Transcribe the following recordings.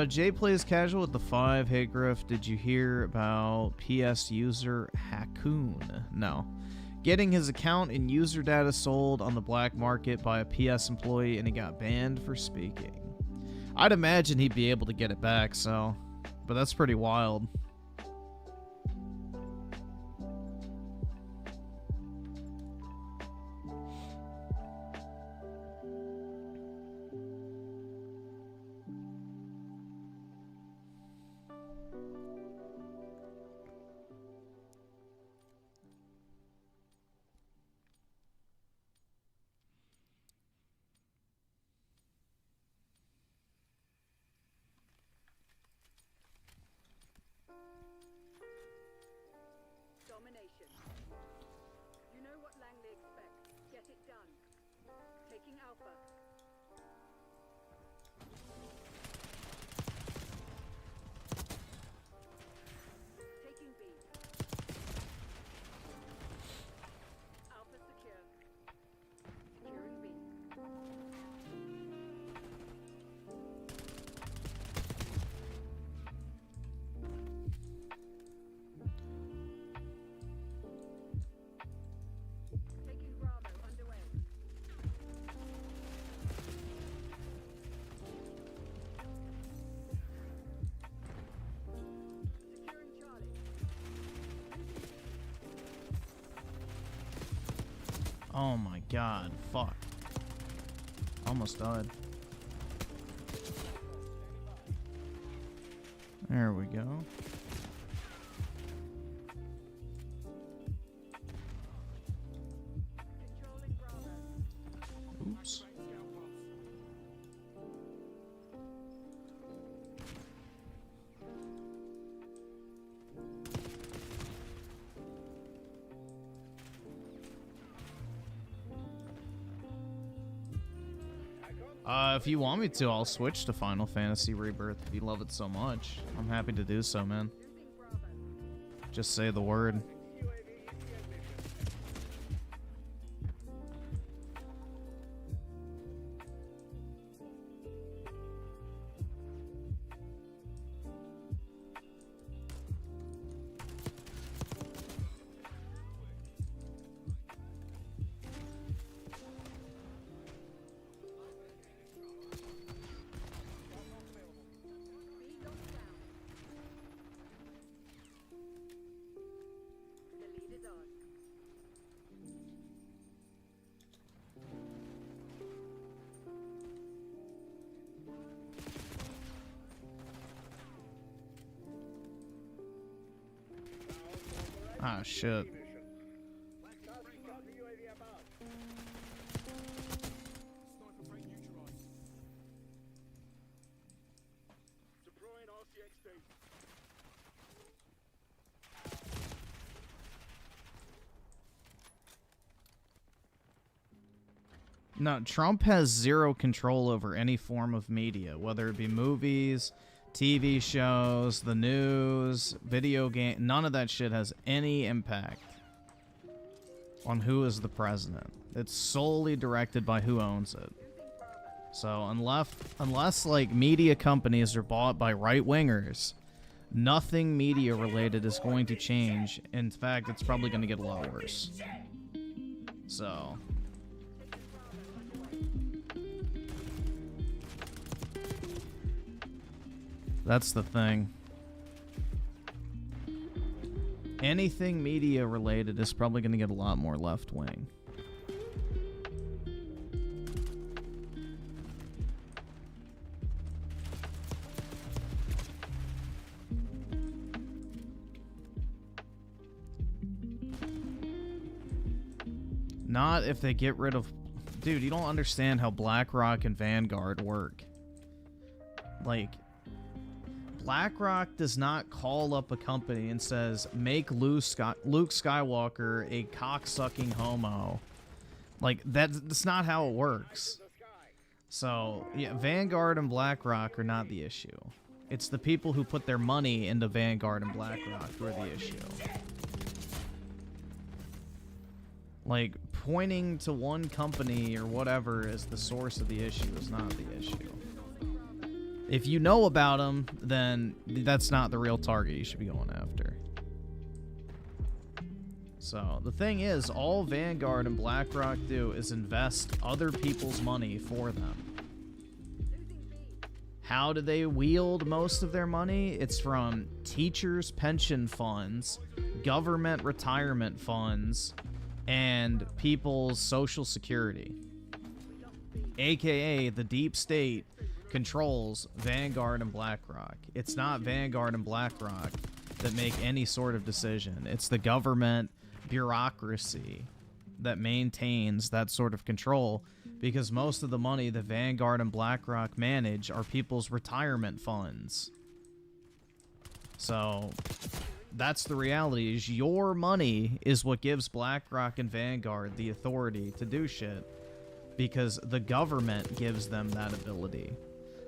Jay plays casual with the 5. Hey, Griff, did you hear about PS user Hakoon? No. Getting his account and user data sold on the black market by a PS employee, and he got banned for speaking. I'd imagine he'd be able to get it back, so... But that's pretty wild. Oh my god, fuck. Almost died. There we go. Oops. If you want me to, I'll switch to Final Fantasy Rebirth if you love it so much. I'm happy to do so, man. Just say the word. Ah, shit. No, Trump has zero control over any form of media, whether it be movies, TV shows, the news, video game. None of that shit has any impact on who is the president. It's solely directed by who owns it. So unless like media companies are bought by right-wingers, nothing media related is going to change. In fact, it's probably going to get a lot worse. So that's the thing. Anything media related is probably going to get a lot more left wing. Not if they get rid of... Dude, you don't understand how BlackRock and Vanguard work. Like, BlackRock does not call up a company and says, make Luke Skywalker a cocksucking homo. Like, that's not how it works. So, yeah, Vanguard and BlackRock are not the issue. It's the people who put their money into Vanguard and BlackRock who are the issue. Like, pointing to one company or whatever as the source of the issue is not the issue. If you know about them, then that's not the real target you should be going after. So, the thing is, all Vanguard and BlackRock do is invest other people's money for them. How do they wield most of their money? It's from teachers' pension funds, government retirement funds, and people's social security. AKA, the deep state controls Vanguard and BlackRock. It's not Vanguard and BlackRock that make any sort of decision. It's the government bureaucracy that maintains that sort of control, because most of the money that Vanguard and BlackRock manage are people's retirement funds. So that's the reality, is your money is what gives BlackRock and Vanguard the authority to do shit, because the government gives them that ability.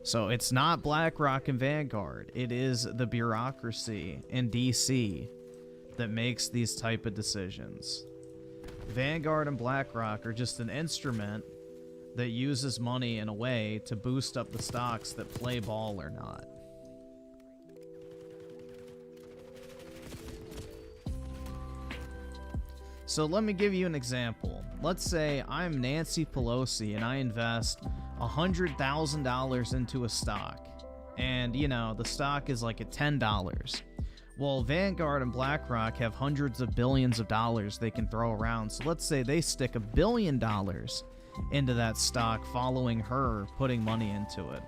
So it's not BlackRock and Vanguard, it is the bureaucracy in DC that makes these type of decisions. Vanguard and BlackRock are just an instrument that uses money in a way to boost up the stocks that play ball or not. So let me give you an example. Let's say I'm Nancy Pelosi and I invest $100,000 into a stock. And, you know, the stock is like at $10. Well, Vanguard and BlackRock have hundreds of billions of dollars they can throw around. So let's say they stick $1 billion into that stock following her putting money into it.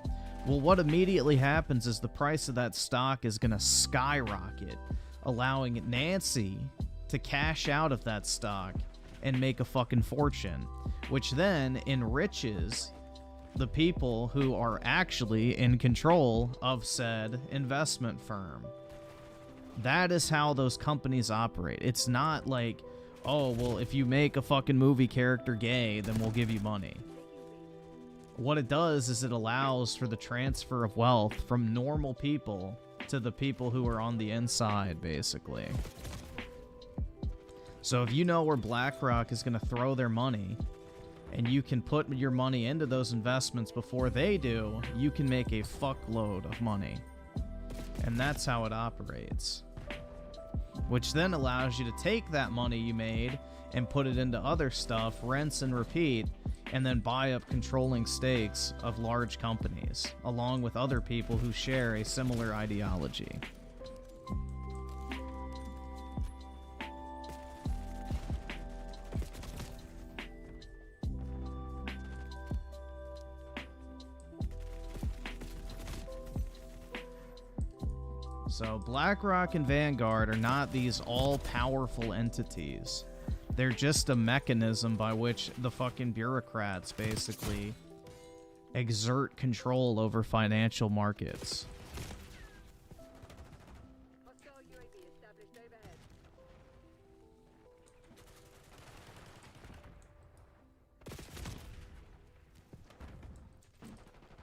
Well, what immediately happens is the price of that stock is going to skyrocket, allowing Nancy to cash out of that stock and make a fucking fortune, which then enriches the people who are actually in control of said investment firm. That is how those companies operate. It's not like, oh, well, if you make a fucking movie character gay, then we'll give you money. What it does is it allows for the transfer of wealth from normal people to the people who are on the inside, basically. So if you know where BlackRock is going to throw their money, and you can put your money into those investments before they do, you can make a fuckload of money. And that's how it operates. Which then allows you to take that money you made and put it into other stuff, rinse and repeat, and then buy up controlling stakes of large companies, along with other people who share a similar ideology. So BlackRock and Vanguard are not these all-powerful entities. They're just a mechanism by which the fucking bureaucrats basically exert control over financial markets.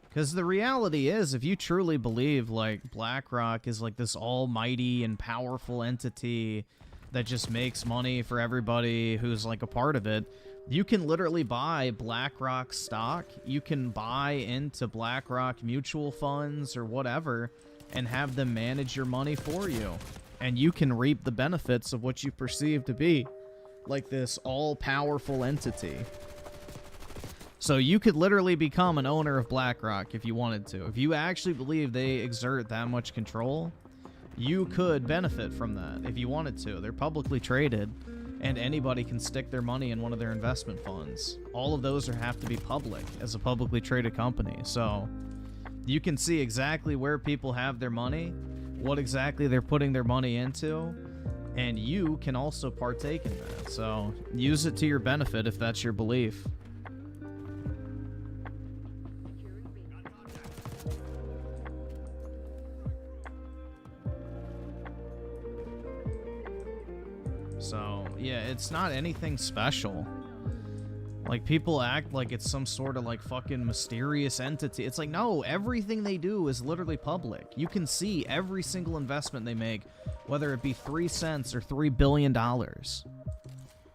Because the reality is, if you truly believe, like, BlackRock is, like, this almighty and powerful entity that just makes money for everybody who's, like, a part of it, you can literally buy BlackRock stock, you can buy into BlackRock mutual funds or whatever, and have them manage your money for you. And you can reap the benefits of what you perceive to be, like, this all-powerful entity. So you could literally become an owner of BlackRock if you wanted to. If you actually believe they exert that much control, you could benefit from that if you wanted to. They're publicly traded, and anybody can stick their money in one of their investment funds. All of those have to be public as a publicly traded company. So you can see exactly where people have their money, what exactly they're putting their money into, and you can also partake in that. So use it to your benefit if that's your belief. So, yeah, it's not anything special. Like, people act like it's some sort of, like, fucking mysterious entity. It's like, no, everything they do is literally public. You can see every single investment they make, whether it be 3 cents or $3 billion.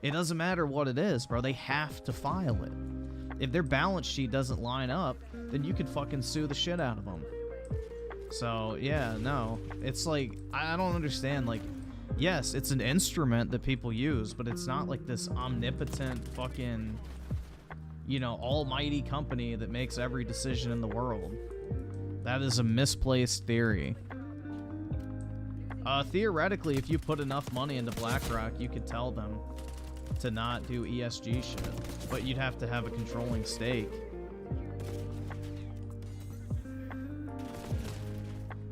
It doesn't matter what it is, bro. They have to file it. If their balance sheet doesn't line up, then you could fucking sue the shit out of them. So, yeah, no. It's like, I don't understand, like, yes, it's an instrument that people use, but it's not like this omnipotent fucking, you know, almighty company that makes every decision in the world. That is a misplaced theory. Theoretically, if you put enough money into BlackRock, you could tell them to not do ESG shit, but you'd have to have a controlling stake.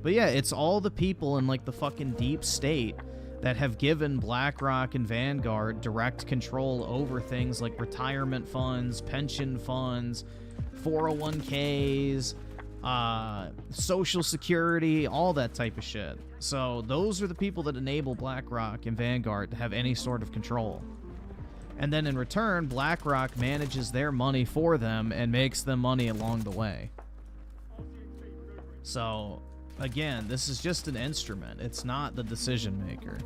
But yeah, it's all the people in like the fucking deep state that have given BlackRock and Vanguard direct control over things like retirement funds, pension funds, 401ks, Social Security, all that type of shit. So those are the people that enable BlackRock and Vanguard to have any sort of control. And then in return, BlackRock manages their money for them and makes them money along the way. So, again, this is just an instrument. It's not the decision maker.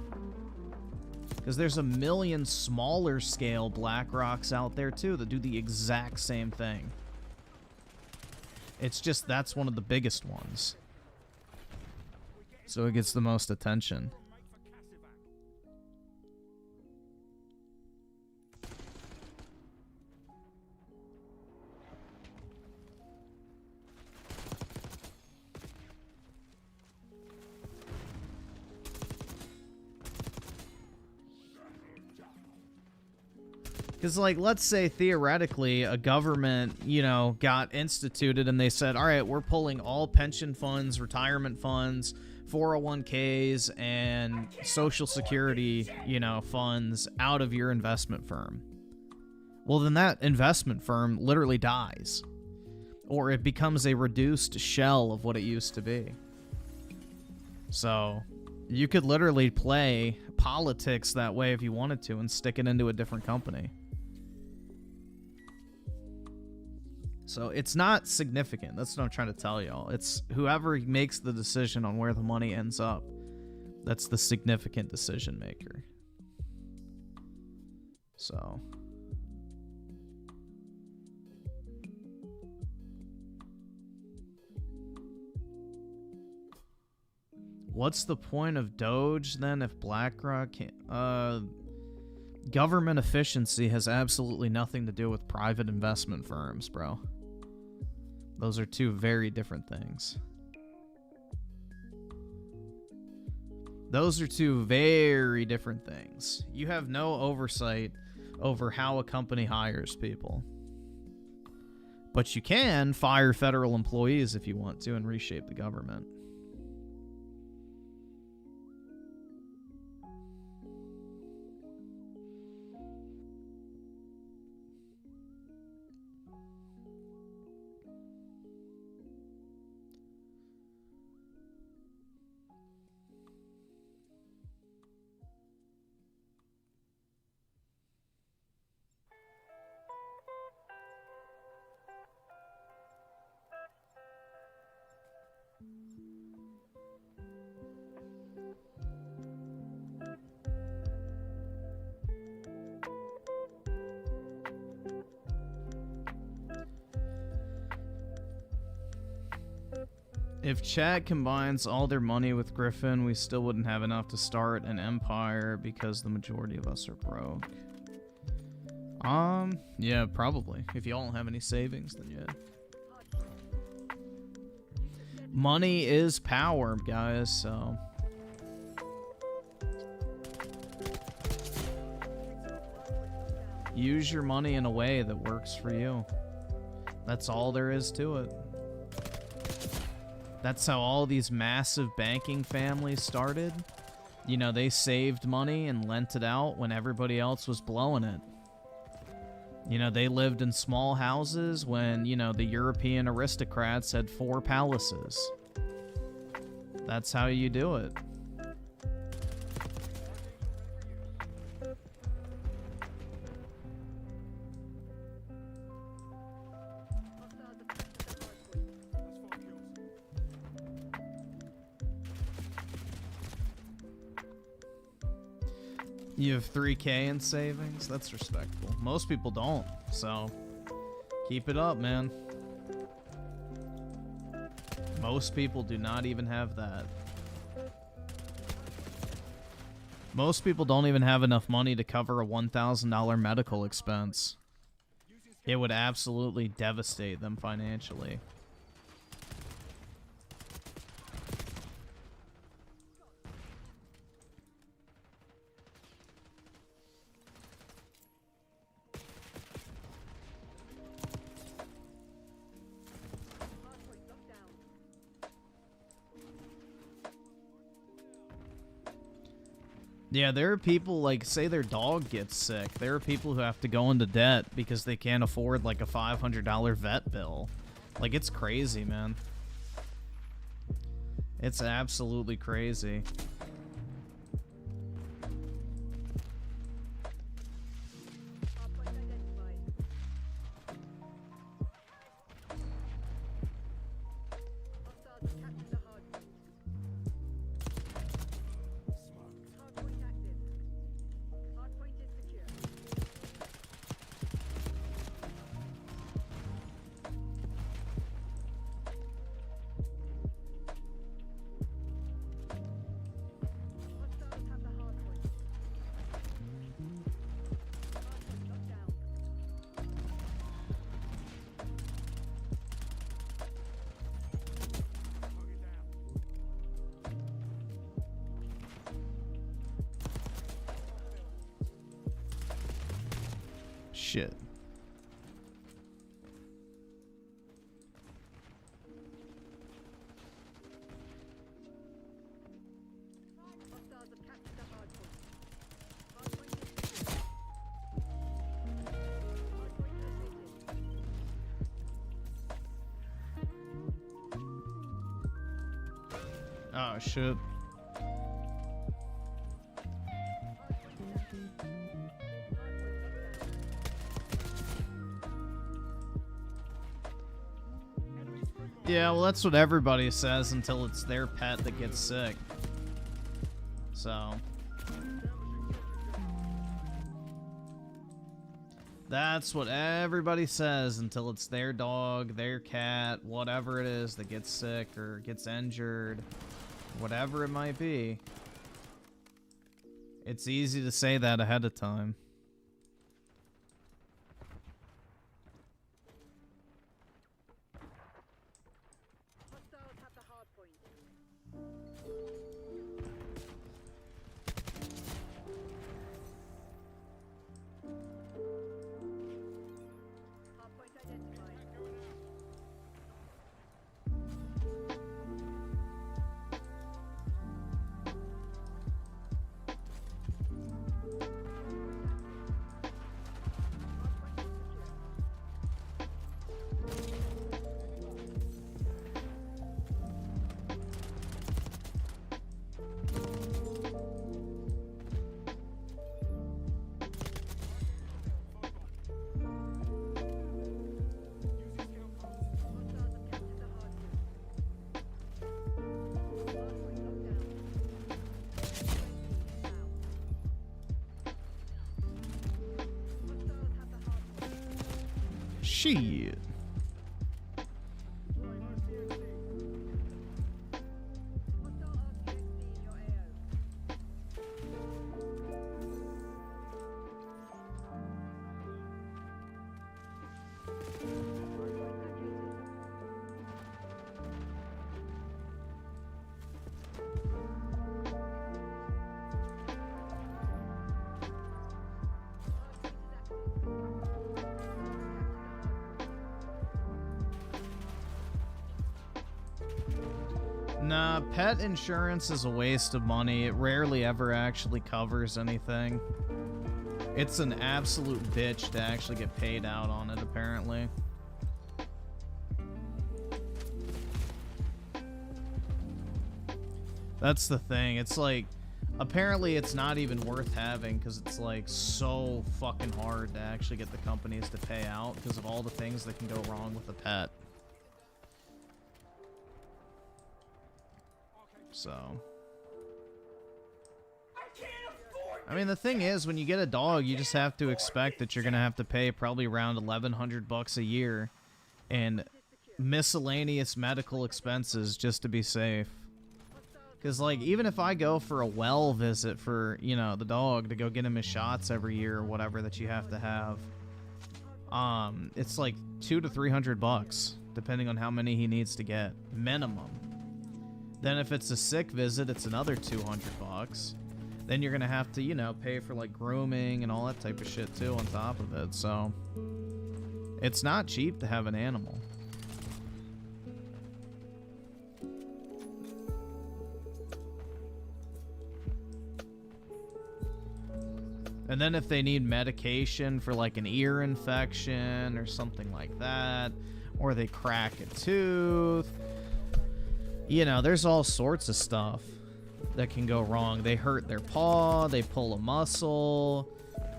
Because there's a million smaller scale BlackRocks out there too that do the exact same thing. It's just that's one of the biggest ones. So it gets the most attention. Because, like, let's say theoretically a government, you know, got instituted and they said, all right, we're pulling all pension funds, retirement funds, 401ks, and Social Security, you know, funds out of your investment firm. Well, then that investment firm literally dies. Or it becomes a reduced shell of what it used to be. So you could literally play politics that way if you wanted to and stick it into a different company. So it's not significant. That's what I'm trying to tell y'all. It's whoever makes the decision on where the money ends up. That's the significant decision maker. So. What's the point of Doge then if BlackRock can't? Government efficiency has absolutely nothing to do with private investment firms, bro. Those are two very different things. Those are two very different things. You have no oversight over how a company hires people. But you can fire federal employees if you want to and reshape the government. If Chad combines all their money with Griffin, we still wouldn't have enough to start an empire because the majority of us are broke. Yeah, probably. If y'all don't have any savings, then yeah. Money is power, guys, so. Use your money in a way that works for you. That's all there is to it. That's how all these massive banking families started. You know, they saved money and lent it out when everybody else was blowing it. You know, they lived in small houses when, you know, the European aristocrats had 4 palaces. That's how you do it. You have 3K in savings? That's respectable. Most people don't, so keep it up, man. Most people do not even have that. Most people don't even have enough money to cover a $1,000 medical expense. It would absolutely devastate them financially. Yeah, there are people, like, say their dog gets sick. There are people who have to go into debt because they can't afford, like, a $500 vet bill. Like, it's crazy, man. It's absolutely crazy. Shit. Oh, shit. Yeah, well, that's what everybody says until it's their pet that gets sick. So. That's what everybody says until it's their dog, their cat, whatever it is that gets sick or gets injured. Whatever it might be. It's easy to say that ahead of time. Shit. Nah, pet insurance is a waste of money. It rarely ever actually covers anything. It's an absolute bitch to actually get paid out on it, apparently. That's the thing. It's like, apparently it's not even worth having because it's like so fucking hard to actually get the companies to pay out because of all the things that can go wrong with a pet. So, I mean, the thing is, when you get a dog, you just have to expect that you're gonna have to pay probably around $1,100 a year, and miscellaneous medical expenses just to be safe. Because, like, even if I go for a well visit for, you know, the dog to go get him his shots every year or whatever that you have to have, it's like $200 to $300, depending on how many he needs to get, minimum. Then if it's a sick visit, it's another $200. Then you're gonna have to, you know, pay for like grooming and all that type of shit too on top of it. So it's not cheap to have an animal. And then if they need medication for like an ear infection or something like that, or they crack a tooth, you know, there's all sorts of stuff that can go wrong. They hurt their paw, they pull a muscle,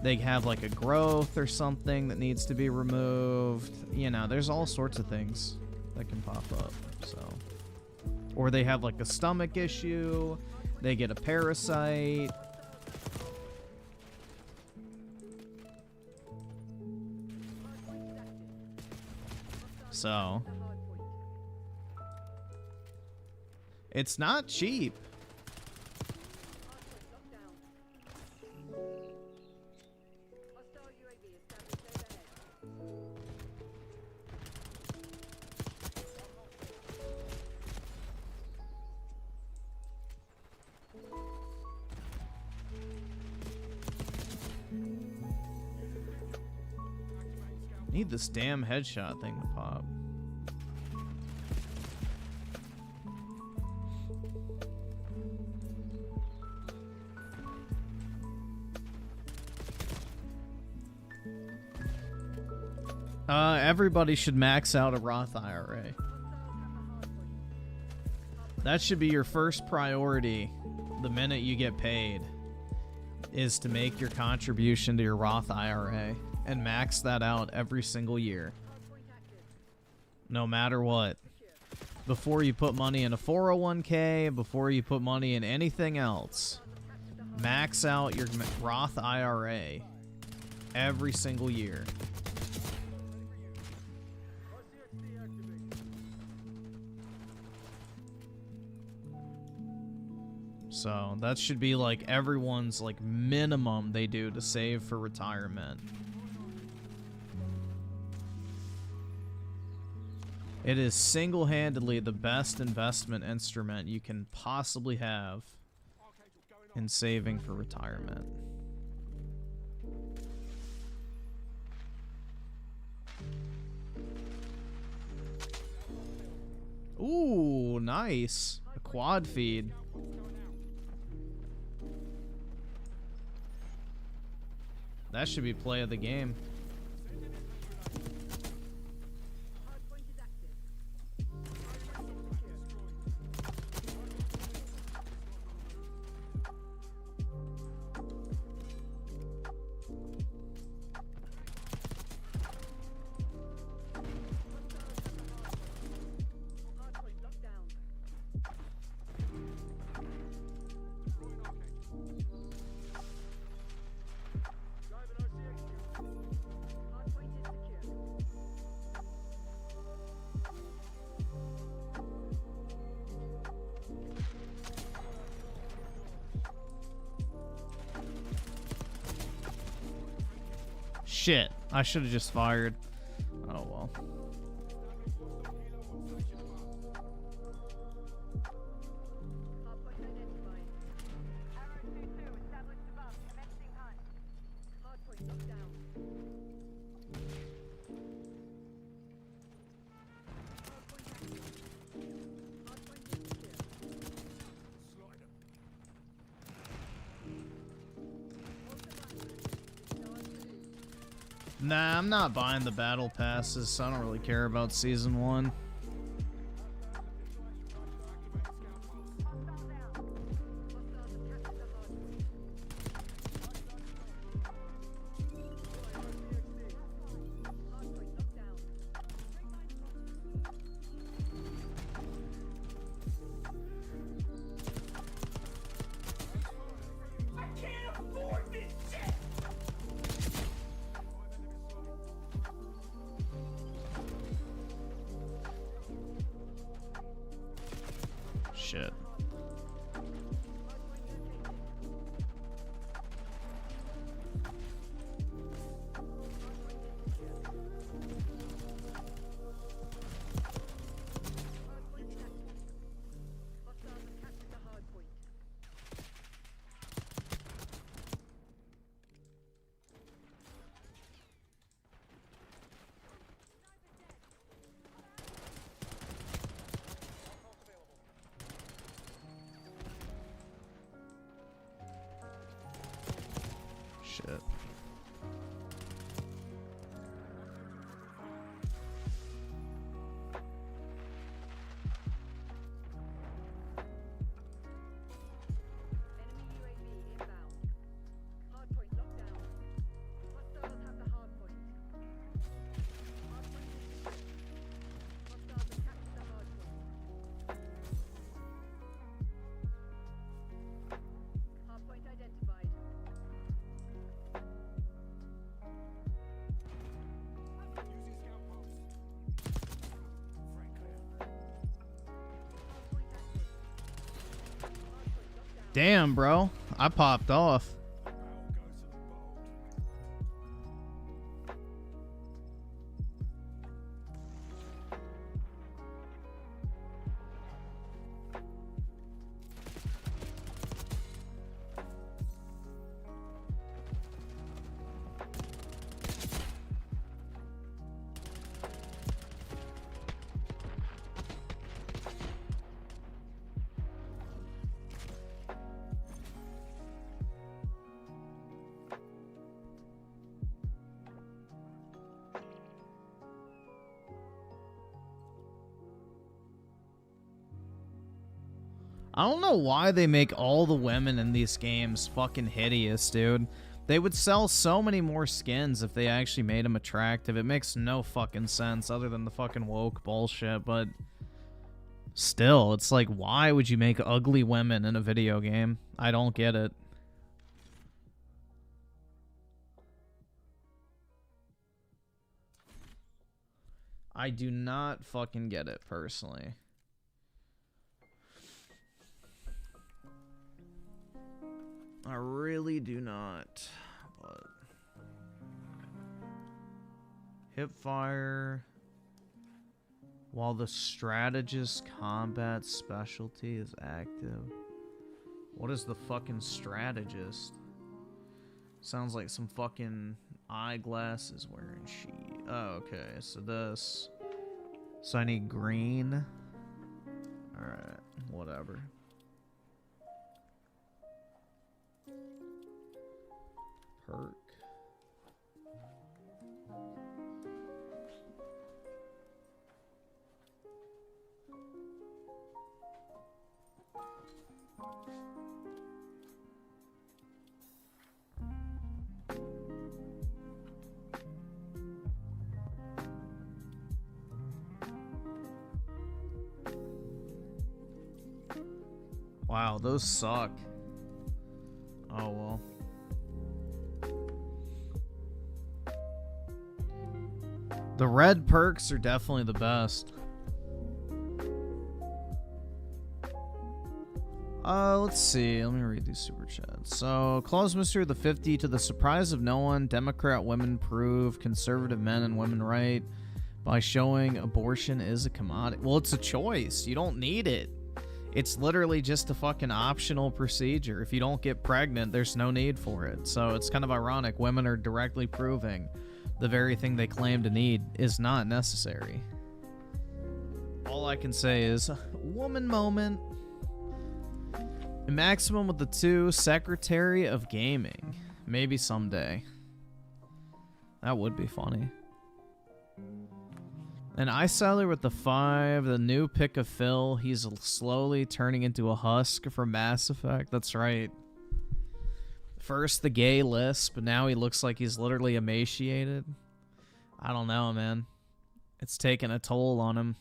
they have like a growth or something that needs to be removed. You know, there's all sorts of things that can pop up. So, or they have like a stomach issue, they get a parasite. So it's not cheap. Need this damn headshot thing to pop. Everybody should max out a Roth IRA. That should be your first priority the minute you get paid, is to make your contribution to your Roth IRA and max that out every single year. No matter what. Before you put money in a 401k, before you put money in anything else, max out your Roth IRA every single year. So that should be like everyone's like minimum they do to save for retirement. It is single-handedly the best investment instrument you can possibly have in saving for retirement. Ooh, nice. A quad feed. That should be play of the game. Shit, I should have just fired. Oh well. Nah, I'm not buying the battle passes, so I don't really care about Season 1. shit. Shit. Damn, bro. I popped off. I don't know why they make all the women in these games fucking hideous, dude. They would sell so many more skins if they actually made them attractive. It makes no fucking sense other than the fucking woke bullshit, but still, it's like, why would you make ugly women in a video game? I don't get it. I do not fucking get it, personally. I really do not. But hipfire while the strategist combat specialty is active. What is the fucking strategist? Sounds like some fucking eyeglasses wearing sheet. Oh, okay. So this. So I need green. Alright. Whatever. Perk. Wow, those suck. Oh well. The red perks are definitely the best. Let's see. Let me read these super chats. So, Claus Mr. the 50, to the surprise of no one, Democrat women prove conservative men and women right by showing abortion is a commodity. Well, it's a choice. You don't need it. It's literally just a fucking optional procedure. If you don't get pregnant, there's no need for it. So it's kind of ironic. Women are directly proving the very thing they claim to need is not necessary. All I can say is, woman moment. A maximum with the 2, Secretary of Gaming. Maybe someday. That would be funny. An Icesailor with the 5, the new pick of Phil. He's slowly turning into a husk for Mass Effect. That's right. First the gay lisp, but now he looks like he's literally emaciated. I don't know, man. It's taking a toll on him.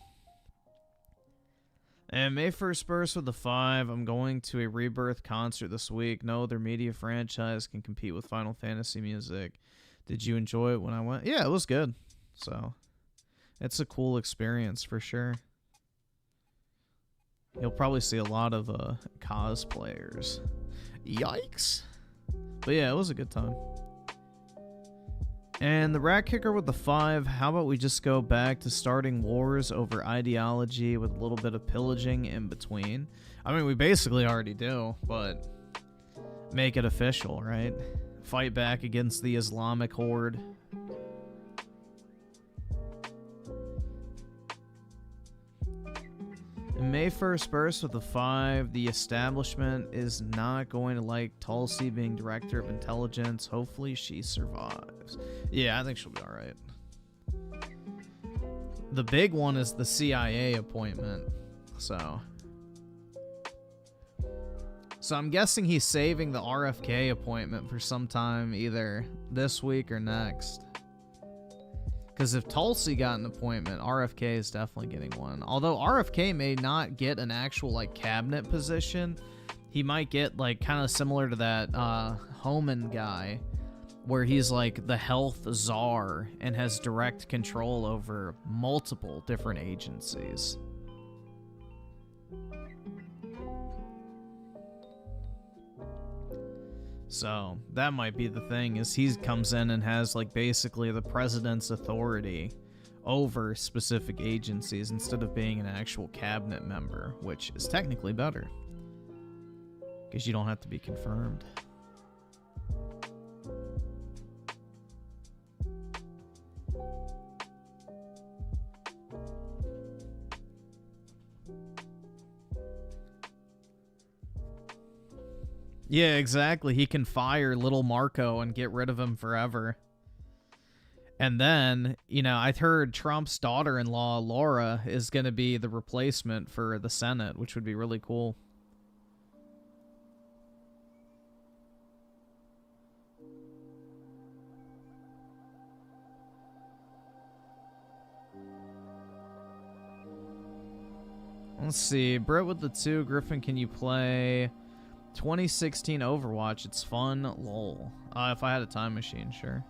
And May 1st burst with the 5. I'm going to a Rebirth concert this week. No other media franchise can compete with Final Fantasy music. Did you enjoy it when I went? Yeah, it was good. So, it's a cool experience for sure. You'll probably see a lot of cosplayers. Yikes. But yeah, it was a good time. And the rat kicker with the 5, how about we just go back to starting wars over ideology with a little bit of pillaging in between? I mean, we basically already do, but make it official, right? Fight back against the Islamic horde. In May 1st burst with the 5, the establishment is not going to like Tulsi being director of intelligence. Hopefully she survives. Yeah, I think she'll be alright. The big one is the CIA appointment. So I'm guessing he's saving the RFK appointment for sometime either this week or next. Because if Tulsi got an appointment, RFK is definitely getting one. Although RFK may not get an actual like cabinet position, he might get like kind of similar to that Homan guy, where he's like the health czar and has direct control over multiple different agencies. So that might be the thing, is he comes in and has like basically the president's authority over specific agencies instead of being an actual cabinet member, which is technically better because you don't have to be confirmed. Yeah, exactly. He can fire little Marco and get rid of him forever. And then, you know, I heard Trump's daughter-in-law, Laura, is going to be the replacement for the Senate, which would be really cool. Let's see. Brett with the 2. Griffin, can you play 2016 Overwatch? It's fun, lol. If I had a time machine, sure.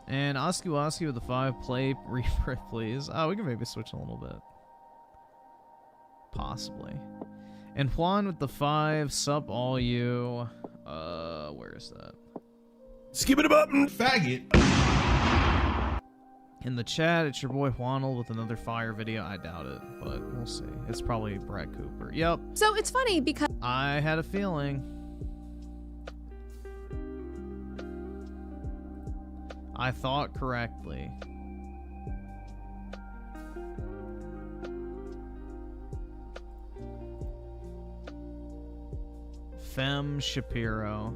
And Oski Woski with the 5, play Reaper, please. Oh, we can maybe switch a little bit. Possibly. And Juan with the 5, sup all you. Where is that? Skip it a button, faggot. In the chat, it's your boy Juanel with another fire video. I doubt it, but we'll see. It's probably Brett Cooper. Yep. So it's funny because I had a feeling. I thought correctly. Fem Shapiro.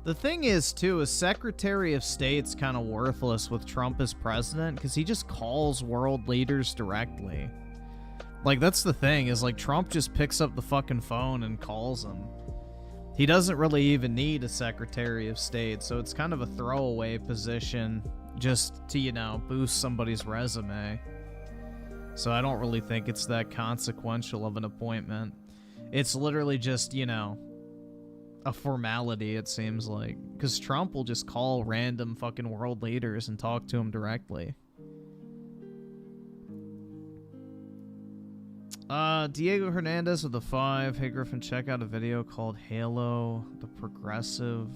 The thing is, too, is Secretary of State's kind of worthless with Trump as president because he just calls world leaders directly. Like, that's the thing, is like Trump just picks up the fucking phone and calls them. He doesn't really even need a Secretary of State, so it's kind of a throwaway position just to, you know, boost somebody's resume. So I don't really think it's that consequential of an appointment. It's literally just, you know, a formality, it seems like, because Trump will just call random fucking world leaders and talk to them directly. Diego Hernandez with a 5. Hey Griffin, check out a video called Halo, the Progressive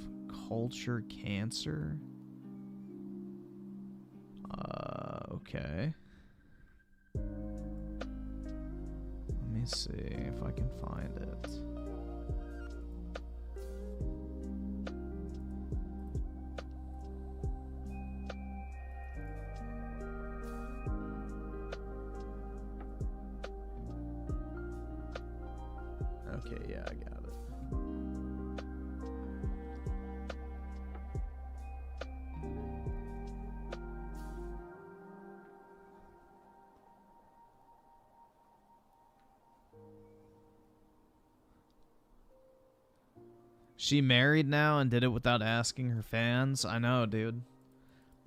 Culture Cancer. Okay. Let me see if I can find it. Okay, yeah, I got it. She married now and did it without asking her fans? I know, dude.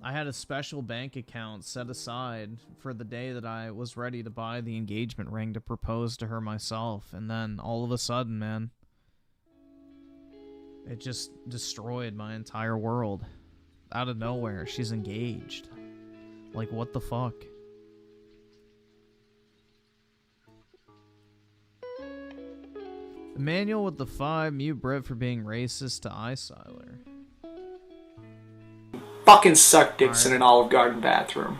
I had a special bank account set aside for the day that I was ready to buy the engagement ring to propose to her myself, and then all of a sudden, man, It just destroyed my entire world. Out of nowhere, she's engaged. Like, what the fuck? Emmanuel with the 5, mute Brit for being racist to Isiler. Fucking suck dicks in an Olive Garden bathroom.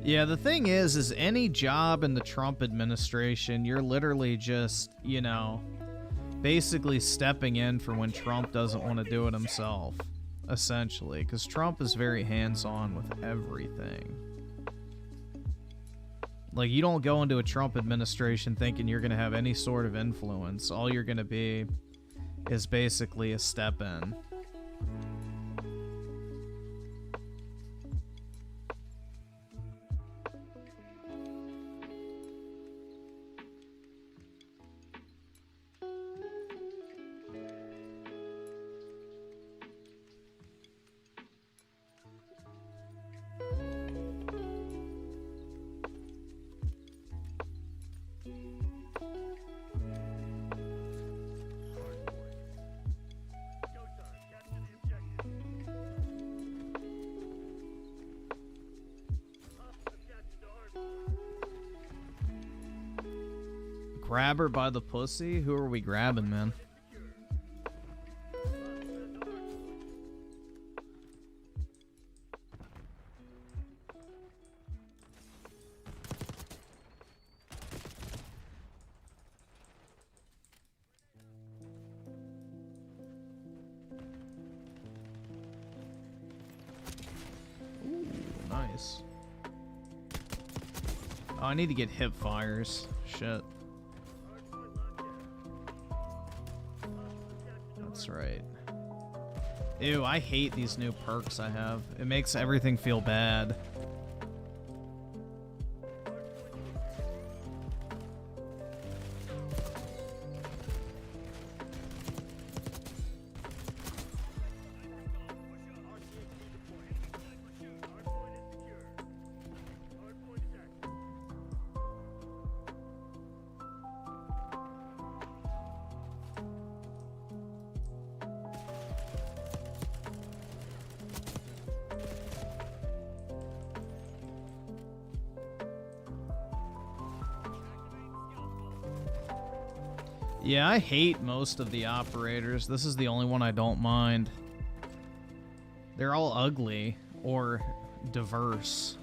Yeah, the thing is any job in the Trump administration, you're literally just, you know, basically stepping in for when Trump doesn't want to do it himself, essentially, because Trump is very hands-on with everything. Like, you don't go into a Trump administration thinking you're going to have any sort of influence. All you're going to be is basically a step in. Grab her by the pussy? Who are we grabbing, man? Ooh, nice. Oh, I need to get hip fires. Shit. That's right. Ew, I hate these new perks I have. It makes everything feel bad. Yeah, I hate most of the operators. This is the only one I don't mind. They're all ugly or diverse.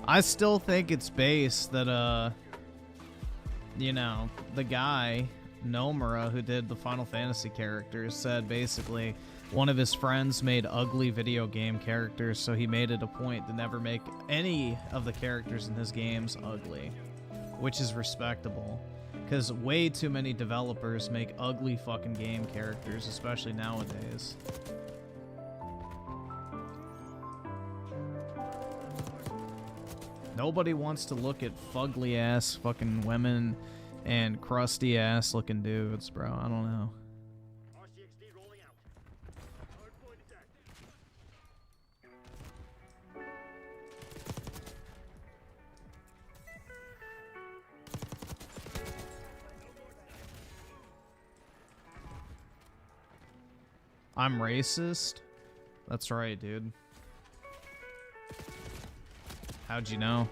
I still think it's base that, you know, the guy, Nomura, who did the Final Fantasy characters, said basically one of his friends made ugly video game characters, so he made it a point to never make any of the characters in his games ugly, which is respectable, because way too many developers make ugly fucking game characters, especially nowadays. Nobody wants to look at fugly ass fucking women and crusty ass looking dudes, bro. I don't know. I'm racist? That's right, dude. How'd you know?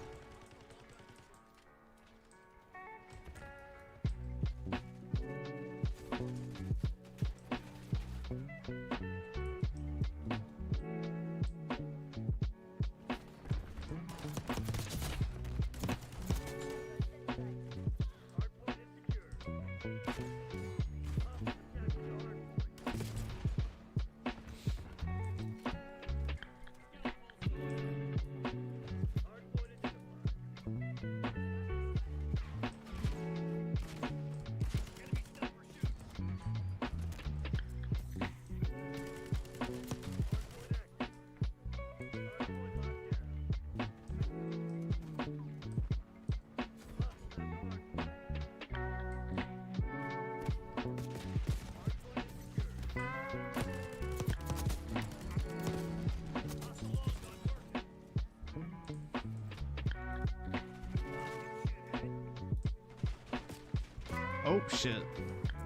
Oh shit.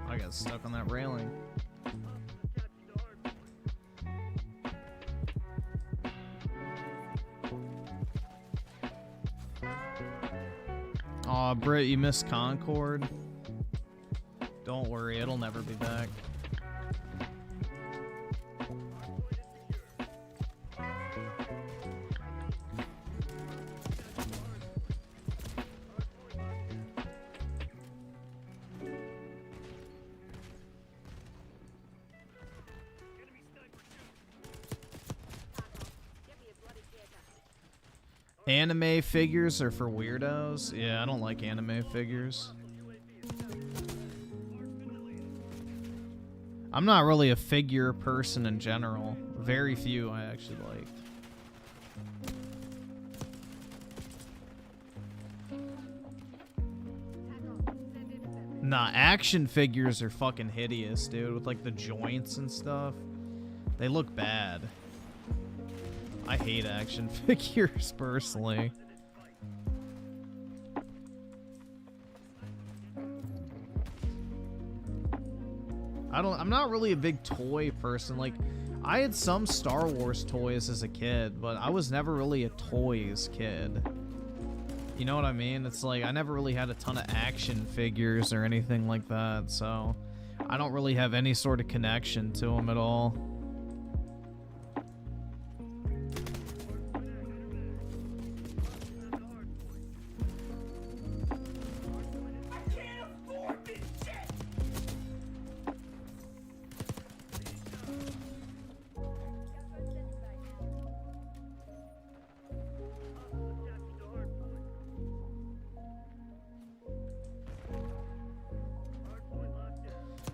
I got stuck on that railing. Aw, Britt, you missed Concord. Don't worry, it'll never be back. Anime figures are for weirdos? Yeah, I don't like anime figures. I'm not really a figure person in general. Very few I actually liked. Nah, action figures are fucking hideous, dude, with like the joints and stuff. They look bad. I hate action figures personally. I'm not really a big toy person. Like, I had some Star Wars toys as a kid, but I was never really a toys kid. You know what I mean? It's like I never really had a ton of action figures or anything like that, so I don't really have any sort of connection to them at all.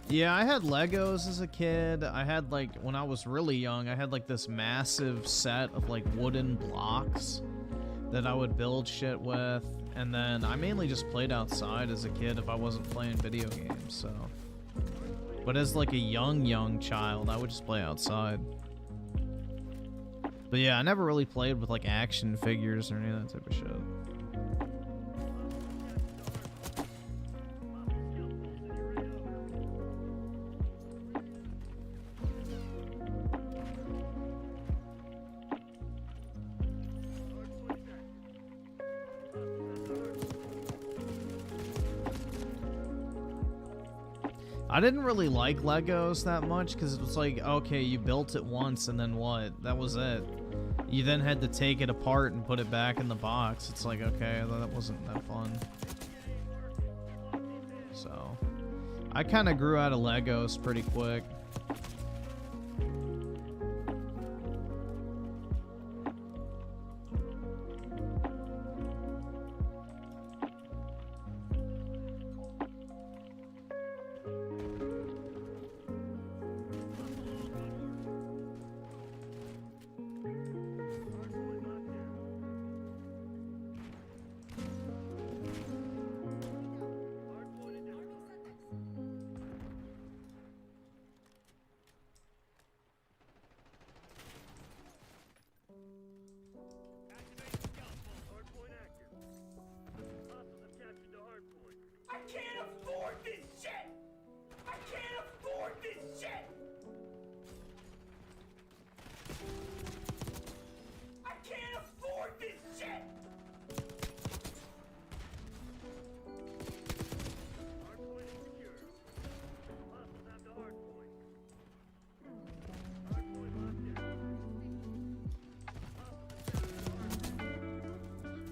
Yeah, I had Legos as a kid. I had, like, when I was really young, I had, like, this massive set of, like, wooden blocks that I would build shit with. And then I mainly just played outside as a kid if I wasn't playing video games, so. But as, like, a young child, I would just play outside. But yeah, I never really played with, like, action figures or any of that type of shit. I didn't really like Legos that much because it was like, okay, you built it once and then what? That was it. You then had to take it apart and put it back in the box. It's like, okay, that wasn't that fun. So, I kind of grew out of Legos pretty quick.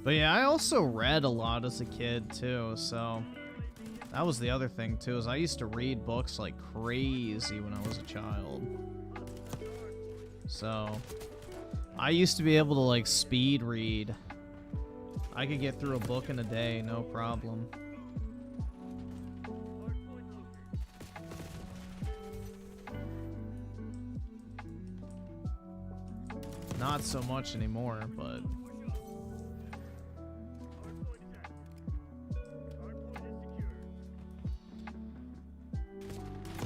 But yeah, I also read a lot as a kid too, so that was the other thing too, is I used to read books like crazy when I was a child. So I used to be able to like speed read. I could get through a book in a day, no problem. Not so much anymore, but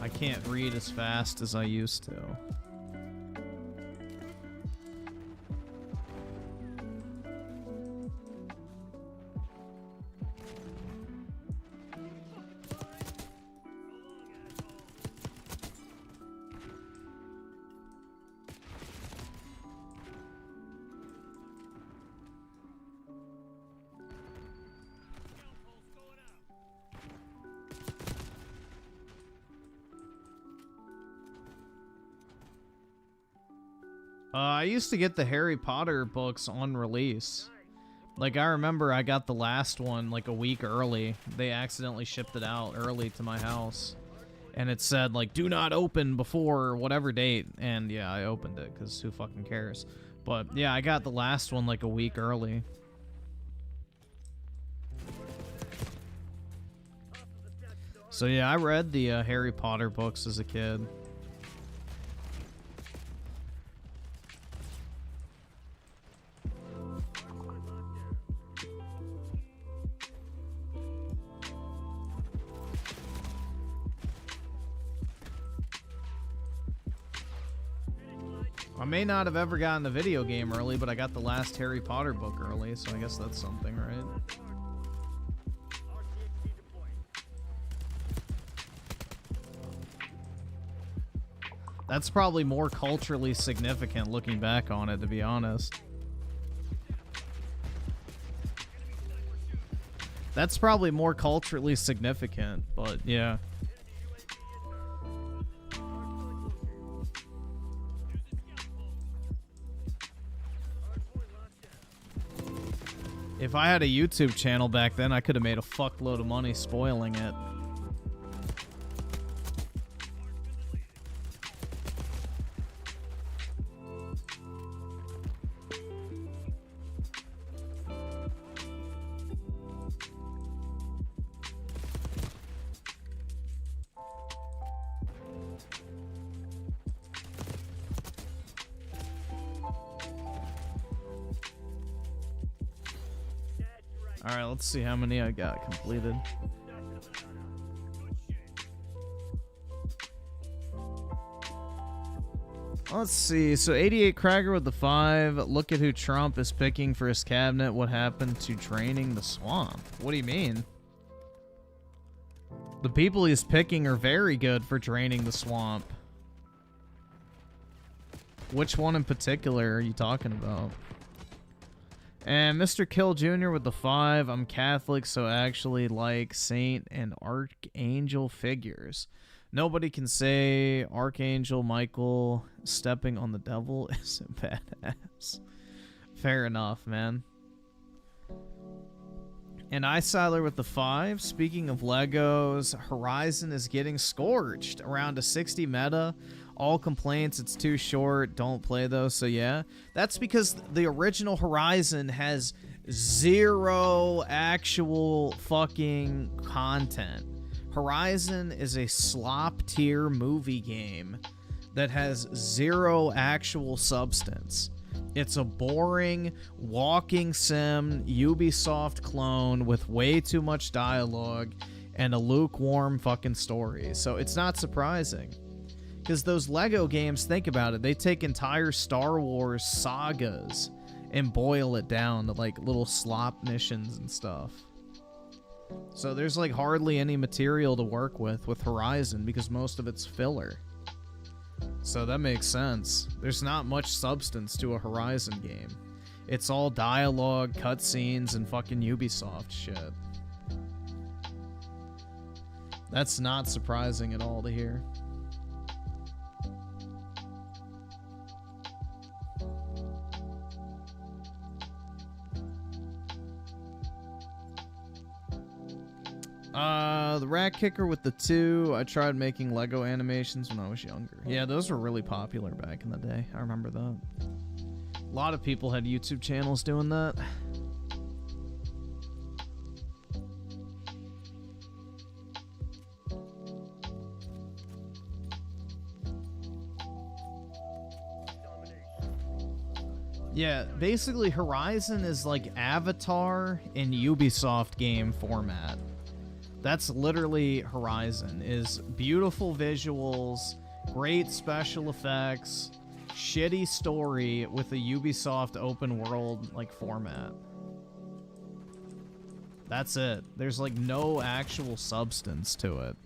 I can't read as fast as I used to. I used to get the Harry Potter books on release. Like, I remember I got the last one like a week early. They accidentally shipped it out early to my house. And it said, like, do not open before whatever date. And yeah, I opened it, because who fucking cares? But yeah, I got the last one like a week early. So yeah, I read the Harry Potter books as a kid. I may not have ever gotten the video game early, but I got the last Harry Potter book early, so I guess that's something, right? That's probably more culturally significant looking back on it, to be honest. That's probably more culturally significant, but yeah. If I had a YouTube channel back then, I could have made a fuckload of money spoiling it. Alright, let's see how many I got completed. Let's see. So 88 Krager with the 5. Look at who Trump is picking for his cabinet. What happened to draining the swamp? What do you mean? The people he's picking are very good for draining the swamp. Which one in particular are you talking about? And Mr. Kill Jr. with the 5. I'm Catholic, so I actually like saint and archangel figures. Nobody can say Archangel Michael stepping on the devil isn't badass. Fair enough, man. And Icyler with the 5. Speaking of Legos, Horizon is getting scorched. Around a 60 meta. All complaints, it's too short, don't play those, so yeah. That's because the original Horizon has 0 actual fucking content. Horizon is a slop tier movie game that has 0 actual substance. It's a boring, walking sim, Ubisoft clone with way too much dialogue and a lukewarm fucking story, so it's not surprising. Because those Lego games, think about it, they take entire Star Wars sagas and boil it down to like little slop missions and stuff. So there's like hardly any material to work with Horizon because most of it's filler. So that makes sense. There's not much substance to a Horizon game. It's all dialogue, cutscenes, and fucking Ubisoft shit. That's not surprising at all to hear. The rat kicker with the 2. I tried making Lego animations when I was younger. Yeah, those were really popular back in the day. I remember that. A lot of people had YouTube channels doing that. Yeah, basically Horizon is like Avatar in Ubisoft game format. That's literally Horizon, is beautiful visuals, great special effects, shitty story with a Ubisoft open world like format. That's it. There's like no actual substance to it.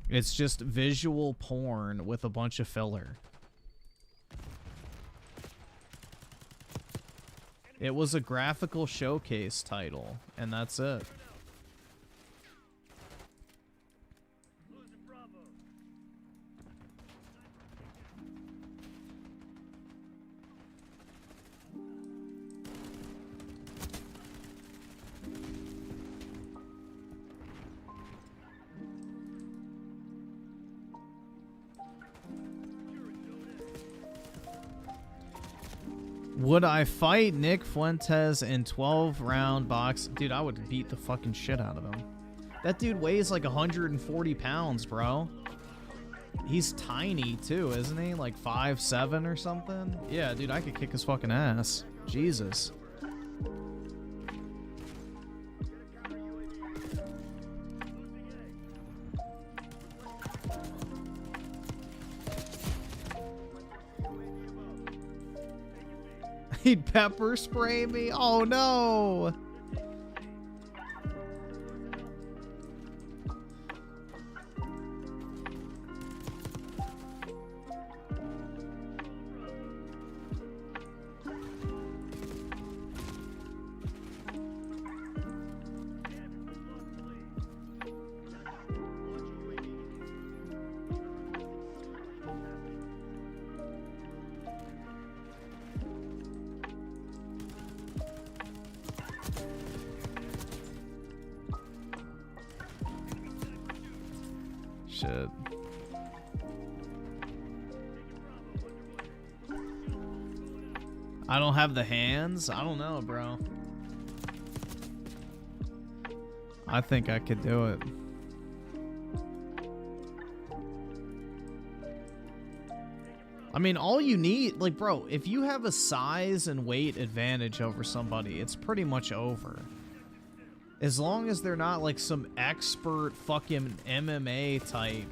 It's just visual porn with a bunch of filler. It was a graphical showcase title, and that's it. Would I fight Nick Fuentes in 12-round box? Dude, I would beat the fucking shit out of him. That dude weighs like 140 pounds, bro. He's tiny, too, isn't he? Like 5'7" or something? Yeah, dude, I could kick his fucking ass. Jesus. He'd pepper spray me? Oh no! Shit. I don't have the hands? I don't know, bro. I think I could do it. I mean, all you need, like, bro, if you have a size and weight advantage over somebody, it's pretty much over. As long as they're not like some expert fucking MMA type,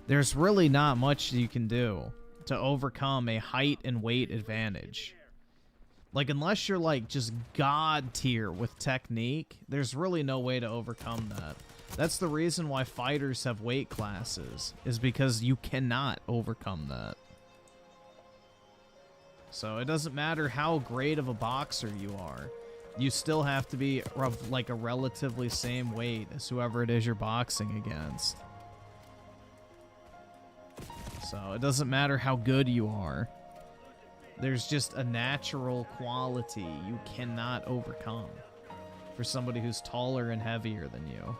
there's really not much you can do to overcome a height and weight advantage. Like, unless you're like just god tier with technique, there's really no way to overcome that. That's the reason why fighters have weight classes, is because you cannot overcome that. So it doesn't matter how great of a boxer you are. You still have to be like a relatively same weight as whoever it is you're boxing against. So it doesn't matter how good you are. There's just a natural quality you cannot overcome for somebody who's taller and heavier than you.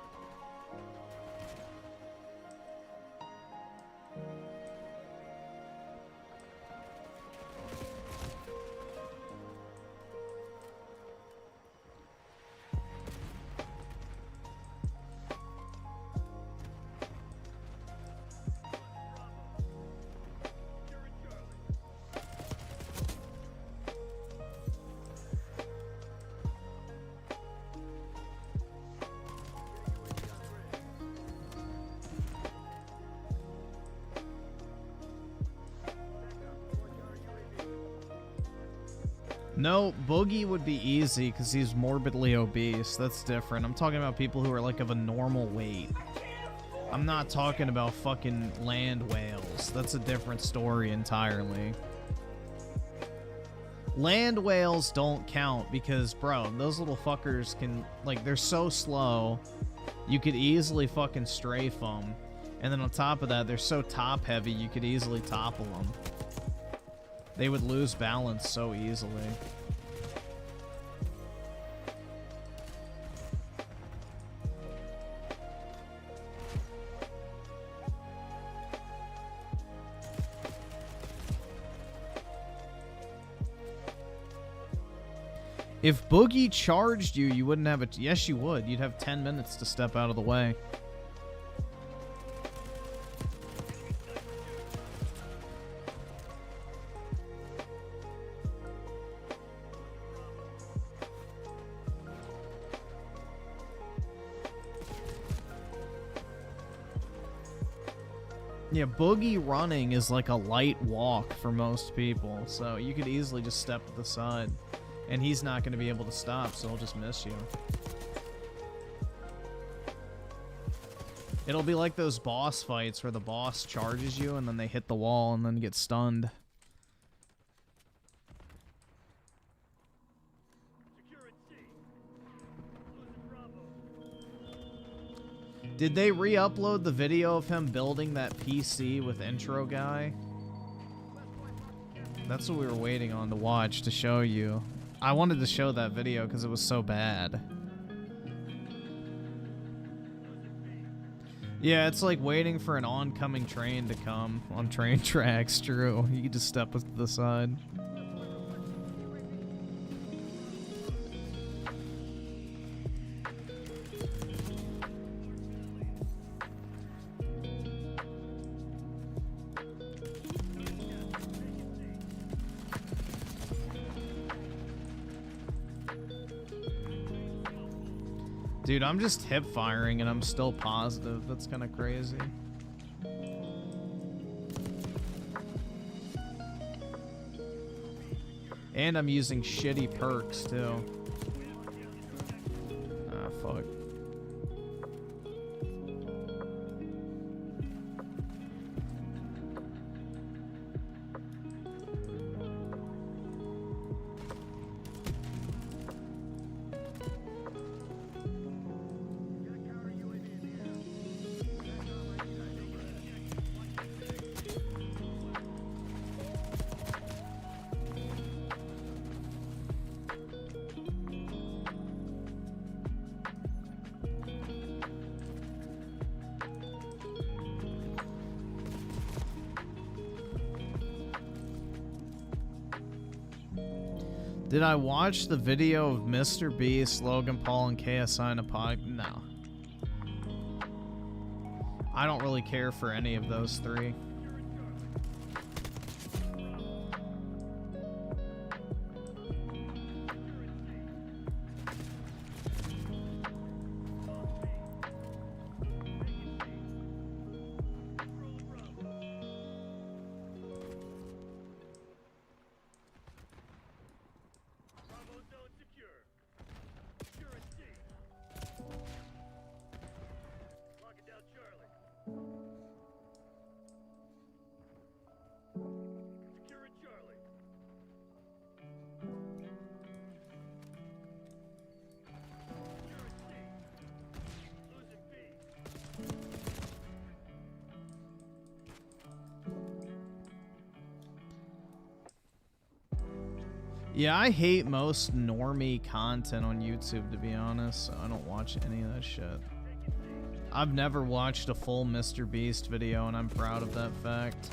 No, Boogie would be easy because he's morbidly obese. That's different. I'm talking about people who are like of a normal weight. I'm not talking about fucking land whales. That's a different story entirely. Land whales don't count because, bro, those little fuckers can, like, they're so slow. You could easily fucking strafe them. And then on top of that, they're so top heavy, you could easily topple them. They would lose balance so easily. If Boogie charged you, you wouldn't have it. Yes, you would. You'd have 10 minutes to step out of the way. Yeah, Boogie running is like a light walk for most people, so you could easily just step to the side, and he's not going to be able to stop, so he'll just miss you. It'll be like those boss fights where the boss charges you, and then they hit the wall and then get stunned. Did they re-upload the video of him building that PC with intro guy? That's what we were waiting on to watch, to show you. I wanted to show that video because it was so bad. Yeah, it's like waiting for an oncoming train to come on train tracks, true. You can just step to the side. Dude, I'm just hip firing and I'm still positive. That's kind of crazy. And I'm using shitty perks too. Ah, fuck. Did I watch the video of Mr. Beast, Logan Paul, and KSI in a pod? No. I don't really care for any of those three. Yeah, I hate most normie content on YouTube, to be honest, so I don't watch any of that shit. I've never watched a full Mr. Beast video, and I'm proud of that fact.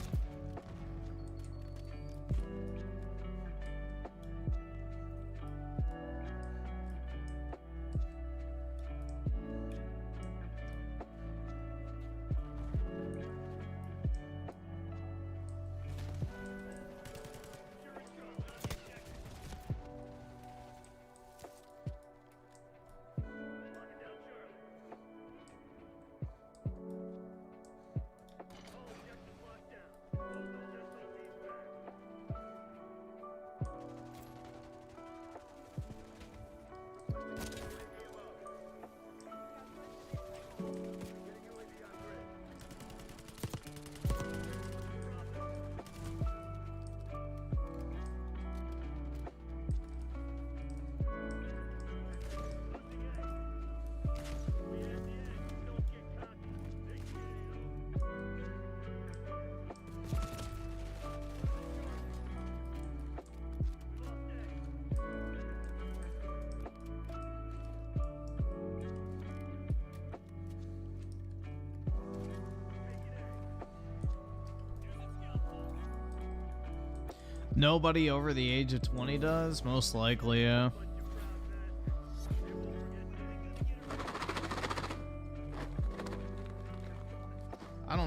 Nobody over the age of 20 does? Most likely, yeah.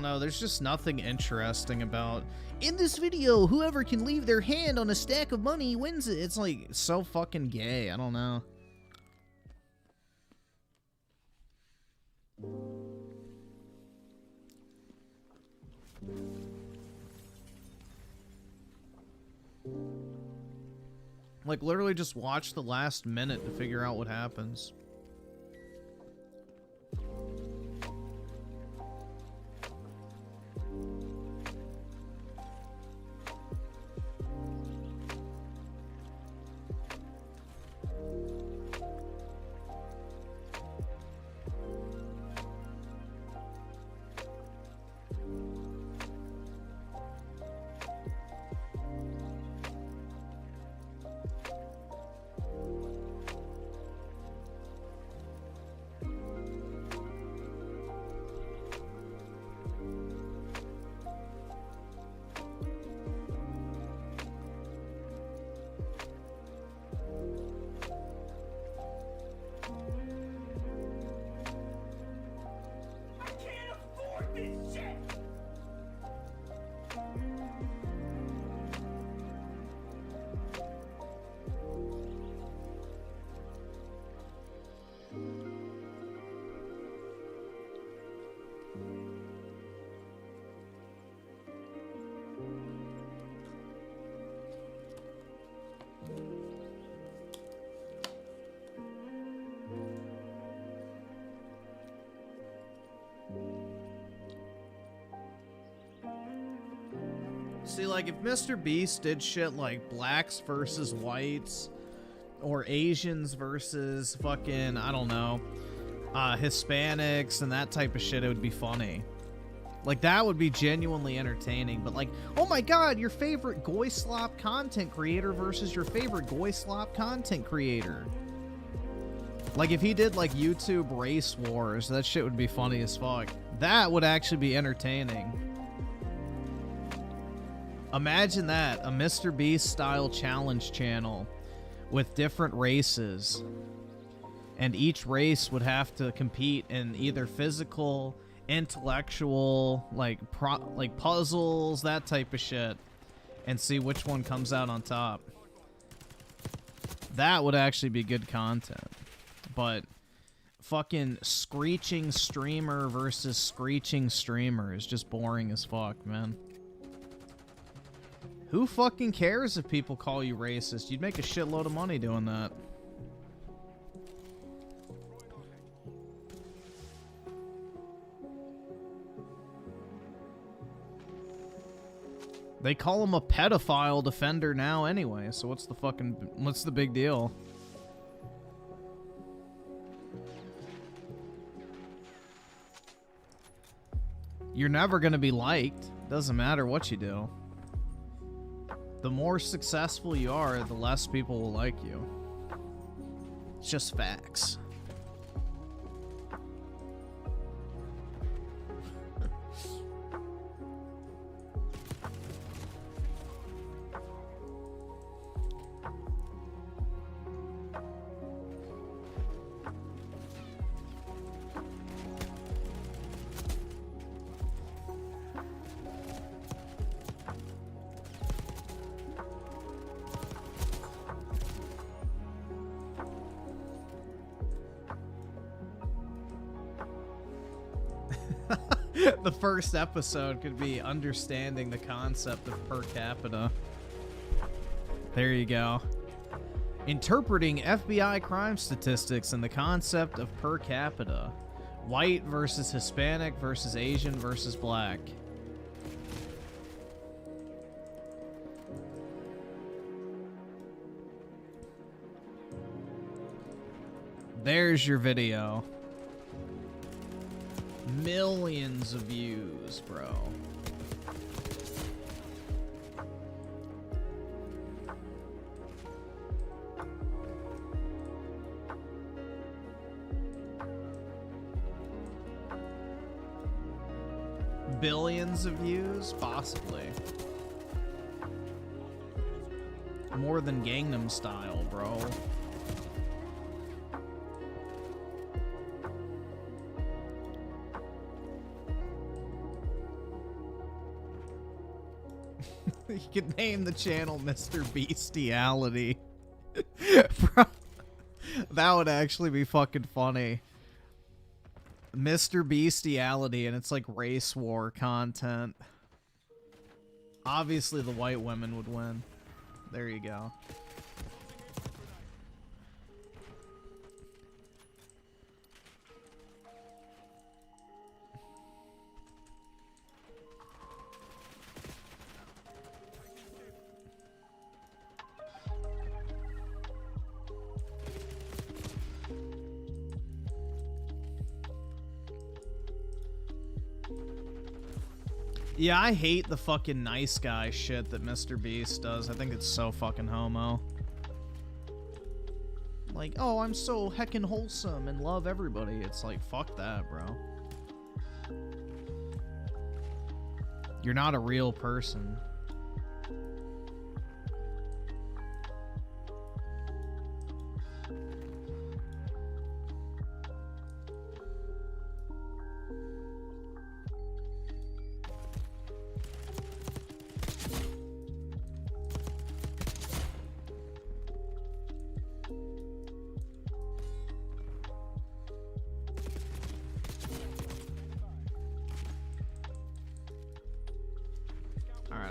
don't know. There's just nothing interesting about. In this video, whoever can leave their hand on a stack of money wins it. It's like so fucking gay. I don't know. Like, literally just watch the last minute to figure out what happens. See, like, if Mr. Beast did shit like blacks versus whites, or Asians versus fucking, I don't know, Hispanics and that type of shit, it would be funny. Like, that would be genuinely entertaining. But like, oh my god, your favorite Goy Slop content creator versus your favorite Goy Slop content creator. Like, if he did like YouTube race wars, that shit would be funny as fuck. That would actually be entertaining. Imagine that, a Mr. Beast style challenge channel with different races, and each race would have to compete in either physical, intellectual, like puzzles, that type of shit, and see which one comes out on top. That would actually be good content. But fucking screeching streamer versus screeching streamer is just boring as fuck, man. Who fucking cares if people call you racist? You'd make a shitload of money doing that. They call him a pedophile defender now anyway, so what's the big deal? You're never gonna be liked. Doesn't matter what you do. The more successful you are, the less people will like you. It's just facts. The first episode could be understanding the concept of per capita. There you go. Interpreting FBI crime statistics and the concept of per capita. White versus Hispanic versus Asian versus black. There's your video. Millions of views, bro. Billions of views? Possibly. More than Gangnam Style, bro. You could name the channel Mr. Bestiality. Bro, that would actually be fucking funny. Mr. Bestiality, and it's like race war content. Obviously, the white women would win. There you go. Yeah, I hate the fucking nice guy shit that Mr. Beast does. I think it's so fucking homo. Like, oh, I'm so heckin' wholesome and love everybody. It's like, fuck that, bro. You're not a real person.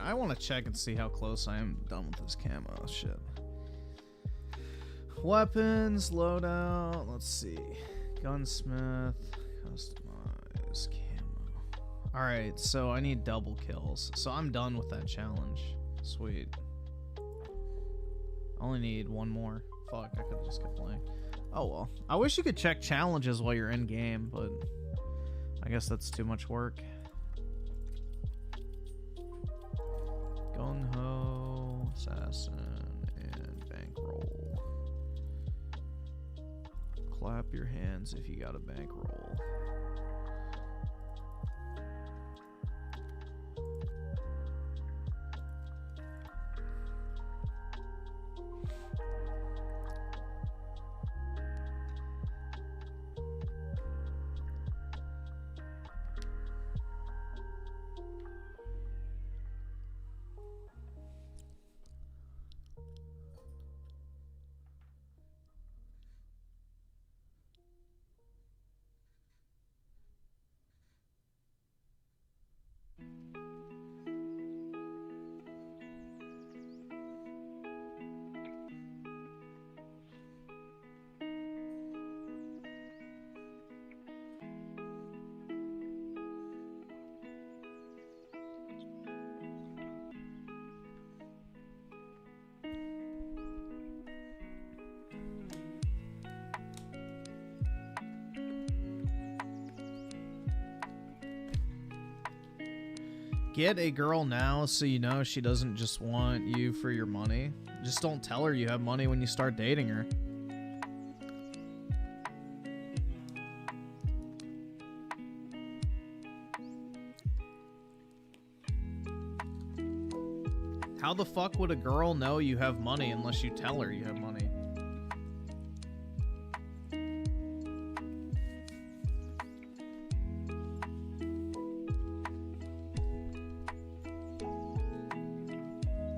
I want to check and see how close I am done with this camo shit. Weapons, loadout, let's see. Gunsmith, customize, camo. Alright, so I need double kills. So I'm done with that challenge. Sweet. Only need one more. Fuck, I could've just kept playing. Oh well. I wish you could check challenges while you're in game, but I guess that's too much work. Gung Ho, Assassin, and Bankroll. Clap your hands if you got a bankroll. Get a girl now so you know she doesn't just want you for your money. Just don't tell her you have money when you start dating her. How the fuck would a girl know you have money unless you tell her you have money?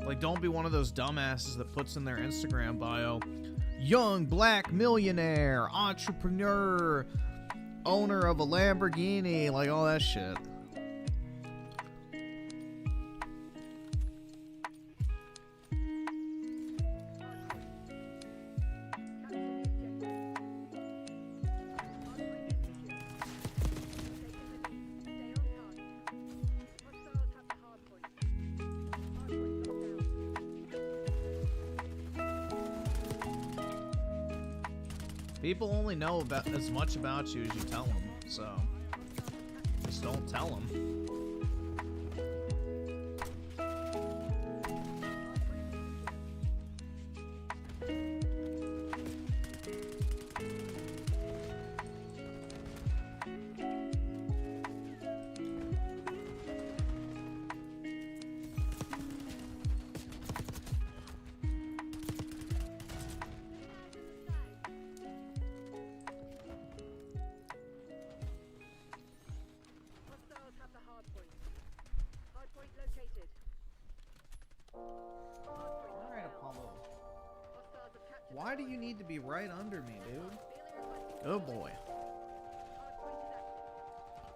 Like, don't be one of those dumbasses that puts in their Instagram bio, young black millionaire, entrepreneur, owner of a Lamborghini, like all that shit. People only know about as much about you as you tell them, so just don't tell them. Why do you need to be right under me, dude? Oh boy.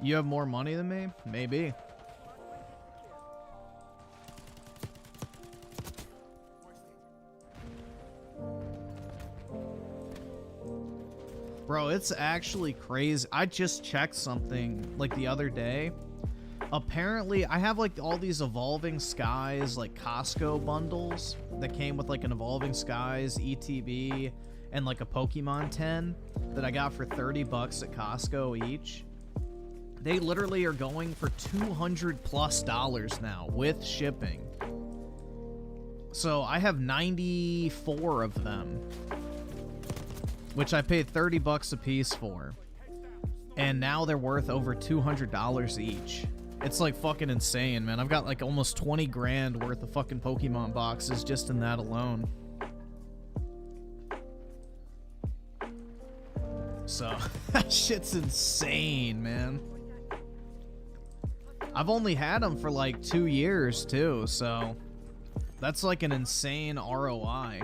You have more money than me? Maybe. Bro, it's actually crazy. I just checked something like the other day. Apparently, I have like all these Evolving Skies like Costco bundles that came with like an Evolving Skies ETB and like a Pokemon 10 that I got for 30 bucks at Costco each. They literally are going for $200+ now with shipping. So I have 94 of them, which I paid 30 bucks a piece for. And now they're worth over $200 each. It's like fucking insane, man. I've got like almost 20 grand worth of fucking Pokemon boxes just in that alone. So, that shit's insane, man. I've only had them for like 2 years too, so that's like an insane ROI.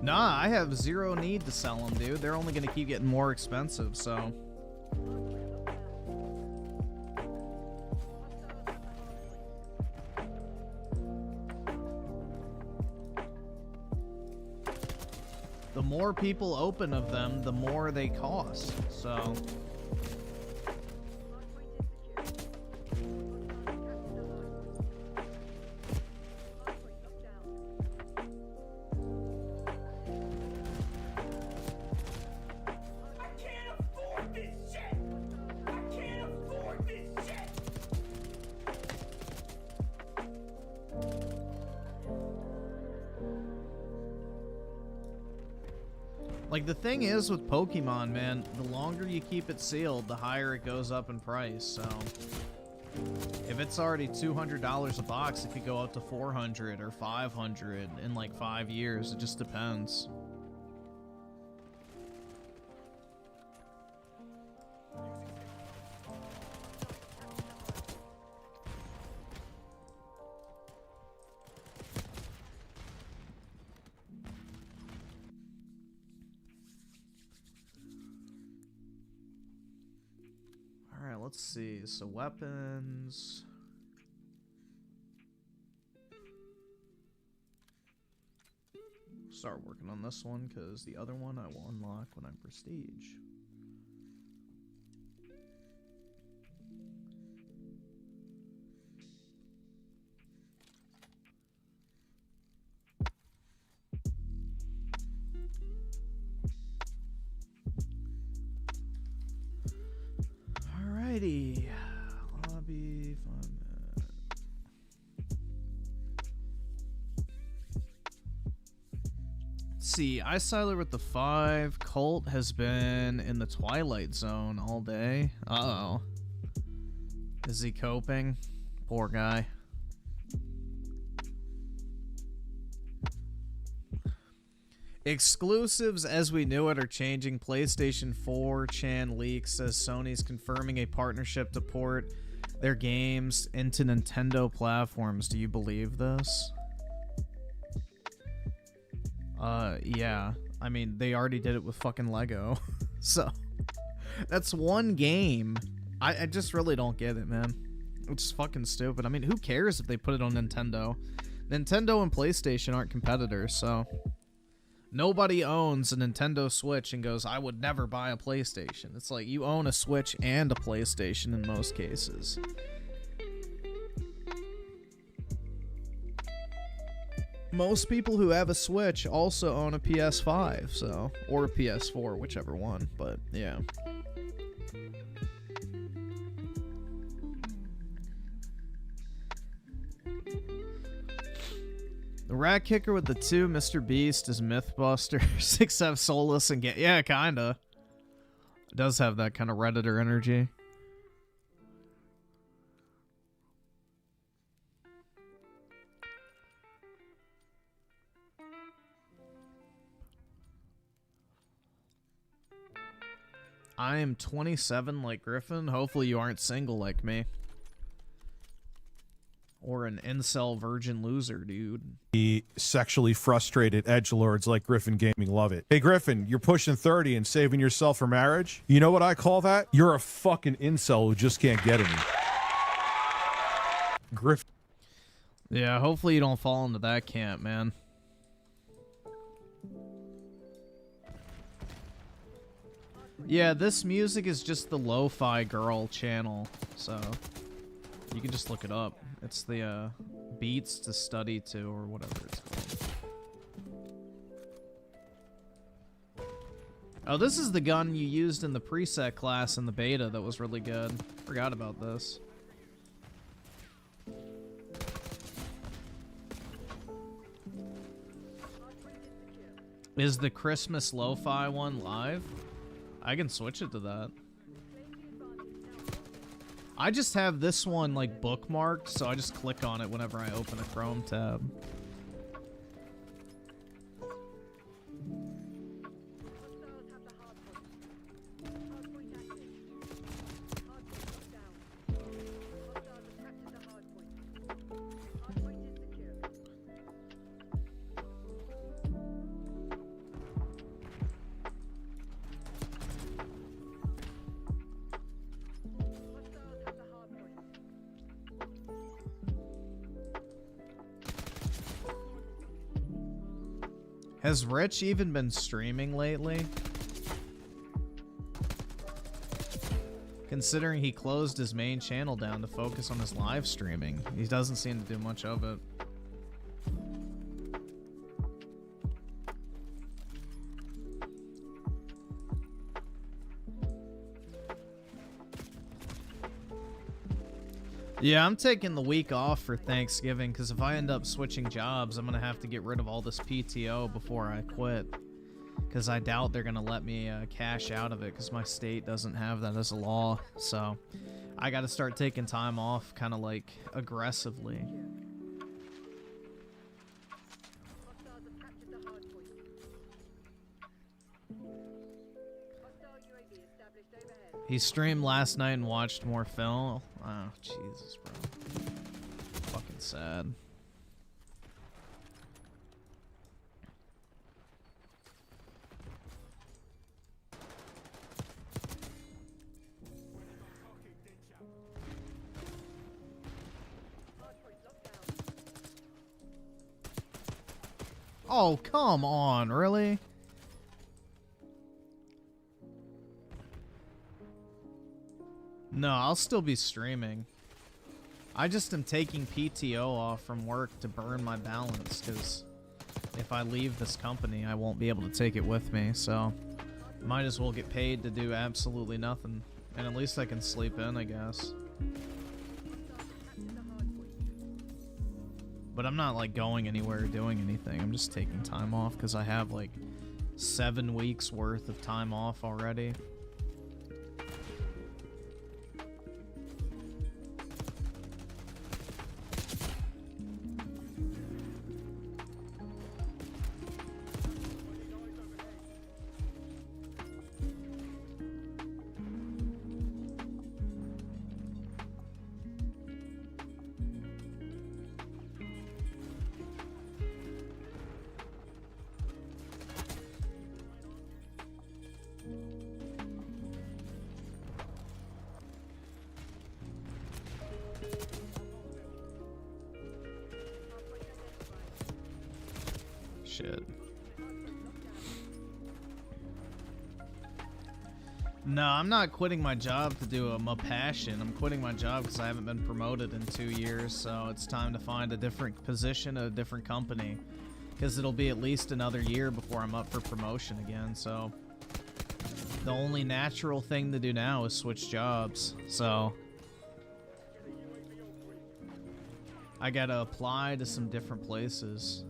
Nah, I have zero need to sell them, dude. They're only gonna keep getting more expensive, so. The more people open of them, the more they cost, so. Like, the thing is with Pokemon, man, the longer you keep it sealed, the higher it goes up in price, so. If it's already $200 a box, it could go up to $400 or $500 in like 5 years. It just depends. Let's see, so weapons. Start working on this one because the other one I will unlock when I'm prestige. Alrighty. Lobby, let's see, Icyler with the 5. Colt has been in the Twilight Zone all day. Uh-oh. Is he coping? Poor guy. Exclusives as we knew it are changing. PlayStation 4 Chan leak says Sony's confirming a partnership to port their games into Nintendo platforms. Do you believe this? Yeah. I mean, they already did it with fucking Lego. So, that's one game. I just really don't get it, man. It's fucking stupid. I mean, who cares if they put it on Nintendo? Nintendo and PlayStation aren't competitors, so... Nobody owns a Nintendo Switch and goes, I would never buy a PlayStation. It's like you own a Switch and a PlayStation in most cases. Most people who have a Switch also own a PS5, so, or a PS4, whichever one, but yeah. The Rat Kicker with the 2, Mr. Beast is Mythbuster, 6F Soulless, and get yeah, kinda. It does have that kind of Redditor energy. I am 27 like Griffin. Hopefully you aren't single like me. Or an incel virgin loser, dude. The sexually frustrated edgelords like Griffin Gaming love it. Hey, Griffin, you're pushing 30 and saving yourself for marriage? You know what I call that? You're a fucking incel who just can't get any. Griffin. Yeah, hopefully you don't fall into that camp, man. Yeah, this music is just the lo-fi girl channel, so you can just look it up. It's the beats to study to, or whatever it's called. Oh, this is the gun you used in the preset class in the beta that was really good. Forgot about this. Is the Christmas lo-fi one live? I can switch it to that. I just have this one like bookmarked, so I just click on it whenever I open a Chrome tab. Has Rich even been streaming lately? Considering he closed his main channel down to focus on his live streaming, he doesn't seem to do much of it. Yeah, I'm taking the week off for Thanksgiving because if I end up switching jobs, I'm going to have to get rid of all this PTO before I quit. Because I doubt they're going to let me cash out of it because my state doesn't have that as a law. So I got to start taking time off kind of like aggressively. He streamed last night and watched more film. Oh, Jesus, bro. Fucking sad. Oh, come on, really? No, I'll still be streaming. I just am taking PTO off from work to burn my balance, because if I leave this company, I won't be able to take it with me, so might as well get paid to do absolutely nothing. And at least I can sleep in, I guess. But I'm not, like, going anywhere or doing anything. I'm just taking time off, because I have, like, 7 weeks worth of time off already. Shit. No, I'm not quitting my job to do a passion. I'm quitting my job because I haven't been promoted in 2 years, so it's time to find a different position at a different company. Because it'll be at least another year before I'm up for promotion again, so the only natural thing to do now is switch jobs, so I gotta apply to some different places.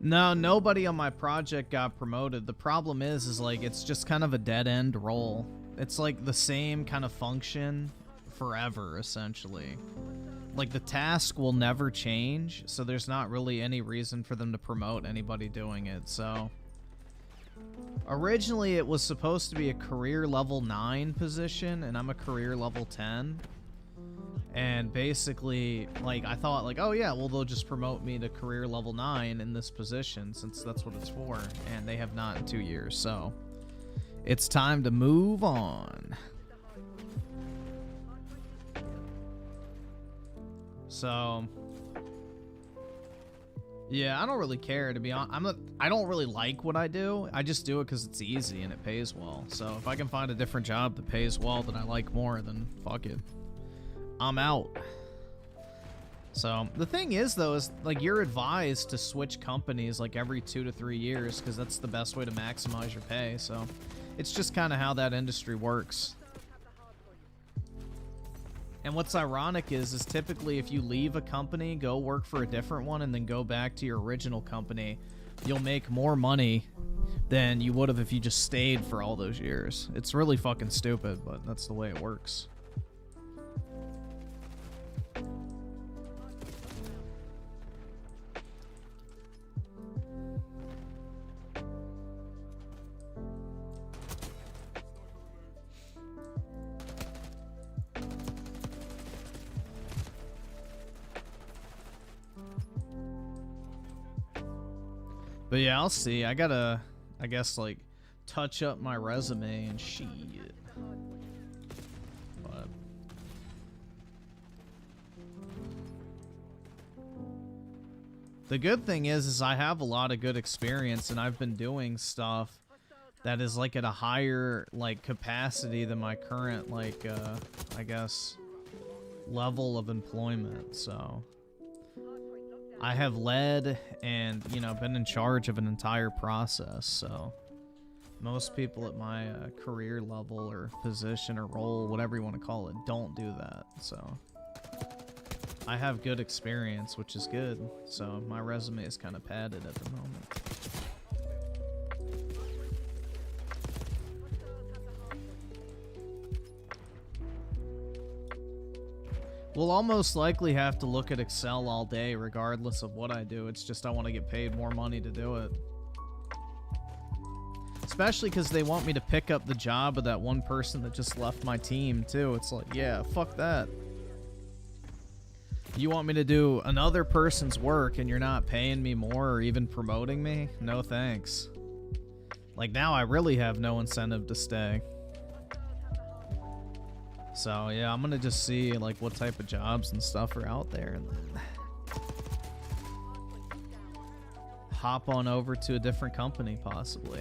No, nobody on my project got promoted. The problem is like it's just kind of a dead end role. It's like the same kind of function forever, essentially. Like the task will never change, so there's not really any reason for them to promote anybody doing it. So originally it was supposed to be a career level 9 position, and I'm a career level 10. And basically, like, I thought, like, oh yeah, well, they'll just promote me to career level 9 in this position, since that's what it's for. And they have not in 2 years, so it's time to move on. So, yeah, I don't really care, to be honest. I don't really like what I do. I just do it because it's easy and it pays well. So if I can find a different job that pays well that I like more, then fuck it. I'm out. So the thing is, though, is like you're advised to switch companies like every 2 to 3 years because that's the best way to maximize your pay. So it's just kind of how that industry works. And what's ironic is typically if you leave a company, go work for a different one, and then go back to your original company, you'll make more money than you would have if you just stayed for all those years. It's really fucking stupid, but that's the way it works. But yeah, I'll see. I gotta, I guess, like, touch up my resume and shit. But the good thing is I have a lot of good experience, and I've been doing stuff that is like at a higher like capacity than my current like I guess level of employment. So I have led and, you know, been in charge of an entire process. So most people at my career level or position or role, whatever you want to call it, don't do that. So I have good experience, which is good. So my resume is kind of padded at the moment. We'll almost likely have to look at Excel all day regardless of what I do. It's just I want to get paid more money to do it. Especially because they want me to pick up the job of that one person that just left my team too. It's like, yeah, fuck that. You want me to do another person's work and you're not paying me more or even promoting me? No thanks. Like now I really have no incentive to stay. So yeah, I'm gonna just see like what type of jobs and stuff are out there and then hop on over to a different company possibly.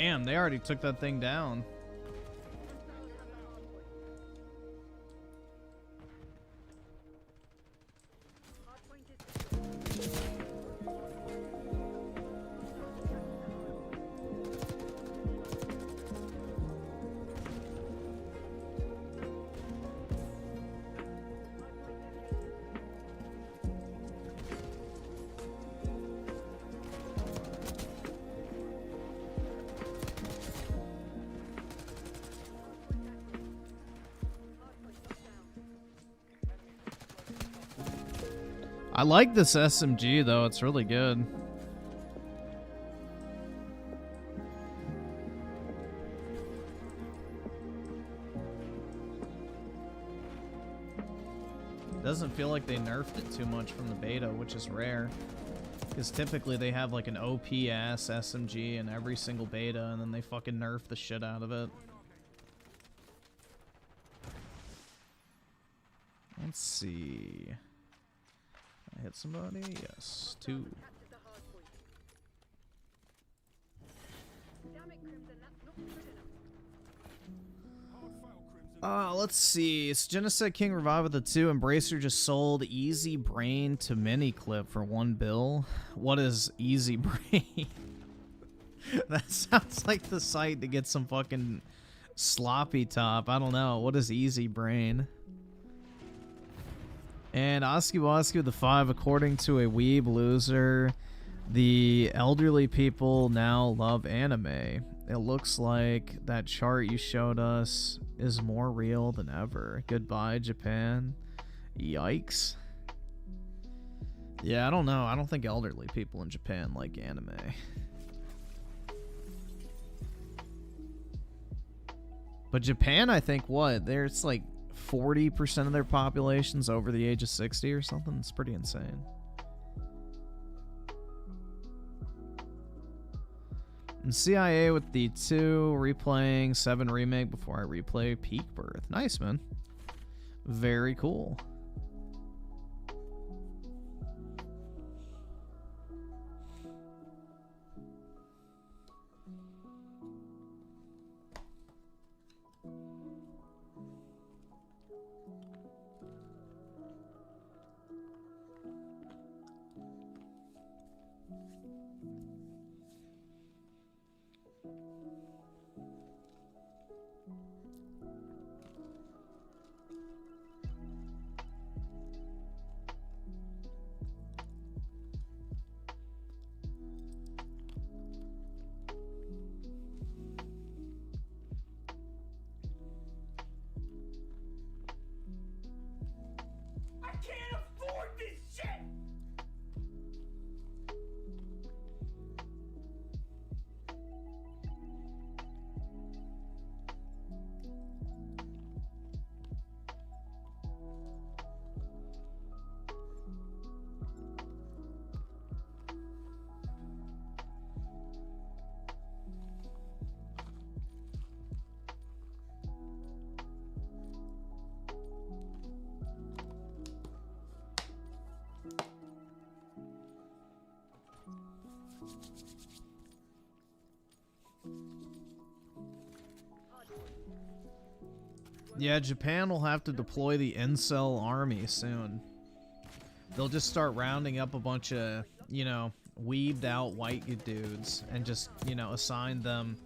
Damn, they already took that thing down. I like this SMG though, it's really good. Doesn't feel like they nerfed it too much from the beta, which is rare. Because typically they have like an OP-ass SMG in every single beta, and then they fucking nerf the shit out of it. Let's see. I hit somebody? Yes. 2. Let's see. So Jenna said King Revival the 2. Embracer just sold Easy Brain to Miniclip for $1 bill. What is Easy Brain? That sounds like the site to get some fucking sloppy top. I don't know. What is Easy Brain? And Oski Woski with the 5, according to a weeb loser, the elderly people now love anime. It looks like that chart you showed us is more real than ever. Goodbye, Japan. Yikes. Yeah, I don't know. I don't think elderly people in Japan like anime. But Japan, I think, what? There's like 40% of their population's over the age of 60 or something. It's pretty insane. And CIA with the 2, replaying 7 remake before I replay Peak Birth. Nice, man. Very cool. Yeah, Japan will have to deploy the incel army soon. They'll just start rounding up a bunch of, you know, weebed out white dudes and just, you know, assign them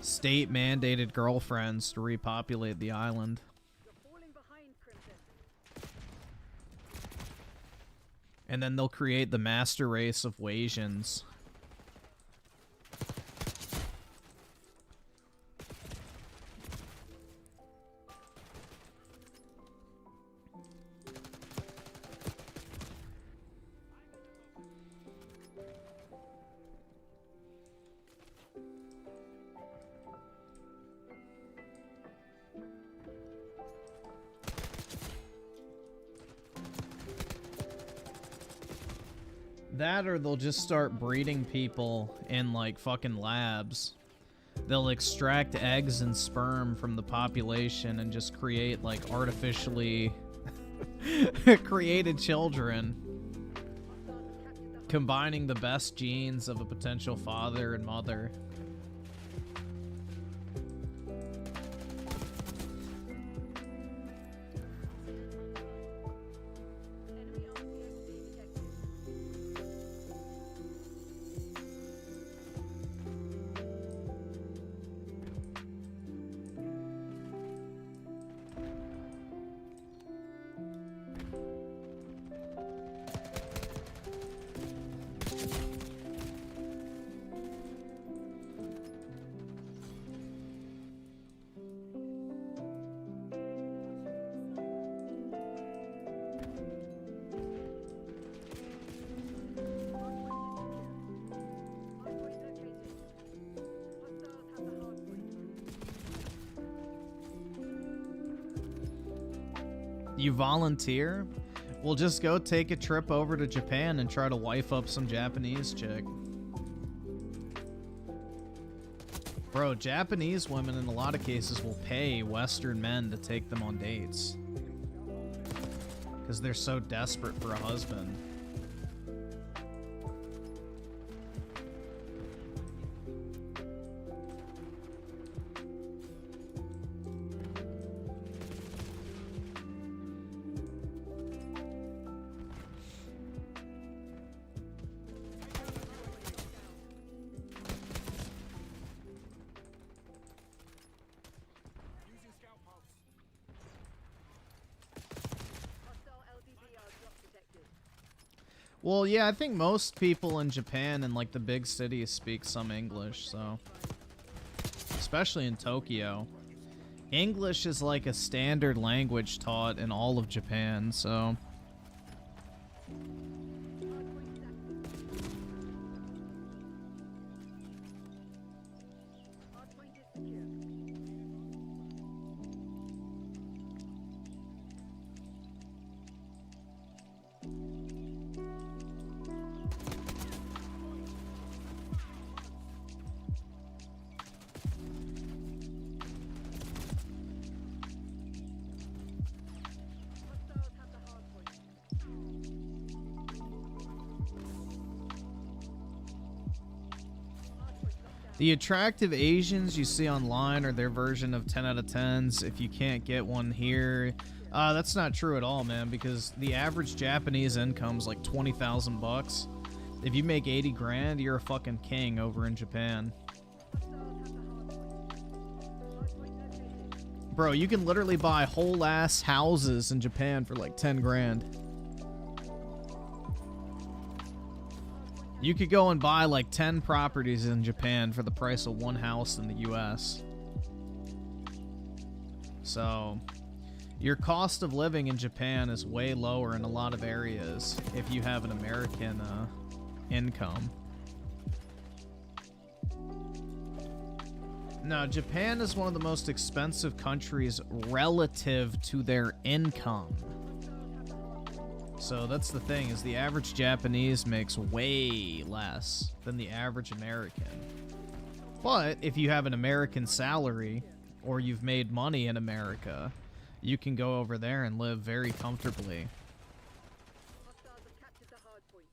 state-mandated girlfriends to repopulate the island. And then they'll create the master race of Wasians. That or they'll just start breeding people in like fucking labs. They'll extract eggs and sperm from the population and just create like artificially created children, combining the best genes of a potential father and mother. You volunteer? Well, just go take a trip over to Japan and try to wife up some Japanese chick. Bro, Japanese women in a lot of cases will pay Western men to take them on dates. Because they're so desperate for a husband. Well, yeah, I think most people in Japan and like the big cities speak some English, so especially in Tokyo. English is like a standard language taught in all of Japan, so the attractive Asians you see online are their version of 10 out of 10s. If you can't get one here, that's not true at all, man, because the average Japanese income's like 20,000 bucks. If you make 80 grand, you're a fucking king over in Japan. Bro, you can literally buy whole ass houses in Japan for like 10 grand. You could go and buy like 10 properties in Japan for the price of one house in the US. So, your cost of living in Japan is way lower in a lot of areas if you have an American income. No, Japan is one of the most expensive countries relative to their income. So that's the thing, is the average Japanese makes way less than the average American. But if you have an American salary, or you've made money in America, you can go over there and live very comfortably. Hostiles have captured the hard point.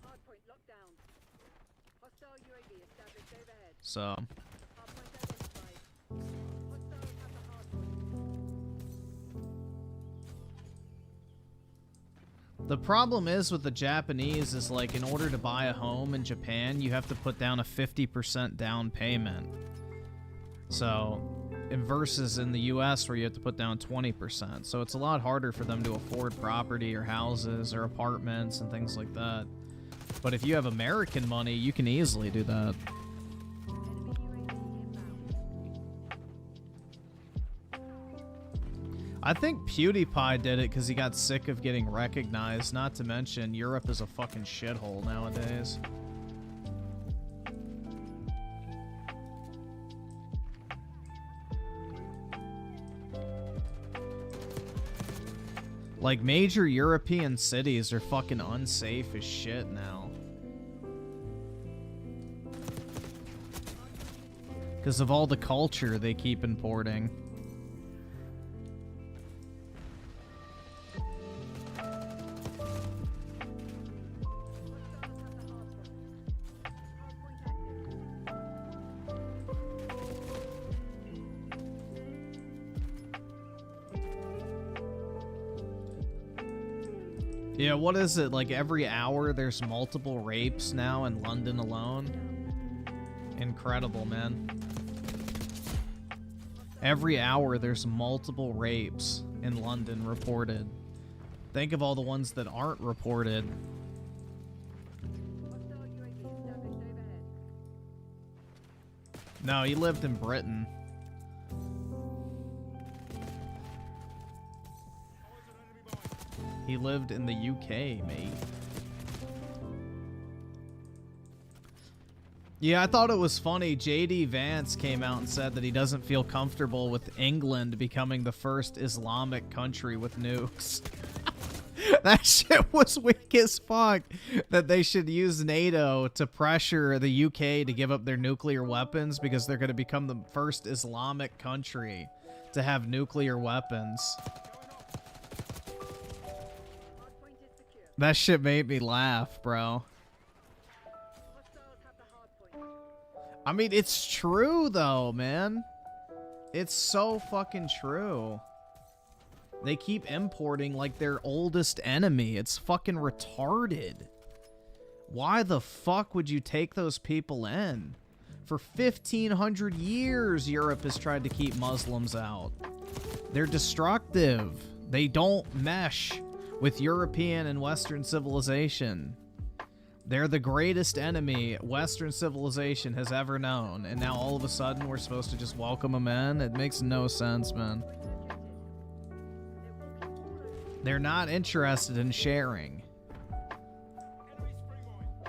Hard point locked down. Hostile UAV established overhead. So, Hard point identified. Hostiles have the hard point. the problem is with the Japanese is like in order to buy a home in Japan, you have to put down a 50% down payment. So, versus in the US where you have to put down 20%. So it's a lot harder for them to afford property or houses or apartments and things like that. But if you have American money, you can easily do that. I think PewDiePie did it because he got sick of getting recognized, not to mention Europe is a fucking shithole nowadays. Like, major European cities are fucking unsafe as shit now. Because of all the culture they keep importing. Yeah, what is it? Like every hour there's multiple rapes now in London alone? Incredible, man. Every hour there's multiple rapes in London reported. Think of all the ones that aren't reported. Hostile UAV established overhead. No, he lived in Britain. He lived in the UK, mate. Yeah, I thought it was funny. JD Vance came out and said that he doesn't feel comfortable with England becoming the first Islamic country with nukes. That shit was weak as fuck. That they should use NATO to pressure the UK to give up their nuclear weapons because they're going to become the first Islamic country to have nuclear weapons. Hardpoint is secure. That shit made me laugh, bro. Hostiles have the hardpoint. I mean, it's true, though, man. It's so fucking true. They keep importing, like, their oldest enemy. It's fucking retarded. Why the fuck would you take those people in? For 1,500 years, Europe has tried to keep Muslims out. They're destructive. They don't mesh with European and Western civilization. They're the greatest enemy Western civilization has ever known, and now all of a sudden we're supposed to just welcome them in? It makes no sense, man. They're not interested in sharing.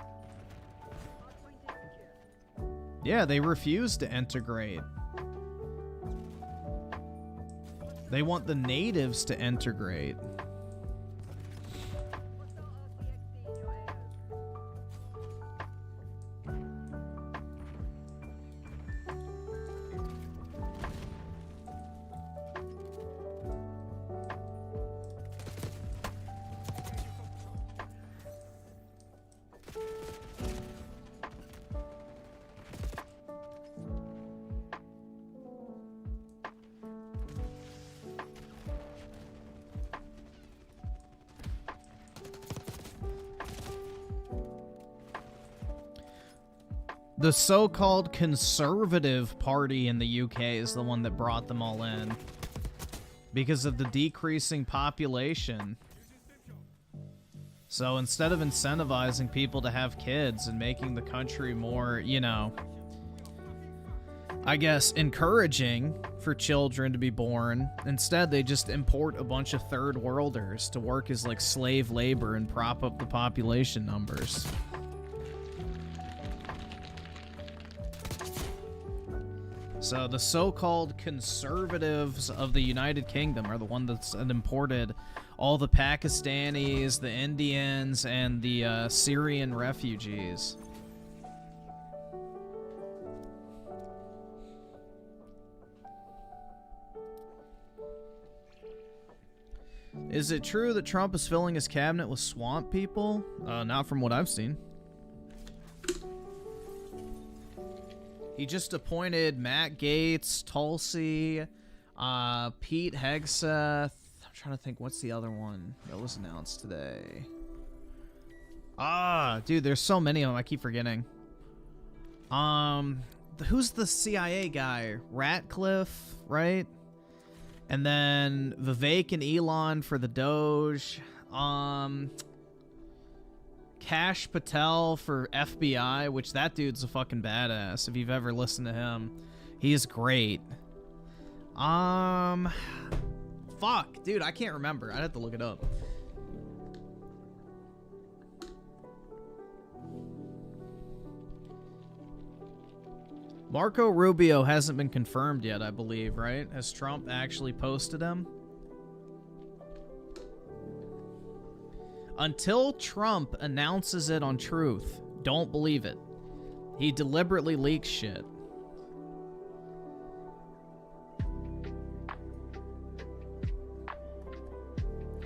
Hardpoint is secure. Yeah, they refuse to integrate. They want the natives to integrate. Hostile RCXD in your AO. The so-called conservative party in the UK is the one that brought them all in. Because of the decreasing population. So instead of incentivizing people to have kids and making the country more, you know, I guess, encouraging for children to be born, instead they just import a bunch of third worlders to work as like slave labor and prop up the population numbers. So the so-called conservatives of the United Kingdom are the one that's imported all the Pakistanis, the Indians, and the Syrian refugees. Is it true that Trump is filling his cabinet with swamp people? Not from what I've seen. He just appointed Matt Gaetz, Tulsi, Pete Hegseth. I'm trying to think, what's the other one that was announced today? Dude, there's so many of them. I keep forgetting. Who's the CIA guy? Ratcliffe, right? And then Vivek and Elon for the Doge. Kash Patel for FBI, which that dude's a fucking badass. If you've ever listened to him, he's great. Fuck, dude, I can't remember. I'd have to look it up. Marco Rubio hasn't been confirmed yet, I believe, right? Has Trump actually posted him? Until Trump announces it on Truth, don't believe it. He deliberately leaks shit.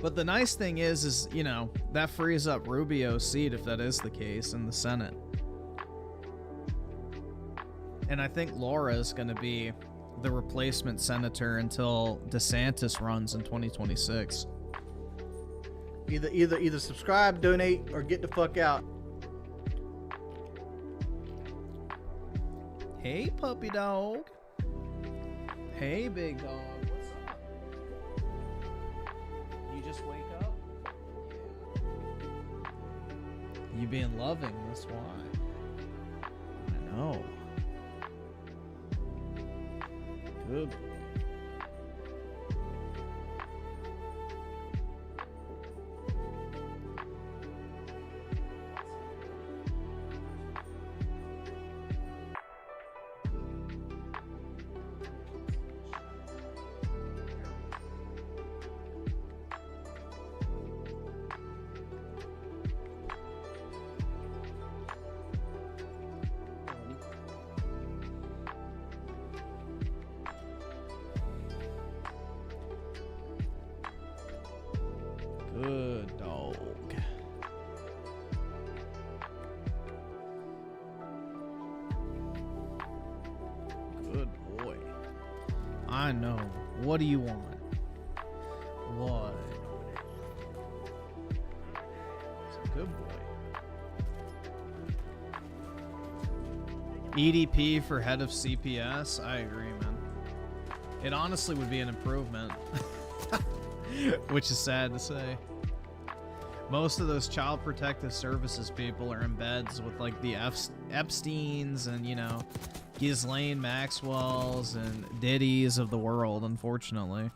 But the nice thing is, you know, that frees up Rubio's seat if that is the case in the Senate. And I think Laura is going to be the replacement senator until DeSantis runs in 2026. Either subscribe, donate, or get the fuck out. Hey, puppy dog. Hey, big dog. What's up? You just wake up? Yeah. You being loving, that's why. I know. Good. Good dog. Good boy. I know. What do you want? What? It's a good boy. EDP for head of CPS? I agree, man. It honestly would be an improvement. Which is sad to say. Most of those child protective services people are in beds with like the Epsteins and, you know, Ghislaine Maxwell's and Diddy's of the world, unfortunately.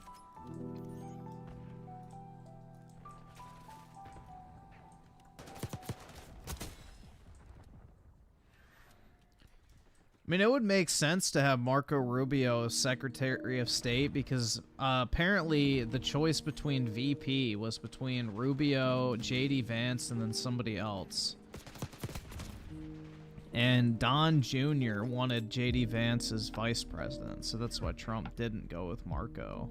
I mean, it would make sense to have Marco Rubio as Secretary of State because apparently the choice between VP was between Rubio, J.D. Vance, and then somebody else. And Don Jr. wanted J.D. Vance as vice president, so that's why Trump didn't go with Marco.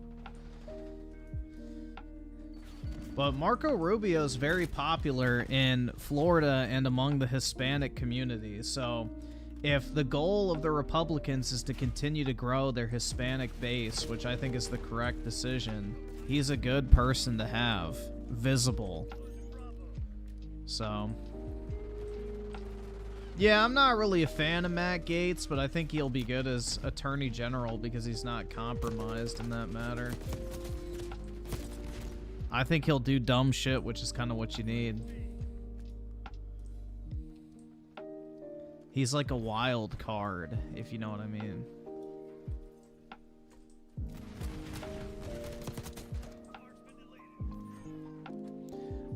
But Marco Rubio is very popular in Florida and among the Hispanic community, so if the goal of the Republicans is to continue to grow their Hispanic base, which I think is the correct decision, he's a good person to have visible. So, yeah, I'm not really a fan of Matt Gaetz, but I think he'll be good as Attorney General because he's not compromised in that matter. I think he'll do dumb shit, which is kind of what you need. He's like a wild card, if you know what I mean.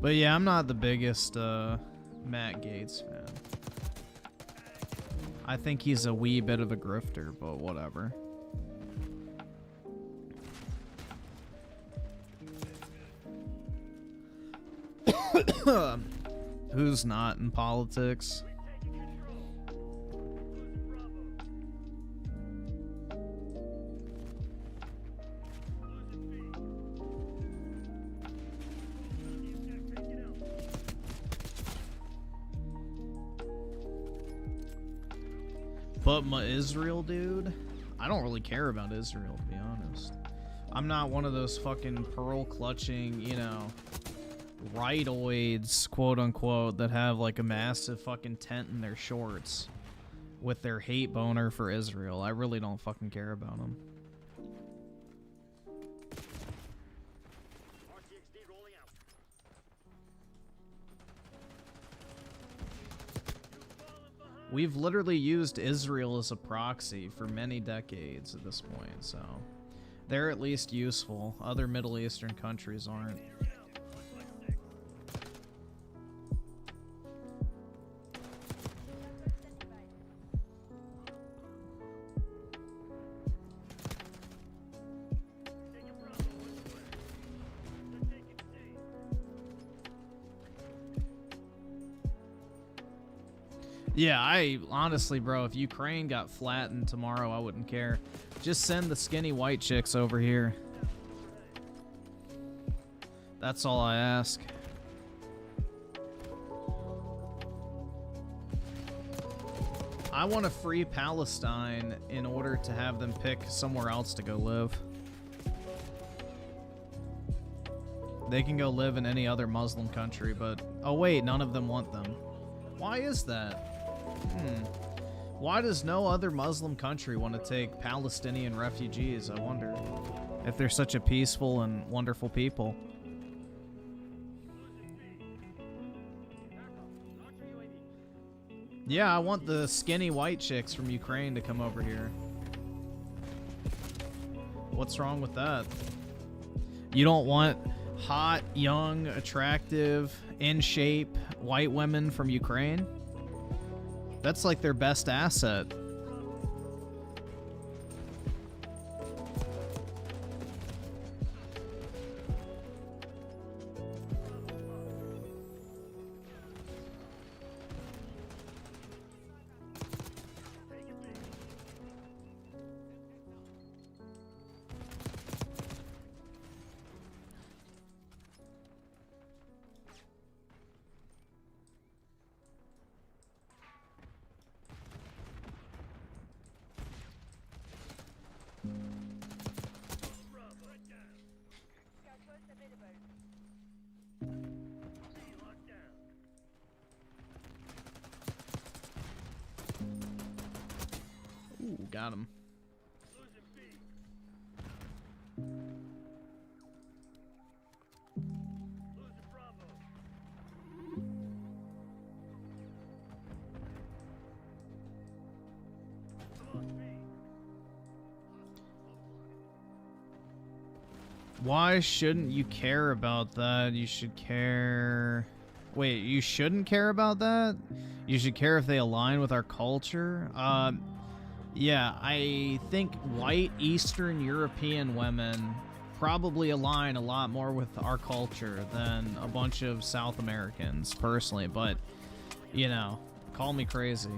But yeah, I'm not the biggest Matt Gaetz fan. I think he's a wee bit of a grifter, but whatever. Who's not in politics? But my Israel, dude, I don't really care about Israel, to be honest. I'm not one of those fucking pearl clutching, you know, rightoids, quote unquote, that have like a massive fucking tent in their shorts with their hate boner for Israel. I really don't fucking care about them. We've literally used Israel as a proxy for many decades at this point, so they're at least useful. Other Middle Eastern countries aren't. Yeah, I honestly, bro, if Ukraine got flattened tomorrow, I wouldn't care. Just send the skinny white chicks over here. That's all I ask. I want to free Palestine in order to have them pick somewhere else to go live. They can go live in any other Muslim country, but... Oh wait, none of them want them. Why is that? Why does no other Muslim country want to take Palestinian refugees, I wonder? If they're such a peaceful and wonderful people. Yeah, I want the skinny white chicks from Ukraine to come over here. What's wrong with that? You don't want hot, young, attractive, in shape white women from Ukraine? That's like their best asset. Ooh, got him. Why shouldn't you care about that? You should care... Wait, you shouldn't care about that? You should care if they align with our culture? Yeah, I think white Eastern European women probably align a lot more with our culture than a bunch of South Americans, personally, but, you know, call me crazy.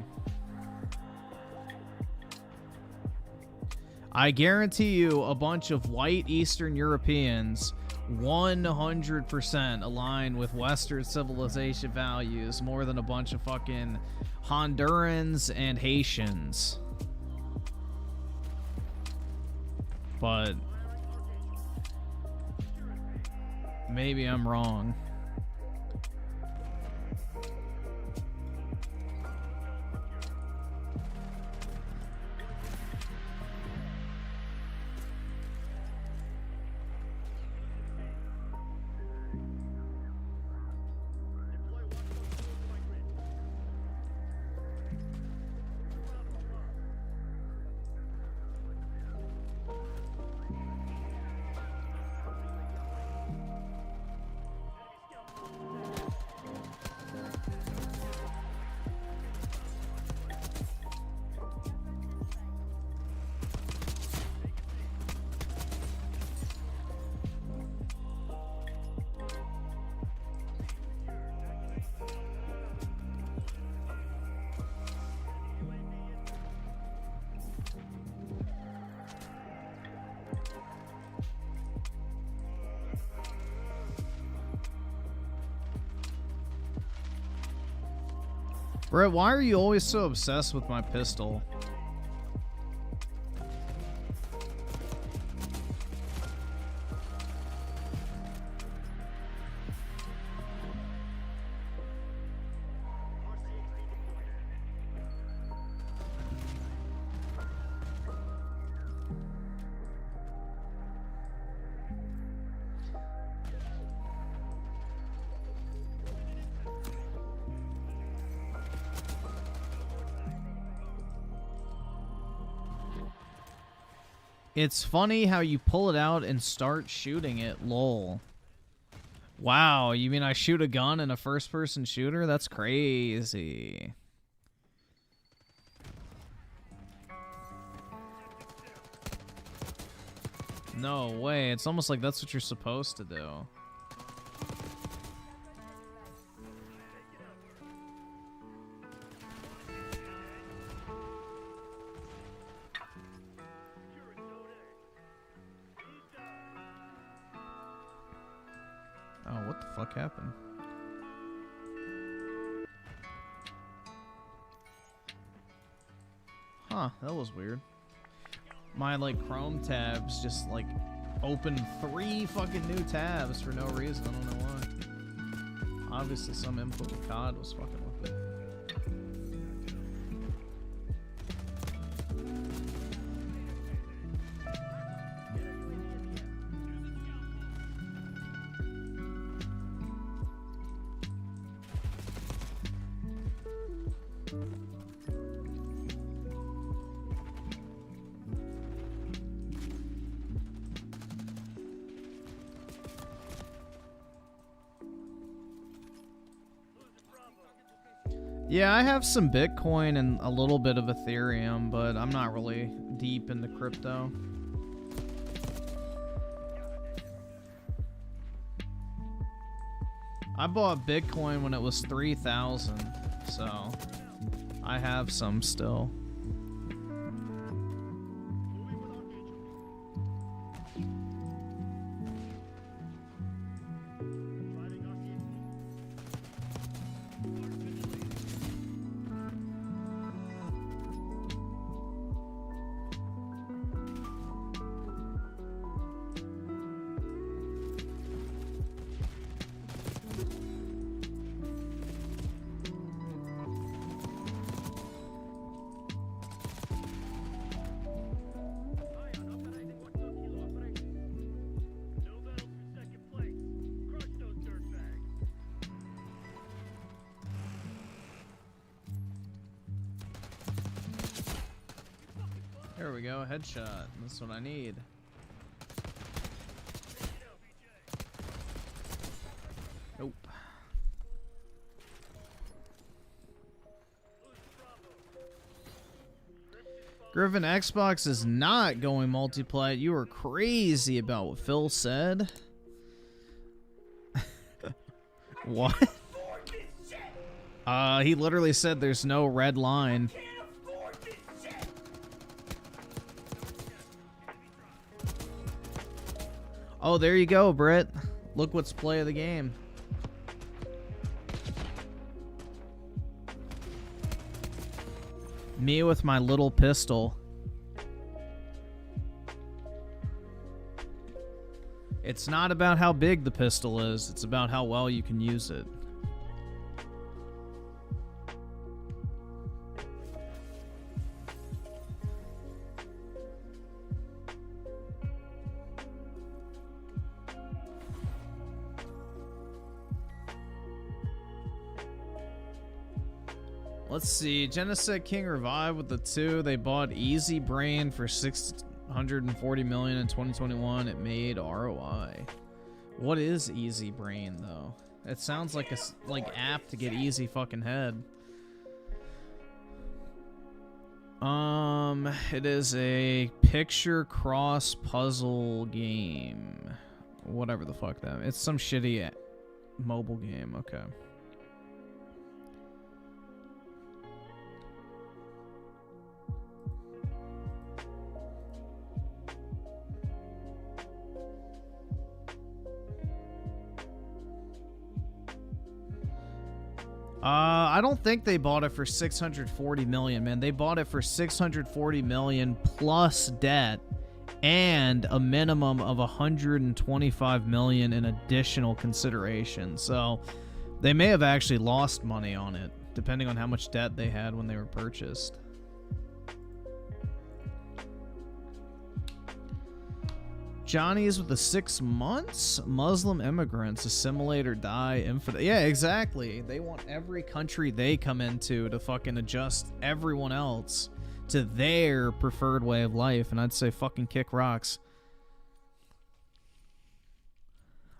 I guarantee you a bunch of white Eastern Europeans 100% align with Western civilization values more than a bunch of fucking Hondurans and Haitians. But maybe I'm wrong. Brett, why are you always so obsessed with my pistol? It's funny how you pull it out and start shooting it, lol. Wow, you mean I shoot a gun in a first-person shooter? That's crazy. No way, it's almost like that's what you're supposed to do. Oh, what the fuck happened? Huh, that was weird. My, like, Chrome tabs just, like, opened 3 fucking new tabs for no reason. I don't know why. Obviously some input with COD was fucking with it. Yeah, I have some Bitcoin and a little bit of Ethereum, but I'm not really deep into crypto. I bought Bitcoin when it was 3,000, so I have some still. There we go. Headshot. That's what I need. Nope. Griffin, Xbox is not going multiplayer. You are crazy about what Phil said. What? He literally said there's no red line. Oh, there you go, Britt. Look what's play of the game. Me with my little pistol. It's not about how big the pistol is, it's about how well you can use it. Let's see. Genesect King Revive with the 2. They bought Easy Brain for $640 million in 2021. It made ROI. What is Easy Brain though? It sounds like a app to get easy fucking head. It is a picture cross puzzle game. Whatever the fuck that. It's some shitty mobile game. Okay. I don't think they bought it for $640 million, man. They bought it for $640 million plus debt and a minimum of $125 million in additional consideration. So they may have actually lost money on it, depending on how much debt they had when they were purchased. Johnny's with the 6 months. Muslim immigrants, assimilate or die. Infidel. Yeah, exactly. They want every country they come into to fucking adjust everyone else to their preferred way of life. And I'd say fucking kick rocks.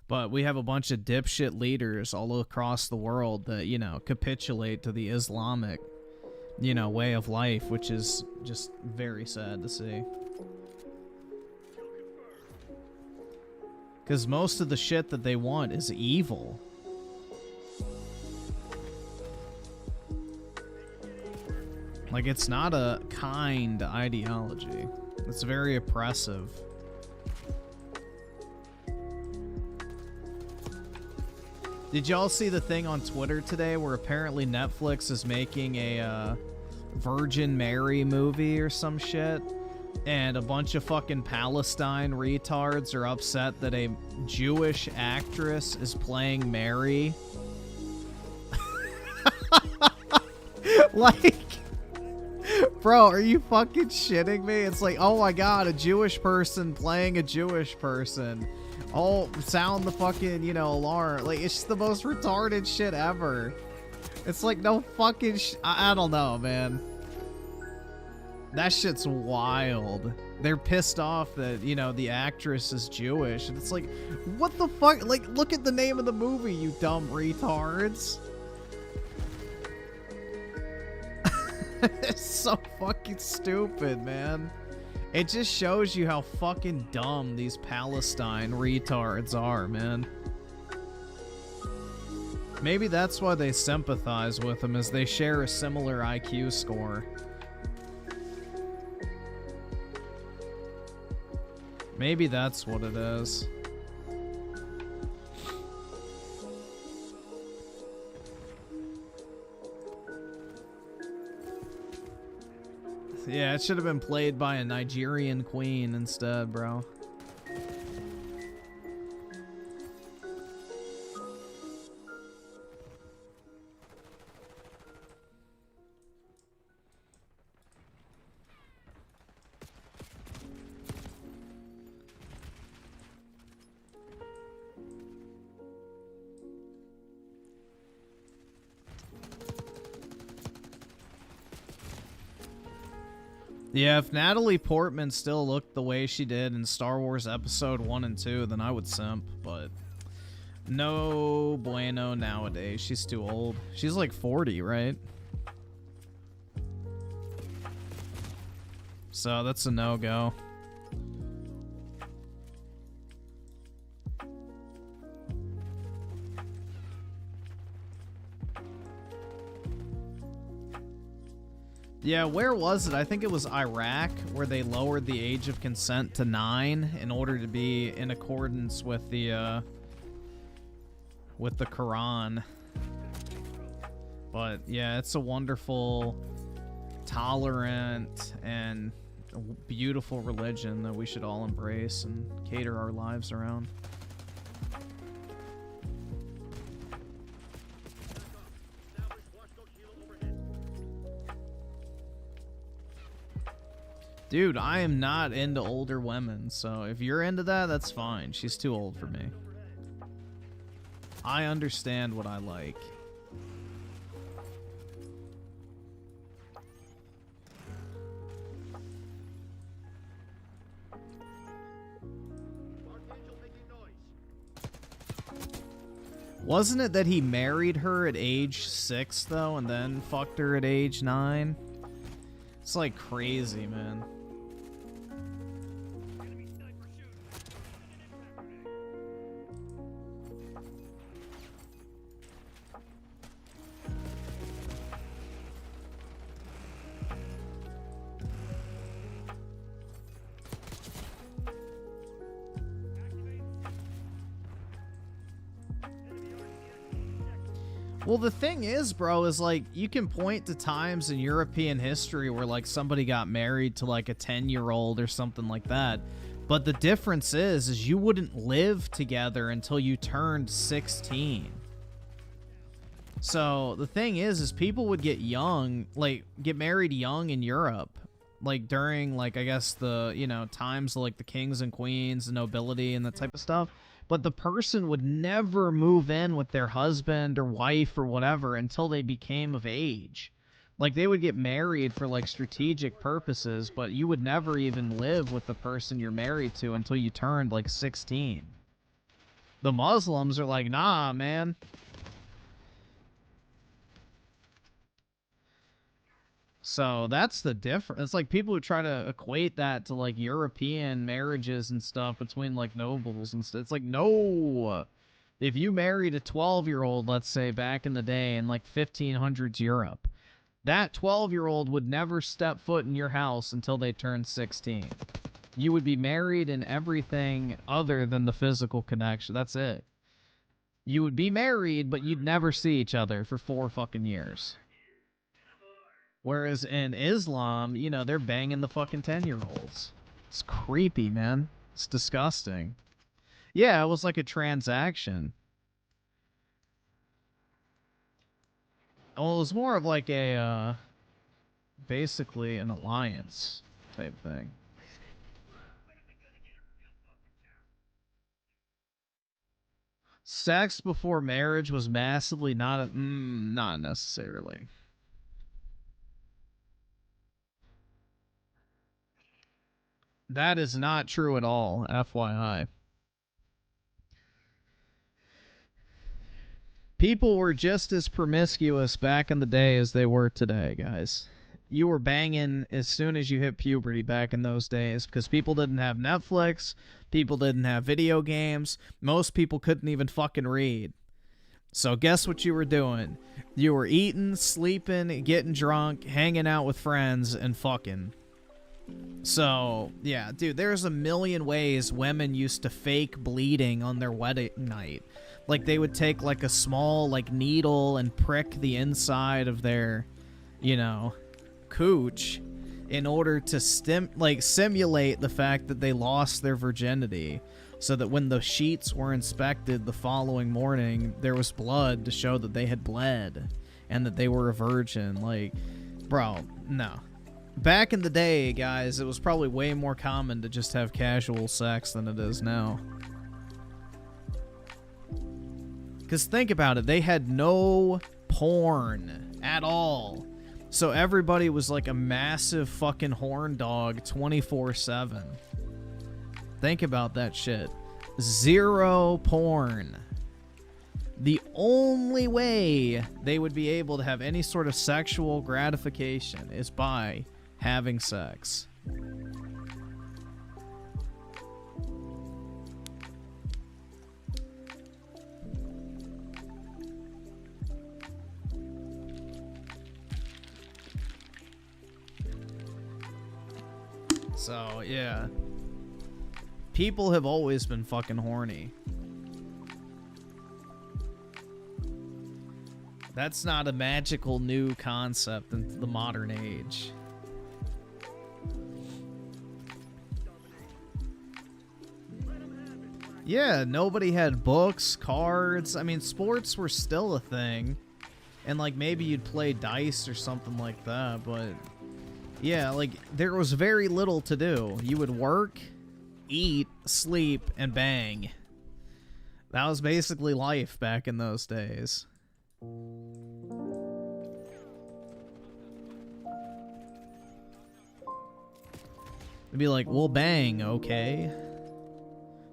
But we have a bunch of dipshit leaders all across the world that, you know, capitulate to the Islamic, you know, way of life, which is just very sad to see. Because most of the shit that they want is evil. Like, it's not a kind ideology. It's very oppressive. Did y'all see the thing on Twitter today where apparently Netflix is making a Virgin Mary movie or some shit? And a bunch of fucking Palestine retards are upset that a Jewish actress is playing Mary. Like, bro, are you fucking shitting me? It's like, oh my god, a Jewish person playing a Jewish person. Oh, sound the fucking, you know, alarm. Like, it's just the most retarded shit ever. It's like, no fucking I don't know, man. That shit's wild. They're pissed off that, you know, the actress is Jewish. And it's like, what the fuck? Like, look at the name of the movie, you dumb retards. It's so fucking stupid, man. It just shows you how fucking dumb these Palestine retards are, man. Maybe that's why they sympathize with them, is they share a similar IQ score. Maybe that's what it is. Yeah, it should have been played by a Nigerian queen instead, bro. Yeah, if Natalie Portman still looked the way she did in Star Wars Episode 1 and 2, then I would simp, but no bueno nowadays. She's too old. She's like 40, right? So that's a no-go. Yeah, where was it? I think it was Iraq, where they lowered the age of consent to 9 in order to be in accordance with the Quran. But yeah, it's a wonderful, tolerant, and beautiful religion that we should all embrace and cater our lives around. Dude, I am not into older women, so if you're into that, that's fine. She's too old for me. I understand what I like. Wasn't it that he married her at age 6, though, and then fucked her at age 9? It's like crazy, man. Well, the thing is, bro, is like you can point to times in European history where like somebody got married to like a 10-year-old or something like that. But the difference is you wouldn't live together until you turned 16. So the thing is people would get young, like get married young in Europe, like during like, I guess the, you know, times like the kings and queens, the nobility and that type of stuff. But the person would never move in with their husband or wife or whatever until they became of age. Like, they would get married for, like, strategic purposes, but you would never even live with the person you're married to until you turned, like, 16. The Muslims are like, nah, man. So that's the difference. It's like people who try to equate that to like European marriages and stuff between like nobles and stuff. It's like, no. If you married a 12-year-old, let's say back in the day in like 1500s Europe, that 12-year-old would never step foot in your house until they turned 16. You would be married in everything other than the physical connection. That's it. You would be married, but you'd never see each other for 4 fucking years. Whereas in Islam, you know, they're banging the fucking 10-year-olds. It's creepy, man. It's disgusting. Yeah, it was like a transaction. Well, it was more of like a, basically an alliance type thing. Sex before marriage was massively not necessarily. That is not true at all, FYI. People were just as promiscuous back in the day as they were today, guys. You were banging as soon as you hit puberty back in those days because people didn't have Netflix, people didn't have video games, most people couldn't even fucking read. So guess what you were doing? You were eating, sleeping, getting drunk, hanging out with friends, and fucking. So, yeah, dude, there's a million ways women used to fake bleeding on their wedding night. Like, they would take, like, a small, like, needle and prick the inside of their, you know, cooch in order to simulate the fact that they lost their virginity so that when the sheets were inspected the following morning, there was blood to show that they had bled and that they were a virgin. Like, bro, no. Back in the day, guys, it was probably way more common to just have casual sex than it is now. Because think about it, they had no porn at all. So everybody was like a massive fucking horn dog 24/7. Think about that shit. Zero porn. The only way they would be able to have any sort of sexual gratification is by having sex. So, yeah. People have always been fucking horny. That's not a magical new concept in the modern age. Yeah, nobody had books, cards. I mean, sports were still a thing. And, like, maybe you'd play dice or something like that, but... yeah, like, there was very little to do. You would work, eat, sleep, and bang. That was basically life back in those days. It'd be like, well, bang, okay.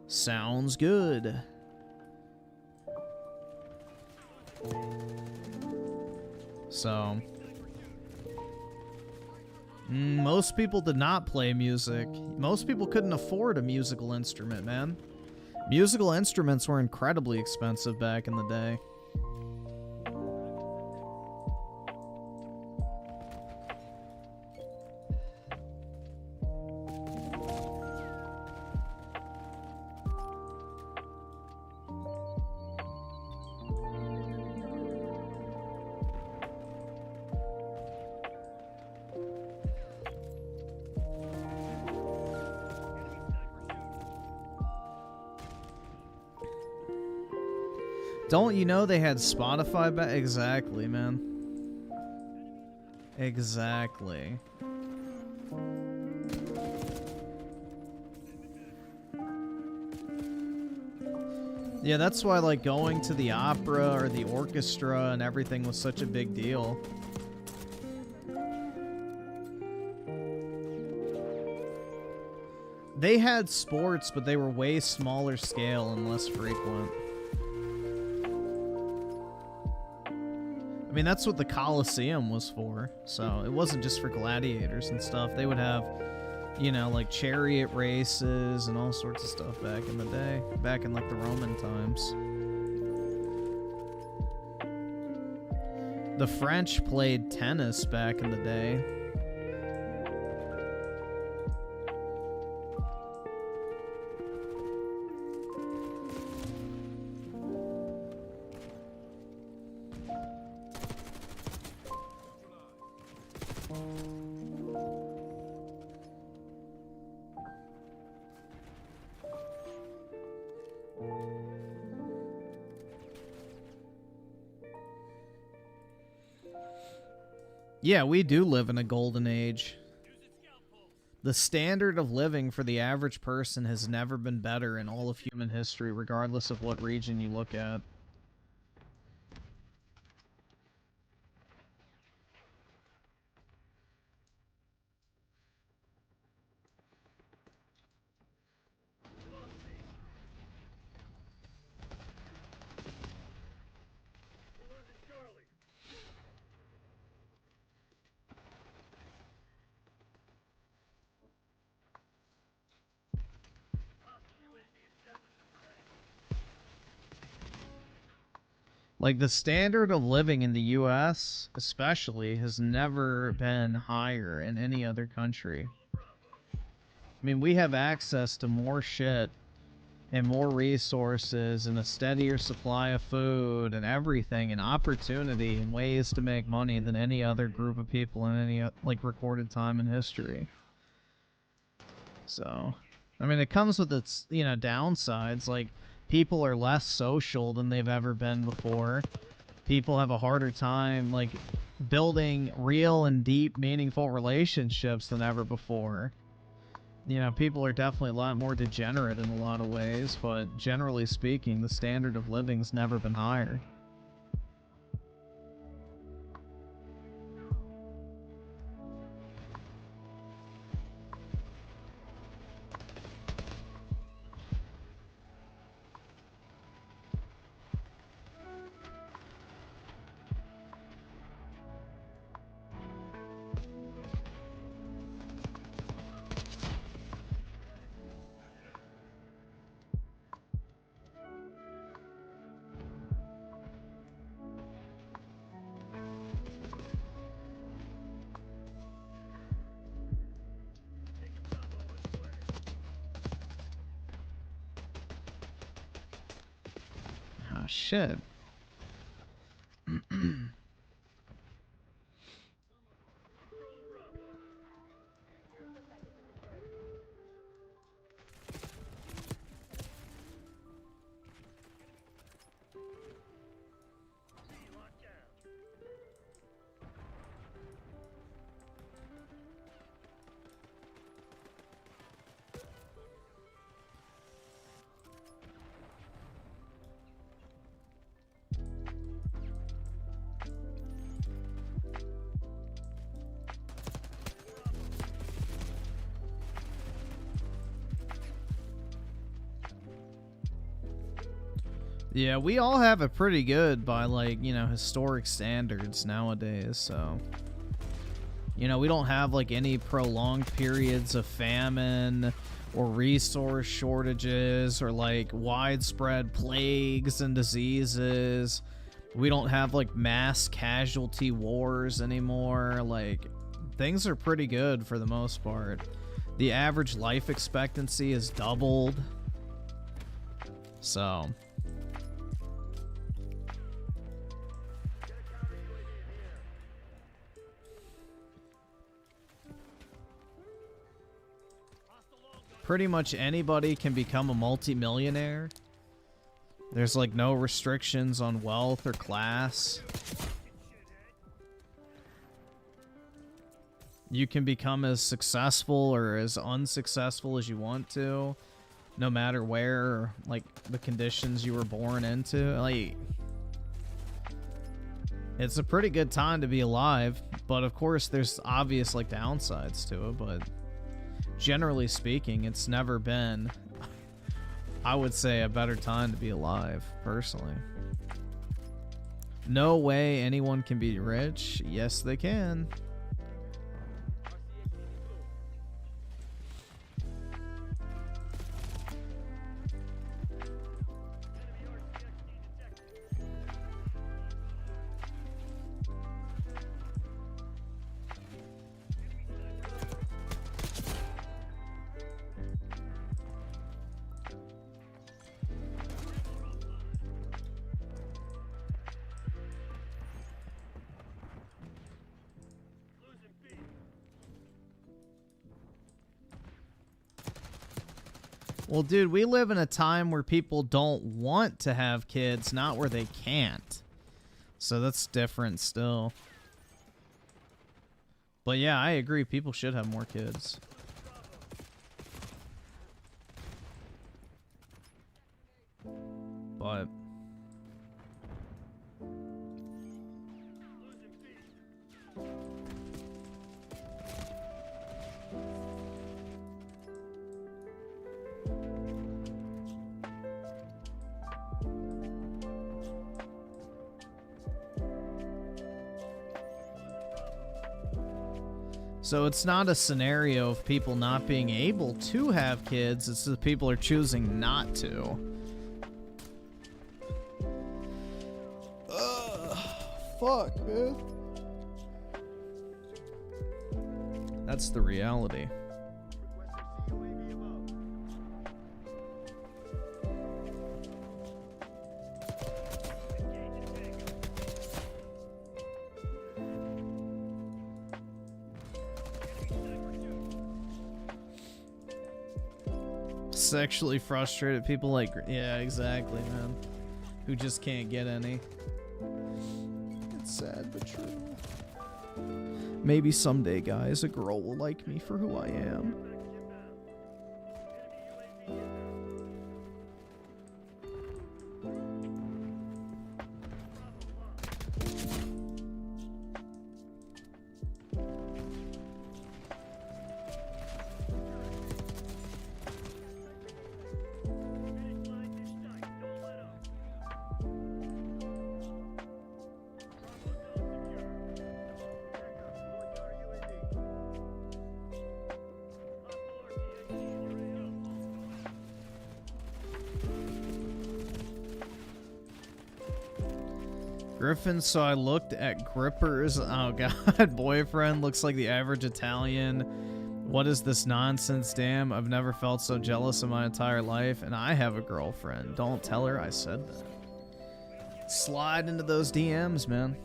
Sounds good. So... most people did not play music. Most people couldn't afford a musical instrument, man. Musical instruments were incredibly expensive back in the day. Don't you know they had Spotify back? Exactly, man. Exactly. Yeah, that's why, like, going to the opera or the orchestra and everything was such a big deal. They had sports, but they were way smaller scale and less frequent. I mean, that's what the Colosseum was for, so it wasn't just for gladiators and stuff. They would have, you know, like chariot races and all sorts of stuff back in the day, back in like the Roman times. The French played tennis back in the day. Yeah, we do live in a golden age. The standard of living for the average person has never been better in all of human history, regardless of what region you look at. Like, the standard of living in the US, especially, has never been higher in any other country. I mean, we have access to more shit and more resources and a steadier supply of food and everything and opportunity and ways to make money than any other group of people in any, like, recorded time in history. So, I mean, it comes with its, you know, downsides. Like, people are less social than they've ever been before. People have a harder time, like, building real and deep, meaningful relationships than ever before. You know, people are definitely a lot more degenerate in a lot of ways, but generally speaking, the standard of living's never been higher. shit. Yeah, we all have it pretty good by, like, you know, historic standards nowadays, so. You know, we don't have, like, any prolonged periods of famine or resource shortages or, like, widespread plagues and diseases. We don't have, like, mass casualty wars anymore. Like, things are pretty good for the most part. The average life expectancy is doubled. So... pretty much anybody can become a multimillionaire. There's like no restrictions on wealth or class. You can become as successful or as unsuccessful as you want to, no matter where, like, the conditions you were born into. Like, it's a pretty good time to be alive, but of course there's obvious, like, downsides to it, but generally speaking, it's never been, I would say, a better time to be alive, personally. No way anyone can be rich. Yes, they can. Well, dude, we live in a time where people don't want to have kids, not where they can't. So that's different still. But yeah, I agree. People should have more kids. But... So it's not a scenario of people not being able to have kids, it's that people are choosing not to. Fuck, man. That's the reality. Sexually frustrated people, like, yeah, exactly, man, who just can't get any. It's sad but true. Maybe someday, guys, a girl will like me for who I am. Griffin, so I looked at grippers. Oh god, boyfriend looks like the average Italian. What is this nonsense? Damn, I've never felt so jealous in my entire life, and I have a girlfriend. Don't tell her I said that. Slide into those DMs, man.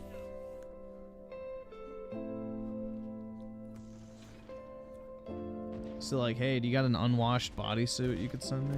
So like, hey, do you got an unwashed bodysuit you could send me?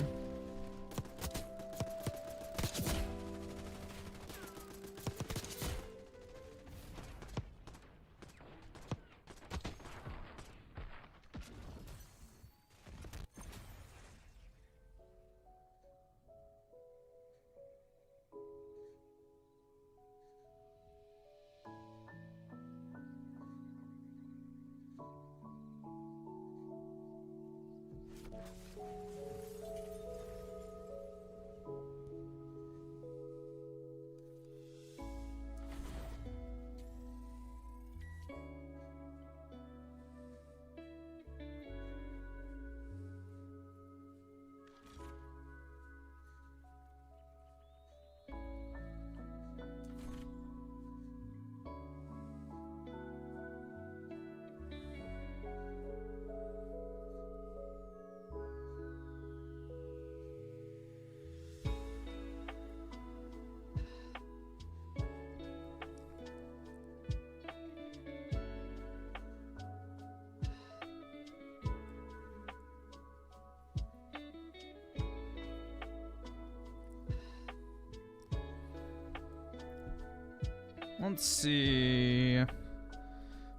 Let's see.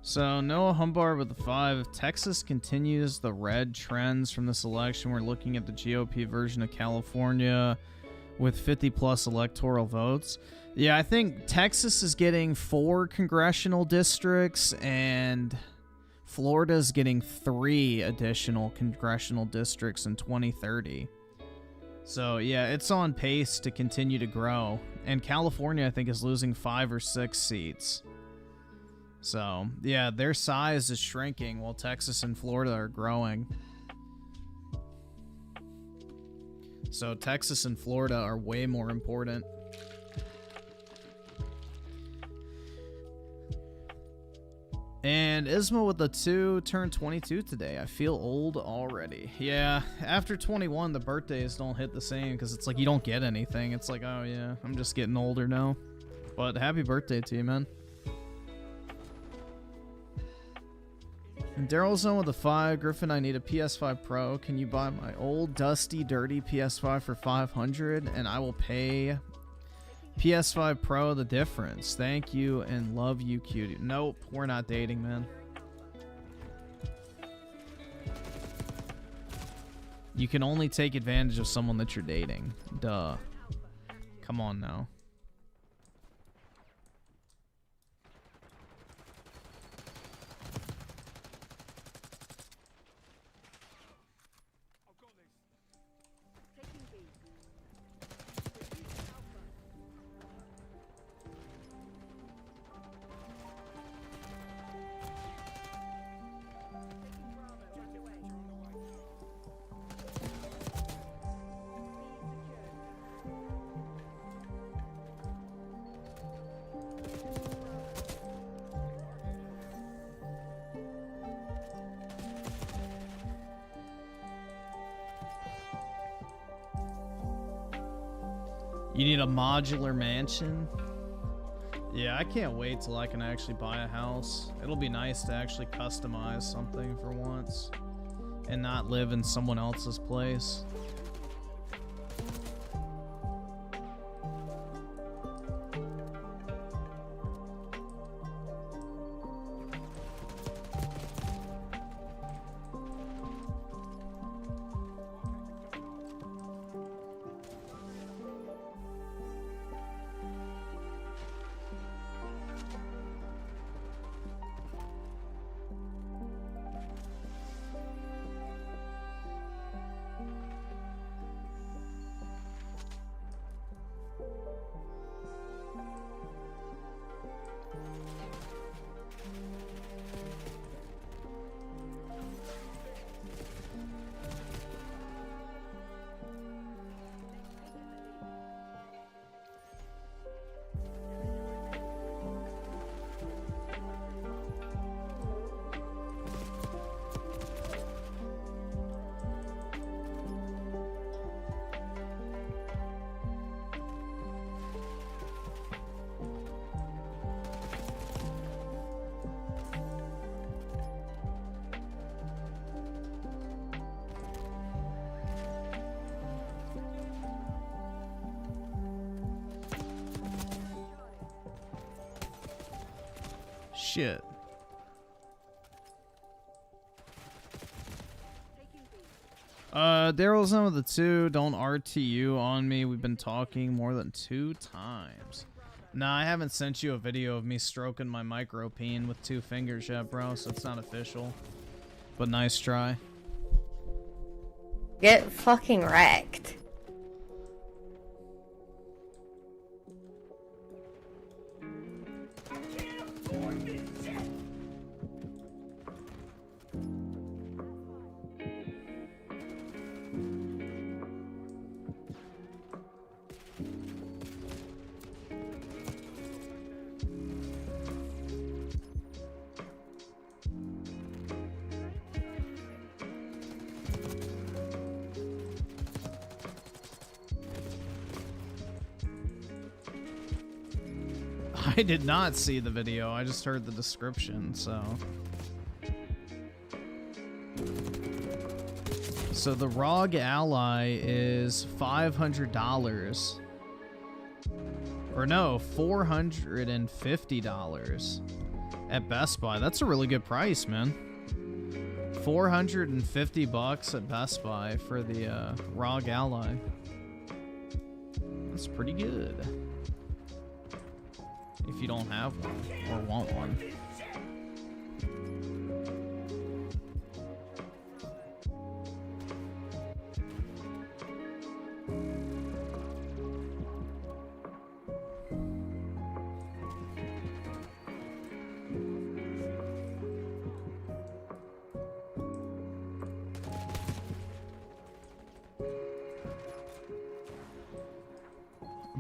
So Noah Humbard with the 5. If Texas continues the red trends from this election, we're looking at the GOP version of California with 50 plus electoral votes. Yeah, I think Texas is getting 4 congressional districts and Florida's getting 3 additional congressional districts in 2030. So yeah, it's on pace to continue to grow. And California, I think, is losing 5 or 6 seats. So yeah, their size is shrinking while Texas and Florida are growing. So Texas and Florida are way more important. And Isma with the 2 turned 22 today. I feel old already. Yeah, after 21, the birthdays don't hit the same because it's like you don't get anything. It's like, oh yeah, I'm just getting older now. But happy birthday to you, man. And Daryl's on with a 5. Griffin, I need a PS5 Pro. Can you buy my old, dusty, dirty PS5 for $500? And I will pay PS5 Pro the difference. Thank you and love you, cutie. Nope, we're not dating, man. You can only take advantage of someone that you're dating. Duh. Come on now. Taking B. Reducing Alpha. Taking Bravo underway. You need a modular mansion? Yeah, I can't wait till I can actually buy a house. It'll be nice to actually customize something for once and not live in someone else's place. shit. Daryl's number the 2. Don't RTU on me. We've been talking more than 2 times. Nah, I haven't sent you a video of me stroking my micro peen with 2 fingers yet, bro, so it's not official. But nice try. Get fucking wrecked. I did not see the video. I just heard the description, so. So the ROG Ally is $500. Or no, $450 at Best Buy. That's a really good price, man. $450 at Best Buy for the ROG Ally. That's pretty good. If you don't have one or want one.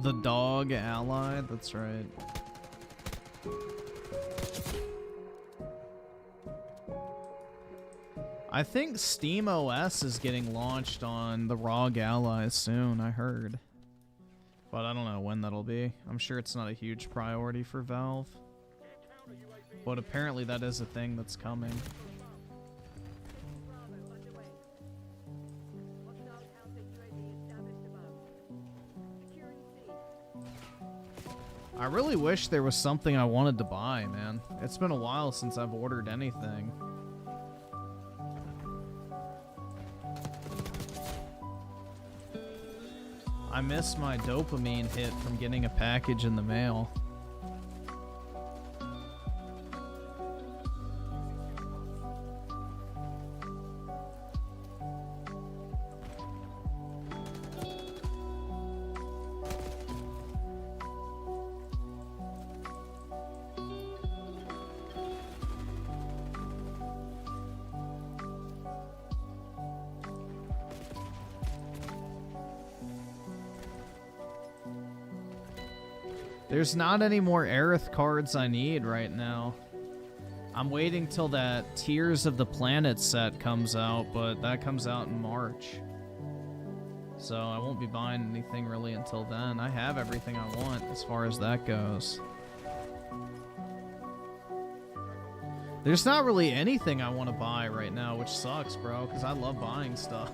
The dog ally, that's right. I think Steam OS is getting launched on the ROG Ally soon, I heard. But I don't know when that'll be. I'm sure it's not a huge priority for Valve. But apparently that is a thing that's coming. I really wish there was something I wanted to buy, man. It's been a while since I've ordered anything. I miss my dopamine hit from getting a package in the mail. There's not any more Aerith cards I need right now. I'm waiting till that Tears of the Planet set comes out, but that comes out in March. So I won't be buying anything really until then. I have everything I want as far as that goes. There's not really anything I want to buy right now, which sucks, bro, because I love buying stuff.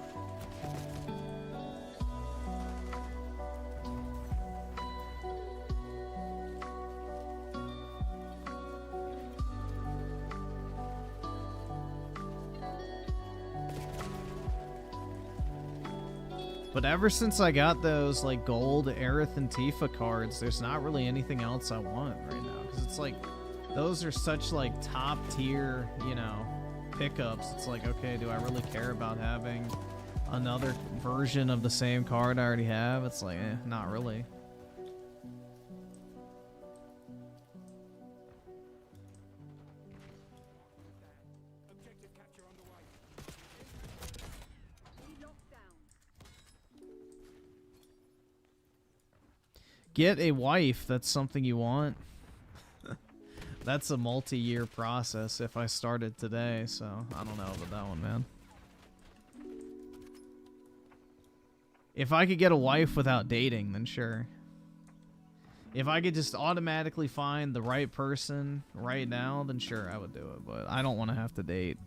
But ever since I got those like gold Aerith and Tifa cards, there's not really anything else I want right now. Because it's like, those are such like top tier, you know, pickups. It's like, okay, do I really care about having another version of the same card I already have? It's like, not really. Get a wife, that's something you want. That's a multi-year process if I started today, so I don't know about that one, man. If I could get a wife without dating, then sure. If I could just automatically find the right person right now, then sure, I would do it. But I don't want to have to date.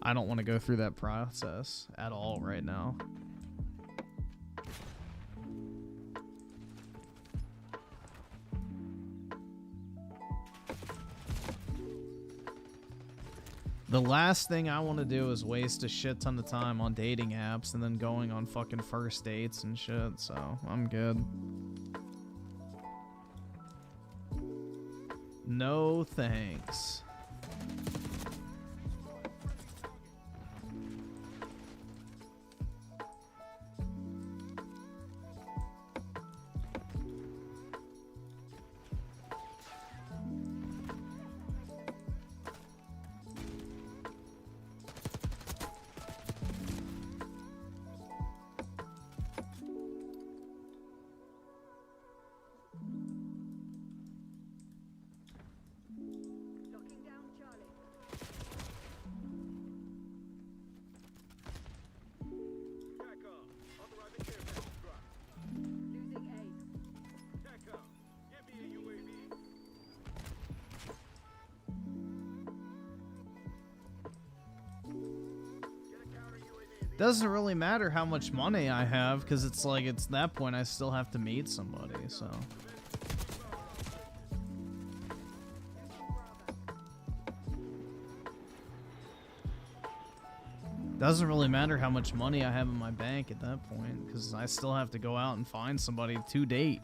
I don't want to go through that process at all right now. The last thing I want to do is waste a shit ton of time on dating apps and then going on fucking first dates and shit, so I'm good. No thanks. Locking down Charlie. Losing A. Doesn't really matter how much money I have, because it's like, it's that point I still have to meet somebody, so. Doesn't really matter how much money I have in my bank at that point, because I still have to go out and find somebody to date.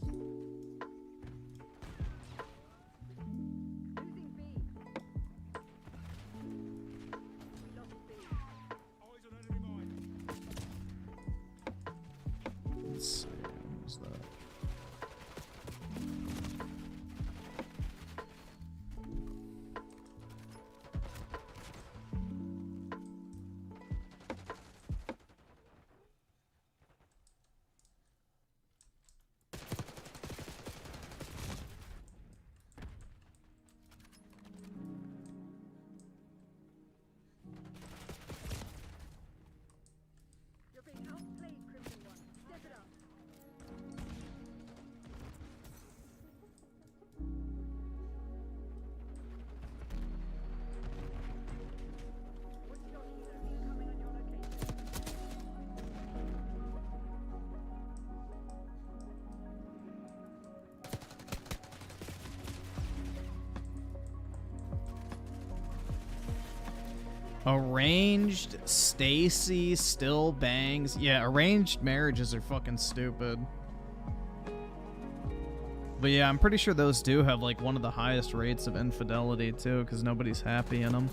Losing B. Lost B. Let's see, what was that? You're being outplayed, Griffin 1. Step it up. What's your healer incoming on your location? Arranged Stacy still bangs. Yeah, arranged marriages are fucking stupid. But yeah, I'm pretty sure those do have like one of the highest rates of infidelity too, because nobody's happy in them.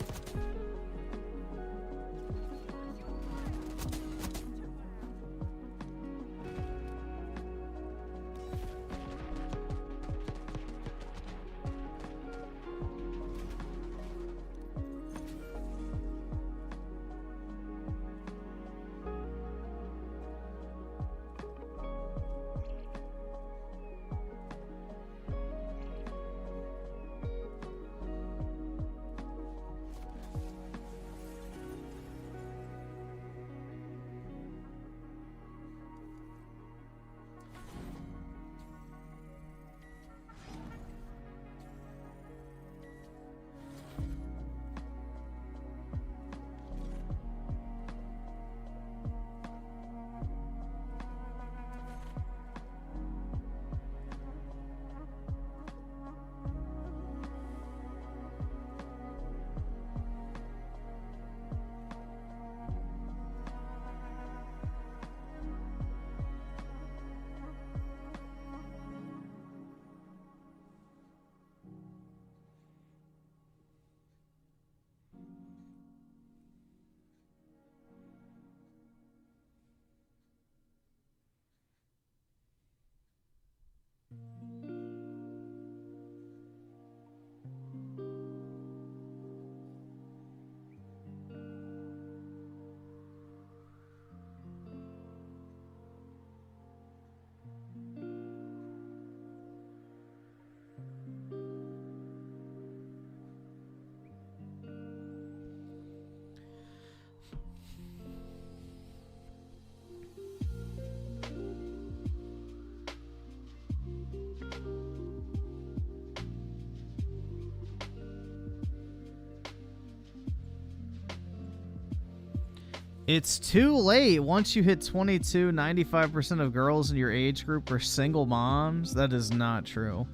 It's too late. Once you hit 22, 95% of girls in your age group are single moms. That is not true.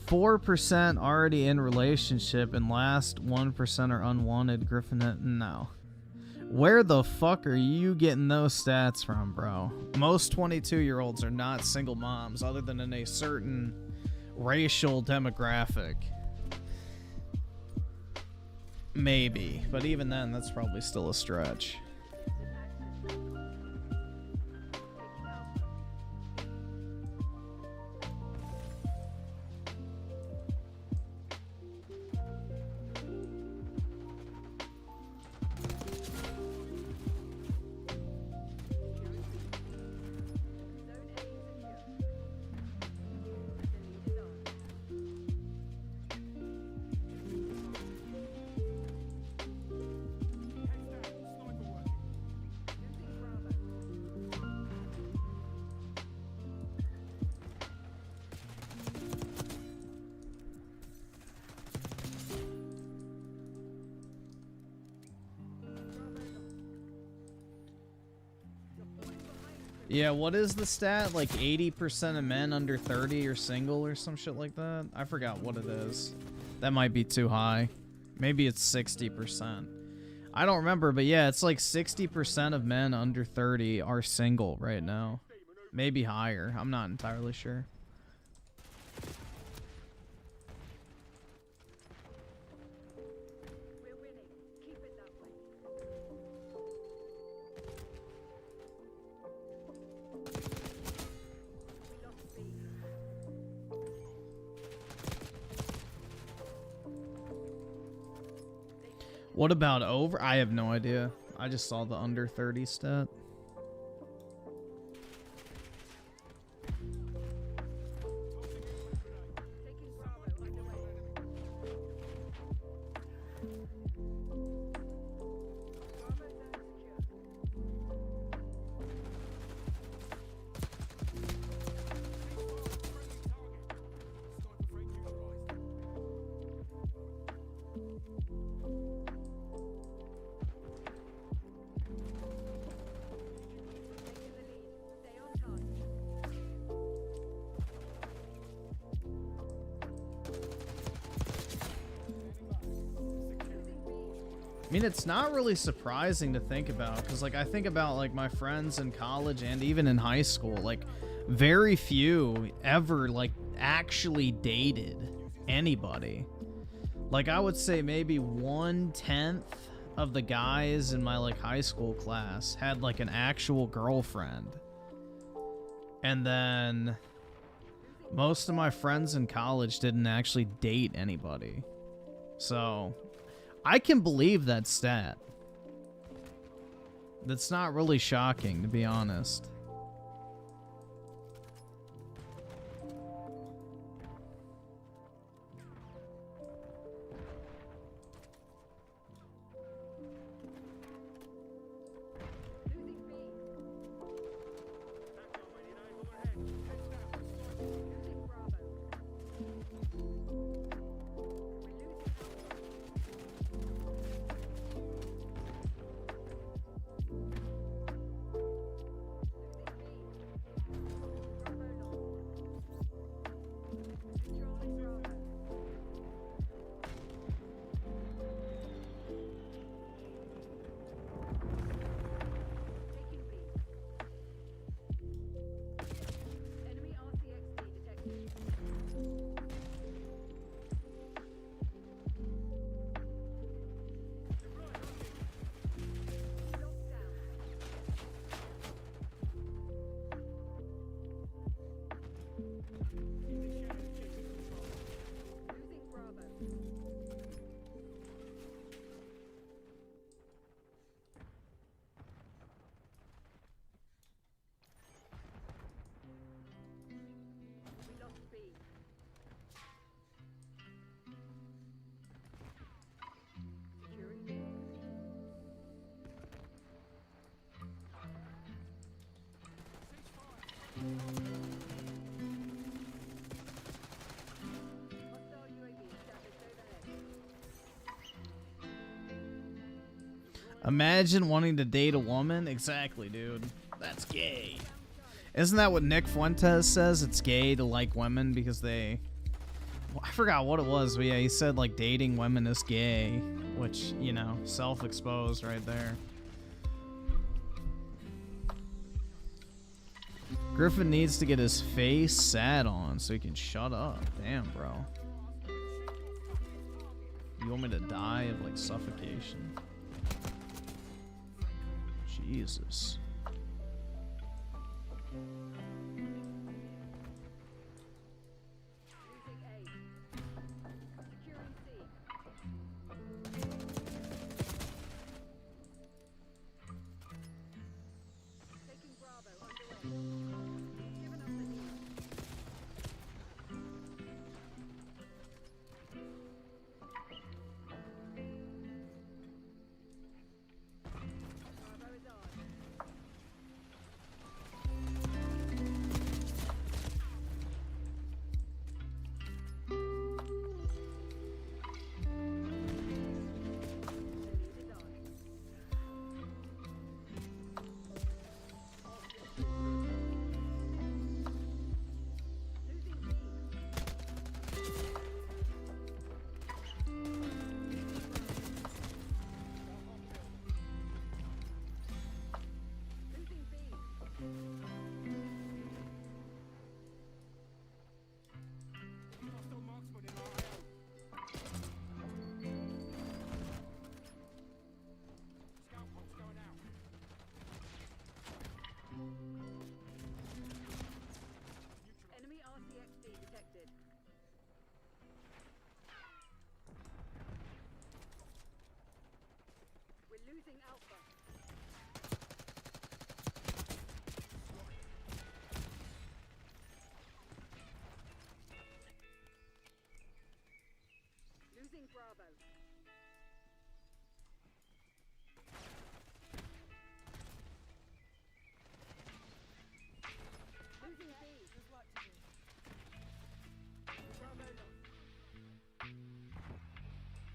4% already in relationship and last 1% are unwanted. Griffin, no. Where the fuck are you getting those stats from, bro? Most 22-year-olds are not single moms other than in a certain racial demographic. Maybe, but even then, that's probably still a stretch. Yeah, what is the stat? Like 80% of men under 30 are single or some shit like that? I forgot what it is. That might be too high. Maybe it's 60%. I don't remember, but yeah, it's like 60% of men under 30 are single right now. Maybe higher. I'm not entirely sure. What about over? I have no idea. I just saw the under 30 stat. I mean, it's not really surprising to think about, because like I think about like my friends in college and even in high school, like very few ever like actually dated anybody. Like I would say maybe 1/10 of the guys in my like high school class had like an actual girlfriend. And then most of my friends in college didn't actually date anybody. So I can believe that stat. That's not really shocking, to be honest. Imagine wanting to date a woman. Exactly, dude. That's gay. Isn't that what Nick Fuentes says? It's gay to like women because they I forgot what it was, but yeah, he said like dating women is gay, which, you know, self-exposed right there. Griffin needs to get his face sat on so he can shut up. Damn, bro. You want me to die of like suffocation? Jesus. Enemy RCXD detected. We're losing Alpha. Losing Bravo. Losing B. Bravo lost.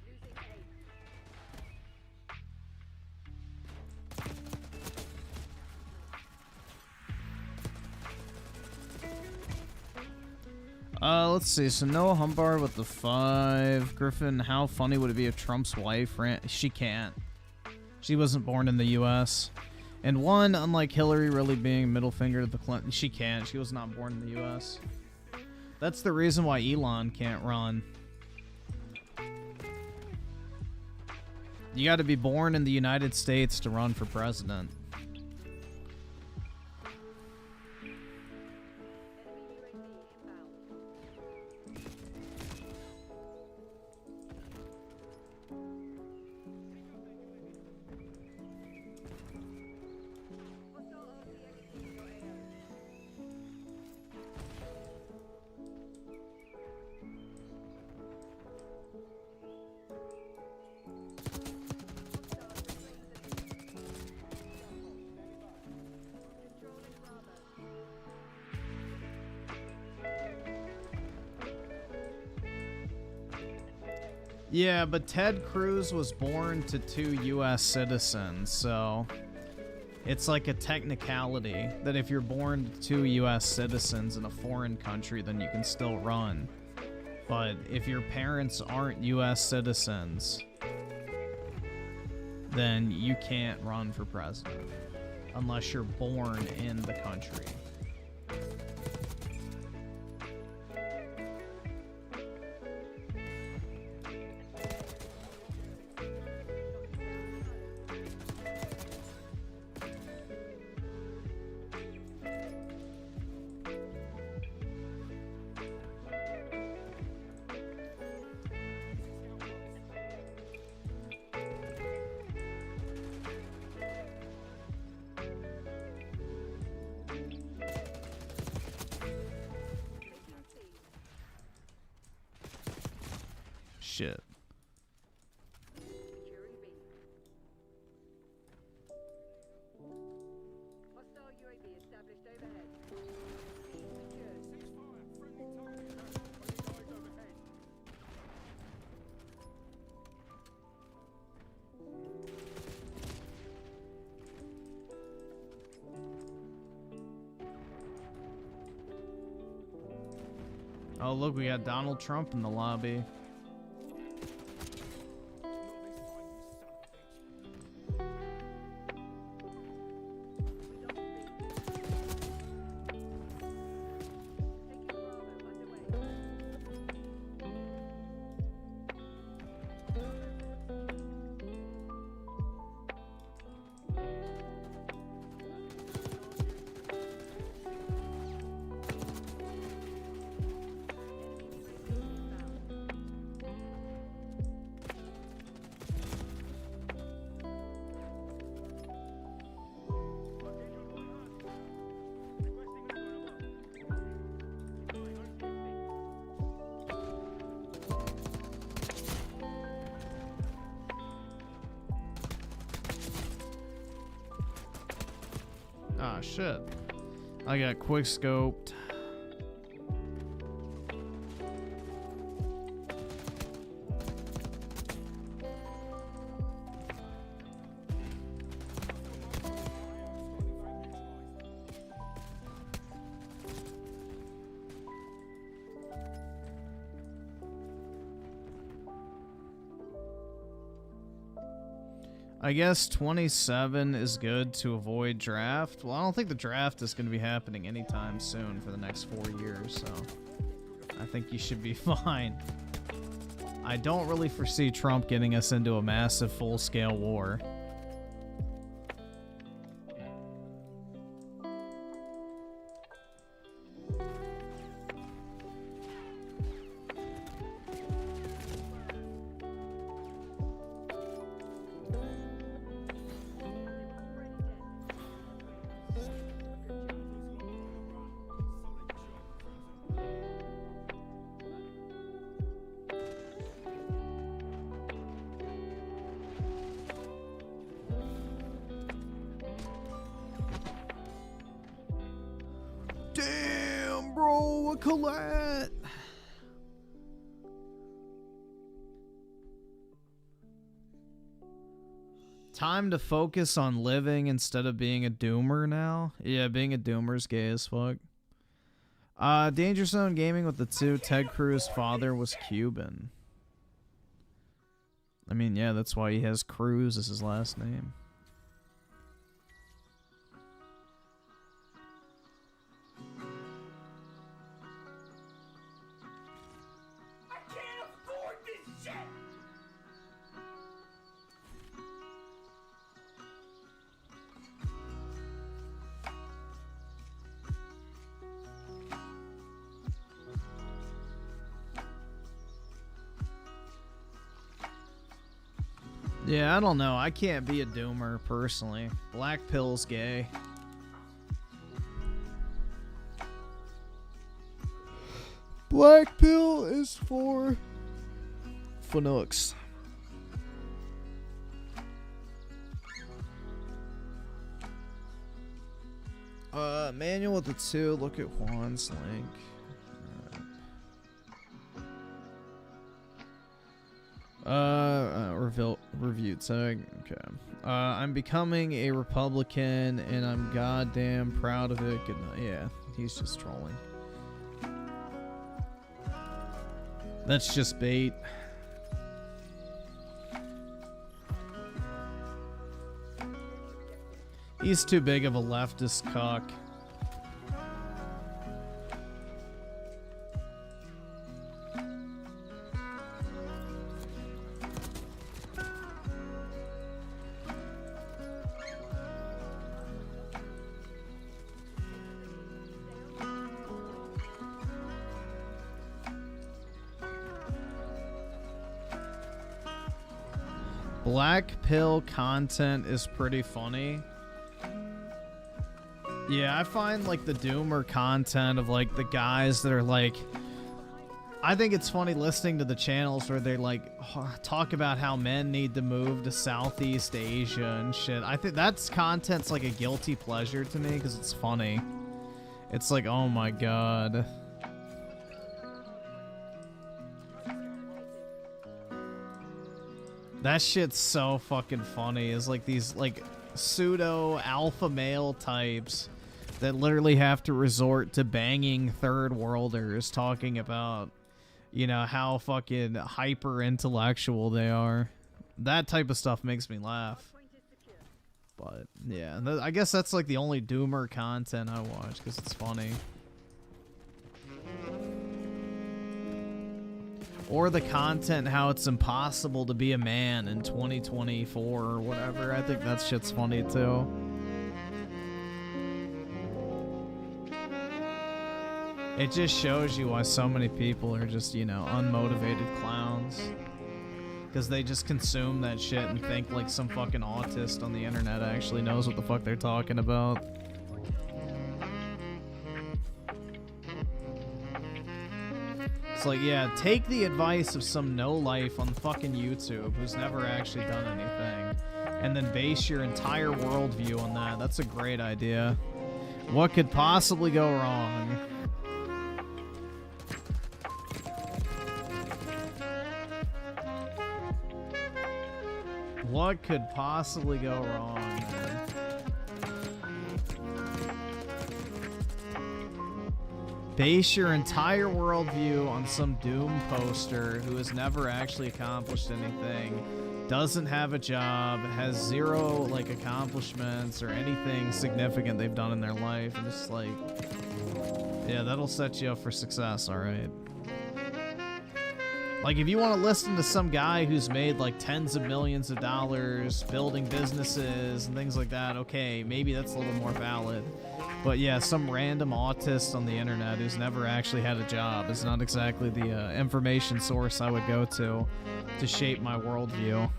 Losing A. Let's see. So Noah Humbar with the 5. Griffin, how funny would it be if Trump's wife ran? She can't. She wasn't born in the U.S. And 1, unlike Hillary really being middle finger to the Clinton, she can't. She was not born in the U.S. That's the reason why Elon can't run. You got to be born in the United States to run for president. Yeah, but Ted Cruz was born to 2 U.S. citizens, so it's like a technicality that if you're born to 2 U.S. citizens in a foreign country, then you can still run. But if your parents aren't U.S. citizens, then you can't run for president unless you're born in the country. Shit. Securing B. Hostile UAV established overhead. B secured. Oh, look, we got Donald Trump in the lobby. Ah, shit. I got quick scoped. I guess 27 is good to avoid draft. Well, I don't think the draft is going to be happening anytime soon for the next 4 years, so I think you should be fine. I don't really foresee Trump getting us into a massive full-scale war. Damn, bro, a collat. Time to focus on living instead of being a doomer now. Yeah, being a doomer's gay as fuck. Danger Zone Gaming with the 2. Ted Cruz's father was Cuban. I mean, yeah, that's why he has Cruz as his last name. Yeah, I don't know. I can't be a doomer, personally. Black pill's gay. Black pill is for Fanooks. Manual with the 2. Look at Juan's link. Review tag. Okay. I'm becoming a Republican and I'm goddamn proud of it. Good night. Yeah, he's just trolling. That's just bait. He's too big of a leftist cock. Black pill content is pretty funny. Yeah, I find like the doomer content of like the guys that are like, I think it's funny listening to the channels where they like talk about how men need to move to Southeast Asia and shit. I think that's content's like a guilty pleasure to me because it's funny. It's like, oh my god. That shit's so fucking funny. Is like these like pseudo alpha male types that literally have to resort to banging third worlders talking about, you know, how fucking hyper intellectual they are. That type of stuff makes me laugh. But yeah, I guess that's like the only doomer content I watch because it's funny. Or the content how it's impossible to be a man in 2024 or whatever. I think that shit's funny too. It just shows you why so many people are just, you know, unmotivated clowns. Because they just consume that shit and think like some fucking autist on the internet actually knows what the fuck they're talking about. It's like, yeah, take the advice of some no-life on fucking YouTube who's never actually done anything, and then base your entire worldview on that. That's a great idea. What could possibly go wrong? What could possibly go wrong, man? Base your entire worldview on some doom poster who has never actually accomplished anything, doesn't have a job, has zero like accomplishments or anything significant they've done in their life, and it's like, yeah, that'll set you up for success, alright? Like, if you want to listen to some guy who's made like tens of millions of dollars building businesses and things like that, okay, maybe that's a little more valid. But yeah, some random autist on the internet who's never actually had a job is not exactly the information source I would go to shape my worldview.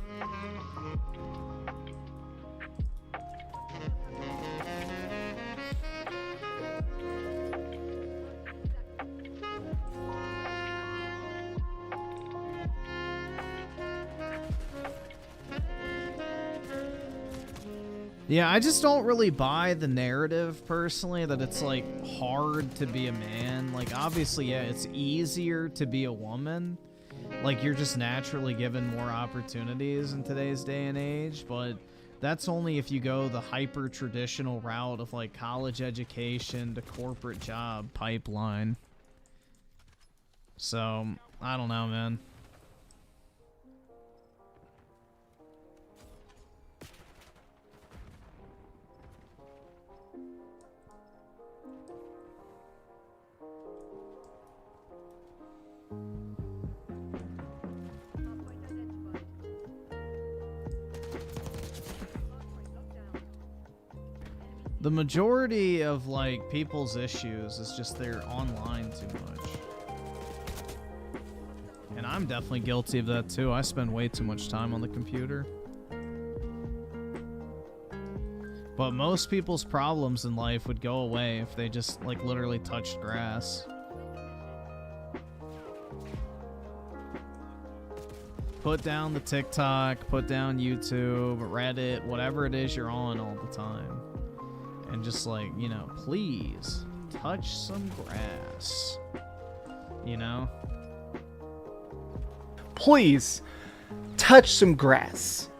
Yeah, I just don't really buy the narrative, personally, that it's, like, hard to be a man. Like, obviously, yeah, it's easier to be a woman. Like, you're just naturally given more opportunities in today's day and age, but that's only if you go the hyper-traditional route of, like, college education to corporate job pipeline. So, I don't know, man. The majority of, like, people's issues is just they're online too much. And I'm definitely guilty of that, too. I spend way too much time on the computer. But most people's problems in life would go away if they just, like, literally touched grass. Put down the TikTok, put down YouTube, Reddit, whatever it is you're on all the time. And just like, you know, please touch some grass. You know? Please touch some grass.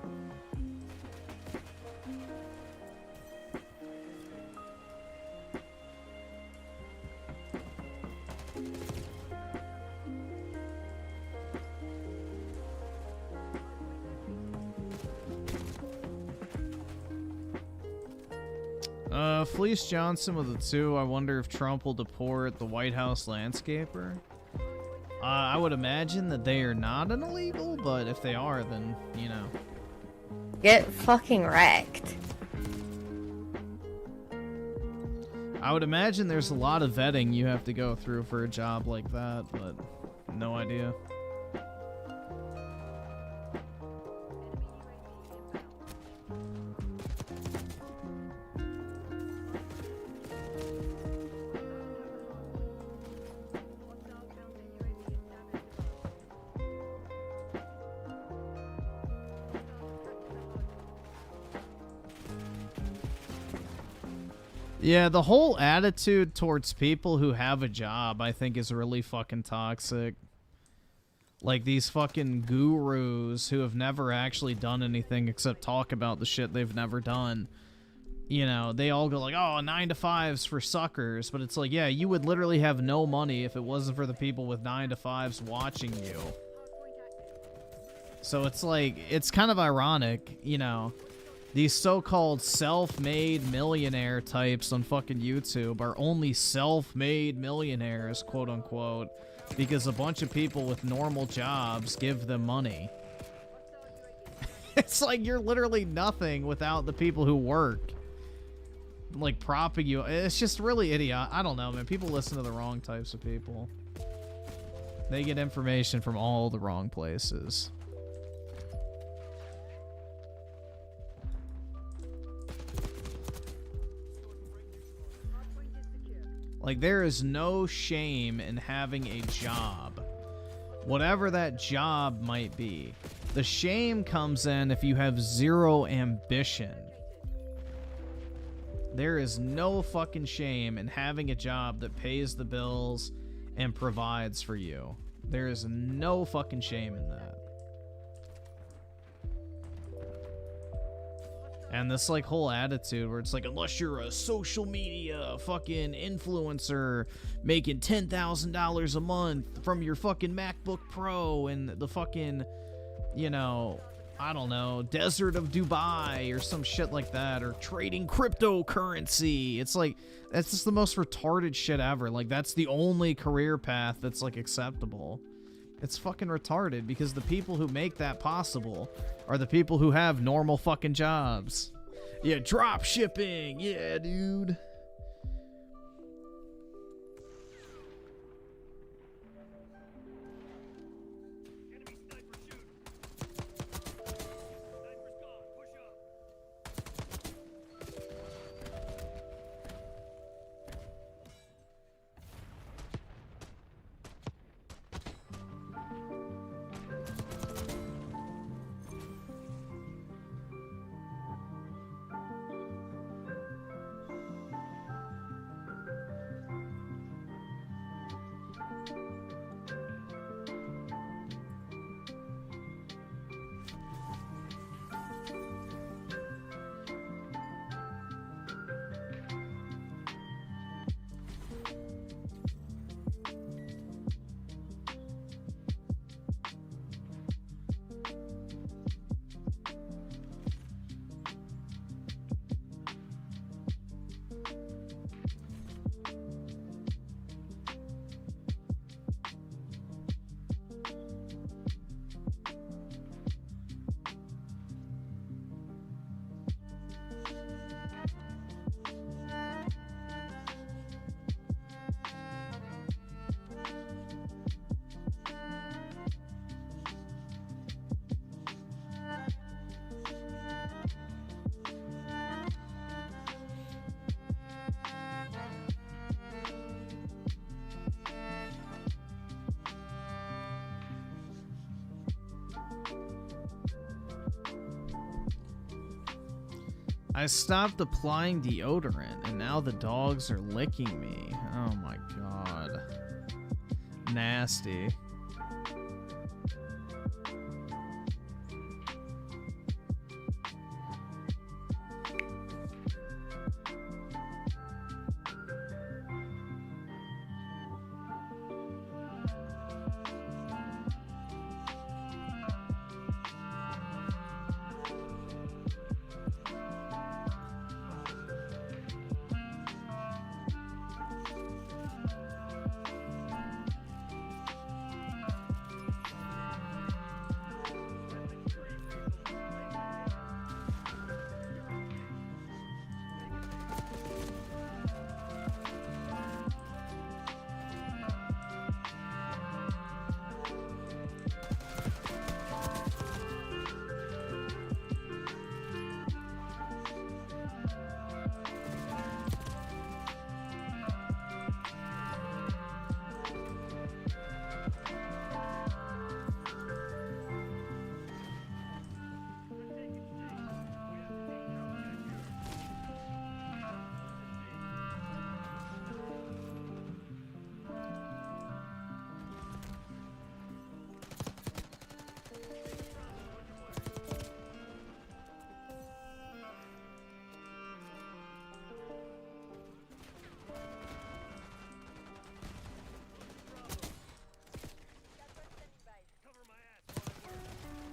Fleece Johnson with a 2. I wonder if Trump will deport the White House landscaper. I would imagine that they are not an illegal, but if they are, then, you know. Get fucking wrecked. I would imagine there's a lot of vetting you have to go through for a job like that, but no idea. Yeah, the whole attitude towards people who have a job, I think, is really fucking toxic. Like, these fucking gurus who have never actually done anything except talk about the shit they've never done. you know, they all go like, oh, 9 to 5s for suckers. But it's like, yeah, you would literally have no money if it wasn't for the people with 9 to 5s watching you. So it's like, it's kind of ironic, you know, these so-called self-made millionaire types on fucking YouTube are only self-made millionaires, quote unquote, because a bunch of people with normal jobs give them money. It's like you're literally nothing without the people who work, like, propping you. It's just really idiot. I don't know, man. People listen to the wrong types of people. They get information from all the wrong places. Like, there is no shame in having a job, whatever that job might be. The shame comes in if you have zero ambition. There is no fucking shame in having a job that pays the bills and provides for you. There is no fucking shame in that. And this, like, whole attitude where it's like, unless you're a social media fucking influencer making $10,000 a month from your fucking MacBook Pro and the fucking, you know, I don't know, desert of Dubai or some shit like that, or trading cryptocurrency. It's like, that's just the most retarded shit ever. Like, that's the only career path that's, like, acceptable. It's fucking retarded because the people who make that possible are the people who have normal fucking jobs. Yeah, drop shipping. Yeah, dude. I stopped applying deodorant, and now the dogs are licking me. Oh my god. Nasty.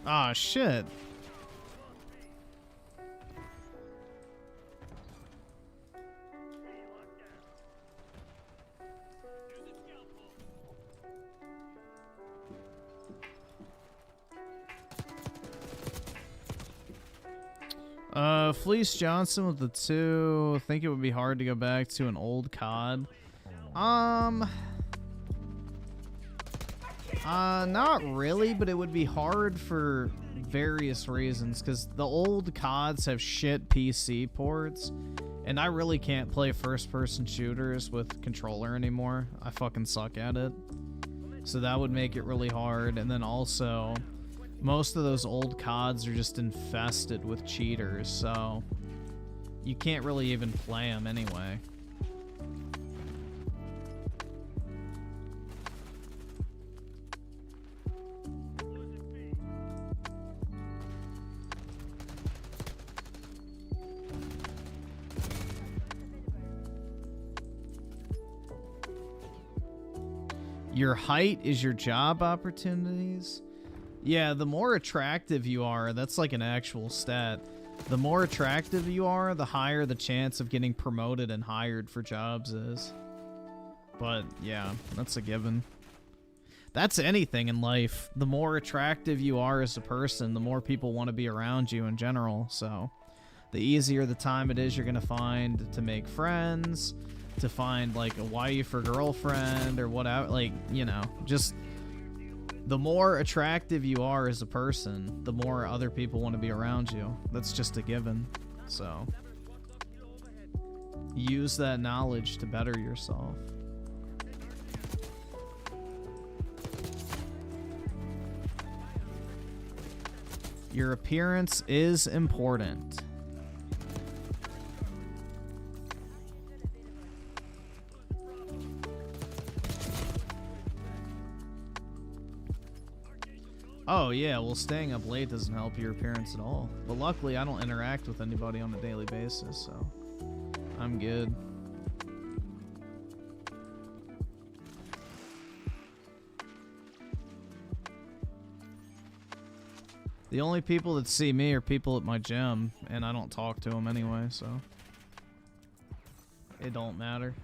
Ah, shit. Fleece Johnson with the 2. I think it would be hard to go back to an old COD. Not really, but it would be hard for various reasons, because the old CODs have shit PC ports, and I really can't play first-person shooters with controller anymore. I fucking suck at it. So that would make it really hard, and then also, most of those old CODs are just infested with cheaters, so you can't really even play them anyway. Your height is your job opportunities? Yeah, the more attractive you are, that's like an actual stat. The more attractive you are, the higher the chance of getting promoted and hired for jobs is. But yeah, that's a given. That's anything in life. The more attractive you are as a person, the more people want to be around you in general. So the easier the time it is you're going to find to make friends, to find like a wife or girlfriend or whatever, like, you know, just the more attractive you are as a person, the more other people want to be around you. That's just a given. So use that knowledge to better yourself. Your appearance is important. Oh yeah, well staying up late doesn't help your appearance at all. But luckily I don't interact with anybody on a daily basis, so I'm good. The only people that see me are people at my gym, and I don't talk to them anyway, so it don't matter.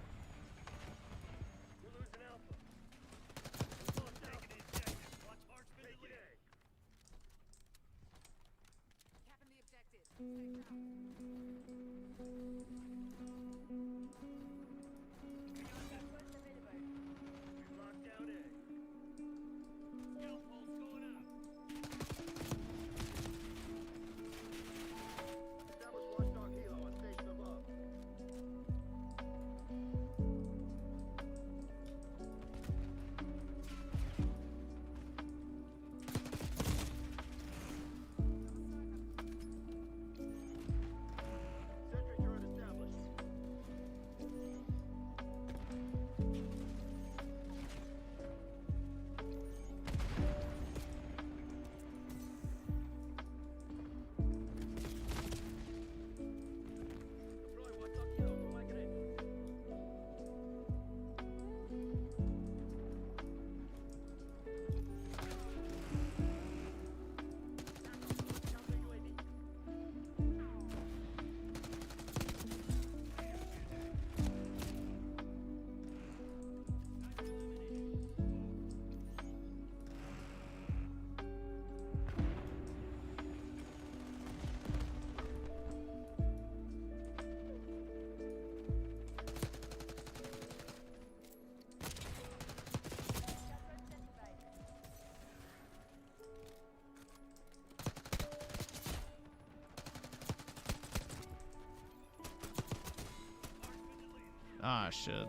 Ah, shit.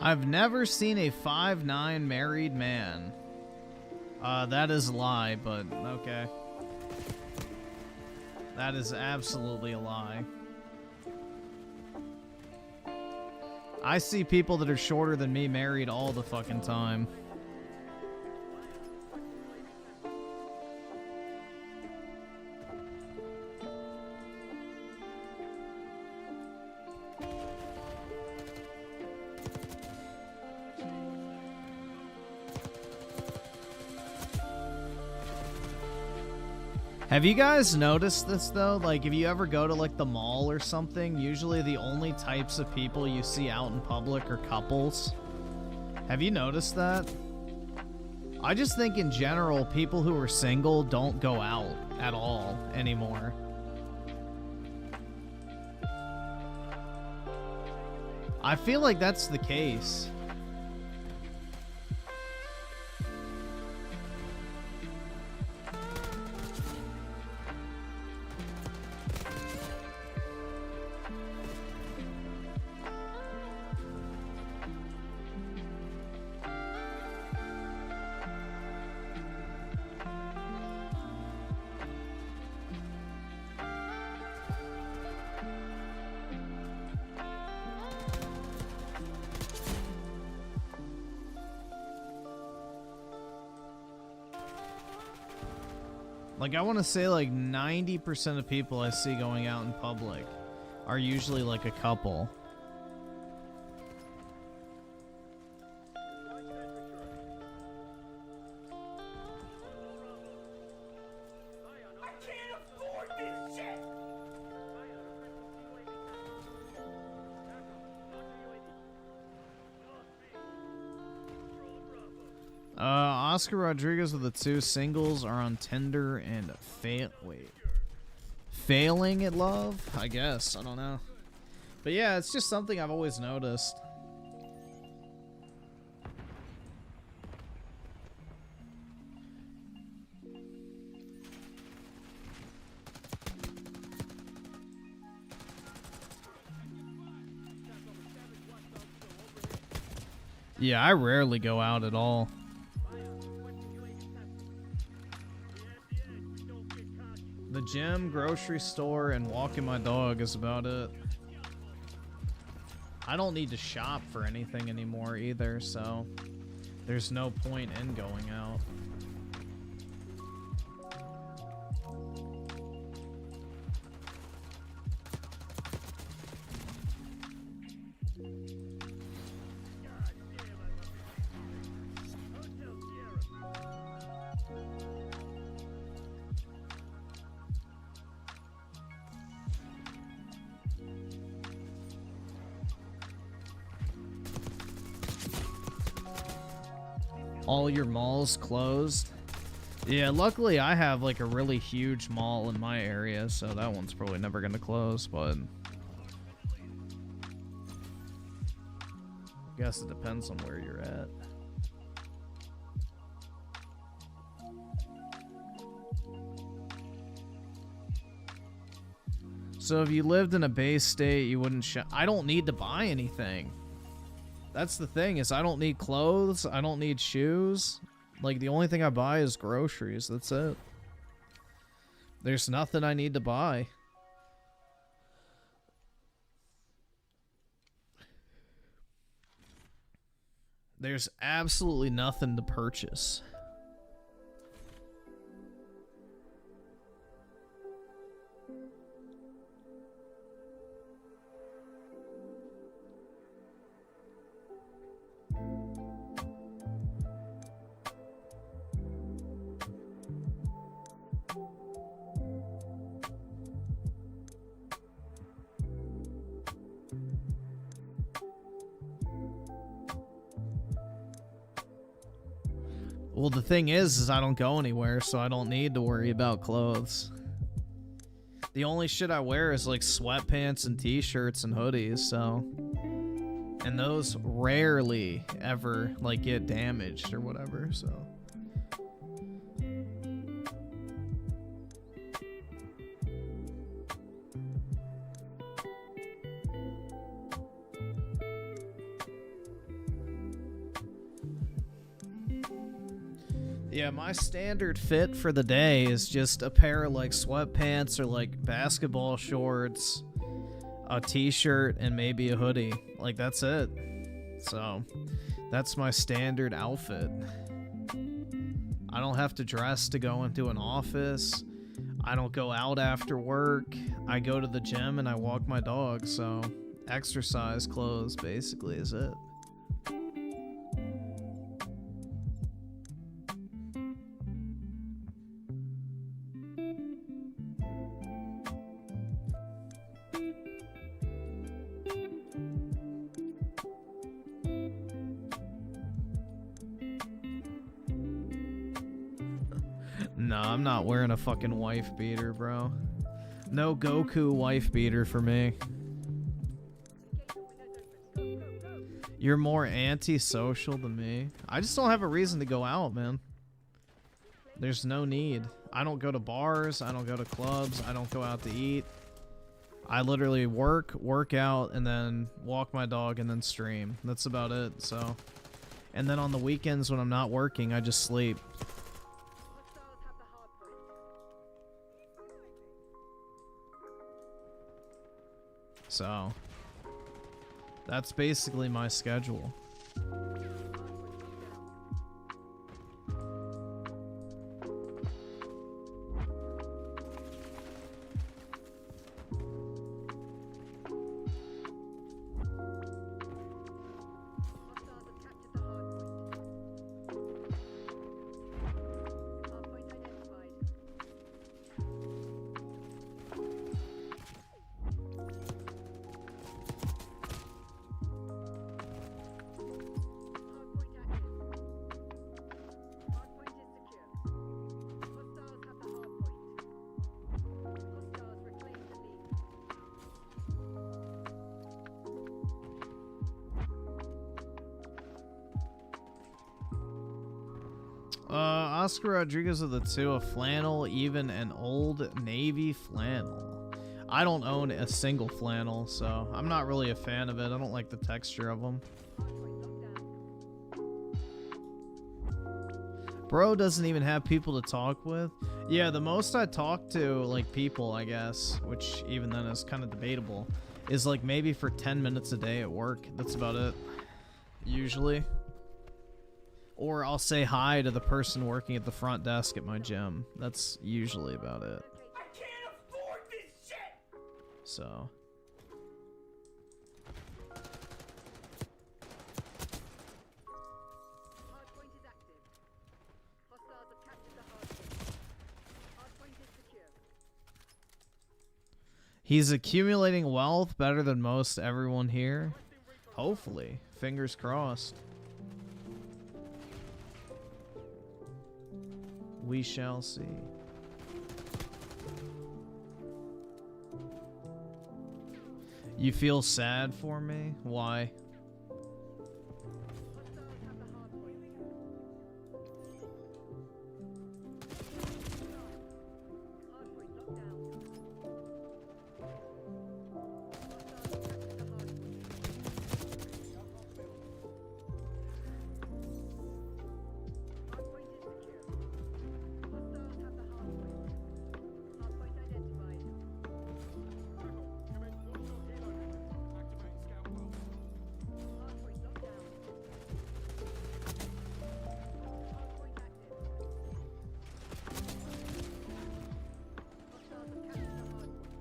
I've never seen a 5'9" married man. That is a lie, but okay. That is absolutely a lie. I see people that are shorter than me married all the fucking time. Have you guys noticed this though? Like if you ever go to like the mall or something, usually the only types of people you see out in public are couples. Have you noticed that? I just think in general, people who are single don't go out at all anymore. I feel like that's the case. Like, I want to say, like, 90% of people I see going out in public are usually, like, a couple. Oscar Rodriguez with the 2 singles are on Tinder and failing at love? I guess. I don't know. But yeah, it's just something I've always noticed. Yeah, I rarely go out at all. The gym, grocery store, and walking my dog is about it. I don't need to shop for anything anymore either, so there's no point in going out. All your malls closed? Yeah, luckily I have like a really huge mall in my area, so that one's probably never gonna close, but I guess it depends on where you're at. So if you lived in a Bay State, you wouldn't I don't need to buy anything. That's the thing, is I don't need clothes, I don't need shoes. Like, the only thing I buy is groceries, that's it. There's nothing I need to buy. There's absolutely nothing to purchase. Well, the thing is I don't go anywhere, so I don't need to worry about clothes. The only shit I wear is like sweatpants and t-shirts and hoodies, so. And those rarely ever like get damaged or whatever, so. Yeah, my standard fit for the day is just a pair of like sweatpants or like basketball shorts, a t-shirt, and maybe a hoodie. Like that's it. So that's my standard outfit. I don't have to dress to go into an office. I don't go out after work. I go to the gym and I walk my dog. So exercise clothes basically is it. No, I'm not wearing a fucking wife beater, bro. No Goku wife beater for me. You're more antisocial than me. I just don't have a reason to go out, man. There's no need. I don't go to bars. I don't go to clubs. I don't go out to eat. I literally work out, and then walk my dog, and then stream. That's about it, so. And then on the weekends when I'm not working, I just sleep. So, that's basically my schedule. Oscar Rodriguez of the two, a flannel, even an old navy flannel. I don't own a single flannel, so I'm not really a fan of it. I don't like the texture of them. Bro doesn't even have people to talk with. Yeah, the most I talk to, like, people, I guess, which even then is kind of debatable, is like maybe for 10 minutes a day at work. That's about it, usually. Or I'll say hi to the person working at the front desk at my gym. That's usually about it. I can't afford this shit! So. Hardpoint is active. Hostiles have captured the hardpoint. Hardpoint is secure. He's accumulating wealth better than most everyone here. Hopefully. Fingers crossed. We shall see. You feel sad for me? Why? Hostiles have the hardpoint. Hardpoint locked down. Hostiles have captured the hardpoint. Hardpoint is secure. Hostiles have the hardpoint. Hardpoint identified. Hardpoint locked down. Hardpoint active. Hostiles have captured the hardpoint.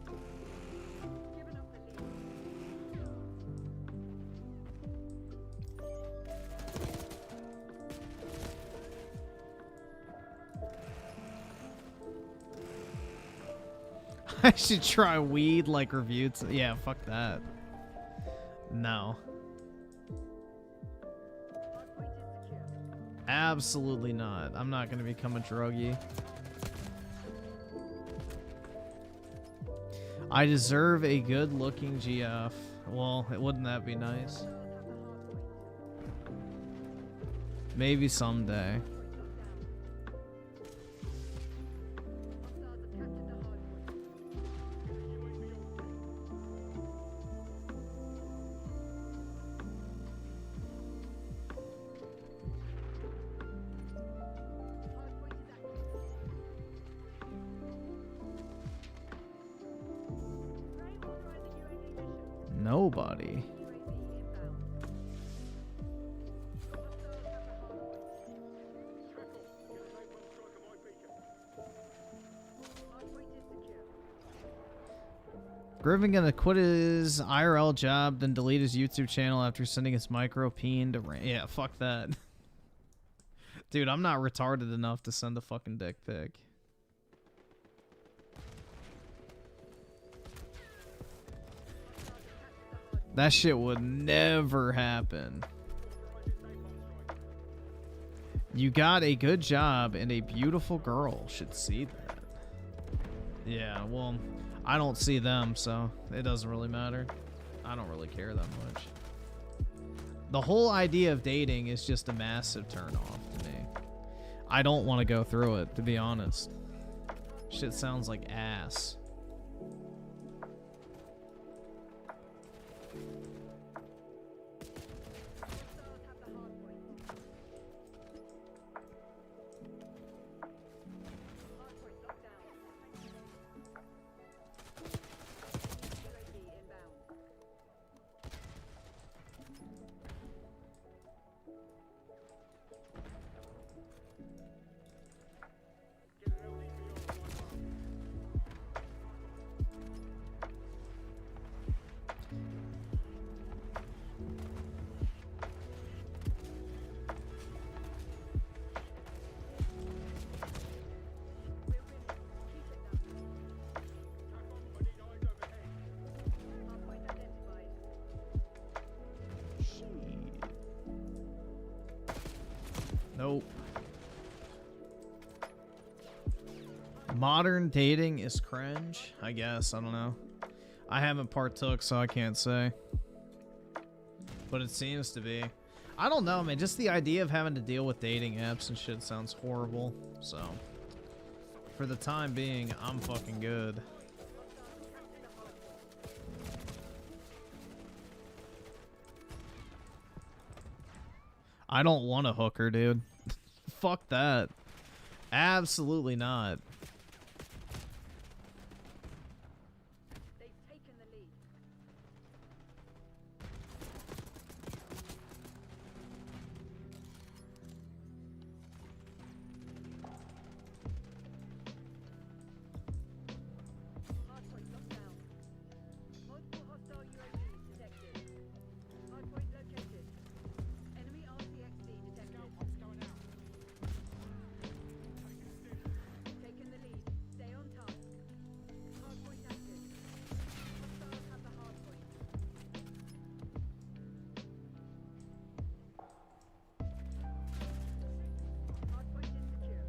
Given up the lead. I should try weed like review. Yeah, fuck that. No. Hardpoint is secure. Absolutely not. I'm not gonna become a druggie. I deserve a good-looking GF. Well, wouldn't that be nice? Hostiles have the hardpoint. Maybe someday. Hostiles have captured the hardpoint. nobody. Griffin gonna quit his IRL job, then delete his YouTube channel after sending his micro peen to yeah, fuck that. Dude, I'm not retarded enough to send a fucking dick pic. That shit would never happen. You got a good job and a beautiful girl should see that. Yeah, well, I don't see them, so it doesn't really matter. I don't really care that much. The whole idea of dating is just a massive turnoff to me. I don't want to go through it, to be honest. Shit sounds like ass. Nope. Modern dating is cringe, I guess. I don't know. I haven't partook, so I can't say. But it seems to be. I don't know, man. Just the idea of having to deal with dating apps and shit sounds horrible. So, for the time being, I'm fucking good. I don't want a hooker, dude. Fuck that. Absolutely not. They've taken the lead. Hardpoint locked down. Multiple hostile UAVs detected. Hardpoint located. Enemy RCXD detected. Taking the lead. Stay on task. Hardpoint active. Hostiles have the hardpoint. Hardpoint is secure.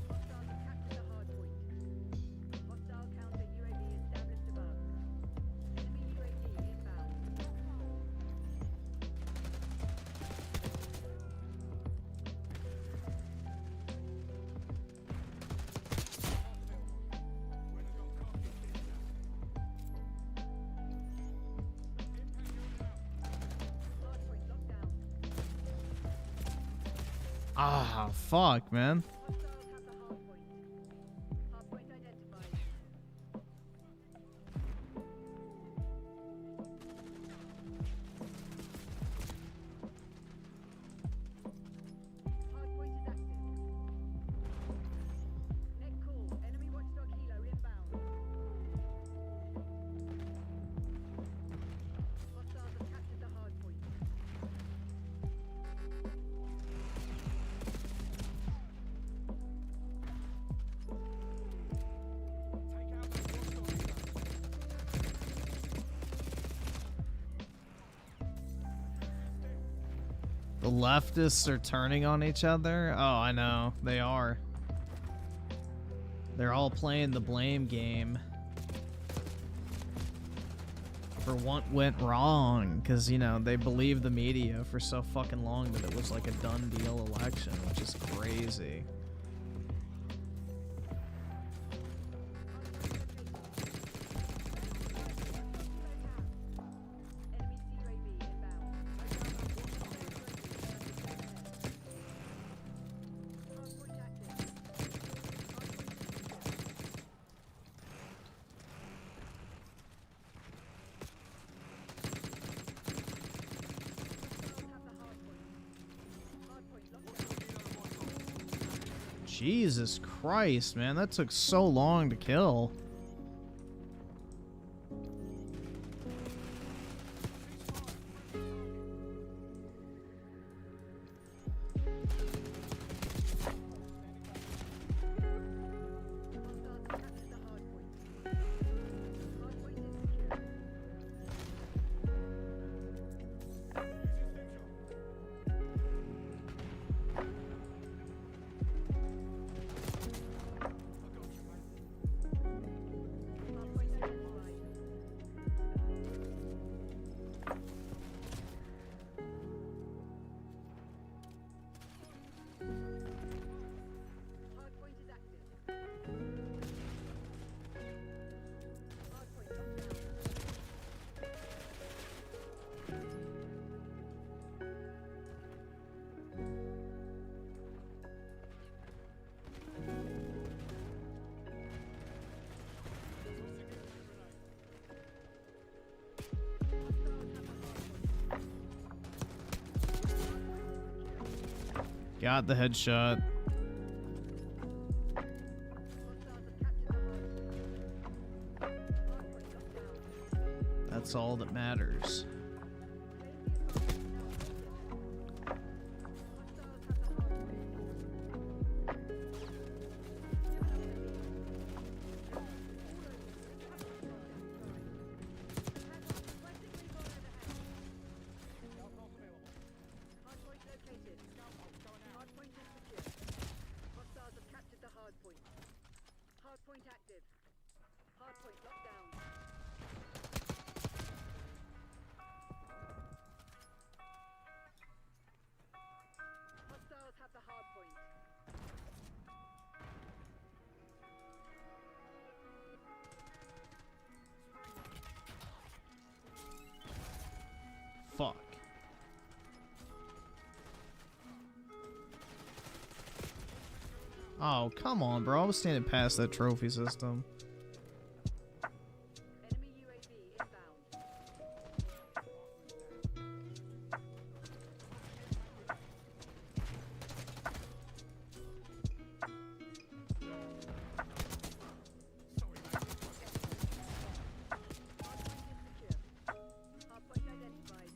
Hostiles have captured the hardpoint. Hostile counter UAV established above. Enemy UAV inbound. Hardpoint locked down. Ah, fuck, man. Hostiles have the hardpoint. Hardpoint identified. Hardpoint is active. Net call. Enemy watchdog helo inbound. Hostiles have captured the hardpoint. The leftists are turning on each other? Oh, I know. They are. They're all playing the blame game for what went wrong. Because, you know, they believed the media for so fucking long that it was like a done deal election, which is crazy. Enemy UAV inbound. Hardpoint active. Hardpoint Jesus Christ, man, that took so long to kill. Got the headshot. That's all that matters. Hardpoint active. Hardpoint locked down. Hostiles have the hardpoint. Fuck. Oh, come on, bro. I was standing past that trophy system. Enemy UAV inbound. Hardpoint identified.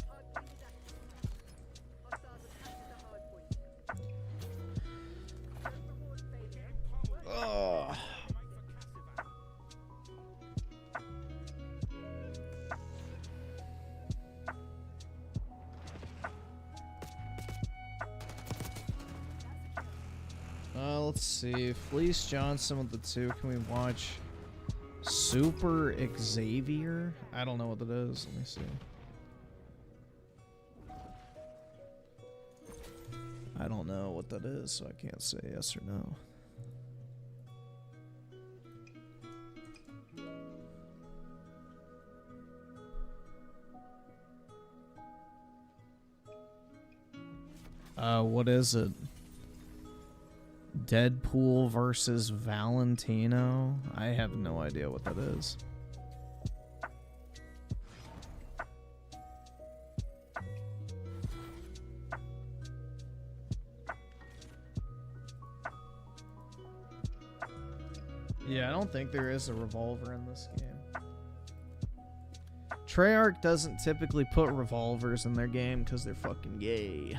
Hardpoint is active. Hostiles have captured the hardpoint. Don't reward failure. Ugh. Let's see. Fleece Johnson with the 2. Can we watch Super Xavier? I don't know what that is. Let me see. I don't know what that is, so I can't say yes or no. What is it? Deadpool versus Valentino? I have no idea what that is. Yeah, I don't think there is a revolver in this game. Treyarch doesn't typically put revolvers in their game because they're fucking gay.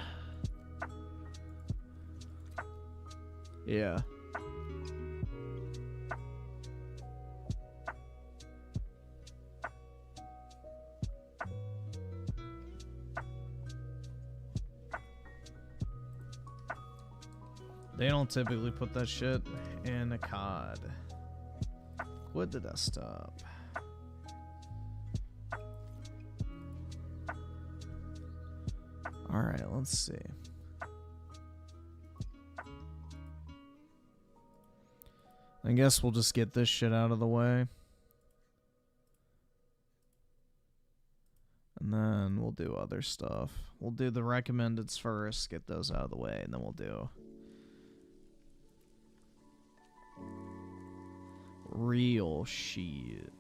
Yeah. They don't typically put that shit in a COD. Quit the desktop. Alright, let's see. I guess we'll just get this shit out of the way. And then we'll do other stuff. We'll do the recommendeds first, get those out of the way, and then we'll do real shit.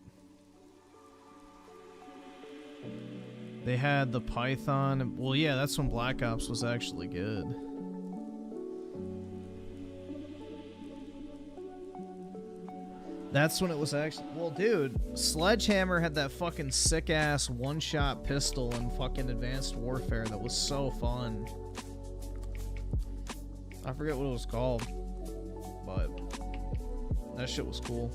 They had the Python. Well, yeah, that's when Black Ops was actually good. That's when it was actually... Well, dude, Sledgehammer had that fucking sick-ass one-shot pistol in fucking Advanced Warfare that was so fun. I forget what it was called, but that shit was cool.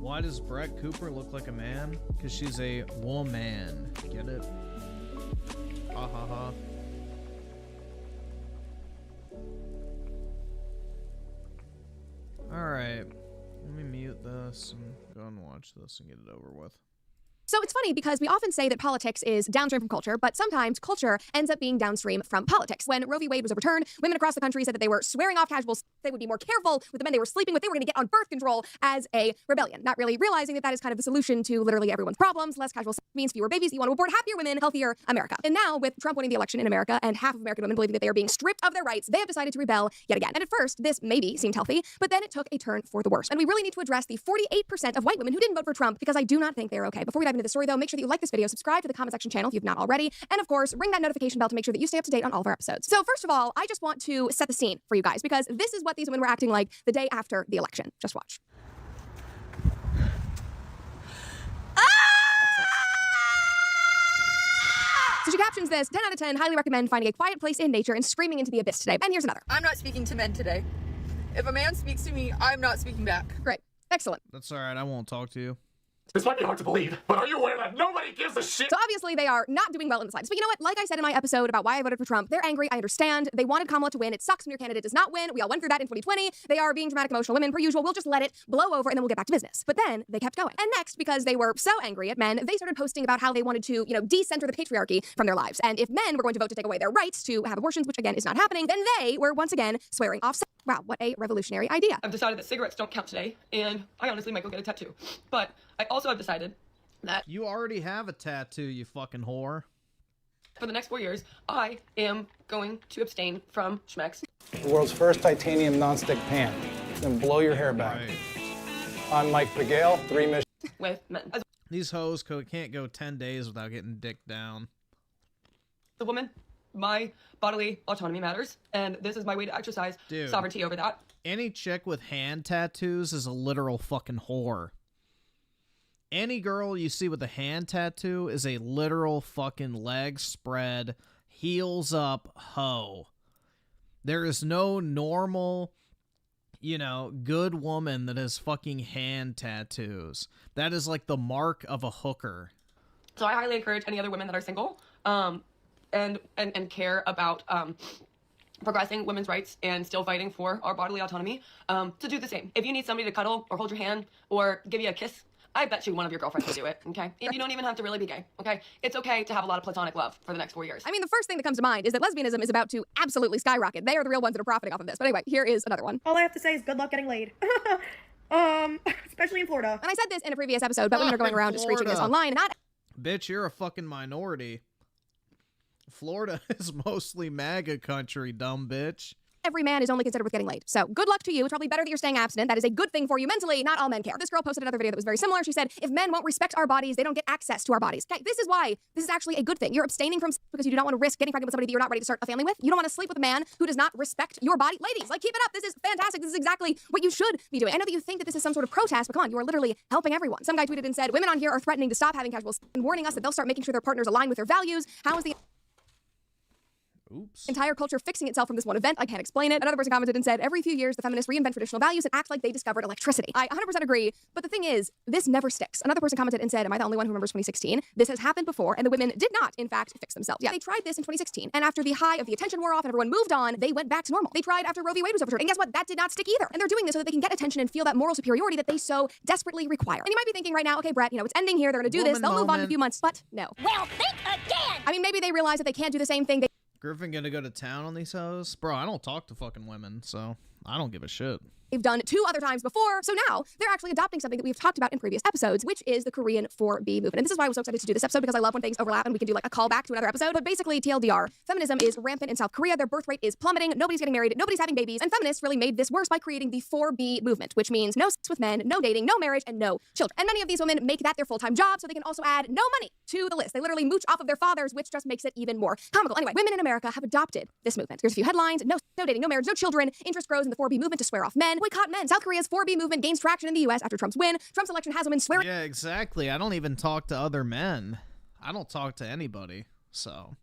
Why does Brett Cooper look like a man? Because she's a woman. Get it? Ha ha ha. Alright. Let me mute this and go and watch this and get it over with. So it's funny because we often say that politics is downstream from culture, but sometimes culture ends up being downstream from politics. When Roe v. Wade was overturned, women across the country said that they were swearing off casual sex, they would be more careful with the men they were sleeping with, they were going to get on birth control as a rebellion, not really realizing that that is kind of the solution to literally everyone's problems. Less casual sex means fewer babies. You want to abort happier women, healthier America. And now with Trump winning the election in America and half of American women believing that they are being stripped of their rights, they have decided to rebel yet again. And at first, this maybe seemed healthy, but then it took a turn for the worse. And we really need to address the 48% of white women who didn't vote for Trump because I do not think they're okay. Before we dive into the story though, make sure that you like this video, subscribe to the comment section channel if you've not already, and of course, ring that notification bell to make sure that you stay up to date on all of our episodes. So first of all, I just want to set the scene for you guys because this is what these women were acting like the day after the election. Just watch. So she captions this, 10 out of 10, highly recommend finding a quiet place in nature and screaming into the abyss today. And here's another. I'm not speaking to men today. If a man speaks to me, I'm not speaking back. Great. Excellent. That's alright, I won't talk to you. This might be hard to believe, but are you aware that nobody gives a shit? So obviously they are not doing well in the slightest. But you know what? Like I said in my episode about why I voted for Trump, they're angry. I understand. They wanted Kamala to win. It sucks when your candidate does not win. We all went through that in 2020. They are being dramatic, emotional women per usual. We'll just let it blow over and then we'll get back to business. But then they kept going. And next, because they were so angry at men, they started posting about how they wanted to, decenter the patriarchy from their lives. And if men were going to vote to take away their rights to have abortions, which again is not happening, then they were once again swearing off sex. Wow, what a revolutionary idea. I've decided that cigarettes don't count today, and I honestly might go get a tattoo. But I also have decided that You already have a tattoo, you fucking whore. for the next 4 years, I am going to abstain from schmex. The world's first titanium nonstick pan. It's gonna blow your hair back. Right. I'm Mike Pagale, 3 missions. With men. As These hoes can't go 10 days without getting dicked down. a woman, my bodily autonomy matters, and this is my way to exercise Dude. sovereignty over that. Any chick with hand tattoos is a literal fucking whore. Any girl you see with a hand tattoo is a literal fucking leg spread, heels up hoe. There is no normal, good woman that has fucking hand tattoos. That is like the mark of a hooker. So I highly encourage any other women that are single, and care about progressing women's rights and still fighting for our bodily autonomy, to do the same. If you need somebody to cuddle or hold your hand or give you a kiss, I bet you one of your girlfriends will do it, okay? And you don't even have to really be gay, okay? It's okay to have a lot of platonic love for the next 4 years. I mean, the first thing that comes to mind is that lesbianism is about to absolutely skyrocket. They are the real ones that are profiting off of this. But anyway, here is another one. All I have to say is good luck getting laid. Especially in Florida. And I said this in a previous episode, but women are going around just screeching this Florida. online. Not Bitch, you're a fucking minority. Florida is mostly MAGA country, dumb bitch. every man is only considered with getting laid. So good luck to you. It's probably better that you're staying abstinent. That is a good thing for you mentally. Not all men care. This girl posted another video that was very similar. She said, if men won't respect our bodies, they don't get access to our bodies. Okay, this is why this is actually a good thing. You're abstaining from sex because you do not want to risk getting pregnant with somebody that you're not ready to start a family with. You don't want to sleep with a man who does not respect your body. Ladies, like, keep it up. This is fantastic. This is exactly what you should be doing. I know that you think that this is some sort of protest, but come on, you are literally helping everyone. Some guy tweeted and said, women on here are threatening to stop having casual sex and warning us that they'll start making sure their partners align with their values. How is the entire culture fixing itself from this one event? I can't explain it. Another person commented and said, every few years, the feminists reinvent traditional values and act like they discovered electricity. I 100% agree, but the thing is, this never sticks. Another person commented and said, am I the only one who remembers 2016? This has happened before, and the women did not, in fact, fix themselves. Yeah, they tried this in 2016, and after the high of the attention wore off and everyone moved on, they went back to normal. They tried after Roe v. Wade was overturned, and guess what? That did not stick either. And they're doing this so that they can get attention and feel that moral superiority that they so desperately require. And you might be thinking right now, okay, Brett, it's ending here. They're going to do this. They'll move on in a few months, but no. Well, think again! I mean, maybe they realize that they can't do the same thing Griffin gonna go to town on these hoes? Bro, I don't talk to fucking women, so I don't give a shit. they've done 2 other times before. So now they're actually adopting something that we've talked about in previous episodes, which is the Korean 4B movement. And this is why I was so excited to do this episode, because I love when things overlap and we can do like a callback to another episode. But basically, TLDR, feminism is rampant in South Korea. Their birth rate is plummeting. Nobody's getting married. Nobody's having babies. And feminists really made this worse by creating the 4B movement, which means no sex with men, no dating, no marriage, and no children. And many of these women make that their full-time job, so they can also add no money to the list. They literally mooch off of their fathers, which just makes it even more comical. Anyway, women in America have adopted this movement. Here's a few headlines. No dating, no marriage, no children. Interest grows in the 4B movement to swear off men. Boycott men. South Korea's 4B movement gains traction in the U.S. after Trump's win. Trump's election has women swearing. Yeah, exactly. I don't even talk to other men. I don't talk to anybody. So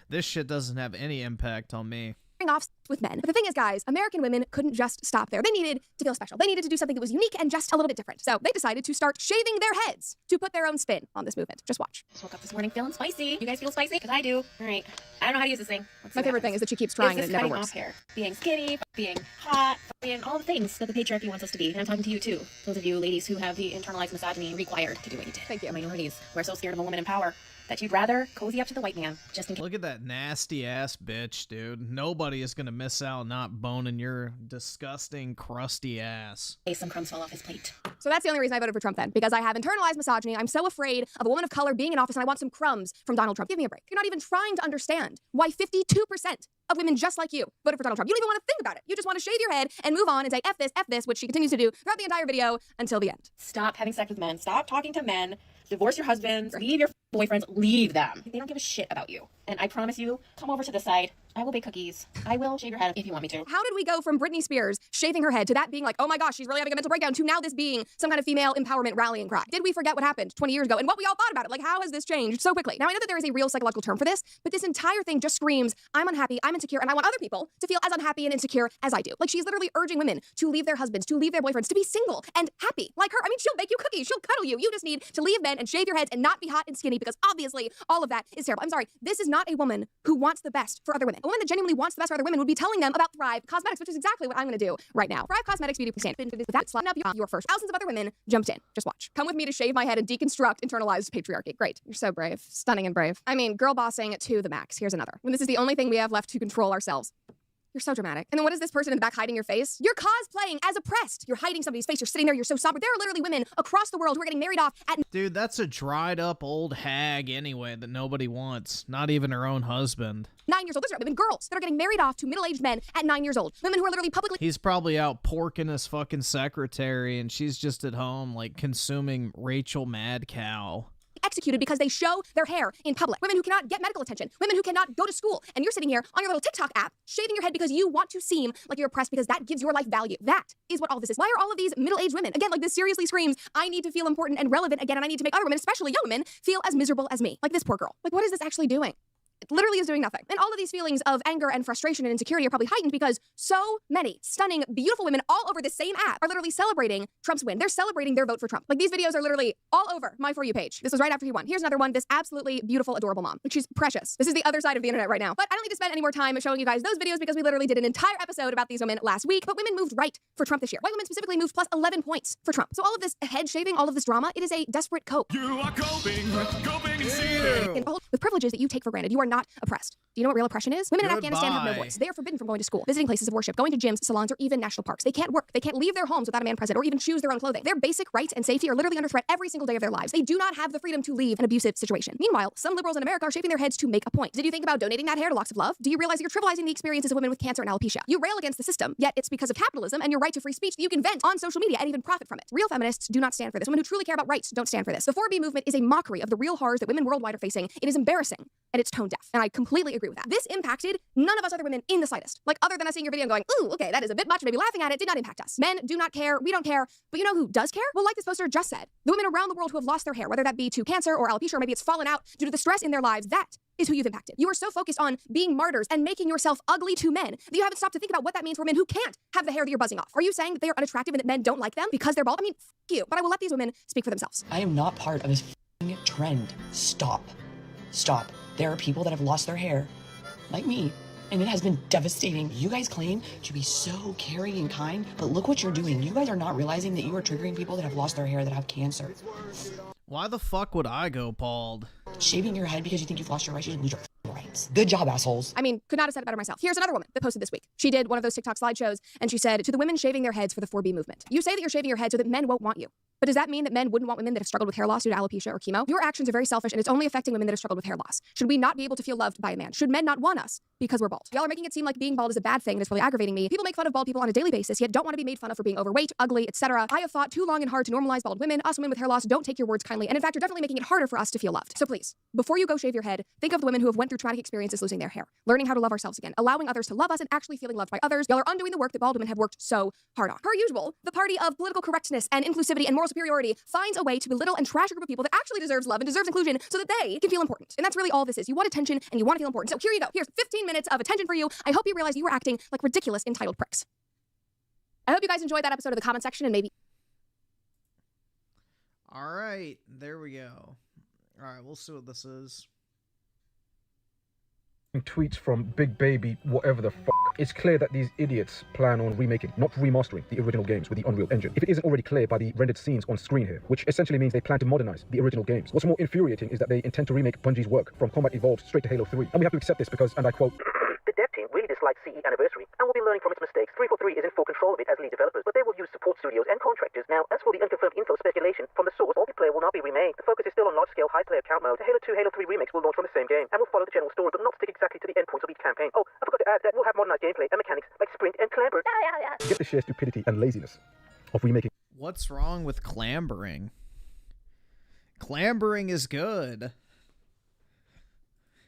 this shit doesn't have any impact on me. Off with men. But the thing is, guys, American women couldn't just stop there. They needed to feel special. They needed to do something that was unique and just a little bit different. So they decided to start shaving their heads to put their own spin on this movement. Just watch. Just woke up this morning feeling spicy. You guys feel spicy? Because I do. All right. I don't know how to use this thing. My favorite thing is that she keeps trying and it never works. Off hair. Being skinny, being hot, being all the things that the patriarchy wants us to be. And I'm talking to you too. Those of you ladies who have the internalized misogyny required to do what you did. Thank you. Minorities who are so scared of a woman in power that you'd rather cozy up to the white man just in case. Look at that nasty ass bitch, dude. Nobody is gonna miss out not boning your disgusting, crusty ass. Some crumbs fall off his plate. So that's the only reason I voted for Trump then, because I have internalized misogyny. I'm so afraid of a woman of color being in office and I want some crumbs from Donald Trump. Give me a break. You're not even trying to understand why 52% of women just like you voted for Donald Trump. You don't even want to think about it. You just want to shave your head and move on and say F this, which she continues to do throughout the entire video until the end. Stop having sex with men. Stop talking to men. Divorce your husbands. Leave your boyfriends. Leave them. They don't give a shit about you. And I promise you, come over to the side. I will bake cookies. I will shave your head if you want me to. How did we go from Britney Spears shaving her head to that being like, oh my gosh, she's really having a mental breakdown, to now this being some kind of female empowerment rallying cry? Did we forget what happened 20 years ago and what we all thought about it? Like, how has this changed so quickly? Now, I know that there is a real psychological term for this, but this entire thing just screams, I'm unhappy, I'm insecure, and I want other people to feel as unhappy and insecure as I do. Like, she's literally urging women to leave their husbands, to leave their boyfriends, to be single and happy like her. I mean, she'll bake you cookies, she'll cuddle you. You just need to leave men and shave your heads and not be hot and skinny, because obviously all of that is terrible. I'm sorry, this is not a woman who wants the best for other women. A woman that genuinely wants the best for other women would be telling them about Thrive Cosmetics, which is exactly what I'm going to do right now. Thrive Cosmetics Beauty Stand. That's line up your first. Thousands of other women jumped in. Just watch. Come with me to shave my head and deconstruct internalized patriarchy. Great. You're so brave. Stunning and brave. I mean, girl bossing to the max. Here's another. When this is the only thing we have left to control ourselves. You're so dramatic. And then what is this person in the back hiding your face? You're cosplaying as oppressed. You're hiding somebody's face. You're sitting there. You're so somber. There are literally women across the world who are getting married off at... Dude, that's a dried up old hag anyway that nobody wants. Not even her own husband. 9 years old. Those are women, girls that are getting married off to middle-aged men at 9 years old. Women who are literally publicly... He's probably out porking his fucking secretary and she's just at home like consuming Rachel Mad Cow. Executed because they show their hair in public. Women who cannot get medical attention. Women who cannot go to school. And you're sitting here on your little TikTok app, shaving your head because you want to seem like you're oppressed because that gives your life value. That is what all this is. Why are all of these middle-aged women, again, like this seriously screams, I need to feel important and relevant again, and I need to make other women, especially young women, feel as miserable as me. Like this poor girl. Like, what is this actually doing? It literally is doing nothing. And all of these feelings of anger and frustration and insecurity are probably heightened because so many stunning, beautiful women all over the same app are literally celebrating Trump's win. They're celebrating their vote for Trump. Like, these videos are literally all over my For You page. This was right after he won. Here's another one. This absolutely beautiful, adorable mom. Like, she's precious. This is the other side of the internet right now. But I don't need to spend any more time showing you guys those videos because we literally did an entire episode about these women last week. But women moved right for Trump this year. White women specifically moved plus 11 points for Trump. So all of this head shaving, all of this drama, it is a desperate cope. You are coping and seething. With privileges that you take for granted. You are not oppressed. Do you know what real oppression is? Women in Afghanistan have no voice. They are forbidden from going to school, visiting places of worship, going to gyms, salons, or even national parks. They can't work. They can't leave their homes without a man present or even choose their own clothing. Their basic rights and safety are literally under threat every single day of their lives. They do not have the freedom to leave an abusive situation. Meanwhile, some liberals in America are shaving their heads to make a point. Did you think about donating that hair to Locks of Love? Do you realize that you're trivializing the experiences of women with cancer and alopecia? You rail against the system, yet it's because of capitalism and your right to free speech that you can vent on social media and even profit from it. Real feminists do not stand for this. Women who truly care about rights don't stand for this. The 4B movement is a mockery of the real horrors that women worldwide are facing. It is embarrassing and it's tone deaf. And I completely agree with that. This impacted none of us other women in the slightest. Like, other than us seeing your video and going, ooh, okay, that is a bit much, maybe laughing at it, did not impact us. Men do not care, we don't care, but you know who does care? Well, like this poster just said, the women around the world who have lost their hair, whether that be to cancer or alopecia, or maybe it's fallen out due to the stress in their lives, that is who you've impacted. You are so focused on being martyrs and making yourself ugly to men that you haven't stopped to think about what that means for women who can't have the hair that you're buzzing off. Are you saying that they are unattractive and that men don't like them because they're bald? I mean, f you, but I will let these women speak for themselves. I am not part of this trend. Stop. Stop. There are people that have lost their hair, like me, and it has been devastating. You guys claim to be so caring and kind, but look what you're doing. You guys are not realizing that you are triggering people that have lost their hair, that have cancer. Why the fuck would I go bald? Shaving your head because you think you've lost your rights, you didn't lose your rights. Good job, assholes. I mean, could not have said it better myself. Here's another woman that posted this week. She did one of those TikTok slideshows, and she said, to the women shaving their heads for the 4B movement, you say that you're shaving your head so that men won't want you. But does that mean that men wouldn't want women that have struggled with hair loss due to alopecia or chemo? Your actions are very selfish, and it's only affecting women that have struggled with hair loss. Should we not be able to feel loved by a man? Should men not want us because we're bald? Y'all are making it seem like being bald is a bad thing, and it's really aggravating me. People make fun of bald people on a daily basis, yet don't want to be made fun of for being overweight, ugly, etc. I have fought too long and hard to normalize bald women. Us women with hair loss don't take your words kindly, and in fact, you're definitely making it harder for us to feel loved. So please, before you go shave your head, think of the women who have went through traumatic experiences losing their hair, learning how to love ourselves again, allowing others to love us, and actually feeling loved by others. Y'all are undoing the work that bald women have worked so hard on. Per usual, the party of political correctness and inclusivity and moral superiority finds a way to belittle and trash a group of people that actually deserves love and deserves inclusion so that they can feel important. And that's really all this is. You want attention and you want to feel important. So here you go. Here's 15 minutes of attention for you. I hope you realize you were acting like ridiculous, entitled pricks. I hope you guys enjoyed that episode of the comment section and maybe... All right, there we go. All right, we'll see what this is. Tweets from Big Baby, whatever the fuck. It's clear that these idiots plan on remaking, not remastering, the original games with the Unreal Engine. If it isn't already clear by the rendered scenes on screen here, which essentially means they plan to modernize the original games. What's more infuriating is that they intend to remake Bungie's work from Combat Evolved straight to Halo 3. And we have to accept this because, and I quote, the dev team really dislikes CE Anniversary and will be learning from its mistakes. 343 is in full control of it as lead developers, but they will use support studios and contractors. Now, as for the unconfirmed info speculation from the source, multiplayer will not be remade. The focus is still on large-scale high player count mode. The Halo 2, Halo 3 remakes will launch from the same game and will follow the general story, but not stick exactly to the endpoints of each campaign. Oh, I forgot to add that we'll have modernized gameplay and mechanics like sprint and clamber. Get the sheer stupidity and laziness of remaking. What's wrong with clambering? Clambering is good.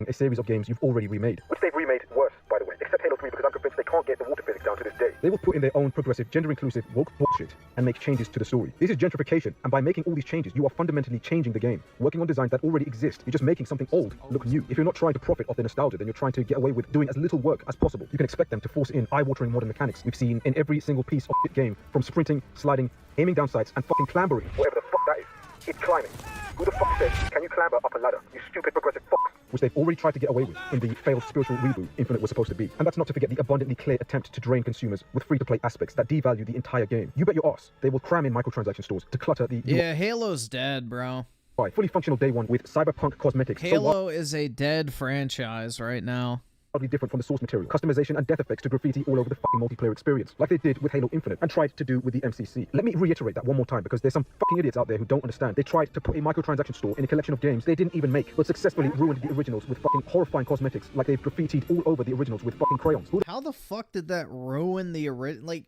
A series of games you've already remade, which they've remade worse, by the way, except Halo 3 because I'm convinced they can't get the water physics down to this day. They will put in their own progressive, gender-inclusive, woke bullshit and make changes to the story. This is gentrification, and by making all these changes, you are fundamentally changing the game, working on designs that already exist. You're just making something old look new. If you're not trying to profit off the nostalgia, then you're trying to get away with doing as little work as possible. You can expect them to force in eye-watering modern mechanics we've seen in every single piece of the game, from sprinting, sliding, aiming down sights, and fucking clambering. Whatever the fuck that is. It's climbing. Who the fuck says, can you clamber up a ladder, you stupid progressive fuck? Which they've already tried to get away with in the failed spiritual reboot Infinite was supposed to be. And that's not to forget the abundantly clear attempt to drain consumers with free-to-play aspects that devalue the entire game. You bet your ass they will cram in microtransaction stores to clutter the... Yeah, Halo's dead, bro. Fully functional day one with cyberpunk cosmetics. Halo is a dead franchise right now. Different from the source material, customization and death effects to graffiti all over the fucking multiplayer experience, like they did with Halo Infinite and tried to do with the MCC. Let me reiterate that one more time because there's some fucking idiots out there who don't understand. They tried to put a microtransaction store in a collection of games they didn't even make, but successfully ruined the originals with fucking horrifying cosmetics, like they've graffitied all over the originals with fucking crayons. How the fuck did that ruin the original? Like,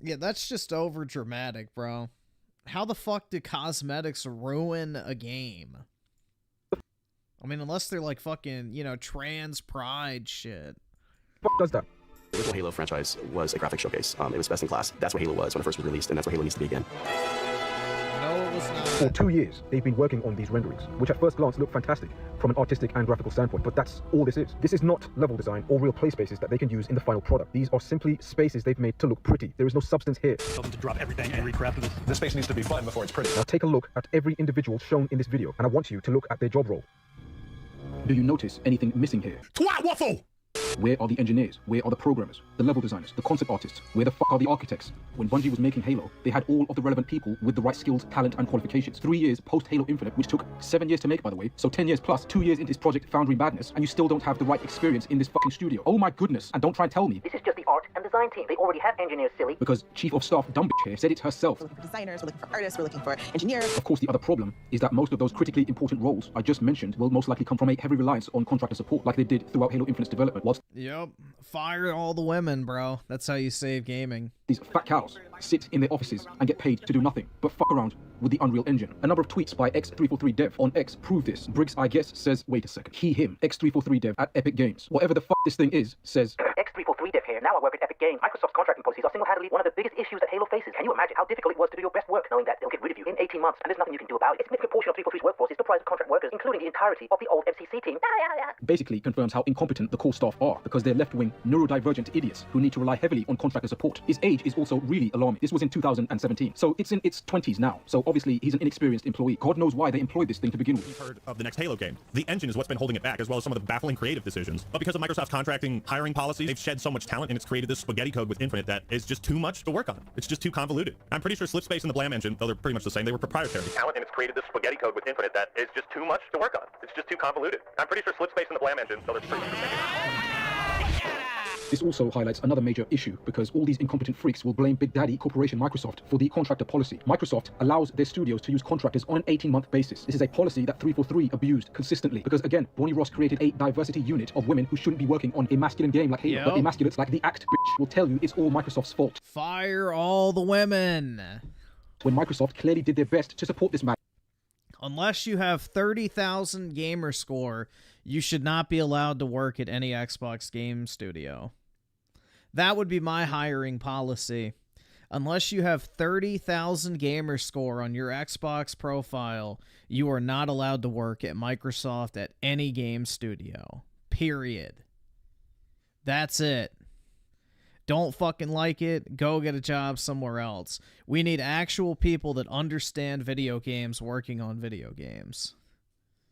yeah, that's just over dramatic, bro. How the fuck did cosmetics ruin a game? I mean, unless they're like fucking, you know, trans pride shit. What does that? The original Halo franchise was a graphic showcase. It was best in class. That's what Halo was when it first was released, and that's what Halo needs to be again. No, it was not. For 2 years, they've been working on these renderings, which at first glance look fantastic from an artistic and graphical standpoint, but that's all this is. This is not level design or real play spaces that they can use in the final product. These are simply spaces they've made to look pretty. There is no substance here. Tell them to drop everything and recraft this. This space needs to be fun before it's pretty. Now take a look at every individual shown in this video, and I want you to look at their job role. Do you notice anything missing here? Twat waffle! Where are the engineers? Where are the programmers? The level designers? The concept artists? Where the fuck are the architects? When Bungie was making Halo, they had all of the relevant people with the right skills, talent, and qualifications. 3 years post-Halo Infinite, which took 7 years to make, by the way, so 10 years plus, 2 years into this Project Foundry madness, and you still don't have the right experience in this fucking studio. Oh my goodness, and don't try and tell me. This is just the art and design team. They already have engineers, silly. Because Chief of Staff Dumb Bitch here said it herself. We're looking for designers, we're looking for artists, we're looking for engineers. Of course, the other problem is that most of those critically important roles I just mentioned will most likely come from a heavy reliance on contractor support, like they did throughout Halo Infinite's development. Whilst Yep. Fire all the women, bro. That's how you save gaming. these fat cows sit in their offices and get paid to do nothing but fuck around with the Unreal Engine. A number of tweets by X343Dev on X prove this. Briggs, I guess, says, wait a second, him, X343Dev at Epic Games. Whatever the fuck this thing is, says, X343Dev here. Now I work at Epic Games. Microsoft's contracting policies are single-handedly one of the biggest issues that Halo faces. Can you imagine how difficult it was to do your best work, knowing that they'll get rid of you in 18 months and there's nothing you can do about it? A significant portion of 343's workforce is comprised of contract workers, including the entirety of the old MCC team. Basically confirms how incompetent the core staff are, because they're left-wing, neurodivergent idiots who need to rely heavily on contractor support. His age is also really alarming. This was in 2017, so it's in its 20s now. So obviously he's an inexperienced employee. God knows why they employed this thing to begin with. We've heard of the next Halo game. The engine is what's been holding it back, as well as some of the baffling creative decisions. But because of Microsoft's contracting hiring policies, they've shed so much talent, and it's created created this spaghetti code with Infinite that is just too much to work on. It's just too convoluted. I'm pretty sure Slipspace and the Blam engine, though they're pretty much the same, they were proprietary. Talent and it's created this spaghetti code with Infinite that is just too much to work on. It's just too convoluted. I'm pretty sure Slipspace and the Blam engine, though they're pretty much the same. This also highlights another major issue because all these incompetent freaks will blame Big Daddy Corporation Microsoft for the contractor policy. Microsoft allows their studios to use contractors on an 18-month basis. This is a policy that 343 abused consistently because, again, Bonnie Ross created a diversity unit of women who shouldn't be working on a masculine game like Halo, but emasculates like the Act bitch will tell you it's all Microsoft's fault. Fire all the women. When Microsoft clearly did their best to support this matter. Unless you have 30,000 gamer score, you should not be allowed to work at any Xbox game studio. That would be my hiring policy. Unless you have 30,000 gamer score on your Xbox profile, you are not allowed to work at Microsoft at any game studio. Period. That's it. Don't fucking like it, go get a job somewhere else. We need actual people that understand video games working on video games.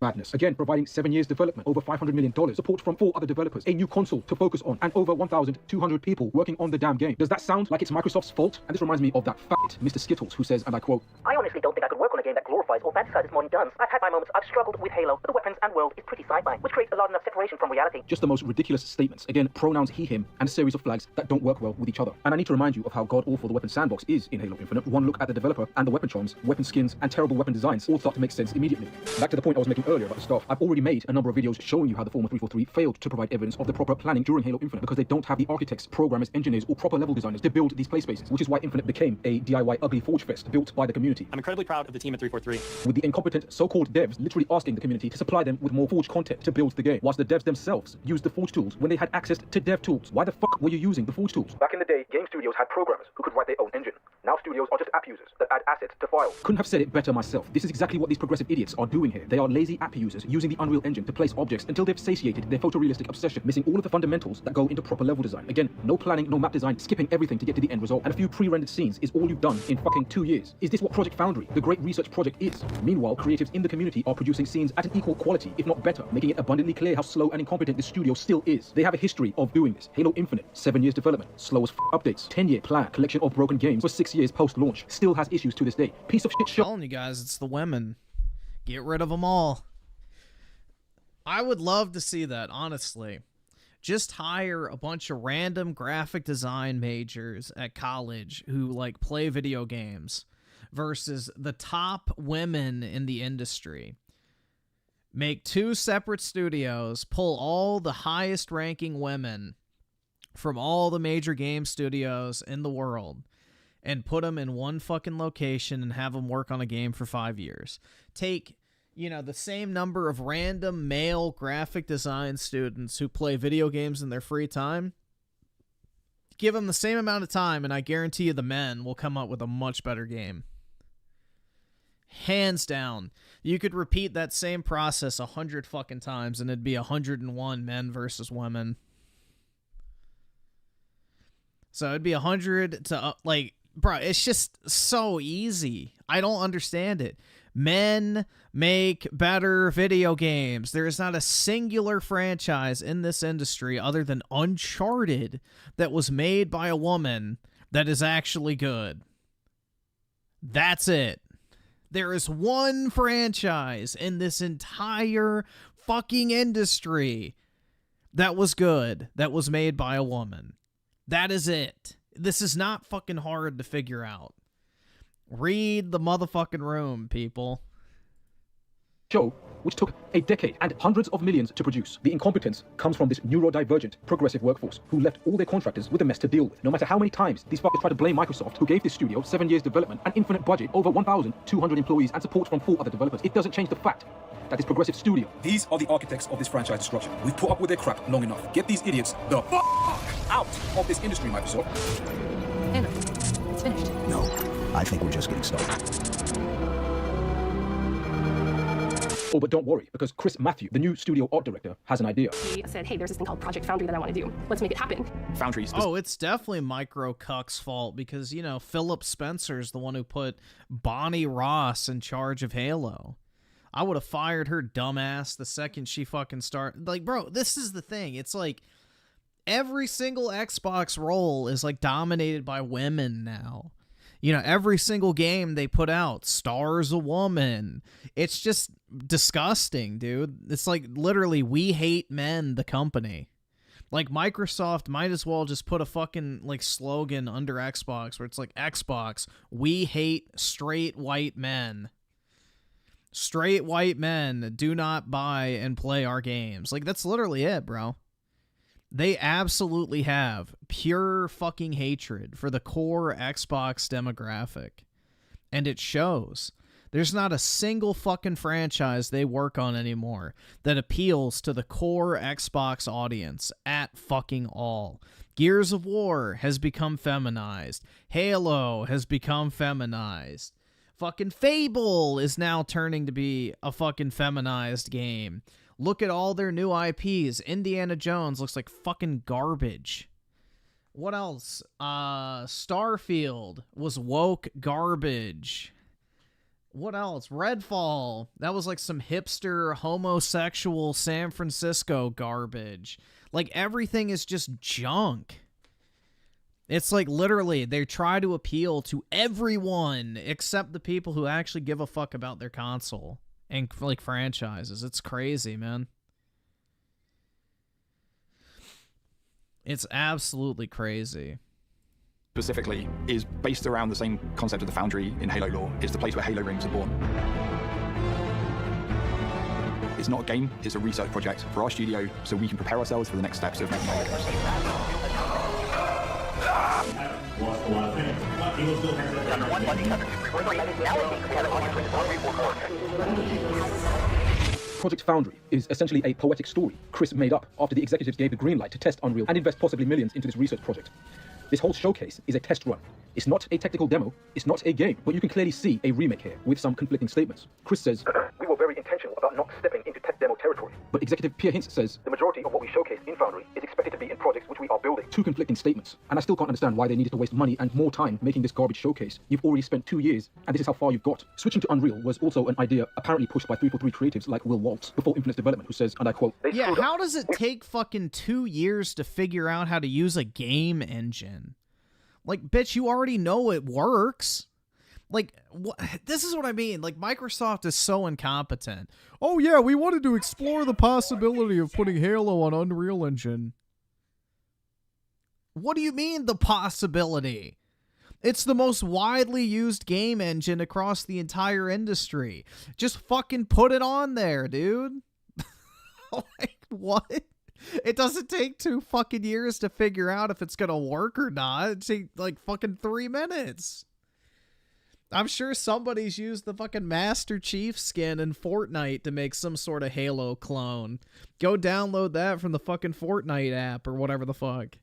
Madness. Again, providing 7 years development, over $500 million, support from 4 other developers, a new console to focus on, and over 1,200 people working on the damn game. Does that sound like it's Microsoft's fault? And this reminds me of that fat Mr. Skittles who says, and I quote, I honestly don't think I could work on a game that glorifies or fantasizes modern guns. I've had my moments. I've struggled with Halo, but the weapons and world is pretty sci-fi, which creates a large enough separation from reality. Just the most ridiculous statements. Again, pronouns he, him, and a series of flags that don't work well with each other. And I need to remind you of how god-awful the weapon sandbox is in Halo Infinite. One look at the developer and the weapon charms, weapon skins, and terrible weapon designs all start to make sense immediately. Back to the point I was making earlier about the staff. I've already made a number of videos showing you how the former 343 failed to provide evidence of the proper planning during Halo Infinite because they don't have the architects, programmers, engineers, or proper level designers to build these play spaces, which is why Infinite became a DIY ugly forge fest built by the community. I'm incredibly proud of the team at 343. With the incompetent so-called devs literally asking the community to supply them with more forge content to build the game, whilst the devs themselves used the forge tools when they had access to dev tools. Why the fuck were you using the forge tools? Back in the day, game studios had programmers who could write their own engine. Now studios are just app users that add assets to files. Couldn't have said it better myself. This is exactly what these progressive idiots are doing here. They are lazy app users using the Unreal Engine to place objects until they've satiated their photorealistic obsession, missing all of the fundamentals that go into proper level design. Again, no planning, no map design, skipping everything to get to the end result, and a few pre-rendered scenes is all you've done in fucking 2 years. Is this what Project Foundry, the great research project, is? Meanwhile, creatives in the community are producing scenes at an equal quality, if not better, making it abundantly clear how slow and incompetent the studio still is. They have a history of doing this. Halo Infinite, 7 years development, slow as updates, 10-year plan, collection of broken games for 6 years post-launch, still has issues to this day. Piece of shit show. I'm telling you guys, it's the women. Get rid of them all. I would love to see that, honestly. Just hire a bunch of random graphic design majors at college who, like, play video games versus the top women in the industry. Make 2 separate studios, pull all the highest ranking women from all the major game studios in the world, and put them in one fucking location and have them work on a game for 5 years. Take, you know, the same number of random male graphic design students who play video games in their free time, give them the same amount of time, and I guarantee you the men will come up with a much better game. Hands down. You could repeat that same process 100 fucking times, and it'd be 101 men versus women. So it'd be 100 to, like, bro, it's just so easy. I don't understand it. Men make better video games. There is not a singular franchise in this industry other than Uncharted that was made by a woman that is actually good. That's it. There is one franchise in this entire fucking industry that was good, that was made by a woman. That is it. This is not fucking hard to figure out. Read the motherfucking room, people. Show, which took a decade and hundreds of millions to produce. The incompetence comes from this neurodivergent, progressive workforce who left all their contractors with a mess to deal with. No matter how many times these fuckers try to blame Microsoft, who gave this studio 7 years development, an infinite budget, over 1,200 employees, and support from 4 other developers, it doesn't change the fact that this progressive studio. These are the architects of this franchise destruction. We've put up with their crap long enough. Get these idiots the fuck out of this industry, Microsoft. Anna, it's finished. No, I think we're just getting started. Oh, but don't worry, because Chris Matthew, the new studio art director, has an idea. He said, hey, there's this thing called Project Foundry that I want to do. Let's make it happen. Foundry's. Oh, it's definitely Micro Cuck's fault because, you know, Philip Spencer's the one who put Bonnie Ross in charge of Halo. I would have fired her dumbass the second she fucking started. Like, bro, this is the thing. It's like, every single Xbox role is like dominated by women now. You know, every single game they put out stars a woman. It's just disgusting, dude. It's like literally We Hate Men, the company. Like Microsoft might as well just put a fucking like slogan under Xbox where it's like, Xbox, we hate straight white men. Straight white men do not buy and play our games. Like, that's literally it, bro. They absolutely have pure fucking hatred for the core Xbox demographic. And it shows. There's not a single fucking franchise they work on anymore that appeals to the core Xbox audience at fucking all. Gears of War has become feminized. Halo has become feminized. Fucking Fable is now turning to be a fucking feminized game. Look at all their new IPs. Indiana Jones looks like fucking garbage. What else? Starfield was woke garbage. What else? Redfall. That was like some hipster, homosexual San Francisco garbage. Like, everything is just junk. It's like literally they try to appeal to everyone except the people who actually give a fuck about their console and like franchises. It's crazy, man. It's absolutely crazy. Specifically, is based around the same concept of the Foundry in Halo lore. It's the place where Halo rings are born. It's not a game, it's a research project for our studio so we can prepare ourselves for the next steps of making Halo. Project Foundry is essentially a poetic story Chris made up after the executives gave the green light to test Unreal and invest possibly millions into this research project. This whole showcase is a test run. It's not a technical demo, it's not a game, but you can clearly see a remake here with some conflicting statements. Chris says, We were very intentional about not stepping into test demo territory. but executive Pierre Hintz says, The majority of what we showcased in Foundry is expected to be in projects which we are building. two conflicting statements. And I still can't understand why they needed to waste money and more time making this garbage showcase. You've already spent 2 years, and this is how far you've got. Switching to Unreal was also an idea apparently pushed by 343 creatives like Will Waltz before Infinite's development, who says, and I quote, Yeah, how does it take fucking 2 years to figure out how to use a game engine? Like, bitch, you already know it works. Like, this is what I mean. Like, Microsoft is so incompetent. Oh, yeah, we wanted to explore the possibility of putting Halo on Unreal Engine. What do you mean, the possibility? It's the most widely used game engine across the entire industry. Just fucking put it on there, dude. Like, what? It doesn't take 2 fucking years to figure out if it's gonna work or not. It takes like fucking 3 minutes. I'm sure somebody's used the fucking Master Chief skin in Fortnite to make some sort of Halo clone. Go download that from the fucking Fortnite app or whatever the fuck.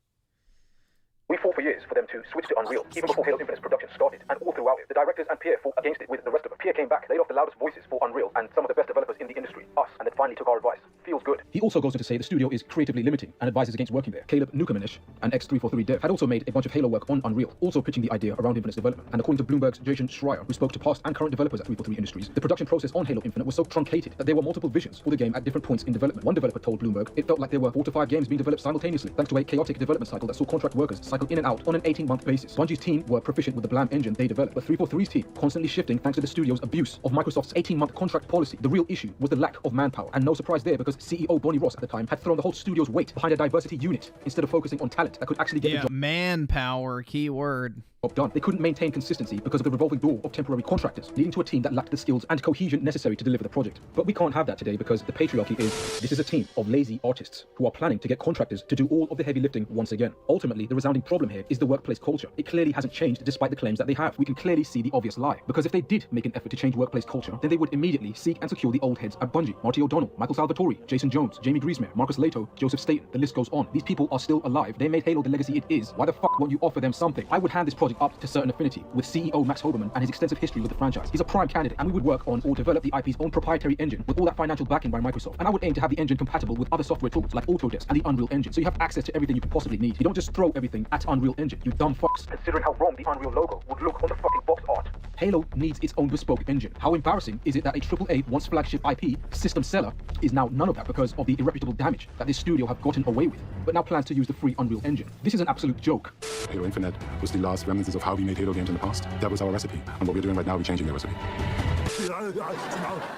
We fought for years for them to switch to Unreal, even before Halo Infinite's production started, and all throughout it, the directors and Pierre fought against it with the rest of them. Pierre came back, laid off the loudest voices for Unreal, and some of the best developers in the industry, us, and then finally took our advice. Feels good. He also goes on to say the studio is creatively limiting and advises against working there. Caleb Newcomanish, an ex-343 dev, had also made a bunch of Halo work on Unreal, also pitching the idea around Infinite's development. And according to Bloomberg's Jason Schreier, who spoke to past and current developers at 343 Industries, the production process on Halo Infinite was so truncated that there were multiple visions for the game at different points in development. One developer told Bloomberg it felt like there were 4 to 5 games being developed simultaneously, thanks to a chaotic development cycle that saw contract workers cycle in and out on an 18-month basis. Bungie's team were proficient with the Blam engine they developed, but 343's team constantly shifting thanks to the studio's abuse of Microsoft's 18-month contract policy. The real issue was the lack of manpower, and no surprise there because CEO Bonnie Ross at the time had thrown the whole studio's weight behind a diversity unit instead of focusing on talent that could actually get the job manpower, keyword. Done. They couldn't maintain consistency because of the revolving door of temporary contractors, leading to a team that lacked the skills and cohesion necessary to deliver the project. But we can't have that today because the patriarchy is, this is a team of lazy artists who are planning to get contractors to do all of the heavy lifting once again. Ultimately, the resounding problem here is the workplace culture. It clearly hasn't changed despite the claims that they have. We can clearly see the obvious lie, because if they did make an effort to change workplace culture, then they would immediately seek and secure the old heads at Bungie. Marty O'Donnell, Michael Salvatore, Jason Jones, Jamie Griesmer, Marcus Leto, Joseph Staten, the list goes on. These people are still alive. They made Halo the legacy it is. Why the fuck won't you offer them something? I would hand this project charging up to certain affinity with CEO Max Hoberman and his extensive history with the franchise. He's a prime candidate, and we would work on or develop the IP's own proprietary engine with all that financial backing by Microsoft. And I would aim to have the engine compatible with other software tools like Autodesk and the Unreal Engine, so you have access to everything you could possibly need. You don't just throw everything at Unreal Engine, you dumb fucks. Considering how wrong the Unreal logo would look on the fucking box art. Halo needs its own bespoke engine. How embarrassing is it that a AAA once flagship IP system seller is now none of that because of the irreparable damage that this studio have gotten away with, but now plans to use the free Unreal Engine? This is an absolute joke. Halo Infinite was the last remnants of how we made Halo games in the past. That was our recipe. And what we're doing right now, we're changing the recipe.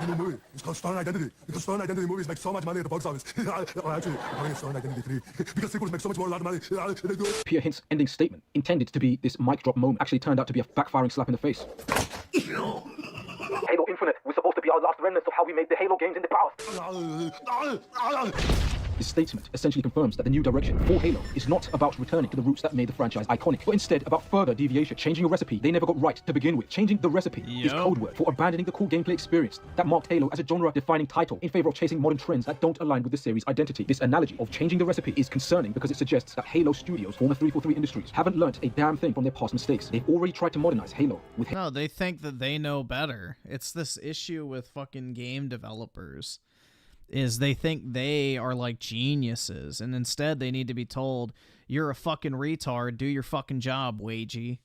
New movie. It's called Stolen Identity. Because Stolen Identity movies make so much money at the box office. Actually, I'm calling it Stolen Identity 3. Because sequels make so much more money. Pierre Hint's ending statement, intended to be this mic drop moment, actually turned out to be a backfiring slap in the face. Halo Infinite was supposed to be our last remnants of how we made the Halo games in the past. This statement essentially confirms that the new direction for Halo is not about returning to the roots that made the franchise iconic, but instead about further deviation, changing a recipe they never got right to begin with. Changing the recipe is code word for abandoning the core gameplay experience that marked Halo as a genre-defining title in favor of chasing modern trends that don't align with the series' identity. This analogy of changing the recipe is concerning because it suggests that Halo Studios, former 343 Industries, haven't learnt a damn thing from their past mistakes. They've already tried to modernize Halo with... No, they think that they know better. It's this issue with fucking game developers. Is they think they are like geniuses, and instead they need to be told, you're a fucking retard, do your fucking job, Wagey.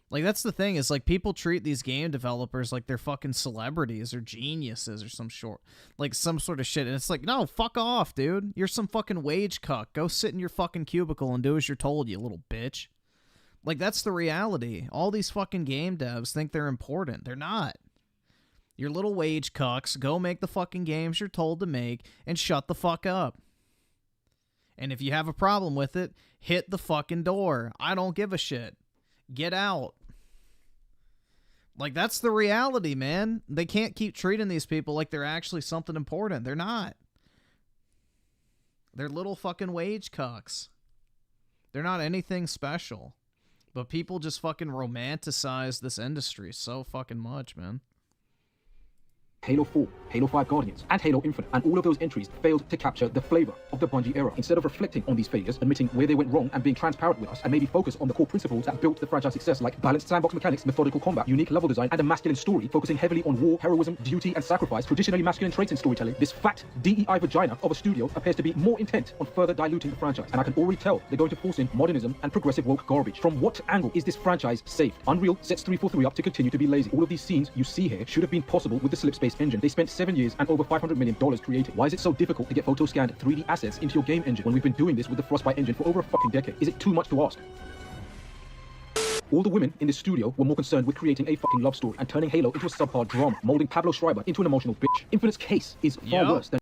Like, that's the thing, is like people treat these game developers like they're fucking celebrities or geniuses or some sort of shit, and it's like, no, fuck off, dude. You're some fucking wage cuck. Go sit in your fucking cubicle and do as you're told, you little bitch. Like, that's the reality. All these fucking game devs think they're important. They're not. Your little wage cucks, go make the fucking games you're told to make and shut the fuck up. And if you have a problem with it, hit the fucking door. I don't give a shit. Get out. Like, that's the reality, man. They can't keep treating these people like they're actually something important. They're not. They're little fucking wage cucks. They're not anything special. But people just fucking romanticize this industry so fucking much, man. Halo 4, Halo 5 Guardians, and Halo Infinite, and all of those entries failed to capture the flavor of the Bungie era. Instead of reflecting on these failures, admitting where they went wrong, and being transparent with us, and maybe focus on the core principles that built the franchise success, like balanced sandbox mechanics, methodical combat, unique level design, and a masculine story, focusing heavily on war, heroism, duty, and sacrifice, traditionally masculine traits in storytelling, this fat DEI vagina of a studio appears to be more intent on further diluting the franchise. And I can already tell they're going to force in modernism and progressive woke garbage. From what angle is this franchise saved? Unreal sets 343 up to continue to be lazy. All of these scenes you see here should have been possible with the Slipspace engine. They spent 7 years and over $500 million creating. Why is it so difficult to get photo-scanned 3D assets into your game engine when we've been doing this with the Frostbite engine for over a fucking decade? Is it too much to ask? All the women in this studio were more concerned with creating a fucking love story and turning Halo into a subpar drama, molding Pablo Schreiber into an emotional bitch. Infinite's case is far worse than...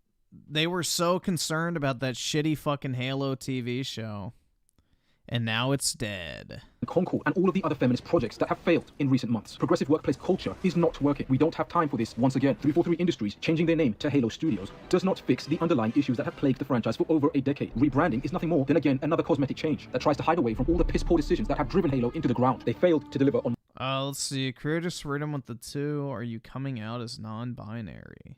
They were so concerned about that shitty fucking Halo TV show. And now it's dead. Concord and all of the other feminist projects that have failed in recent months. Progressive workplace culture is not working. We don't have time for this once again. 343 Industries changing their name to Halo Studios does not fix the underlying issues that have plagued the franchise for over a decade. Rebranding is nothing more than, again, another cosmetic change that tries to hide away from all the piss-poor decisions that have driven Halo into the ground. They failed to deliver on... Let's see. Creators freedom with the 2. Are you coming out as non-binary?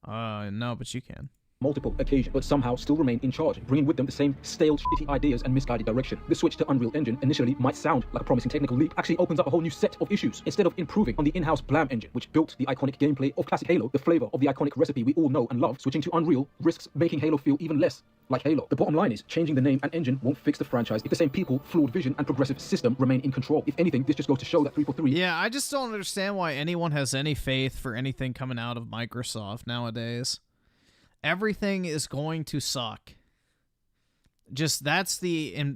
No, but you can. Multiple occasions, but somehow still remain in charge, bringing with them the same stale, shitty ideas and misguided direction. The switch to Unreal Engine initially might sound like a promising technical leap, actually opens up a whole new set of issues. Instead of improving on the in-house Blam engine, which built the iconic gameplay of classic Halo, the flavor of the iconic recipe we all know and love, switching to Unreal risks making Halo feel even less like Halo. The bottom line is, changing the name and engine won't fix the franchise if the same people, flawed vision, and progressive system remain in control. If anything, this just goes to show that 343... Yeah, I just don't understand why anyone has any faith for anything coming out of Microsoft nowadays. Everything is going to suck. Just, that's the...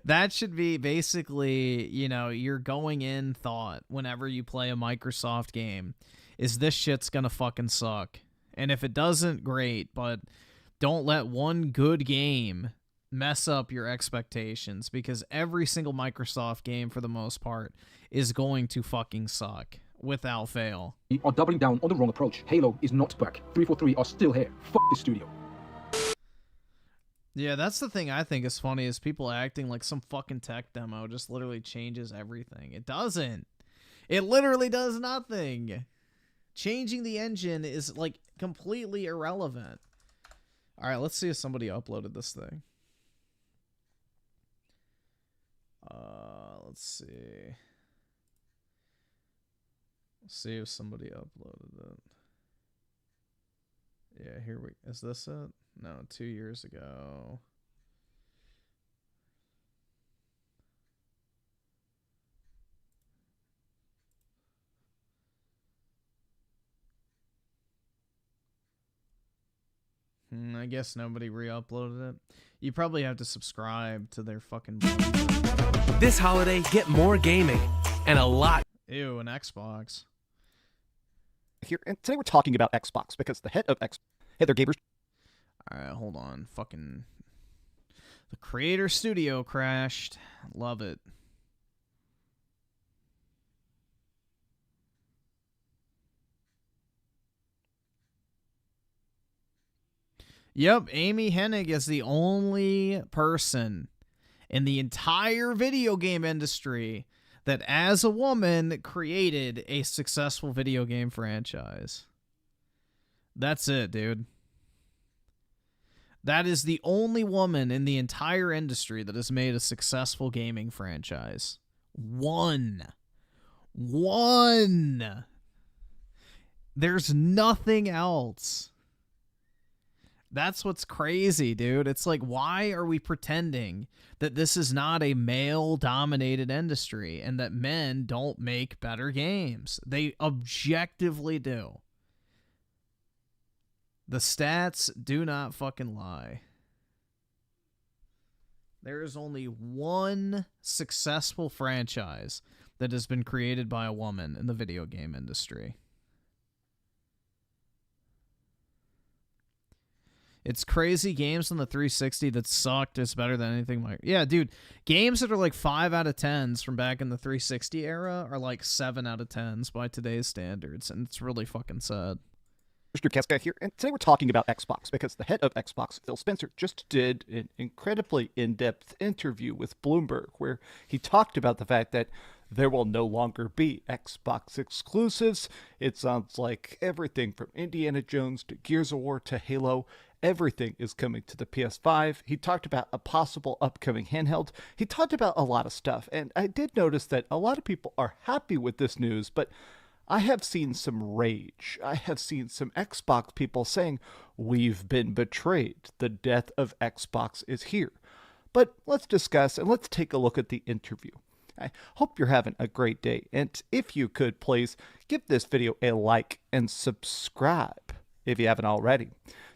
that should be basically, you know, your going in thought whenever you play a Microsoft game, is this shit's gonna fucking suck. And if it doesn't, great, but don't let one good game mess up your expectations, because every single Microsoft game, for the most part, is going to fucking suck. Without fail. Are doubling down on the wrong approach. Halo is not back. 343 are still here. Fuck this studio. Yeah, that's the thing I think is funny, is people acting like some fucking tech demo just literally changes everything. It doesn't. It literally does nothing. Changing the engine is, like, completely irrelevant. Alright, let's see if somebody uploaded this thing. Let's see. Let's see if somebody uploaded it. Yeah, here we... Is this it? No, 2 years ago. I guess nobody re-uploaded it. You probably have to subscribe to their fucking... This holiday, get more gaming. And a lot... Ew, an Xbox. Here, and today we're talking about Xbox, because the head of Xbox... Hey there, gamers. Alright, hold on. Fucking... The Creator Studio crashed. Love it. Yep, Amy Hennig is the only person in the entire video game industry that, as a woman, created a successful video game franchise. That's it, dude. That is the only woman in the entire industry that has made a successful gaming franchise. One. There's nothing else. That's what's crazy, dude. It's like, why are we pretending that this is not a male-dominated industry and that men don't make better games? They objectively do. The stats do not fucking lie. There is only one successful franchise that has been created by a woman in the video game industry. It's crazy. Games on the 360 that sucked is better than anything like... Yeah, dude. Games that are like 5 out of 10s from back in the 360 era are like 7 out of 10s by today's standards, and it's really fucking sad. Mr. Keska here, and today we're talking about Xbox, because the head of Xbox, Phil Spencer, just did an incredibly in-depth interview with Bloomberg, where he talked about the fact that there will no longer be Xbox exclusives. It sounds like everything from Indiana Jones to Gears of War to Halo, everything is coming to the PS5. He talked about a possible upcoming handheld. He talked about a lot of stuff, and I did notice that a lot of people are happy with this news, but I have seen some rage. I have seen some Xbox people saying, we've been betrayed. The death of Xbox is here. But let's discuss and let's take a look at the interview. I hope you're having a great day, and if you could, please give this video a like and subscribe if you haven't already.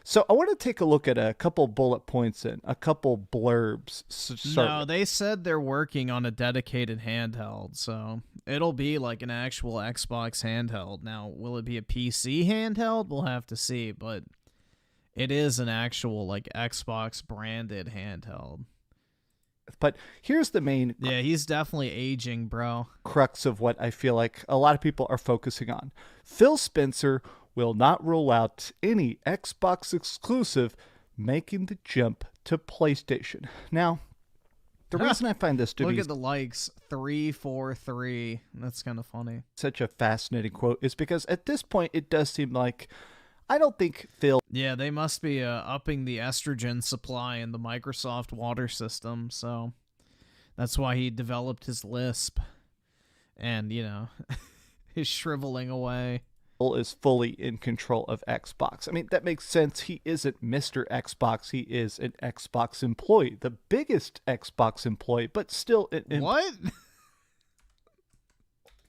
So I want to take a look at a couple bullet points and a couple blurbs. No, they said they're working on a dedicated handheld, so it'll be like an actual Xbox handheld. Now, will it be a PC handheld? We'll have to see, but it is an actual like Xbox branded handheld. But here's the main... Yeah, he's definitely aging, bro. ...crux of what I feel like a lot of people are focusing on. Phil Spencer will not rule out any Xbox exclusive making the jump to PlayStation. Now, the reason I find this to Look be... at the likes, 343. That's kind of funny. ...such a fascinating quote is because at this point it does seem like... I don't think Phil... Yeah, they must be upping the estrogen supply in the Microsoft water system, so that's why he developed his lisp and, you know, his shriveling away. Is fully in control of Xbox. I mean, that makes sense. He isn't Mr. Xbox. He is an Xbox employee. The biggest Xbox employee, but still... What?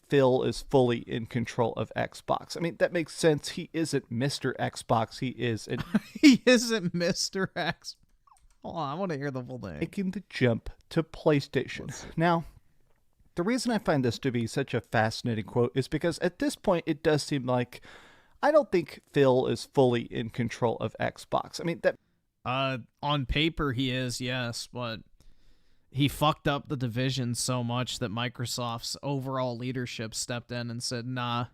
Phil is fully in control of Xbox. I mean, that makes sense. He isn't Mr. Xbox. He is an... He isn't Mr. X. Hold on, I want to hear the full thing. Making the jump to PlayStation. Now, the reason I find this to be such a fascinating quote is because at this point it does seem like I don't think Phil is fully in control of Xbox. I mean, that... on paper he is, yes, but... He fucked up the division so much that Microsoft's overall leadership stepped in and said, nah,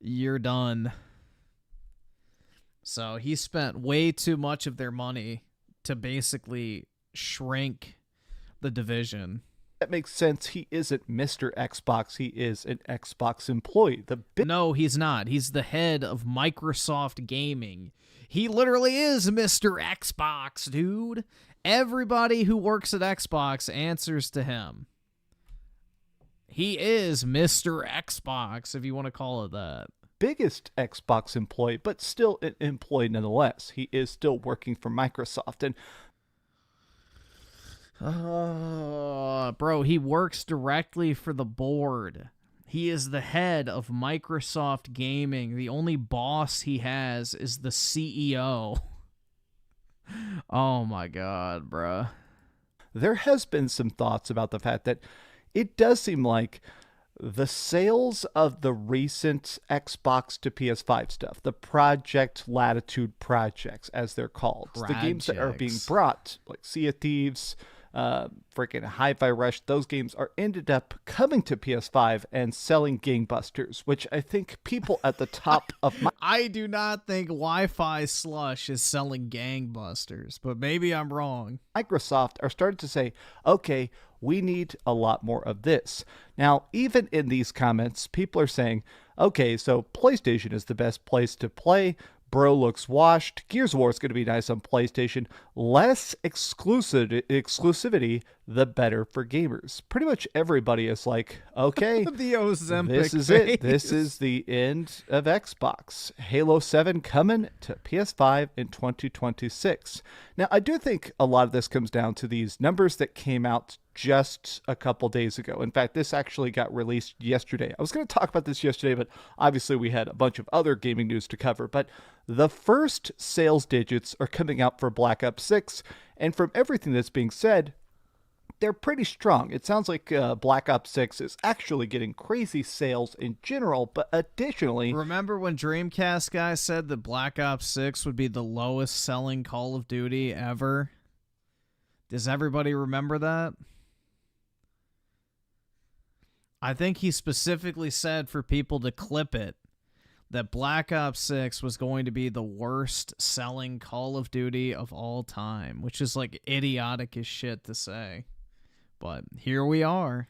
you're done. So he spent way too much of their money to basically shrink the division. That makes sense. He isn't Mr. Xbox. He is an Xbox employee. No, he's not. He's the head of Microsoft Gaming. He literally is Mr. Xbox, dude. Everybody who works at Xbox answers to him. He is Mr. Xbox, if you want to call it that. Biggest Xbox employee, but still an employee nonetheless. He is still working for Microsoft. And bro, he works directly for the board. He is the head of Microsoft Gaming. The only boss he has is the CEO. Oh my god, bruh. There has been some thoughts about the fact that it does seem like the sales of the recent Xbox to PS5 stuff, the Project Latitude projects, as they're called, the games that are being brought, like Sea of Thieves, freaking Hi-Fi Rush, those games are ended up coming to PS5 and selling gangbusters, which I think people at the top of my... I do not think Wi-Fi Slush is selling gangbusters, but maybe I'm wrong. Microsoft are starting to say, okay, we need a lot more of this. Now, even in these comments, people are saying, okay, so PlayStation is the best place to play. Bro looks washed. Gears of War is going to be nice on PlayStation. Less exclusivity, the better for gamers. Pretty much everybody is like, okay, the Ozempic this is face. it. This is the end of Xbox. Halo 7 coming to PS5 in 2026. Now, I do think a lot of this comes down to these numbers that came out just a couple days ago. In fact, this actually got released yesterday. I was going to talk about this yesterday, but obviously we had a bunch of other gaming news to cover. But the first sales digits are coming out for Black Ops 6, and from everything that's being said, they're pretty strong. It sounds like Black Ops 6 is actually getting crazy sales in general, but additionally... Remember when Dreamcast guy said that Black Ops 6 would be the lowest selling Call of Duty ever? Does everybody remember that? I think he specifically said for people to clip it that Black Ops 6 was going to be the worst selling Call of Duty of all time, which is like idiotic as shit to say. But here we are.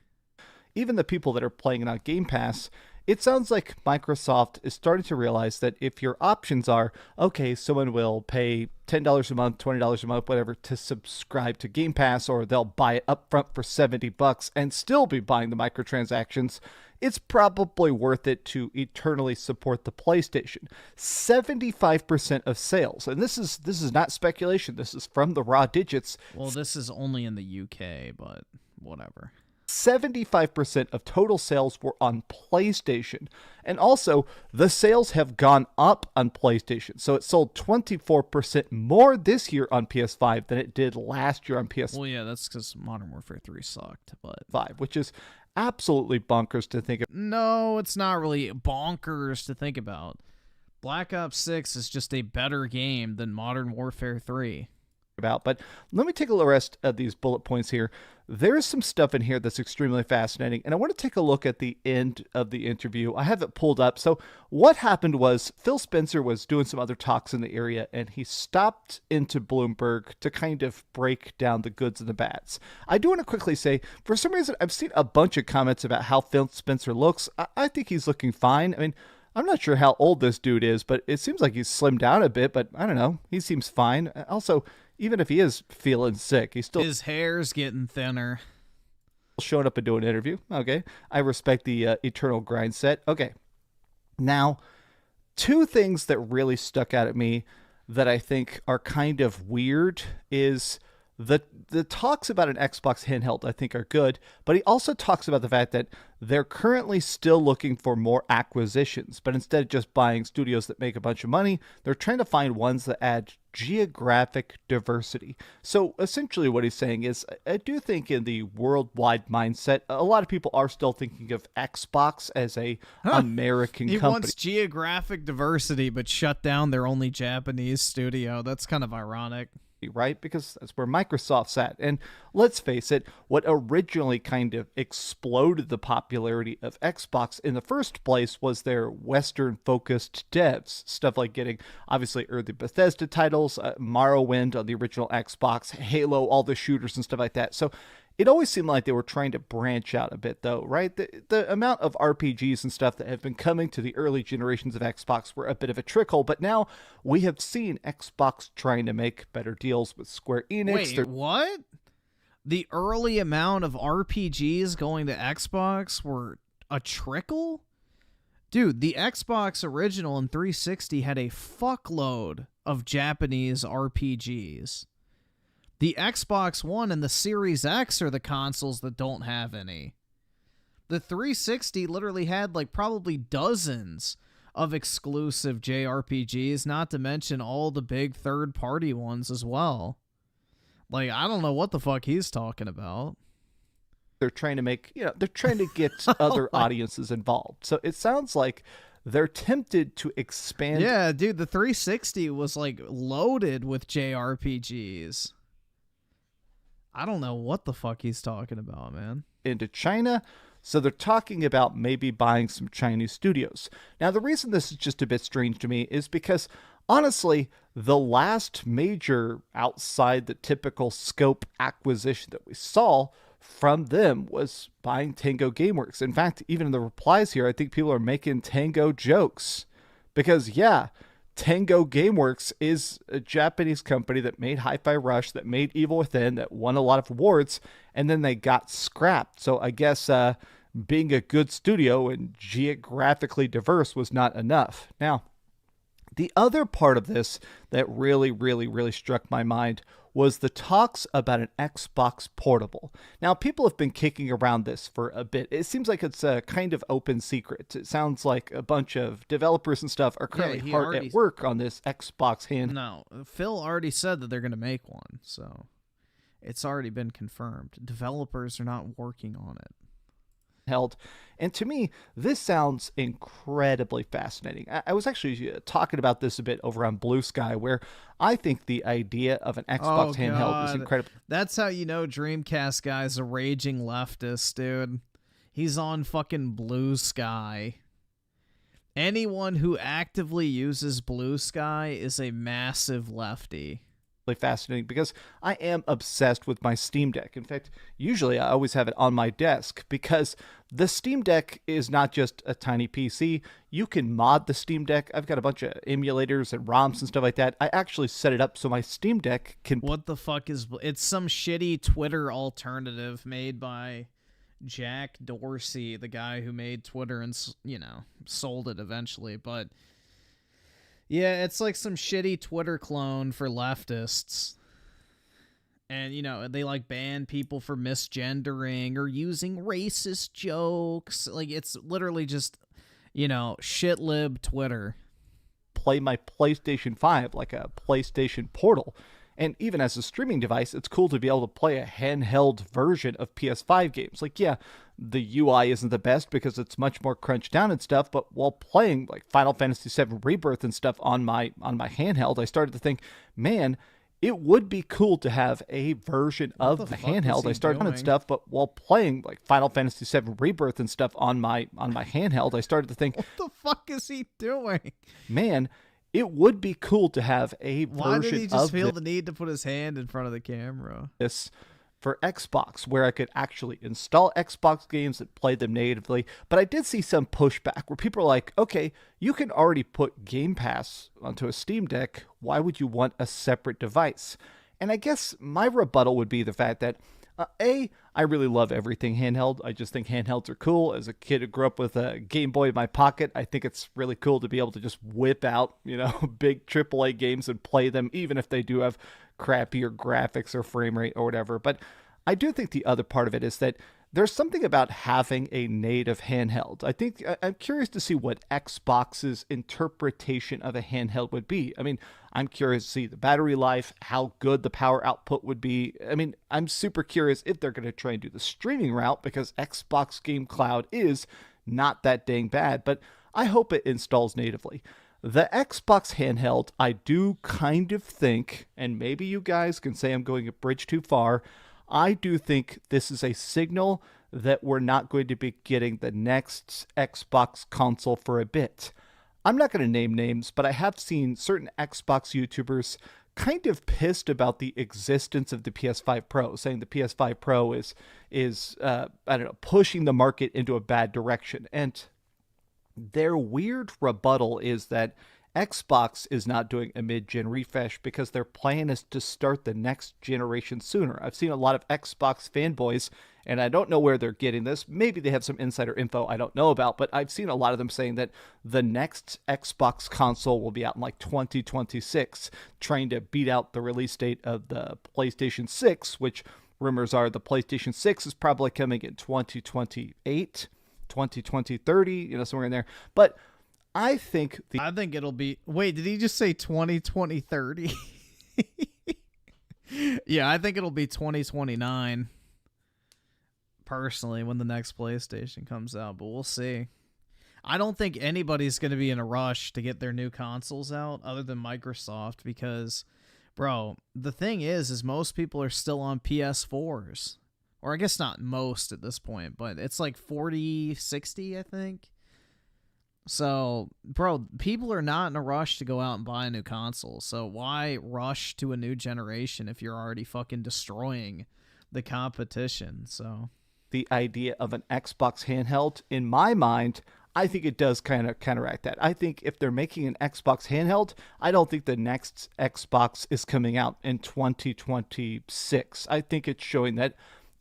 Even the people that are playing it on Game Pass, it sounds like Microsoft is starting to realize that if your options are, okay, someone will pay $10 a month, $20 a month, whatever, to subscribe to Game Pass, or they'll buy it up front for $70 and still be buying the microtransactions, it's probably worth it to eternally support the PlayStation. 75% of sales, and this is not speculation, this is from the raw digits. Well, this is only in the UK, but whatever. 75% of total sales were on PlayStation. And also, the sales have gone up on PlayStation. So it sold 24% more this year on PS5 than it did last year on PS5. Well, yeah, that's because Modern Warfare 3 sucked, but... Which is absolutely bonkers to think of. No, it's not really bonkers to think about. Black Ops 6 is just a better game than Modern Warfare 3. But let me take a rest of these bullet points here. There's some stuff in here that's extremely fascinating, and I want to take a look at the end of the interview. I have it pulled up. So what happened was Phil Spencer was doing some other talks in the area, and he stopped into Bloomberg to kind of break down the goods and the bads. I do want to quickly say, for some reason, I've seen a bunch of comments about how Phil Spencer looks. I think he's looking fine. I mean, I'm not sure how old this dude is, but it seems like he's slimmed down a bit, but I don't know. He seems fine. Also, even if he is feeling sick, he's still... His hair's getting thinner. Showing up and doing an interview. Okay. I respect the eternal grind set. Okay. Now, two things that really stuck out at me that I think are kind of weird is the talks about an Xbox handheld, I think, are good, but he also talks about the fact that they're currently still looking for more acquisitions, but instead of just buying studios that make a bunch of money, they're trying to find ones that add geographic diversity. So essentially what he's saying is, I do think in the worldwide mindset, a lot of people are still thinking of Xbox as a American he company. Wants geographic diversity, but shut down their only Japanese studio. That's kind of ironic. Right? Because that's where Microsoft's at. And let's face it, what originally kind of exploded the popularity of Xbox in the first place was their Western-focused devs. Stuff like getting, obviously, early Bethesda titles, Morrowind on the original Xbox, Halo, all the shooters and stuff like that. So it always seemed like they were trying to branch out a bit, though, right? The amount of RPGs and stuff that have been coming to the early generations of Xbox were a bit of a trickle, but now we have seen Xbox trying to make better deals with Square Enix. Wait, what? the early amount of RPGs going to Xbox were a trickle? Dude, the Xbox original and 360 had a fuckload of Japanese RPGs. The Xbox One and the Series X are the consoles that don't have any. The 360 literally had like probably dozens of exclusive JRPGs, not to mention all the big third-party ones as well. Like, I don't know what the fuck he's talking about. They're trying to make, they're trying to get other audiences involved. So it sounds like they're tempted to expand. Yeah, dude, the 360 was like loaded with JRPGs. I don't know what the fuck he's talking about, man. Into China. So they're talking about maybe buying some Chinese studios. Now, the reason this is just a bit strange to me is because, honestly, the last major outside the typical scope acquisition that we saw from them was buying Tango Gameworks. In fact, even in the replies here, I think people are making Tango jokes. Because, yeah, Tango Gameworks is a Japanese company that made Hi-Fi Rush, that made Evil Within, that won a lot of awards, and then they got scrapped. So I guess being a good studio and geographically diverse was not enough. Now, the other part of this that really, really, really struck my mind was the talks about an Xbox Portable. Now, people have been kicking around this for a bit. It seems like it's a kind of open secret. It sounds like a bunch of developers and stuff are currently hard at work on this Xbox hand. No, Phil already said that they're going to make one, so it's already been confirmed. Developers are not working on it. Held. And to me, this sounds incredibly fascinating. I was actually talking about this a bit over on Blue Sky, where I think the idea of an Xbox handheld is incredible. That's how you know Dreamcast guy's a raging leftist, dude. He's on fucking Blue Sky. Anyone who actively uses Blue Sky is a massive lefty. Fascinating because I am obsessed with my Steam Deck. In fact, usually I always have it on my desk because the Steam Deck is not just a tiny PC. You can mod the Steam Deck. I've got a bunch of emulators and ROMs and stuff like that. I actually set it up so my Steam Deck can... What the fuck is... It's some shitty Twitter alternative made by Jack Dorsey, the guy who made Twitter and, sold it eventually, but... Yeah, it's like some shitty Twitter clone for leftists. And, they like ban people for misgendering or using racist jokes. Like, it's literally just, shit lib Twitter. Play my PlayStation 5 like a PlayStation Portal. And even as a streaming device, it's cool to be able to play a handheld version of PS5 games. Like, yeah, the UI isn't the best because it's much more crunched down and stuff, but while playing like Final Fantasy VII Rebirth and stuff on my handheld, I started to think, man, it would be cool to have a version of the handheld. I started doing stuff, but while playing like Final Fantasy VII Rebirth and stuff on my handheld, I started to think, what the fuck is he doing? Man, it would be cool to have a version of... Why did he just feel the need to put his hand in front of the camera? This for Xbox, where I could actually install Xbox games and play them natively. But I did see some pushback where people are like, okay, you can already put Game Pass onto a Steam Deck. Why would you want a separate device? And I guess my rebuttal would be the fact that I really love everything handheld. I just think handhelds are cool. As a kid who grew up with a Game Boy in my pocket, I think it's really cool to be able to just whip out, big AAA games and play them, even if they do have crappier graphics or frame rate or whatever. But I do think the other part of it is that there's something about having a native handheld. I think I'm curious to see what Xbox's interpretation of a handheld would be. I mean, I'm curious to see the battery life, how good the power output would be. I mean, I'm super curious if they're going to try and do the streaming route because Xbox Game Cloud is not that dang bad, but I hope it installs natively. The Xbox handheld, I do kind of think, and maybe you guys can say I'm going a bridge too far, I do think this is a signal that we're not going to be getting the next Xbox console for a bit. I'm not going to name names, but I have seen certain Xbox YouTubers kind of pissed about the existence of the PS5 Pro, saying the PS5 Pro is pushing the market into a bad direction. And their weird rebuttal is that Xbox is not doing a mid-gen refresh because their plan is to start the next generation sooner. I've seen a lot of Xbox fanboys, and I don't know where they're getting this. Maybe they have some insider info I don't know about, but I've seen a lot of them saying that the next Xbox console will be out in like 2026, trying to beat out the release date of the PlayStation 6, which rumors are the PlayStation 6 is probably coming in 2028, 2030, somewhere in there. But I think it'll be... Wait, did he just say 2030? Yeah, I think it'll be 2029. Personally, when the next PlayStation comes out, but we'll see. I don't think anybody's going to be in a rush to get their new consoles out other than Microsoft because, bro, the thing is most people are still on PS4s. Or I guess not most at this point, but it's like 40, 60, I think. So, bro, people are not in a rush to go out and buy a new console. So why rush to a new generation if you're already fucking destroying the competition? So the idea of an Xbox handheld, in my mind, I think it does kind of counteract that. I think if they're making an Xbox handheld, I don't think the next Xbox is coming out in 2026. I think it's showing that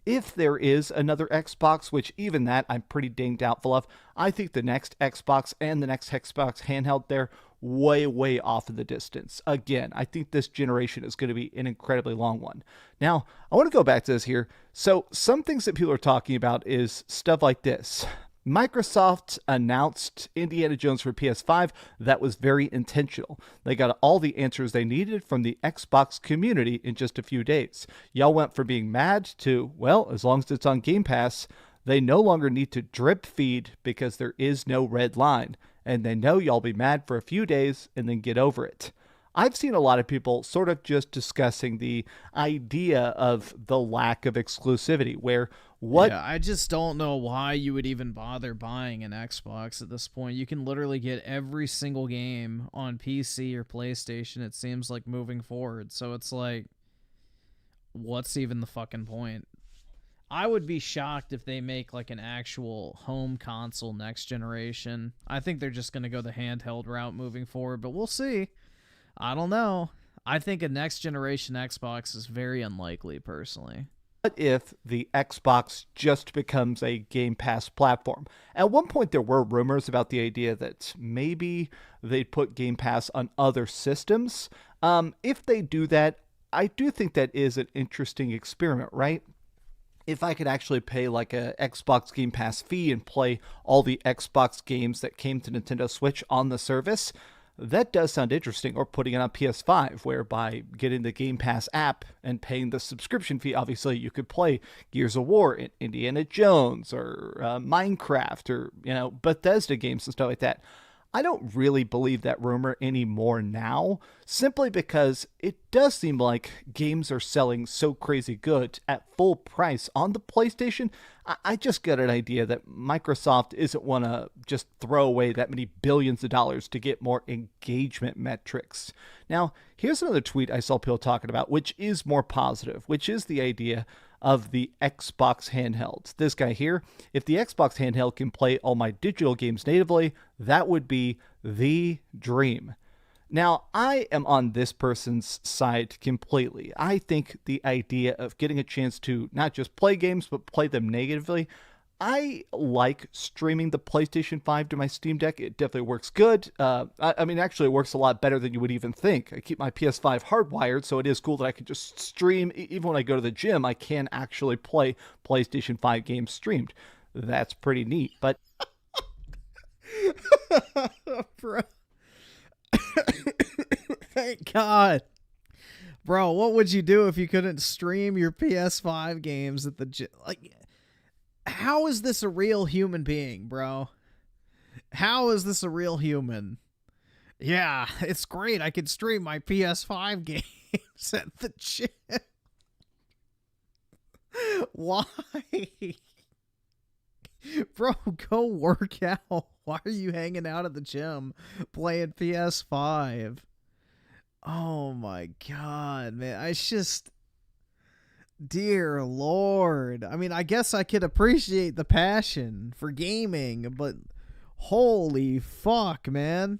if there is another Xbox, which even that I'm pretty dang doubtful of, I think the next Xbox and the next Xbox handheld, they're way, way off in the distance. Again, I think this generation is going to be an incredibly long one. Now, I want to go back to this here. So some things that people are talking about is stuff like this. Microsoft announced Indiana Jones for PS5. That was very intentional. They got all the answers they needed from the Xbox community in just a few days. Y'all went from being mad to, well, as long as it's on Game Pass, they no longer need to drip feed because there is no red line. And they know y'all be mad for a few days and then get over it. I've seen a lot of people sort of just discussing the idea of the lack of exclusivity, where Yeah, I just don't know why you would even bother buying an Xbox at this point. You can literally get every single game on PC or PlayStation, it seems like, moving forward. So it's like, what's even the fucking point? I would be shocked if they make like an actual home console next generation. I think they're just going to go the handheld route moving forward, but we'll see. I don't know. I think a next generation Xbox is very unlikely, personally. What if the Xbox just becomes a Game Pass platform? At one point, there were rumors about the idea that maybe they'd put Game Pass on other systems. If they do that, I do think that is an interesting experiment, right? If I could actually pay like a Xbox Game Pass fee and play all the Xbox games that came to Nintendo Switch on the service, that does sound interesting. Or putting it on PS5, whereby getting the Game Pass app and paying the subscription fee, obviously you could play Gears of War, Indiana Jones, or Minecraft, or Bethesda games and stuff like that. I don't really believe that rumor anymore now, simply because it does seem like games are selling so crazy good at full price on the PlayStation. I just get an idea that Microsoft isn't want to just throw away that many billions of dollars to get more engagement metrics. Now, here's another tweet I saw people talking about, which is more positive, which is the idea of the Xbox handheld. This guy here, if the Xbox handheld can play all my digital games natively, that would be the dream. Now, I am on this person's side completely. I think the idea of getting a chance to not just play games, but play them natively, I like streaming the PlayStation 5 to my Steam Deck. It definitely works good. Actually, it works a lot better than you would even think. I keep my PS5 hardwired, so it is cool that I can just stream. Even when I go to the gym, I can actually play PlayStation 5 games streamed. That's pretty neat, but... Bro. Thank God. Bro, what would you do if you couldn't stream your PS5 games at the gym? Like... How is this a real human being, bro? How is this a real human? Yeah, it's great. I can stream my PS5 games at the gym. Why? Bro, go work out. Why are you hanging out at the gym playing PS5? Oh my God, man. It's just... Dear Lord. I mean, I guess I could appreciate the passion for gaming, but holy fuck, man.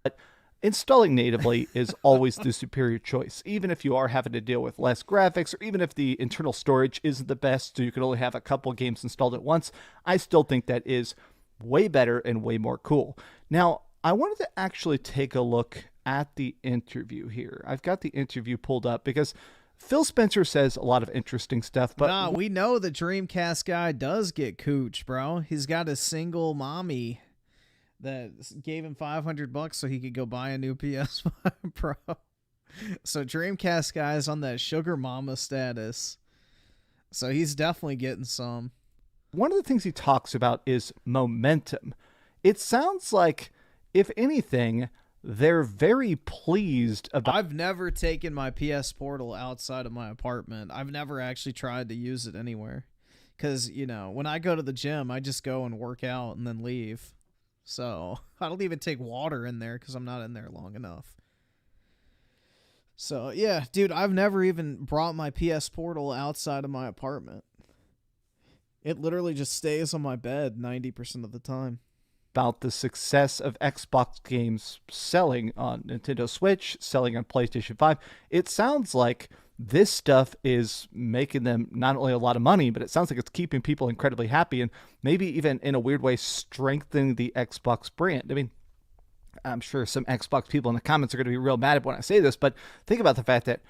But installing natively is always the superior choice, even if you are having to deal with less graphics, or even if the internal storage isn't the best, so you can only have a couple games installed at once. I still think that is way better and way more cool. Now, I wanted to actually take a look at the interview here. I've got the interview pulled up because Phil Spencer says a lot of interesting stuff, but nah, we know the Dreamcast guy does get cooch, bro. He's got a single mommy that gave him $500 so he could go buy a new PS5 Pro. So Dreamcast guy's on that sugar mama status. So he's definitely getting some. One of the things he talks about is momentum. It sounds like, if anything, they're very pleased about... I've never taken my PS Portal outside of my apartment. I've never actually tried to use it anywhere. Because, you know, when I go to the gym, I just go and work out and then leave. So I don't even take water in there because I'm not in there long enough. So, yeah, dude, I've never even brought my PS Portal outside of my apartment. It literally just stays on my bed 90% of the time. About the success of Xbox games selling on Nintendo Switch, selling on PlayStation 5. It sounds like this stuff is making them not only a lot of money, but it sounds like it's keeping people incredibly happy and maybe even in a weird way strengthening the Xbox brand. I mean, I'm sure some Xbox people in the comments are going to be real mad when I say this, but think about the fact that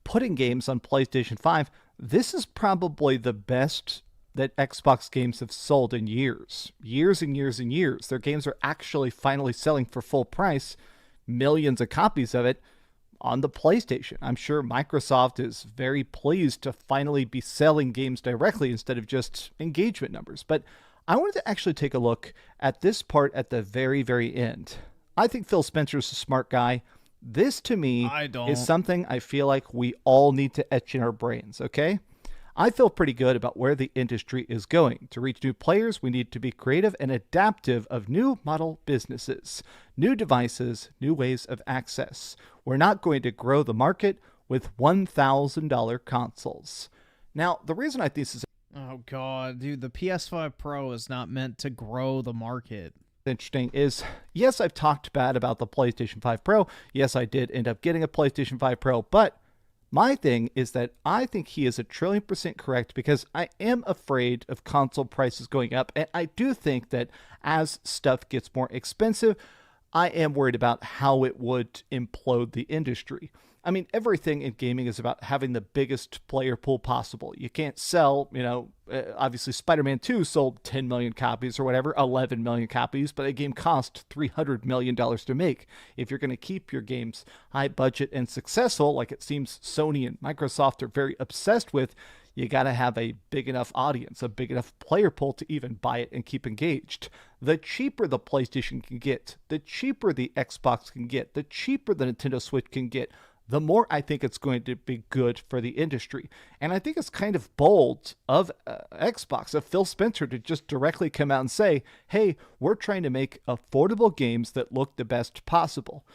putting games on PlayStation 5, this is probably the best that Xbox games have sold in years. Years and years and years. Their games are actually finally selling for full price, millions of copies of it on the PlayStation. I'm sure Microsoft is very pleased to finally be selling games directly instead of just engagement numbers. But I wanted to actually take a look at this part at the very, very end. I think Phil Spencer's a smart guy. This, to me, is something I feel like we all need to etch in our brains, okay? I feel pretty good about where the industry is going. To reach new players, we need to be creative and adaptive of new model businesses, new devices, new ways of access. We're not going to grow the market with $1,000 consoles. Now, the reason I think this is... Oh, God, dude, the PS5 Pro is not meant to grow the market. Interesting is, yes, I've talked bad about the PlayStation 5 Pro. Yes, I did end up getting a PlayStation 5 Pro, but my thing is that I think he is 1,000,000,000% correct because I am afraid of console prices going up. And I do think that as stuff gets more expensive, I am worried about how it would implode the industry. I mean, everything in gaming is about having the biggest player pool possible. You can't sell, obviously Spider-Man 2 sold 10 million copies or whatever, 11 million copies, but a game cost $300 million to make. If you're going to keep your games high budget and successful, like it seems Sony and Microsoft are very obsessed with, you got to have a big enough audience, a big enough player pool to even buy it and keep engaged. The cheaper the PlayStation can get, the cheaper the Xbox can get, the cheaper the Nintendo Switch can get, the more I think it's going to be good for the industry. And I think it's kind of bold of Xbox, of Phil Spencer, to just directly come out and say, hey, we're trying to make affordable games that look the best possible.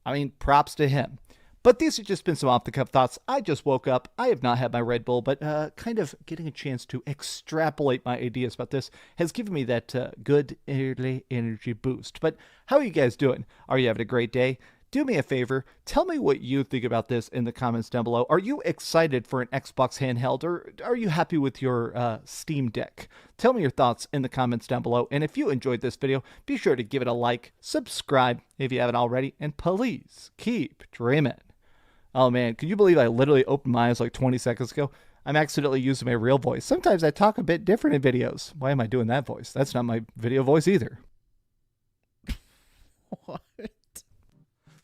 I mean, props to him. But these have just been some off-the-cuff thoughts. I just woke up. I have not had my Red Bull, but kind of getting a chance to extrapolate my ideas about this has given me that good early energy boost. But how are you guys doing? Are you having a great day? Do me a favor, tell me what you think about this in the comments down below. Are you excited for an Xbox handheld, or are you happy with your Steam Deck? Tell me your thoughts in the comments down below, and if you enjoyed this video, be sure to give it a like, subscribe if you haven't already, and please keep dreaming. Oh man, can you believe I literally opened my eyes like 20 seconds ago? I'm accidentally using my real voice. Sometimes I talk a bit different in videos. Why am I doing that voice? That's not my video voice either. What?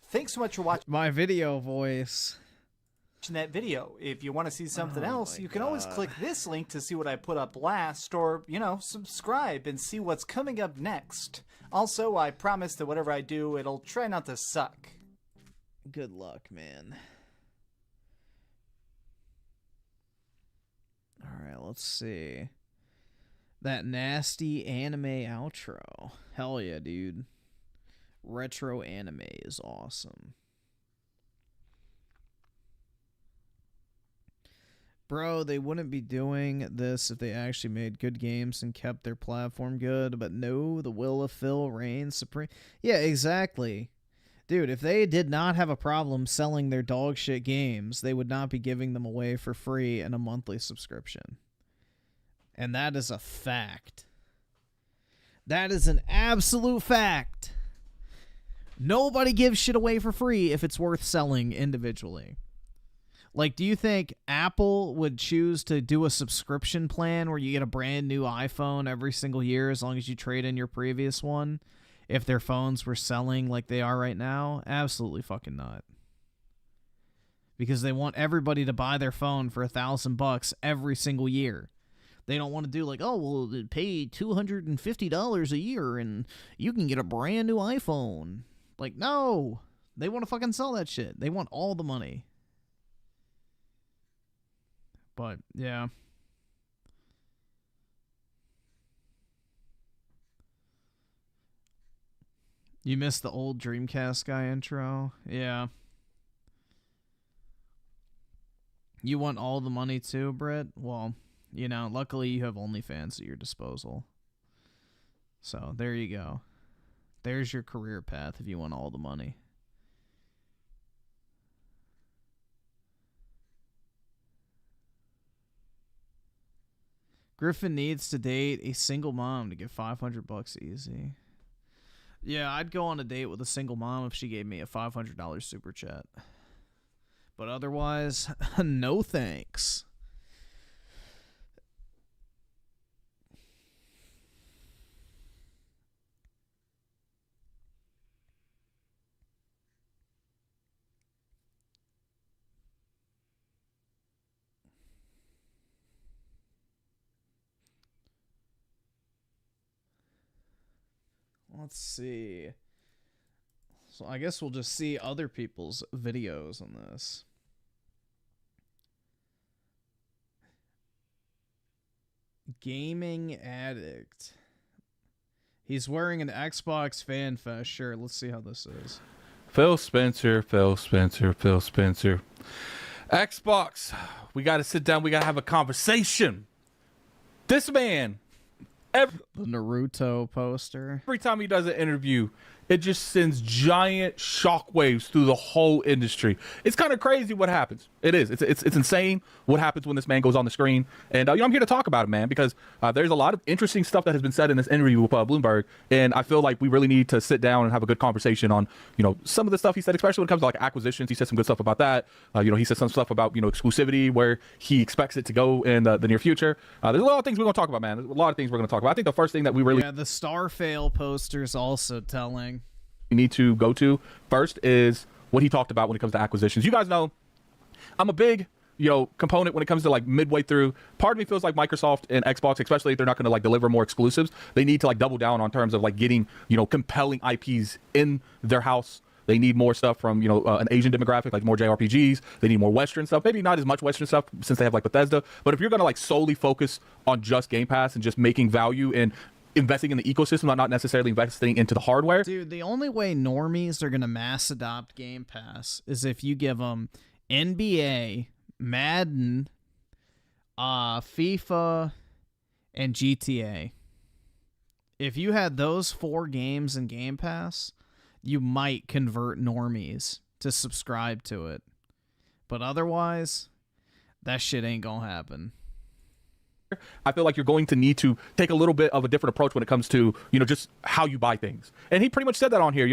Thanks so much for watching my video voice. That video. If you want to see something else, you can always click this link to see what I put up last, or, subscribe and see what's coming up next. Also, I promise that whatever I do, it'll try not to suck. Good luck, man. Alright, let's see. That nasty anime outro. Hell yeah, dude. Retro anime is awesome. Bro, they wouldn't be doing this if they actually made good games and kept their platform good, but no, the will of Phil reigns supreme. Yeah, exactly. Dude, if they did not have a problem selling their dog shit games, they would not be giving them away for free in a monthly subscription. And that is a fact. That is an absolute fact. Nobody gives shit away for free if it's worth selling individually. Like, do you think Apple would choose to do a subscription plan where you get a brand new iPhone every single year as long as you trade in your previous one if their phones were selling like they are right now? Absolutely fucking not. Because they want everybody to buy their phone for $1,000 every single year. They don't want to do like, oh, well, pay $250 a year and you can get a brand new iPhone. Like, no. They want to fucking sell that shit. They want all the money. But, yeah. You missed the old Dreamcast guy intro? Yeah. You want all the money too, Britt? Well, you know, luckily you have OnlyFans at your disposal. So, there you go. There's your career path if you want all the money. Griffin needs to date a single mom to get $500 easy. Yeah, I'd go on a date with a single mom if she gave me a $500 super chat. But otherwise, no thanks. Let's see. So I guess we'll just see other people's videos on this. Gaming Addict. He's wearing an Xbox Fan Fest shirt. Let's see how this is. Phil Spencer. Xbox. We got to sit down. We got to have a conversation. This man. The Naruto poster. Every time he does an interview, it just sends giant shockwaves through the whole industry. It's kind of crazy what happens. It is. It's insane what happens when this man goes on the screen. And I'm here to talk about it, man, because there's a lot of interesting stuff that has been said in this interview with Bloomberg, and I feel like we really need to sit down and have a good conversation on, some of the stuff he said, especially when it comes to like acquisitions. He said some good stuff about that. He said some stuff about exclusivity, where he expects it to go in the near future. There's a lot of things we're going to talk about, man. There's a lot of things we're going to talk about. I think the first thing that we really the Starfail poster's also telling. We need to go to first is what he talked about when it comes to acquisitions. You guys know I'm a big component when it comes to like midway through. Part of me feels like Microsoft and Xbox, especially if they're not going to like deliver more exclusives, they need to like double down on terms of like getting compelling IPs in their house. They need more stuff from an Asian demographic, like more JRPGs. They need more Western stuff. Maybe not as much Western stuff since they have like Bethesda. But if you're going to like solely focus on just Game Pass and just making value and investing in the ecosystem, not necessarily investing into the hardware. Dude, the only way normies are going to mass adopt Game Pass is if you give them NBA, Madden, FIFA, and GTA. If you had those 4 games in Game Pass, you might convert normies to subscribe to it. But otherwise, that shit ain't going to happen. I feel like you're going to need to take a little bit of a different approach when it comes to, just how you buy things. And he pretty much said that on here.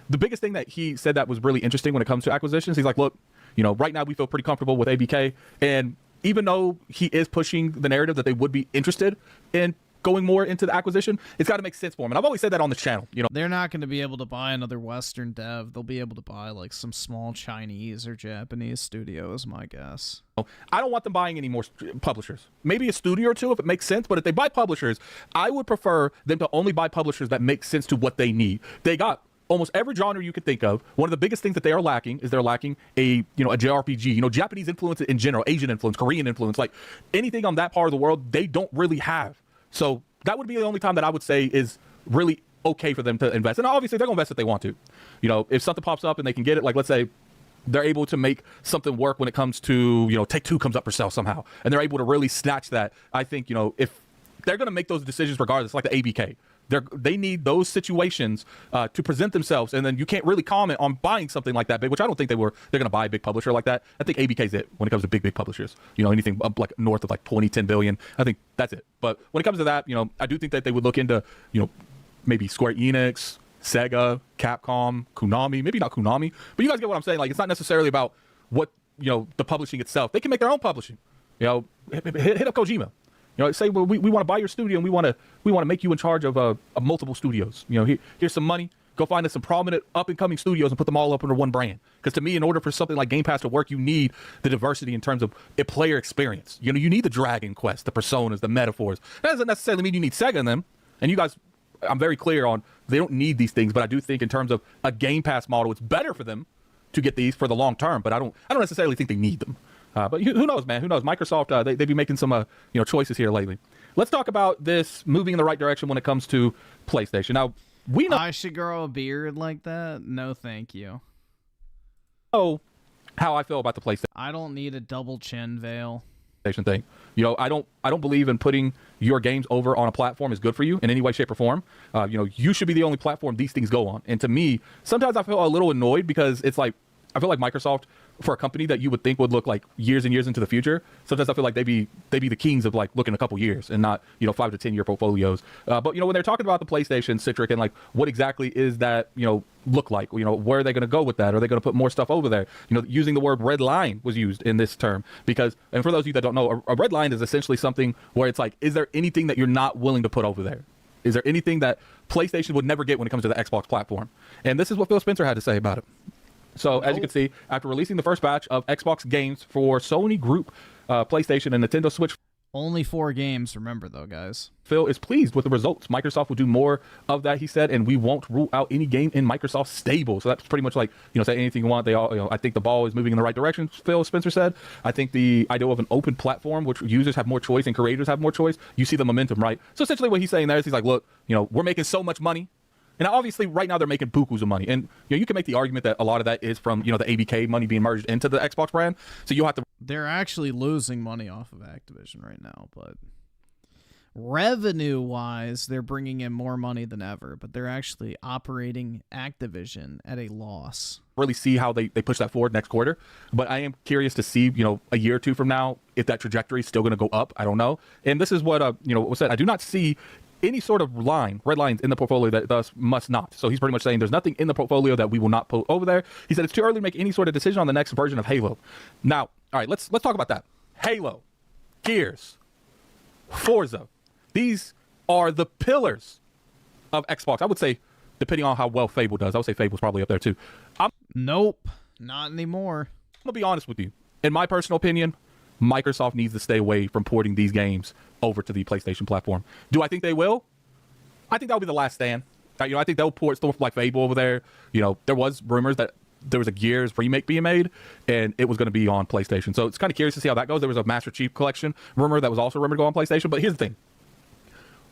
The biggest thing that he said that was really interesting when it comes to acquisitions, he's like, look, right now we feel pretty comfortable with ABK. And even though he is pushing the narrative that they would be interested in going more into the acquisition, it's got to make sense for him. And I've always said that on this channel. They're not going to be able to buy another Western dev. They'll be able to buy like some small Chinese or Japanese studio, is my guess. I don't want them buying any more publishers. Maybe a studio or two if it makes sense. But if they buy publishers, I would prefer them to only buy publishers that make sense to what they need. They got almost every genre you could think of. One of the biggest things that they are lacking is they're lacking a JRPG, Japanese influence in general, Asian influence, Korean influence, like anything on that part of the world, they don't really have. So that would be the only time that I would say is really okay for them to invest. And obviously they're going to invest if they want to. If something pops up and they can get it, like let's say they're able to make something work when it comes to, Take-Two comes up for sale somehow, and they're able to really snatch that. I think, if they're going to make those decisions regardless, like the ABK, They need those situations to present themselves, and then you can't really comment on buying something like that big, which I don't think they're going to buy a big publisher like that. I think ABK's it when it comes to big publishers. Anything up like north of like 10 billion. I think that's it. But when it comes to that, I do think that they would look into, maybe Square Enix, Sega, Capcom, Konami, maybe not Konami, but you guys get what I'm saying. Like, it's not necessarily about what, the publishing itself. They can make their own publishing. Hit up Kojima. Say, well, we want to buy your studio and we want to make you in charge of multiple studios. Here's some money. Go find us some prominent up and coming studios and put them all up under one brand. Because to me, in order for something like Game Pass to work, you need the diversity in terms of a player experience. You need the Dragon Quest, the personas, the metaphors. That doesn't necessarily mean you need Sega in them. And you guys, I'm very clear on they don't need these things, but I do think in terms of a Game Pass model, it's better for them to get these for the long term. But I don't necessarily think they need them. But who knows, man? Who knows? Microsoft, they be making some choices here lately. Let's talk about this moving in the right direction when it comes to PlayStation. Now, we know I should grow a beard like that? No, thank you. Oh, how I feel about the PlayStation. I don't need a double chin veil. Thing. I don't believe in putting your games over on a platform is good for you in any way, shape, or form. You should be the only platform these things go on. And to me, sometimes I feel a little annoyed because it's like I feel like Microsoft, for a company that you would think would look like years and years into the future, sometimes I feel like they be the kings of like looking a couple years and not 5 to 10 year portfolios. But when they're talking about the PlayStation, Citric, and like what exactly is that look like? Where are they going to go with that? Are they going to put more stuff over there? Using the word red line was used in this term because, and for those of you that don't know, a red line is essentially something where it's like, is there anything that you're not willing to put over there? Is there anything that PlayStation would never get when it comes to the Xbox platform? And this is what Phil Spencer had to say about it. So, as you can see, after releasing the first batch of Xbox games for Sony Group, PlayStation, and Nintendo Switch. Only 4 games, remember, though, guys. Phil is pleased with the results. Microsoft will do more of that, he said, and we won't rule out any game in Microsoft's stable. So that's pretty much like, say anything you want. They all, I think the ball is moving in the right direction, Phil Spencer said. I think the idea of an open platform, which users have more choice and creators have more choice, you see the momentum, right? So essentially what he's saying there is he's like, look, we're making so much money. And obviously, right now, they're making bukus of money. And you can make the argument that a lot of that is from, the ABK money being merged into the Xbox brand. So you'll have to... They're actually losing money off of Activision right now, but revenue-wise, they're bringing in more money than ever. But they're actually operating Activision at a loss. Really see how they push that forward next quarter. But I am curious to see, a year or two from now, if that trajectory is still going to go up. I don't know. And this is what, was said. I do not see any sort of red lines in the portfolio that thus must not. So he's pretty much saying there's nothing in the portfolio that we will not put over there. He said it's too early to make any sort of decision on the next version of Halo. Now, all right, let's talk about that. Halo, Gears, Forza. These are the pillars of Xbox. I would say, depending on how well Fable does, I would say Fable's probably up there too. Nope, not anymore. I'm going to be honest with you. In my personal opinion, Microsoft needs to stay away from porting these games over to the PlayStation platform. Do I think they will? I think that'll be the last stand. I think they'll port stuff like Fable over there. There was rumors that there was a Gears remake being made, and it was going to be on PlayStation. So it's kind of curious to see how that goes. There was a Master Chief Collection rumor that was also rumored to go on PlayStation. But here's the thing.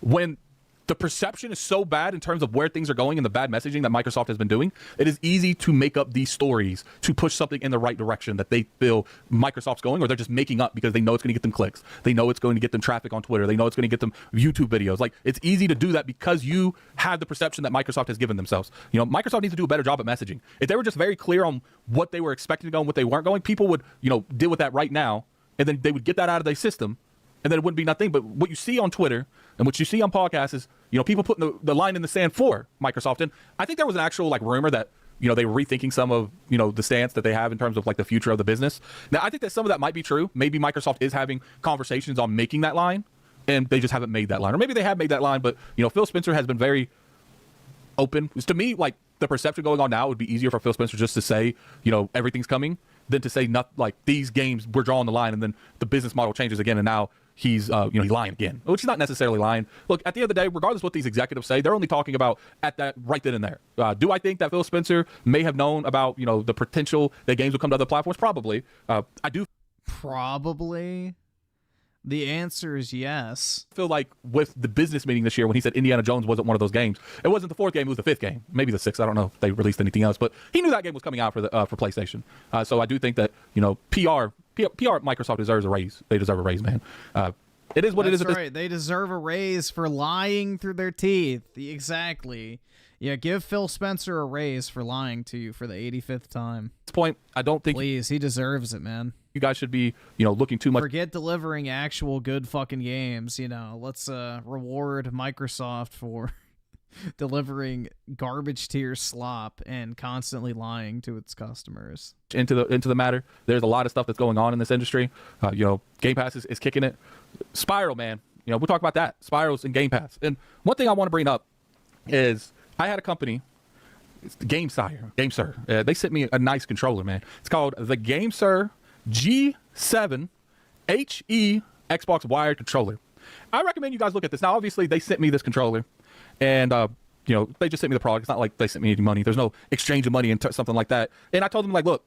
When the perception is so bad in terms of where things are going and the bad messaging that Microsoft has been doing, it is easy to make up these stories to push something in the right direction that they feel Microsoft's going, or they're just making up because they know it's going to get them clicks. They know it's going to get them traffic on Twitter. They know it's going to get them YouTube videos. Like, it's easy to do that because you have the perception that Microsoft has given themselves. Microsoft needs to do a better job at messaging. If they were just very clear on what they were expecting to go and what they weren't going, people would, deal with that right now, and then they would get that out of their system, and then it wouldn't be nothing. But what you see on Twitter and what you see on podcasts is, people putting the line in the sand for Microsoft. And I think there was an actual rumor that, they were rethinking some of, the stance that they have in terms of the future of the business. Now, I think that some of that might be true. Maybe Microsoft is having conversations on making that line, and they just haven't made that line. Or maybe they have made that line, but, Phil Spencer has been very open. To me, the perception going on now would be easier for Phil Spencer just to say, everything's coming, than to say these games, we're drawing the line, and then the business model changes again, and now he's he's lying again, which is not necessarily lying. Look, at the end of the day, regardless of what these executives say, they're only talking about at that right then and there. Do I think that Phil Spencer may have known about the potential that games will come to other platforms? Probably. I do. Probably. The answer is yes. I feel like with the business meeting this year, when he said Indiana Jones wasn't one of those games, it wasn't the 4th game, it was the 5th game, maybe the 6th. I don't know if they released anything else, but he knew that game was coming out for PlayStation. So I do think that PR Microsoft deserves a raise. They deserve a raise, man. It is what it is. That's right. They deserve a raise for lying through their teeth. Exactly. Yeah, give Phil Spencer a raise for lying to you for the 85th time. At this point, I don't think. Please, he deserves it, man. You guys should be, looking too much. Forget delivering actual good fucking games. Let's reward Microsoft for delivering garbage tier slop and constantly lying to its customers. Into the matter. There's a lot of stuff that's going on in this industry. Game Pass is kicking it. Spiral, man. We'll talk about that. Spiral's in Game Pass. And one thing I want to bring up is I had a company, it's the GameSir. They sent me a nice controller, man. It's called the GameSir G7 HE Xbox wired controller. I recommend you guys look at this. Now, obviously, they sent me this controller, and they just sent me the product. It's not like they sent me any money. There's no exchange of money and something like that. And I told them, like, look,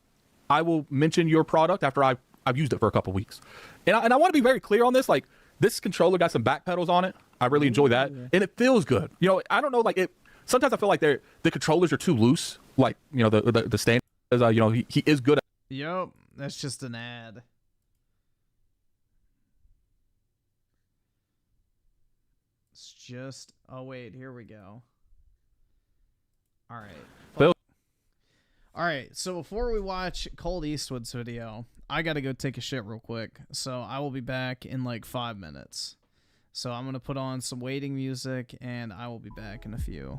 I will mention your product after I've used it for a couple weeks. And I want to be very clear on this. Like, this controller got some back pedals on it. I really enjoy that, and it feels good. I don't know, like it. Sometimes I feel like the controllers are too loose. Like, the stand. He is good. Yep, that's just an ad. It's just. Oh wait, here we go. All right. Bill. All right. So before we watch Colt Eastwood's video, I gotta go take a shit real quick. So I will be back in like 5 minutes. So I'm gonna put on some waiting music, and I will be back in a few.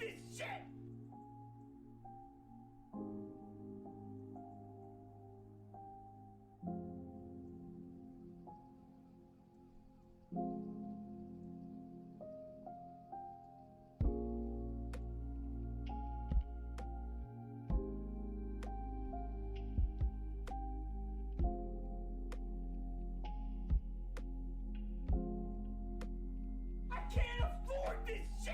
this shit! I can't afford this shit!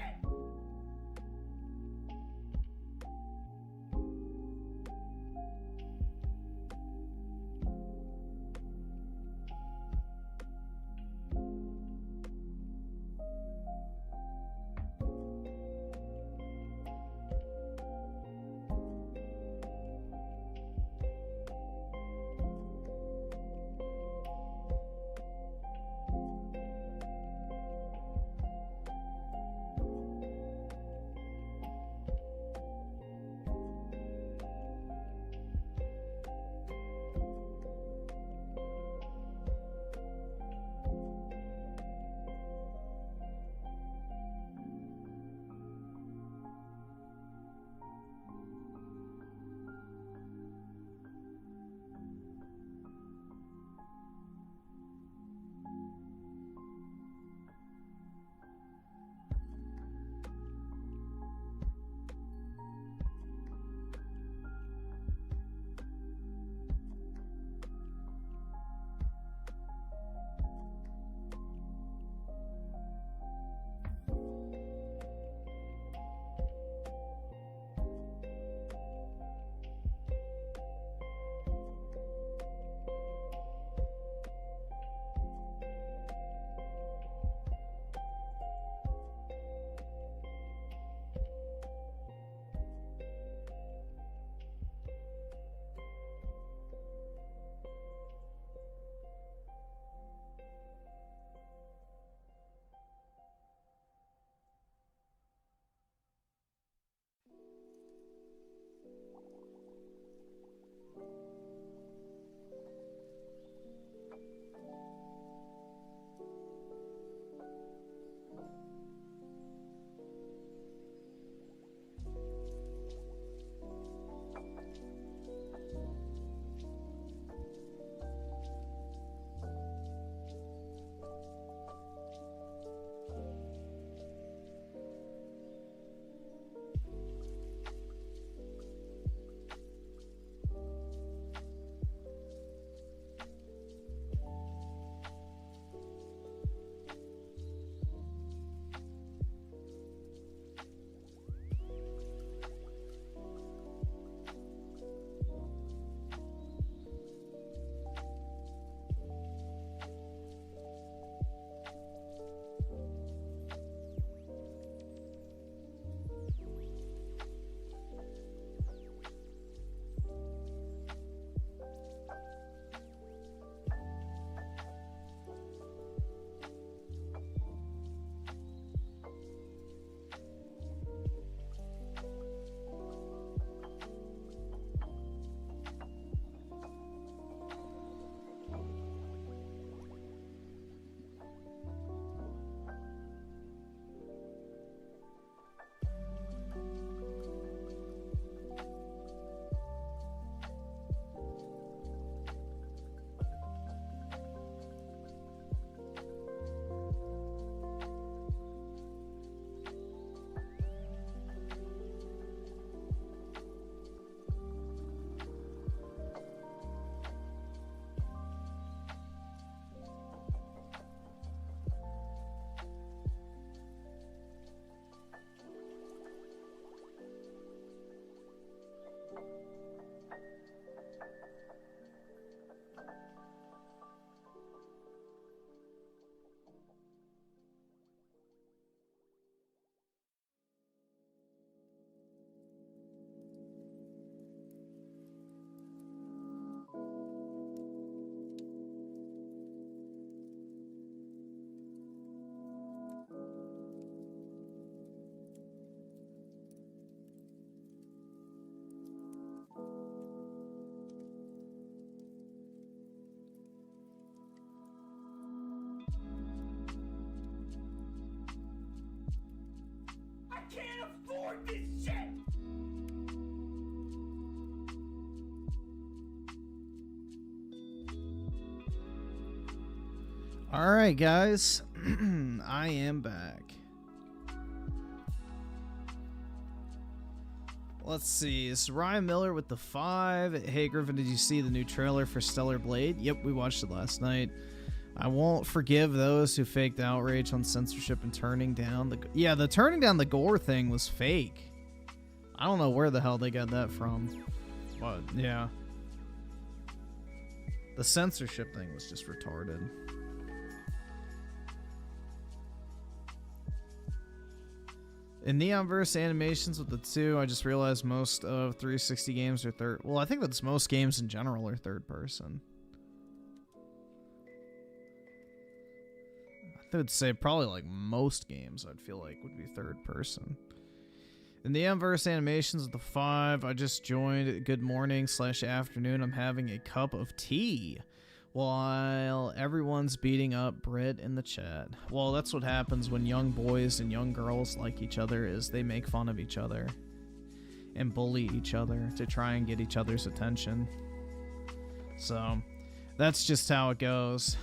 All right, guys. I am back. Let's see. It's Ryan Miller with the 5. Hey, Griffin, did you see the new trailer for Stellar Blade? Yep, we watched it last night. I won't forgive those who faked outrage on censorship and turning down the... Yeah, the turning down the gore thing was fake. I don't know where the hell they got that from. But, yeah. The censorship thing was just retarded. In Neonverse animations with the 2, I just realized most of 360 games are third. Well, I think that's most games in general are third person. I would say probably like most games I'd feel like would be third person. In the Neonverse animations with the 5, I just joined. Good morning / afternoon. I'm having a cup of tea while everyone's beating up Brit in the chat. Well, that's what happens when young boys and young girls like each other, is they make fun of each other and bully each other to try and get each other's attention. So that's just how it goes.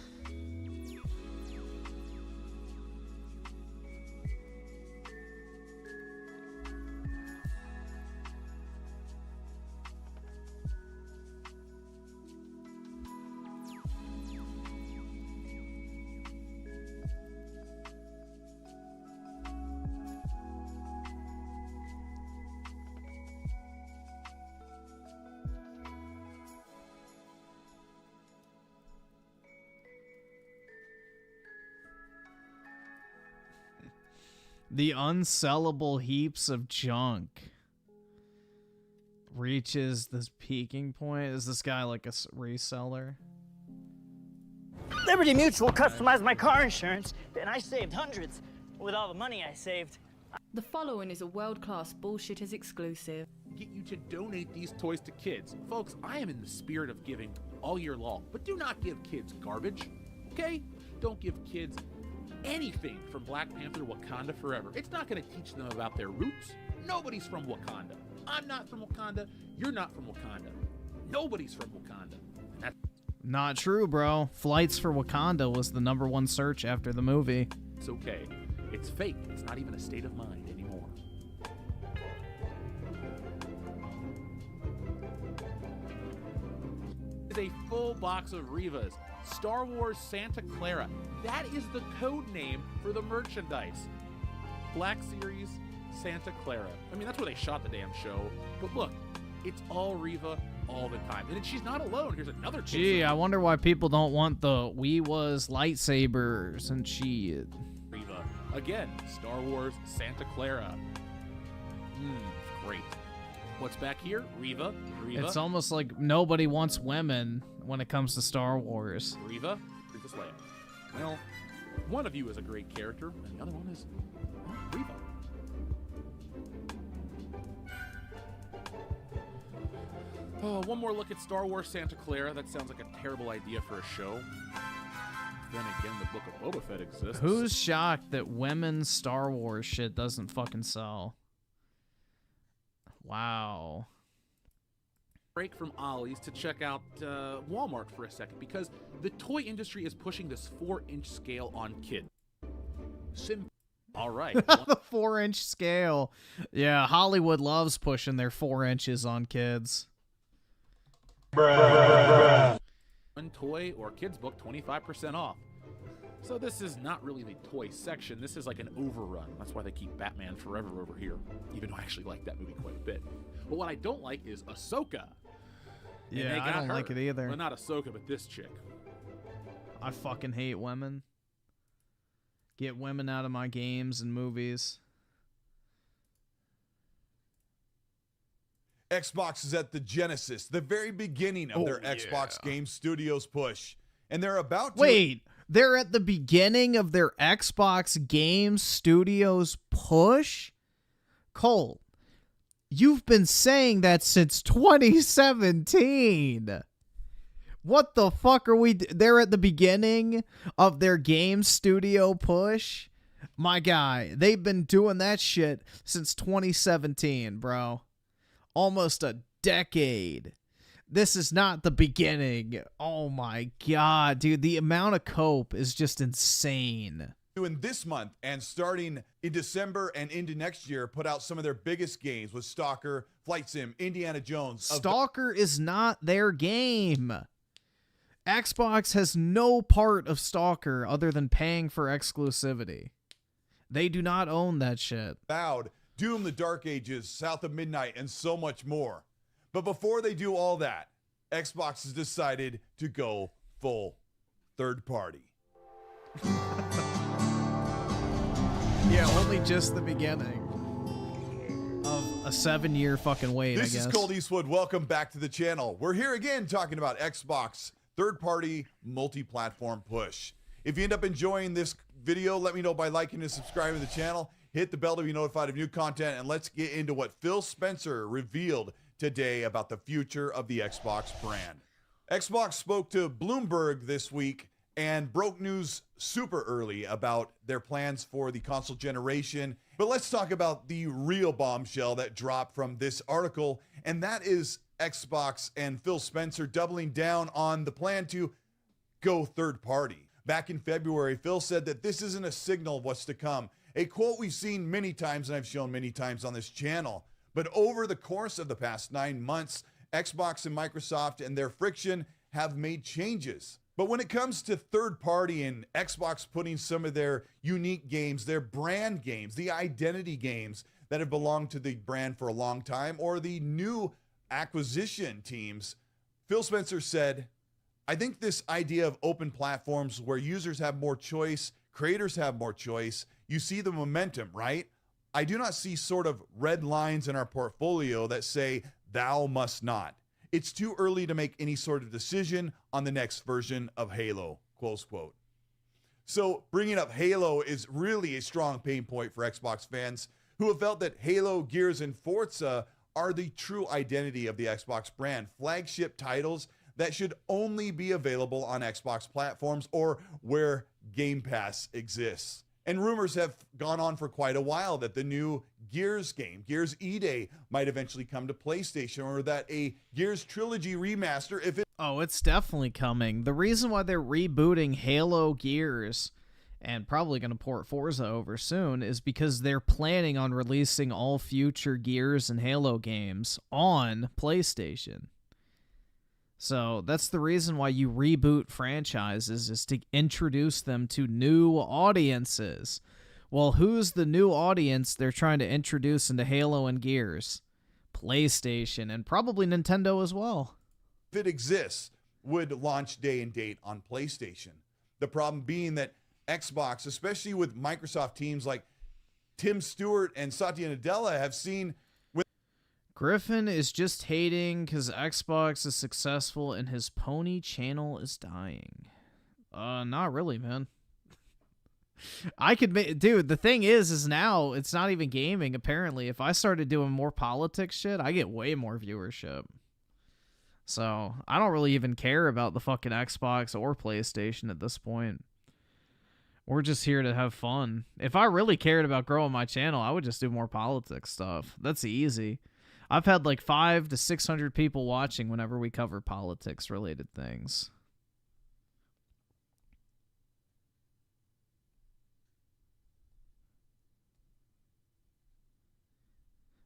The unsellable heaps of junk reaches this peaking point. Is this guy like a reseller? Liberty Mutual customized my car insurance, and I saved hundreds with all the money I saved. The following is a world-class Bullshitters exclusive. Get you to donate these toys to kids. Folks, I am in the spirit of giving all year long, but do not give kids garbage, okay? Don't give kids anything from Black Panther Wakanda Forever. It's not going to teach them about their roots. Nobody's from Wakanda. I'm not from Wakanda. You're not from Wakanda. Nobody's from Wakanda. And that's Not true, bro. Flights for Wakanda was the #1 search after the movie. it's okay. It's fake. It's not even a state of mind anymore. It's a full box of Rivas. Star Wars Santa Clara. That is the code name for the merchandise. Black Series Santa Clara. I mean, that's where they shot the damn show. But look, it's all Riva all the time. And she's not alone. Here's another case. Gee, I wonder why people don't want the Was lightsabers and shit. Riva. Again, Star Wars Santa Clara. Great. What's back here? Riva. It's almost like nobody wants women when it comes to Star Wars. Riva, Princess Leia. Well, one of you is a great character, and the other one is Riva. Oh, one more look at Star Wars Santa Clara. That sounds like a terrible idea for a show. Then again, the Book of Boba Fett exists. Who's shocked that women's Star Wars shit doesn't fucking sell? Wow. Break from Ollie's to check out Walmart for a second, because the toy industry is pushing this 4-inch scale on kids. All right. The 4-inch scale. Yeah, Hollywood loves pushing their 4 inches on kids. One toy or kids book 25% off. So this is not really the toy section. This is like an overrun. That's why they keep Batman Forever over here, even though I actually like that movie quite a bit. But what I don't like is Ahsoka. Yeah, I don't like it either. Well, not Ahsoka, but this chick. I fucking hate women. Get women out of my games and movies. Xbox is at the genesis, the very beginning of their Xbox Game Studios push. And they're about to... Wait, they're at the beginning of their Xbox Game Studios push? Cole, you've been saying that since 2017. What the fuck are we... They're at the beginning of their game studio push? My guy, they've been doing that shit since 2017, bro. Almost a decade. This is not the beginning. Oh my god, dude. The amount of cope is just insane. Doing this month and starting in December and into next year, put out some of their biggest games with Stalker, Flight Sim, Indiana Jones. Stalker is not their game. Xbox has no part of Stalker other than paying for exclusivity. They do not own that shit. Avowed, Doom, The Dark Ages, South of Midnight, and so much more. But before they do all that, Xbox has decided to go full third party. Yeah, only just the beginning of a 7-year fucking wait, This I guess. is Colt Eastwood. Welcome back to the channel. We're here again talking about Xbox third-party multi-platform push. If you end up enjoying this video, let me know by liking and subscribing to the channel. Hit the bell to be notified of new content, and let's get into what Phil Spencer revealed today about the future of the Xbox brand. Xbox spoke to Bloomberg this week and broke news super early about their plans for the console generation. But let's talk about the real bombshell that dropped from this article, and that is Xbox and Phil Spencer doubling down on the plan to go third party. Back in February, Phil said that this isn't a signal of what's to come, a quote we've seen many times and I've shown many times on this channel. But over the course of the past 9 months, Xbox and Microsoft and their friction have made changes. But when it comes to third party and Xbox putting some of their unique games, their brand games, the identity games that have belonged to the brand for a long time, or the new acquisition teams, Phil Spencer said, I think this idea of open platforms where users have more choice, creators have more choice, you see the momentum, right? I do not see sort of red lines in our portfolio that say, thou must not. It's too early to make any sort of decision on the next version of Halo, close quote. So bringing up Halo is really a strong pain point for Xbox fans who have felt that Halo, Gears, and Forza are the true identity of the Xbox brand, flagship titles that should only be available on Xbox platforms or where Game Pass exists. And rumors have gone on for quite a while that the new Gears game, Gears E-Day, might eventually come to PlayStation, or that a Gears Trilogy remaster, if it... Oh, it's definitely coming. The reason why they're rebooting Halo Gears and probably going to port Forza over soon is because they're planning on releasing all future Gears and Halo games on PlayStation. So that's the reason why you reboot franchises, is to introduce them to new audiences. Well, who's the new audience they're trying to introduce into Halo and Gears? PlayStation, and probably Nintendo as well. If it exists, would launch day and date on PlayStation. The problem being that Xbox, especially with Microsoft teams like Tim Stewart and Satya Nadella, have seen... Griffin is just hating because Xbox is successful and his pony channel is dying. Not really, man. I could make... Dude, the thing is now it's not even gaming, apparently. If I started doing more politics shit, I get way more viewership. So, I don't really even care about the fucking Xbox or PlayStation at this point. We're just here to have fun. If I really cared about growing my channel, I would just do more politics stuff. That's easy. I've had like 500 to 600 people watching whenever we cover politics-related things.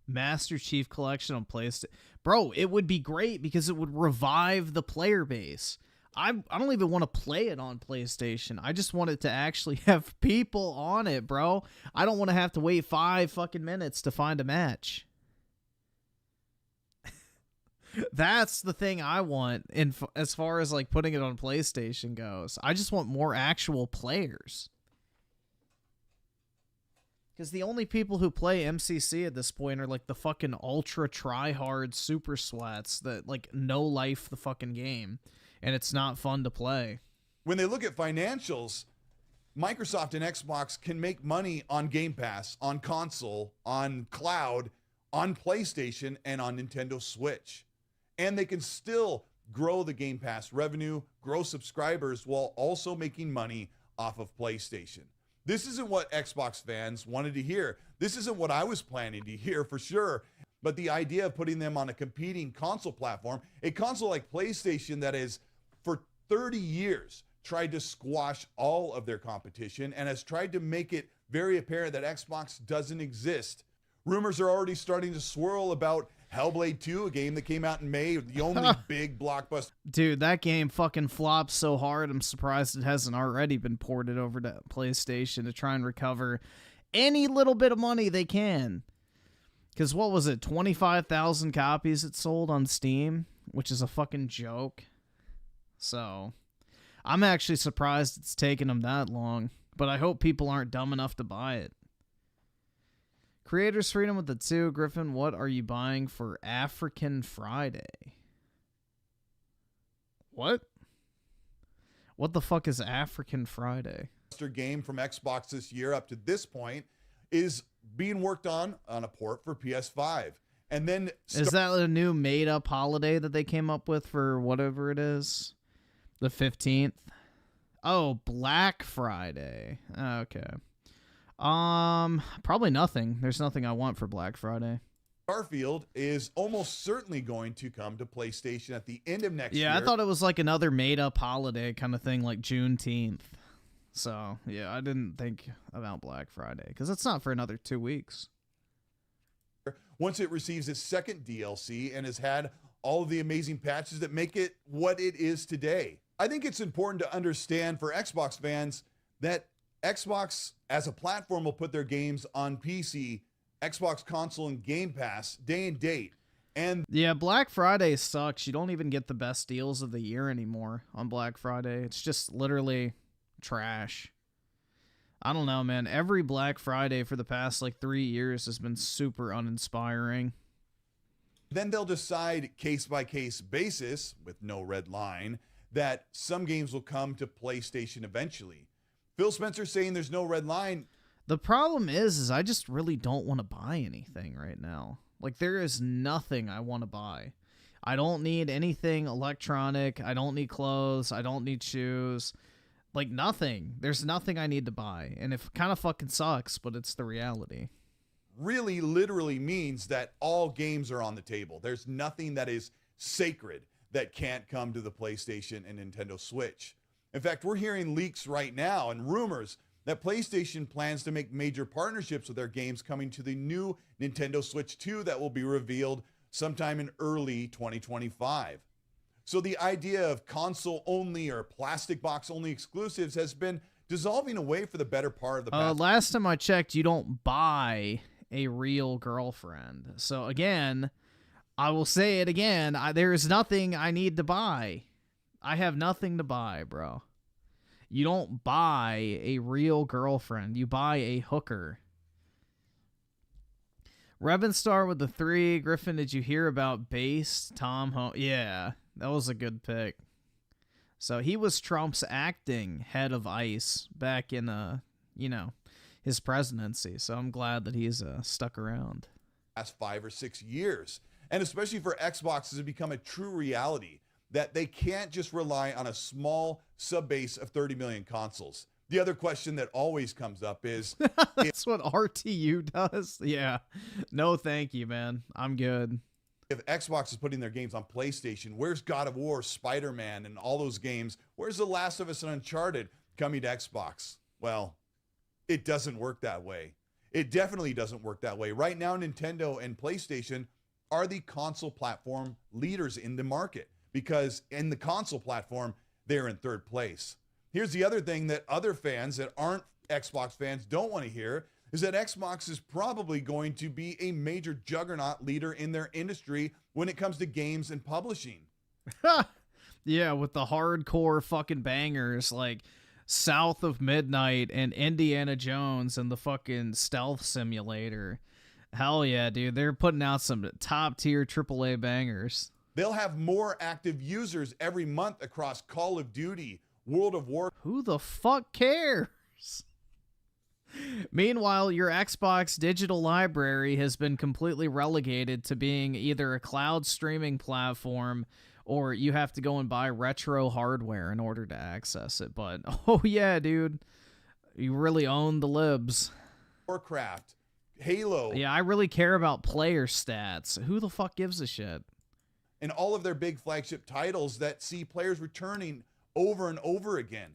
Master Chief Collection on PlayStation. Bro, it would be great because it would revive the player base. I don't even want to play it on PlayStation. I just want it to actually have people on it, bro. I don't want to have to wait 5 fucking minutes to find a match. That's the thing I want as far as like putting it on PlayStation goes. I just want more actual players. Because the only people who play MCC at this point are like the fucking ultra try-hard super swats that like no life the fucking game. And it's not fun to play. When they look at financials, Microsoft and Xbox can make money on Game Pass, on console, on cloud, on PlayStation, and on Nintendo Switch. And they can still grow the Game Pass revenue, grow subscribers, while also making money off of PlayStation. This isn't what Xbox fans wanted to hear. This isn't what I was planning to hear for sure. But the idea of putting them on a competing console platform, a console like PlayStation that has for 30 years tried to squash all of their competition and has tried to make it very apparent that Xbox doesn't exist. Rumors are already starting to swirl about Hellblade 2, a game that came out in May, the only big blockbuster. Dude, that game fucking flopped so hard, I'm surprised it hasn't already been ported over to PlayStation to try and recover any little bit of money they can. Because what was it, 25,000 copies it sold on Steam, which is a fucking joke. So, I'm actually surprised it's taken them that long, but I hope people aren't dumb enough to buy it. Creators Freedom with the 2. Griffin, what are you buying for African Friday? What? What the fuck is African Friday? Game from Xbox this year up to this point is being worked on a port for PS5. And then is that a new made-up holiday that they came up with for whatever it is? The 15th? Oh, Black Friday. Okay. Probably nothing. There's nothing I want for Black Friday. Starfield is almost certainly going to come to PlayStation at the end of next year. Yeah, I thought it was like another made-up holiday kind of thing, like Juneteenth. So, yeah, I didn't think about Black Friday, because it's not for another 2 weeks. Once it receives its second DLC and has had all of the amazing patches that make it what it is today. I think it's important to understand for Xbox fans that Xbox as a platform will put their games on PC, Xbox console, and Game Pass day and date. And yeah, Black Friday sucks. You don't even get the best deals of the year anymore on Black Friday. It's just literally trash. I don't know, man. Every Black Friday for the past like 3 years has been super uninspiring. Then they'll decide case by case basis with no red line that some games will come to PlayStation eventually. Phil Spencer saying there's no red line. The problem is I just really don't want to buy anything right now. Like, there is nothing I want to buy. I don't need anything electronic. I don't need clothes. I don't need shoes. Like, nothing. There's nothing I need to buy. And it kind of fucking sucks, but it's the reality. Really literally means that all games are on the table. There's nothing that is sacred that can't come to the PlayStation and Nintendo Switch. In fact, we're hearing leaks right now and rumors that PlayStation plans to make major partnerships with their games coming to the new Nintendo Switch 2 that will be revealed sometime in early 2025. So the idea of console-only or plastic box-only exclusives has been dissolving away for the better part of the past. Last time I checked, you don't buy a real girlfriend. So again, I will say it again, there is nothing I need to buy. I have nothing to buy, bro. You don't buy a real girlfriend. You buy a hooker. Revenstar with the 3. Griffin, did you hear about Base Tom Holmes? Yeah, that was a good pick. So he was Trump's acting head of ICE back in, his presidency. So I'm glad that he's stuck around. Last 5 or 6 years. And especially for Xbox, has become a true reality that they can't just rely on a small sub-base of 30 million consoles. The other question that always comes up is... That's what RTU does? Yeah. No, thank you, man. I'm good. If Xbox is putting their games on PlayStation, where's God of War, Spider-Man, and all those games? Where's The Last of Us and Uncharted coming to Xbox? Well, it doesn't work that way. It definitely doesn't work that way. Right now, Nintendo and PlayStation are the console platform leaders in the market, because in the console platform, they're in third place. Here's the other thing that other fans that aren't Xbox fans don't want to hear, is that Xbox is probably going to be a major juggernaut leader in their industry when it comes to games and publishing. Yeah, with the hardcore fucking bangers like South of Midnight and Indiana Jones and the fucking Stealth Simulator. Hell yeah, dude. They're putting out some top-tier AAA bangers. They'll have more active users every month across Call of Duty, World of Warcraft. Who the fuck cares? Meanwhile, your Xbox digital library has been completely relegated to being either a cloud streaming platform or you have to go and buy retro hardware in order to access it. But, oh yeah, dude, you really own the libs. Warcraft Halo. Yeah, I really care about player stats. Who the fuck gives a shit? And all of their big flagship titles that see players returning over and over again.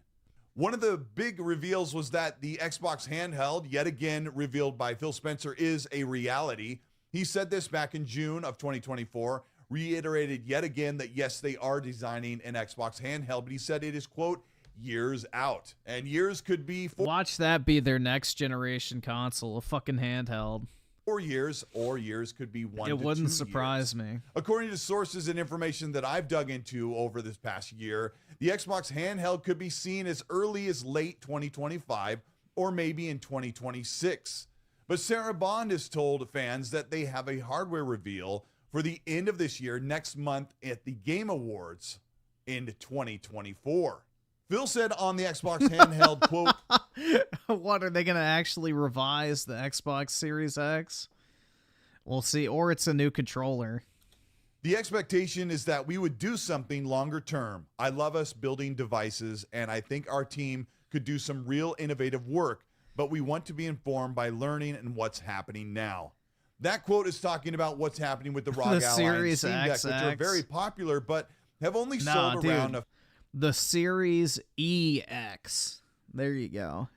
One of the big reveals was that the Xbox handheld, yet again revealed by Phil Spencer, is a reality. He said this back in June of 2024, reiterated yet again that yes, they are designing an Xbox handheld, but he said it is, quote, years out. And years could be Watch that be their next generation console, a fucking handheld. 4 years, or years could be 1 to 2 It wouldn't years. surprise me. According to sources and information that I've dug into over this past year, the Xbox handheld could be seen as early as late 2025 or maybe in 2026. But Sarah Bond has told fans that they have a hardware reveal for the end of this year, next month at the Game Awards in 2024. Phil said on the Xbox handheld, quote, what, are they going to actually revise the Xbox Series X? We'll see. Or it's a new controller. the expectation is that we would do something longer term. I love us building devices, and I think our team could do some real innovative work, but we want to be informed by learning and what's happening now. That quote is talking about what's happening with the ROG The Ally and Series Steam Deck, which are XX. very popular, but have only Nah, sold dude. around a The Series EX. There you go.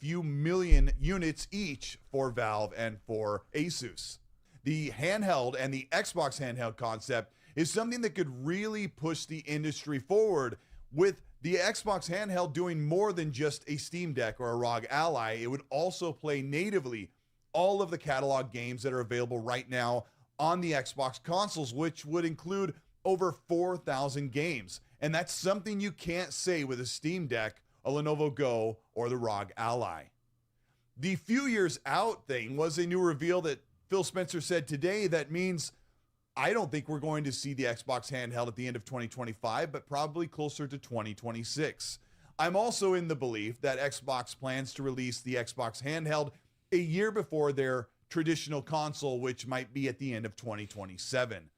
few million units each for Valve and for Asus. The handheld and the Xbox handheld concept is something that could really push the industry forward, with the Xbox handheld doing more than just a Steam Deck or a ROG Ally. It would also play natively all of the catalog games that are available right now on the Xbox consoles, which would include over 4,000 games. And that's something you can't say with a Steam Deck, a Lenovo Go, or the ROG Ally. The few years out thing was a new reveal that Phil Spencer said today that means I don't think we're going to see the Xbox handheld at the end of 2025, but probably closer to 2026. I'm also in the belief that Xbox plans to release the Xbox handheld a year before their traditional console, which might be at the end of 2027.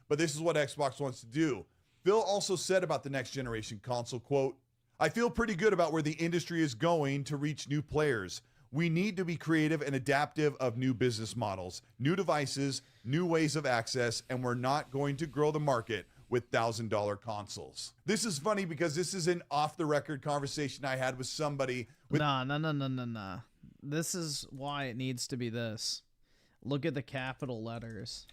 But this is what Xbox wants to do. Phil also said about the next generation console, quote, I feel pretty good about where the industry is going to reach new players. We need to be creative and adaptive of new business models, new devices, new ways of access, and we're not going to grow the market with $1,000 consoles. This is funny because this is an off-the-record conversation I had with somebody. Nah. This is why it needs to be this. Look at the capital letters.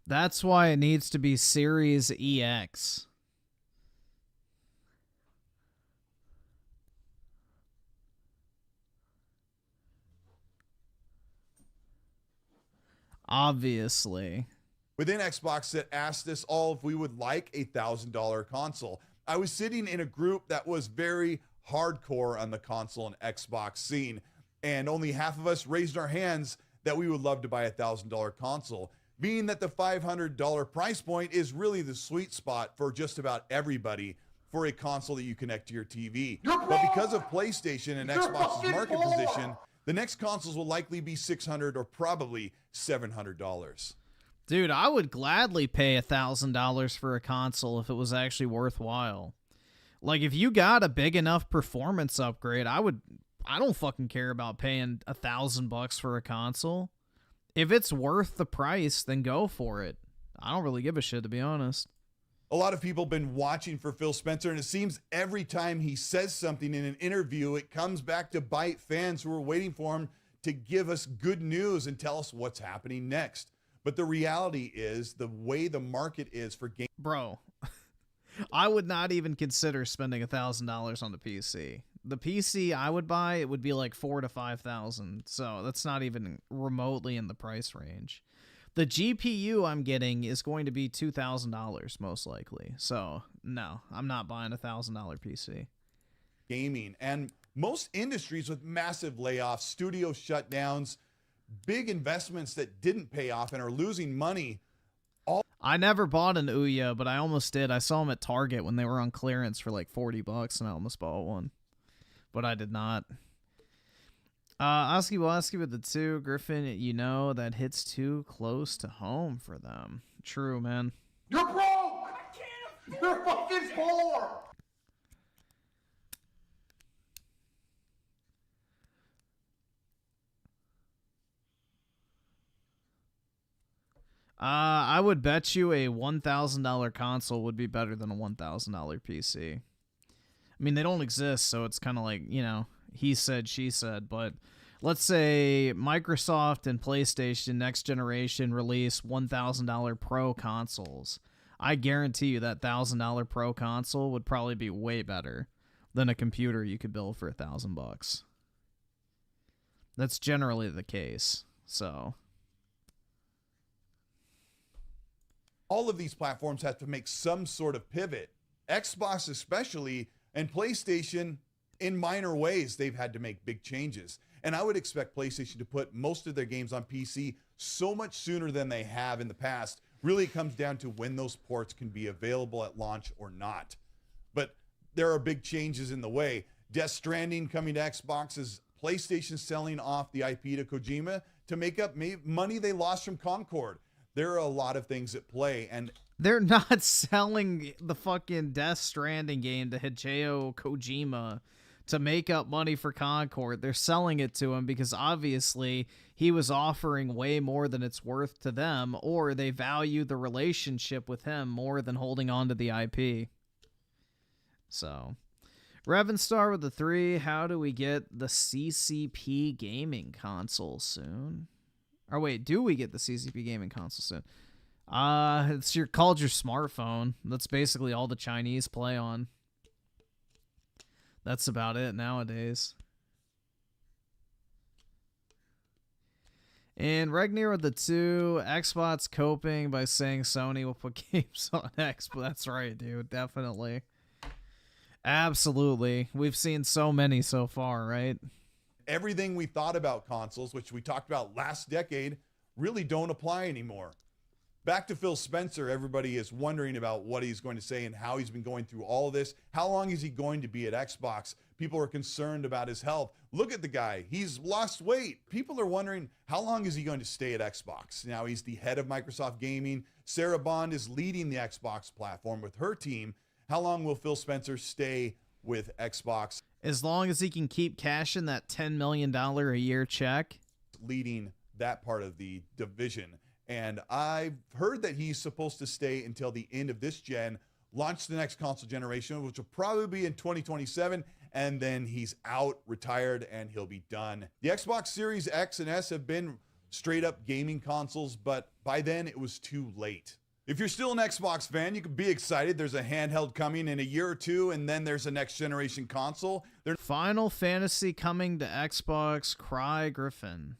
That's why it needs to be Series EX. Obviously. Within Xbox that asked us all if we would like a $1,000 console. I was sitting in a group that was very hardcore on the console and Xbox scene, and only half of us raised our hands that we would love to buy a $1,000 console, being that the $500 price point is really the sweet spot for just about everybody for a console that you connect to your TV. But because of PlayStation and Xbox's market position, the next consoles will likely be $600 or probably $700. Dude, I would gladly pay $1,000 for a console if it was actually worthwhile. Like, if you got a big enough performance upgrade, I don't fucking care about paying $1,000 for a console. If it's worth the price, then go for it. I don't really give a shit, to be honest. A lot of people have been watching for Phil Spencer, and it seems every time he says something in an interview, it comes back to bite fans who are waiting for him to give us good news and tell us what's happening next. But the reality is, the way the market is for games... Bro, I would not even consider spending $1,000 on the PC. The PC I would buy, it would be like $4,000 to $5,000, so that's not even remotely in the price range. The GPU I'm getting is going to be $2,000 most likely, so no, I'm not buying a $1,000 PC. Gaming and most industries with massive layoffs, studio shutdowns, big investments that didn't pay off and are losing money. I never bought an Ouya, but I almost did. I saw them at Target when they were on clearance for like $40, and I almost bought one. But I did not. Oski Woski with the 2. Griffin, you know, that hits too close to home for them. True, man. You're broke! I can't! You're fucking poor! I would bet you a $1,000 console would be better than a $1,000 PC. I mean, they don't exist, so it's kind of like, you know, he said, she said, but let's say Microsoft and PlayStation next generation release $1,000 Pro consoles. I guarantee you that $1,000 Pro console would probably be way better than a computer you could build for $1,000. That's generally the case, so... All of these platforms have to make some sort of pivot. Xbox especially, and PlayStation, in minor ways, they've had to make big changes. And I would expect PlayStation to put most of their games on PC so much sooner than they have in the past. Really, it comes down to when those ports can be available at launch or not. But there are big changes in the way. Death Stranding coming to Xbox, is PlayStation selling off the IP to Kojima to make up money they lost from Concord. There are a lot of things at play, and they're not selling the fucking Death Stranding game to Hideo Kojima to make up money for Concord. They're selling it to him because obviously he was offering way more than it's worth to them, or they value the relationship with him more than holding on to the IP. So, Revenstar with the 3, how do we get the CCP gaming console soon? Or wait, do we get the CCP gaming console soon? It's called your smartphone. That's basically all the Chinese play on. That's about it nowadays. And Regnier with the 2, Xbox coping by saying Sony will put games on X. But that's right, dude. Definitely. Absolutely. We've seen so many so far, right? Everything we thought about consoles, which we talked about last decade, really don't apply anymore. Back to Phil Spencer, everybody is wondering about what he's going to say and how he's been going through all of this. How long is he going to be at Xbox? People are concerned about his health. Look at the guy. He's lost weight. People are wondering, how long is he going to stay at Xbox? Now, he's the head of Microsoft Gaming. Sarah Bond is leading the Xbox platform with her team. How long will Phil Spencer stay with Xbox? As long as he can keep cashing that $10 million a year check. Leading that part of the division. And I've heard that he's supposed to stay until the end of this gen, launch the next console generation, which will probably be in 2027, and then he's out, retired, and he'll be done. The Xbox Series X and S have been straight up gaming consoles, but by then it was too late. If you're still an Xbox fan, you can be excited. There's a handheld coming in a year or two, and then there's a next generation console. Final Fantasy coming to Xbox, cry Griffin.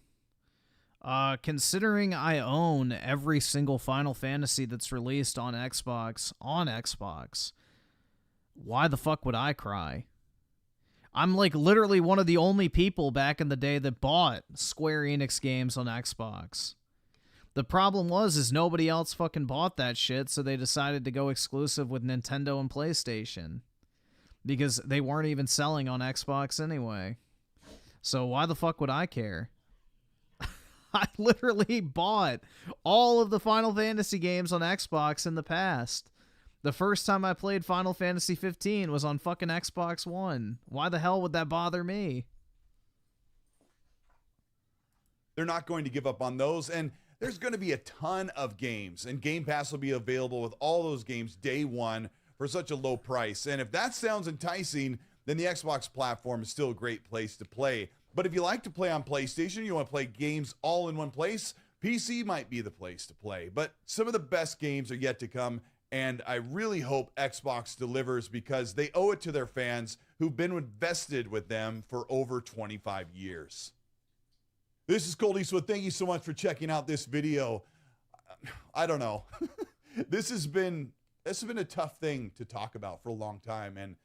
Considering I own every single Final Fantasy that's released on Xbox, why the fuck would I cry? I'm like literally one of the only people back in the day that bought Square Enix games on Xbox. The problem is nobody else fucking bought that shit, so they decided to go exclusive with Nintendo and PlayStation. Because they weren't even selling on Xbox anyway. So why the fuck would I care? I literally bought all of the Final Fantasy games on Xbox in the past. The first time I played Final Fantasy 15 was on fucking Xbox One. Why the hell would that bother me? They're not going to give up on those, and there's going to be a ton of games, and Game Pass will be available with all those games day one for such a low price. And if that sounds enticing, then the Xbox platform is still a great place to play. But if you like to play on PlayStation, you want to play games all in one place, PC might be the place to play. But some of the best games are yet to come, and I really hope Xbox delivers because they owe it to their fans who've been invested with them for over 25 years. This is Cold Eastwood. Thank you so much for checking out this video. I don't know. This has been a tough thing to talk about for a long time, and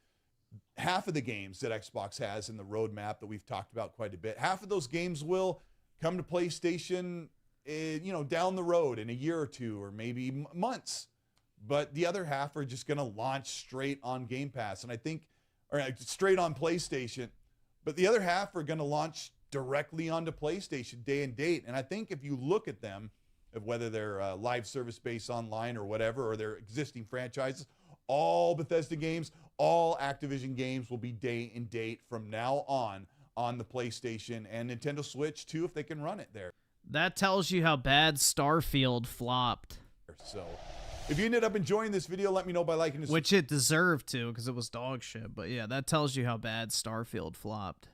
half of the games that Xbox has in the roadmap that we've talked about quite a bit, half of those games will come to PlayStation, down the road in a year or two, or maybe months. But the other half are just going to launch straight on Game Pass, and I think, or straight on PlayStation. But the other half are going to launch directly onto PlayStation day and date. And I think if you look at them, of whether they're live service based online or whatever, or their existing franchises, all Bethesda games, all Activision games will be day and date from now on the PlayStation and Nintendo Switch too, if they can run it there. That tells you how bad Starfield flopped. So if you ended up enjoying this video, let me know by liking this. Which it deserved to, because it was dog shit. But yeah, that tells you how bad Starfield flopped.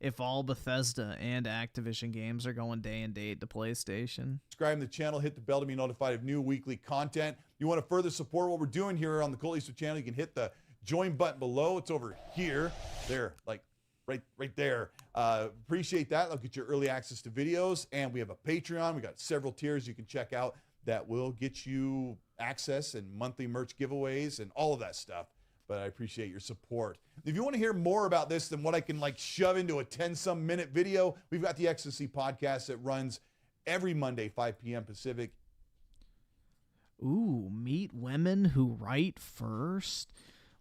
If all Bethesda and Activision games are going day and date to PlayStation. Subscribe to the channel, hit the bell to be notified of new weekly content. You want to further support what we're doing here on the Colt Eastwood channel, you can hit the join button below. It's over here. There, like right there. Appreciate that. I'll get you early access to videos. And we have a Patreon. We got several tiers you can check out that will get you access and monthly merch giveaways and all of that stuff. But I appreciate your support. If you want to hear more about this than what I can like shove into a 10-some minute video, we've got the Ecstasy podcast that runs every Monday, 5 p.m. Pacific. Ooh, meet women who write first.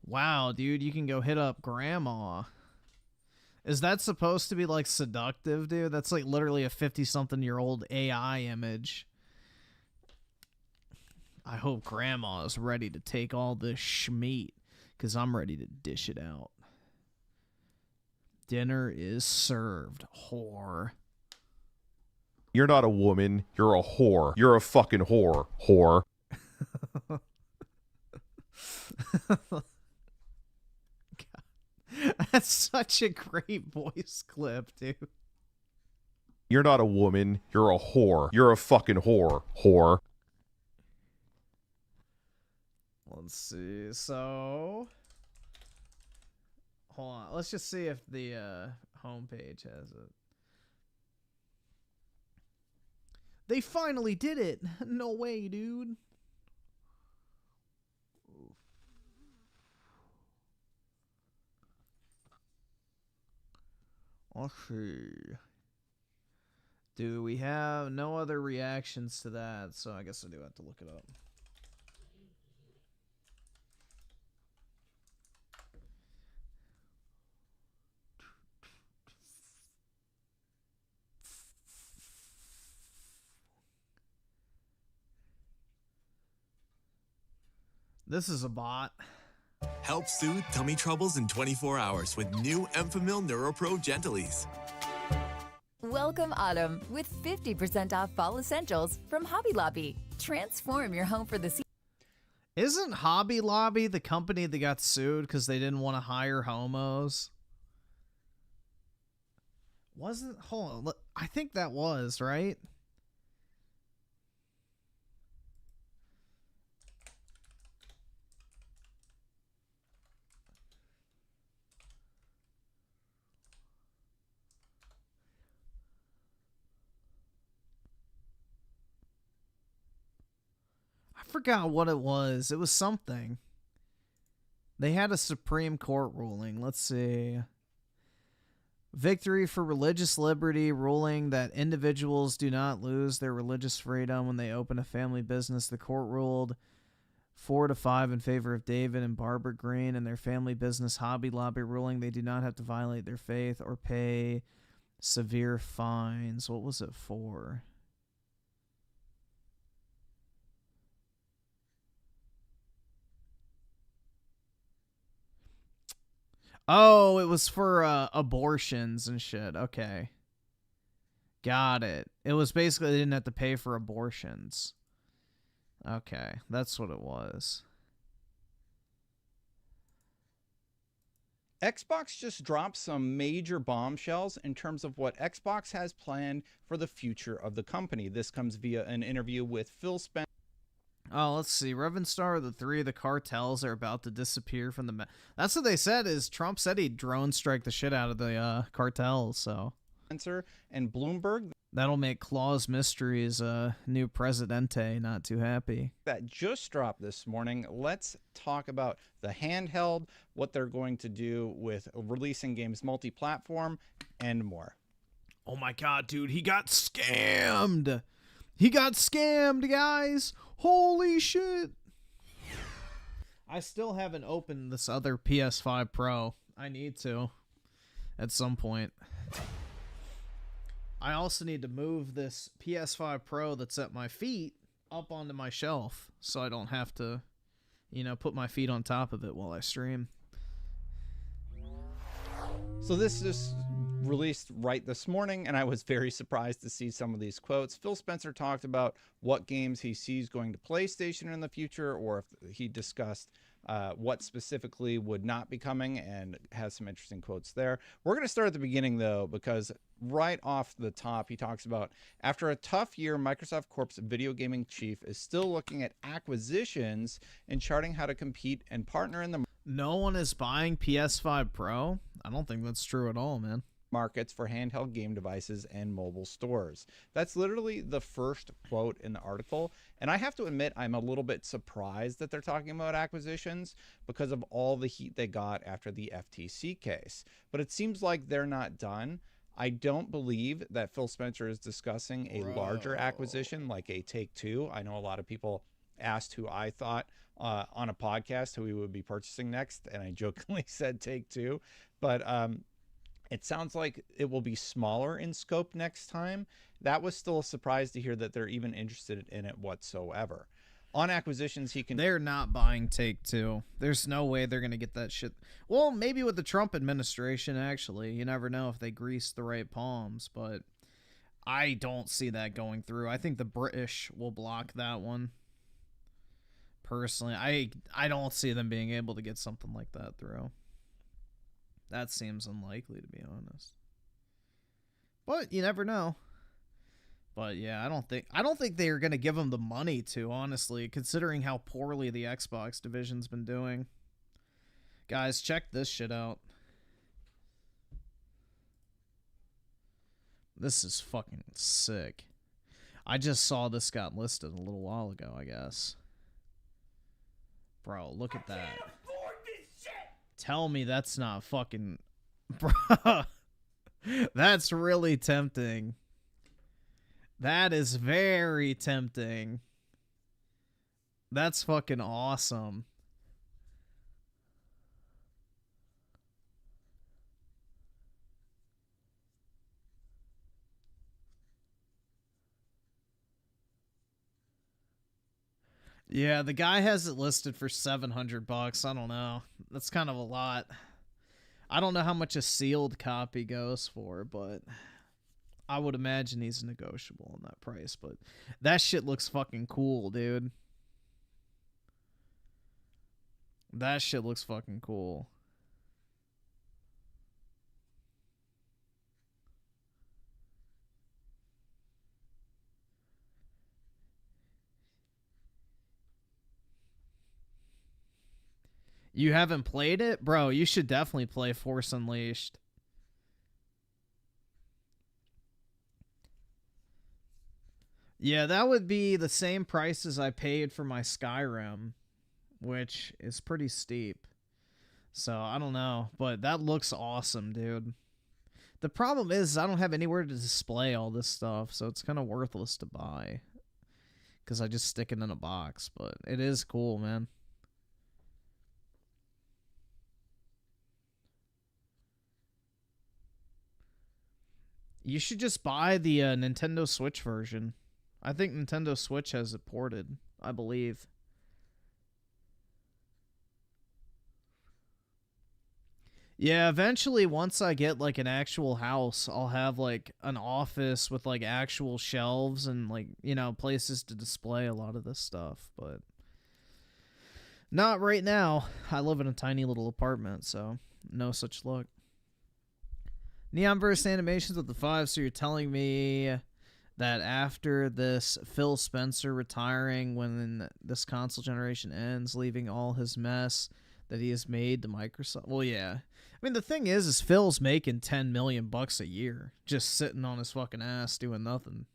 Wow, dude, you can go hit up grandma. Is that supposed to be like seductive, dude? That's like literally a 50-something-year-old AI image. I hope grandma is ready to take all this schmeat, because I'm ready to dish it out. Dinner is served, whore. You're not a woman. You're a whore. You're a fucking whore. Whore. God. That's such a great voice clip, dude. You're not a woman. You're a whore. You're a fucking whore. Whore. Let's see. So, hold on. Let's just see if the homepage has it. They finally did it. No way, dude. Let's see. Do we have no other reactions to that? So I guess I do have to look it up. This is a bot. Help soothe tummy troubles in 24 hours with new Enfamil NeuroPro Gentle Ease. Welcome autumn with 50% off fall essentials from Hobby Lobby. Transform your home for the season. Isn't Hobby Lobby the company that got sued because they didn't want to hire homos? Wasn't, hold on, I think that was, right? I forgot what it was. It was something. They had a Supreme Court ruling. Let's see. Victory for religious liberty, ruling that individuals do not lose their religious freedom when they open a family business. The court ruled 4-5 in favor of David and Barbara Green and their family business Hobby Lobby, ruling they do not have to violate their faith or pay severe fines. What was it for? Oh, it was for abortions and shit. Okay. Got it. It was basically they didn't have to pay for abortions. Okay, that's what it was. Xbox just dropped some major bombshells in terms of what Xbox has planned for the future of the company. This comes via an interview with Phil Spencer. Oh, let's see. Revenstar, the three of the cartels are about to disappear from the That's what they said, is Trump said he'd drone strike the shit out of the cartels, so. Spencer and Bloomberg. That'll make Claus Mysteries new Presidente not too happy. That just dropped this morning. Let's talk about the handheld, what they're going to do with releasing games multi-platform, and more. Oh my god, dude, he got scammed! He got scammed, guys! Holy shit! I still haven't opened this other PS5 Pro. I need to. At some point. I also need to move this PS5 Pro that's at my feet up onto my shelf so I don't have to, you know, put my feet on top of it while I stream. So this is released right this morning, and I was very surprised to see some of these quotes. Phil Spencer talked about what games he sees going to PlayStation in the future, or if he discussed what specifically would not be coming, and has some interesting quotes there. We're going to start at the beginning, though, because right off the top, he talks about, after a tough year, Microsoft Corp's video gaming chief is still looking at acquisitions and charting how to compete and partner in the No one is buying PS5 Pro? I don't think that's true at all, man. Markets for handheld game devices and mobile stores. That's literally the first quote in the article. And I have to admit, I'm a little bit surprised that they're talking about acquisitions because of all the heat they got after the FTC case. But it seems like they're not done. I don't believe that Phil Spencer is discussing a larger acquisition like a Take-Two. I know a lot of people asked who I thought on a podcast who we would be purchasing next, and I jokingly said Take-Two. But it sounds like it will be smaller in scope next time. That was still a surprise to hear that they're even interested in it whatsoever. On acquisitions, They're not buying Take-Two. There's no way they're going to get that shit. Well, maybe with the Trump administration, actually. You never know if they grease the right palms, but I don't see that going through. I think the British will block that one. Personally, I don't see them being able to get something like that through. That seems unlikely, to be honest. But you never know. But yeah, I don't think they're gonna give them the money to, honestly, considering how poorly the Xbox division's been doing. Guys, check this shit out. This is fucking sick. I just saw this got listed a little while ago, I guess. Bro, look at that. Tell me that's not fucking... Bro, that's really tempting. That is very tempting. That's fucking awesome. Yeah, the guy has it listed for $700. I don't know. That's kind of a lot. I don't know how much a sealed copy goes for, but I would imagine he's negotiable on that price. But that shit looks fucking cool, dude. That shit looks fucking cool. You haven't played it? Bro, you should definitely play Force Unleashed. Yeah, that would be the same price as I paid for my Skyrim, which is pretty steep. So, I don't know, but that looks awesome, dude. The problem is I don't have anywhere to display all this stuff, so it's kind of worthless to buy. Because I just stick it in a box, but it is cool, man. You should just buy the Nintendo Switch version. I think Nintendo Switch has it ported, I believe. Yeah, eventually, once I get, like, an actual house, I'll have, like, an office with, like, actual shelves and, like, you know, places to display a lot of this stuff, but not right now. I live in a tiny little apartment, so no such luck. Neonverse Animations with the 5, so you're telling me that after this Phil Spencer retiring when this console generation ends, leaving all his mess that he has made to Microsoft. Well, yeah. I mean, the thing is Phil's making $10 million a year just sitting on his fucking ass doing nothing.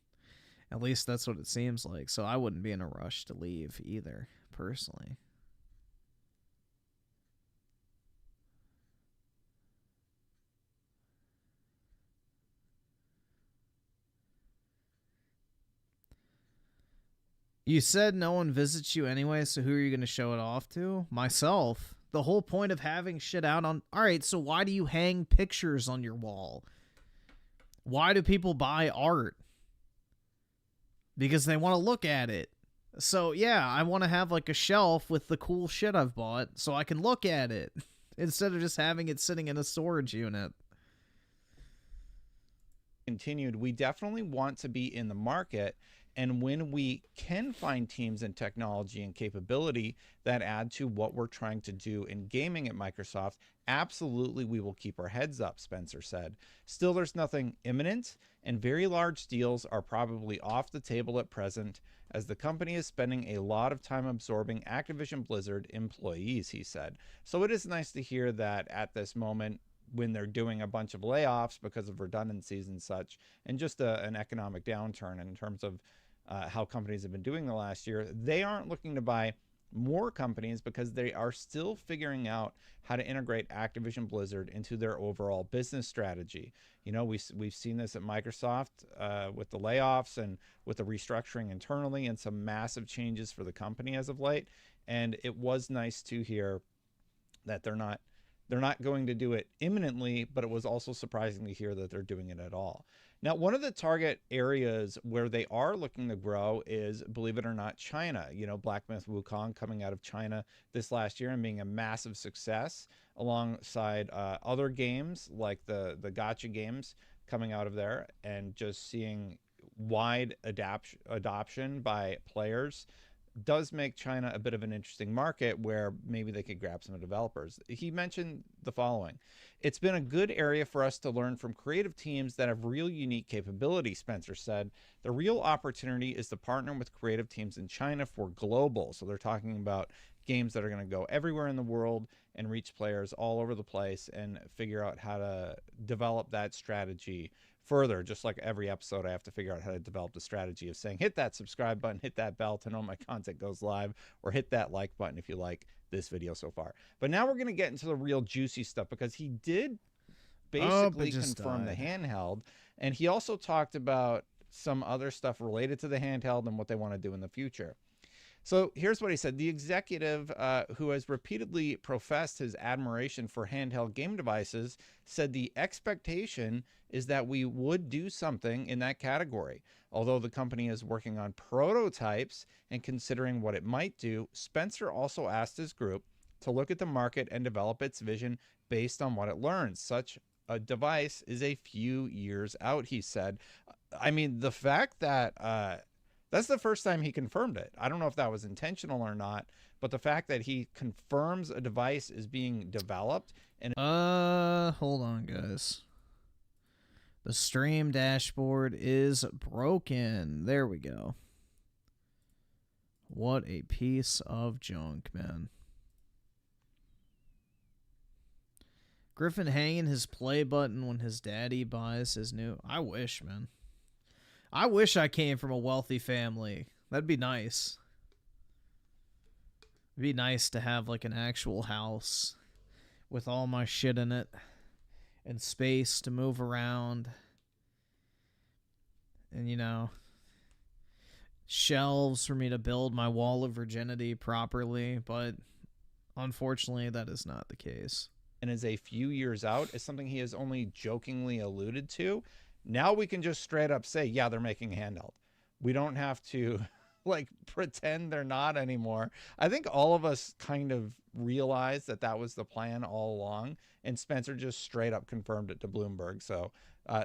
At least that's what it seems like. So I wouldn't be in a rush to leave either, personally. You said no one visits you anyway, so who are you going to show it off to? Myself. The whole point of having shit out on... Alright, so why do you hang pictures on your wall? Why do people buy art? Because they want to look at it. So, yeah, I want to have like a shelf with the cool shit I've bought so I can look at it instead of just having it sitting in a storage unit. Continued, we definitely want to be in the market, and when we can find teams and technology and capability that add to what we're trying to do in gaming at Microsoft, absolutely we will keep our heads up, Spencer said. Still, there's nothing imminent, and very large deals are probably off the table at present, as the company is spending a lot of time absorbing Activision Blizzard employees, he said. So it is nice to hear that at this moment, when they're doing a bunch of layoffs because of redundancies and such, and just an economic downturn in terms of how companies have been doing the last year, they aren't looking to buy more companies because they are still figuring out how to integrate Activision Blizzard into their overall business strategy. You know, we've seen this at Microsoft with the layoffs and with the restructuring internally and some massive changes for the company as of late. And it was nice to hear that they're not going to do it imminently, but it was also surprising to hear that they're doing it at all. Now, one of the target areas where they are looking to grow is, believe it or not, China. You know, Black Myth Wukong coming out of China this last year and being a massive success alongside other games like the gacha games coming out of there, and just seeing wide adoption by players does make China a bit of an interesting market where maybe they could grab some developers. He mentioned the following: "It's been a good area for us to learn from creative teams that have real unique capability," Spencer said. "The real opportunity is to partner with creative teams in China for global." So they're talking about games that are going to go everywhere in the world and reach players all over the place, and figure out how to develop that strategy further. Just like every episode, I have to figure out how to develop the strategy of saying, hit that subscribe button, hit that bell to know my content goes live, or hit that like button if you like this video so far. But now we're going to get into the real juicy stuff, because he did basically confirm the handheld, and he also talked about some other stuff related to the handheld and what they want to do in the future. So here's what he said. The executive, who has repeatedly professed his admiration for handheld game devices, said the expectation is that we would do something in that category. Although the company is working on prototypes and considering what it might do, Spencer also asked his group to look at the market and develop its vision based on what it learns. Such a device is a few years out, he said. I mean, the fact that that's the first time he confirmed it. I don't know if that was intentional or not, but the fact that he confirms a device is being developed and hold on, guys. The stream dashboard is broken. There we go. What a piece of junk, man. Griffin hanging his play button when his daddy buys his new... I wish, man. I wish I came from a wealthy family. That'd be nice. It'd be nice to have like an actual house with all my shit in it and space to move around. And, you know, shelves for me to build my wall of virginity properly. But unfortunately, that is not the case. And is a few years out is something he has only jokingly alluded to. Now we can just straight up say, yeah, they're making a handheld. We don't have to like pretend they're not anymore. I think all of us kind of realized that that was the plan all along, and Spencer just straight up confirmed it to Bloomberg. So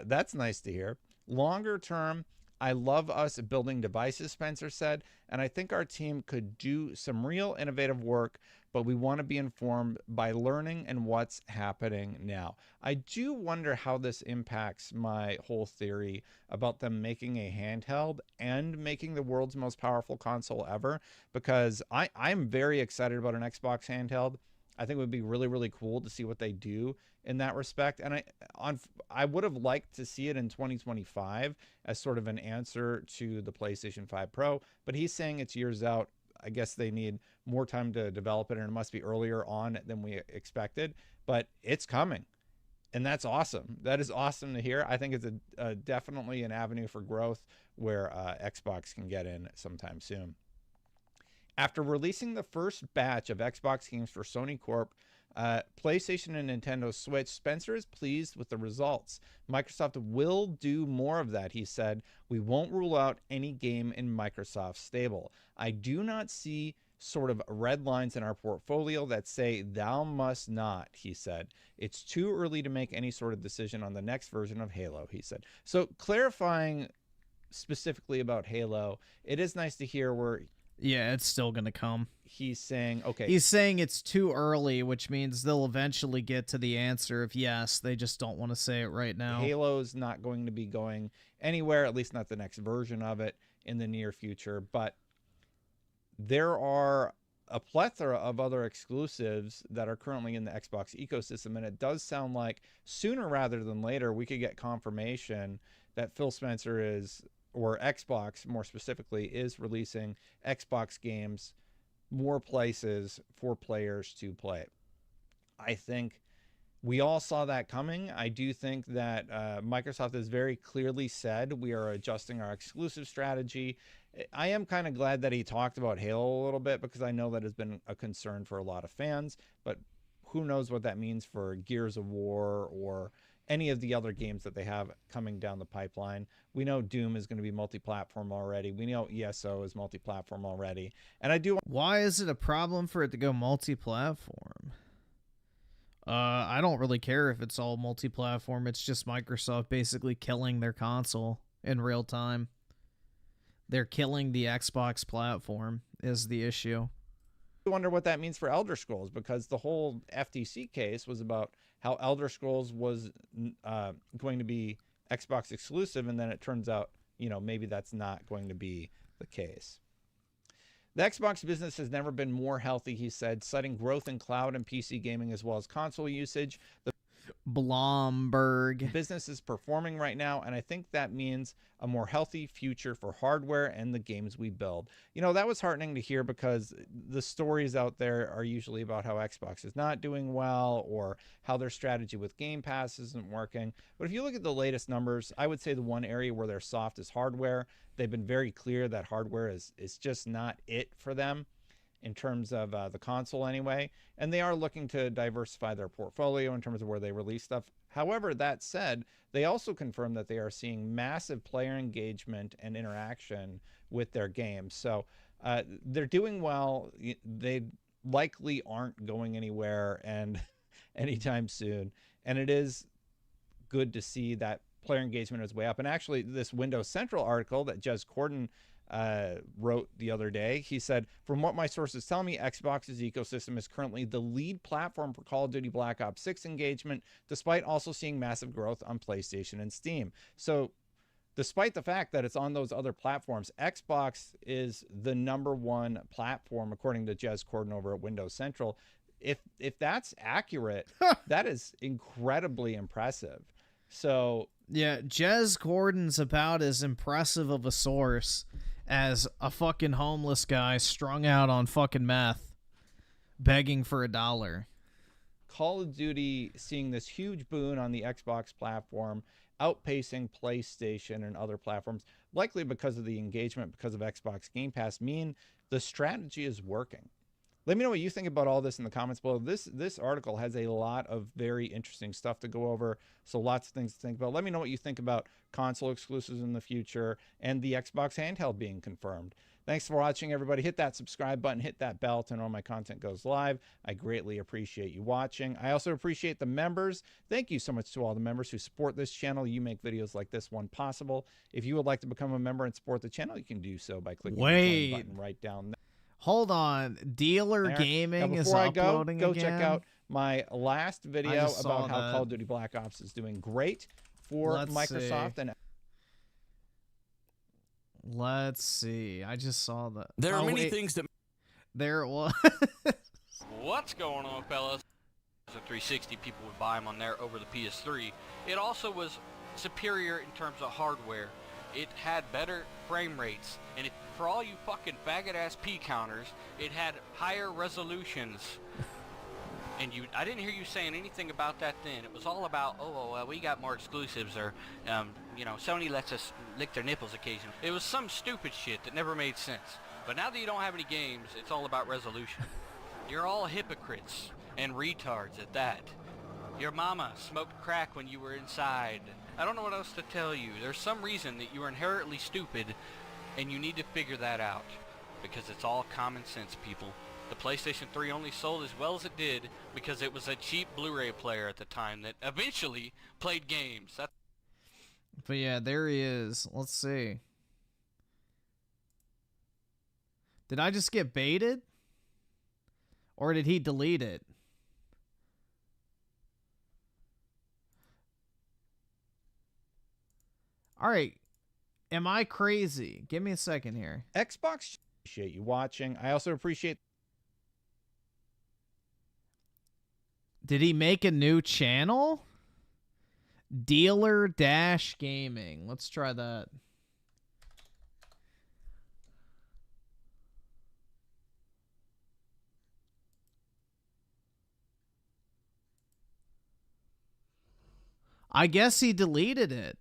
that's nice to hear. Longer term, I love us building devices, Spencer said, and I think our team could do some real innovative work, but we want to be informed by learning and what's happening now. I do wonder how this impacts my whole theory about them making a handheld and making the world's most powerful console ever, because I'm very excited about an Xbox handheld. I think it would be really, really cool to see what they do in that respect. And I would have liked to see it in 2025 as sort of an answer to the PlayStation 5 Pro, but he's saying it's years out. I guess they need more time to develop it, and it must be earlier on than we expected, but it's coming. And that's awesome. That is awesome to hear. I think it's definitely an avenue for growth where Xbox can get in sometime soon. After releasing the first batch of Xbox games for Sony Corp, PlayStation and Nintendo Switch, Spencer is pleased with the results. Microsoft will do more of that, he said. We won't rule out any game in Microsoft's stable. I do not see sort of red lines in our portfolio that say thou must not, he said. It's too early to make any sort of decision on the next version of Halo, he said. So clarifying specifically about Halo, it is nice to hear where... Yeah, it's still going to come. He's saying, okay. He's saying it's too early, which means they'll eventually get to the answer of yes. They just don't want to say it right now. Halo's not going to be going anywhere, at least not the next version of it in the near future. But there are a plethora of other exclusives that are currently in the Xbox ecosystem. And it does sound like sooner rather than later, we could get confirmation that Phil Spencer is, or Xbox more specifically, is releasing Xbox games more places for players to play. I think we all saw that coming. I do think that Microsoft has very clearly said we are adjusting our exclusive strategy. I am kind of glad that he talked about Halo a little bit because I know that has been a concern for a lot of fans, but who knows what that means for Gears of War or any of the other games that they have coming down the pipeline. We know Doom is going to be multi-platform already. We know ESO is multi-platform already. And I do... Why is it a problem for it to go multi-platform? I don't really care if it's all multi-platform. It's just Microsoft basically killing their console in real time. They're killing the Xbox platform is the issue. I wonder what that means for Elder Scrolls, because the whole FTC case was about how Elder Scrolls was going to be Xbox exclusive, and then it turns out, you know, maybe that's not going to be the case. The Xbox business has never been more healthy, he said, citing growth in cloud and PC gaming as well as console usage. The Blomberg business is performing right now, and I think that means a more healthy future for hardware and the games we build. You know, that was heartening to hear because the stories out there are usually about how Xbox is not doing well or how their strategy with Game Pass isn't working. But if you look at the latest numbers, I would say the one area where they're soft is hardware. They've been very clear that hardware is just not it for them in terms of the console anyway, and they are looking to diversify their portfolio in terms of where they release stuff. However, that said, they also confirm that they are seeing massive player engagement and interaction with their games. So they're doing well. They likely aren't going anywhere and anytime soon, and it is good to see that player engagement is way up. And actually, this Windows Central article that Jez Corden wrote the other day, he said, from what my sources tell me, Xbox's ecosystem is currently the lead platform for Call of Duty Black Ops 6 engagement, despite also seeing massive growth on PlayStation and Steam. So despite the fact that it's on those other platforms, Xbox is the #1 platform, according to Jez Corden over at Windows Central. If that's accurate, that is incredibly impressive. So yeah, Jez Corden's about as impressive of a source as a fucking homeless guy strung out on fucking meth begging for $1. Call of Duty seeing this huge boon on the Xbox platform, outpacing PlayStation and other platforms, likely because of the engagement, because of Xbox Game Pass, mean the strategy is working. Let me know what you think about all this in the comments below. This article has a lot of very interesting stuff to go over, so lots of things to think about. Let me know what you think about console exclusives in the future and the Xbox handheld being confirmed. Thanks for watching, everybody. Hit that subscribe button, hit that bell to know when my content goes live. I greatly appreciate you watching. I also appreciate the members. Thank you so much to all the members who support this channel. You make videos like this one possible. If you would like to become a member and support the channel, you can do so by clicking the join button right down there. Hold on, Dealer Gaming is uploading go again? check out my last video about how Call of Duty Black Ops is doing great for Microsoft. And let's see. I just saw that. There are many things that... There it was. What's going on, fellas? The 360, people would buy them on there over the PS3. It also was superior in terms of hardware. It had better frame rates, and for all you fucking faggot-ass P counters, it had higher resolutions. And I didn't hear you saying anything about that then. It was all about, we got more exclusives, or, you know, Sony lets us lick their nipples occasionally. It was some stupid shit that never made sense. But now that you don't have any games, it's all about resolution. You're all hypocrites and retards at that. Your mama smoked crack when you were inside. I don't know what else to tell you. There's some reason that you are inherently stupid, and you need to figure that out. Because it's all common sense, people. The PlayStation 3 only sold as well as it did because it was a cheap Blu-ray player at the time that eventually played games. But yeah, there he is. Let's see. Did I just get baited? Or did he delete it? All right. Am I crazy? Give me a second here. Xbox, appreciate you watching. I also appreciate. Did he make a new channel? Dealer Dash Gaming. Let's try that. I guess he deleted it.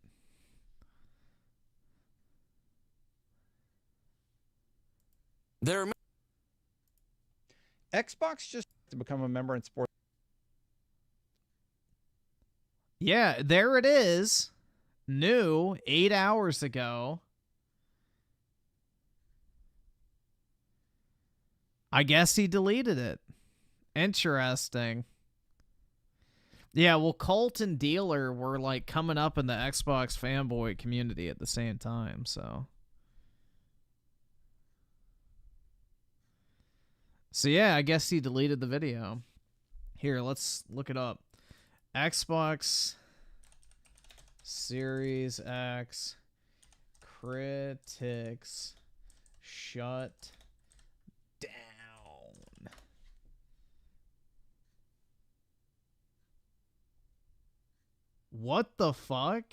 There. Xbox just to become a member in sports. Yeah, there it is. New 8 hours ago. I guess he deleted it. Interesting. Yeah, well, Colt and Dealer were like coming up in the Xbox fanboy community at the same time, so. So yeah, I guess he deleted the video. Here, let's look it up. Xbox Series X critics shut down. What the fuck?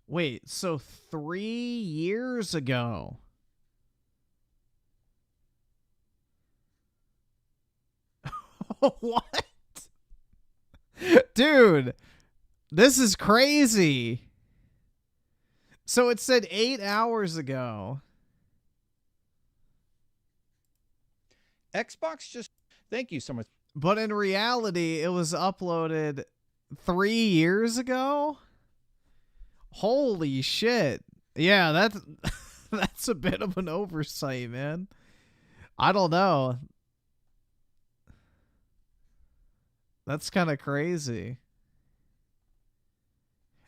Wait, so 3 years ago. What? Dude, this is crazy. So it said 8 hours ago. Xbox just, thank you so much. But in reality, it was uploaded 3 years ago? Holy shit. Yeah, that's a bit of an oversight, man. I don't know. That's kind of crazy.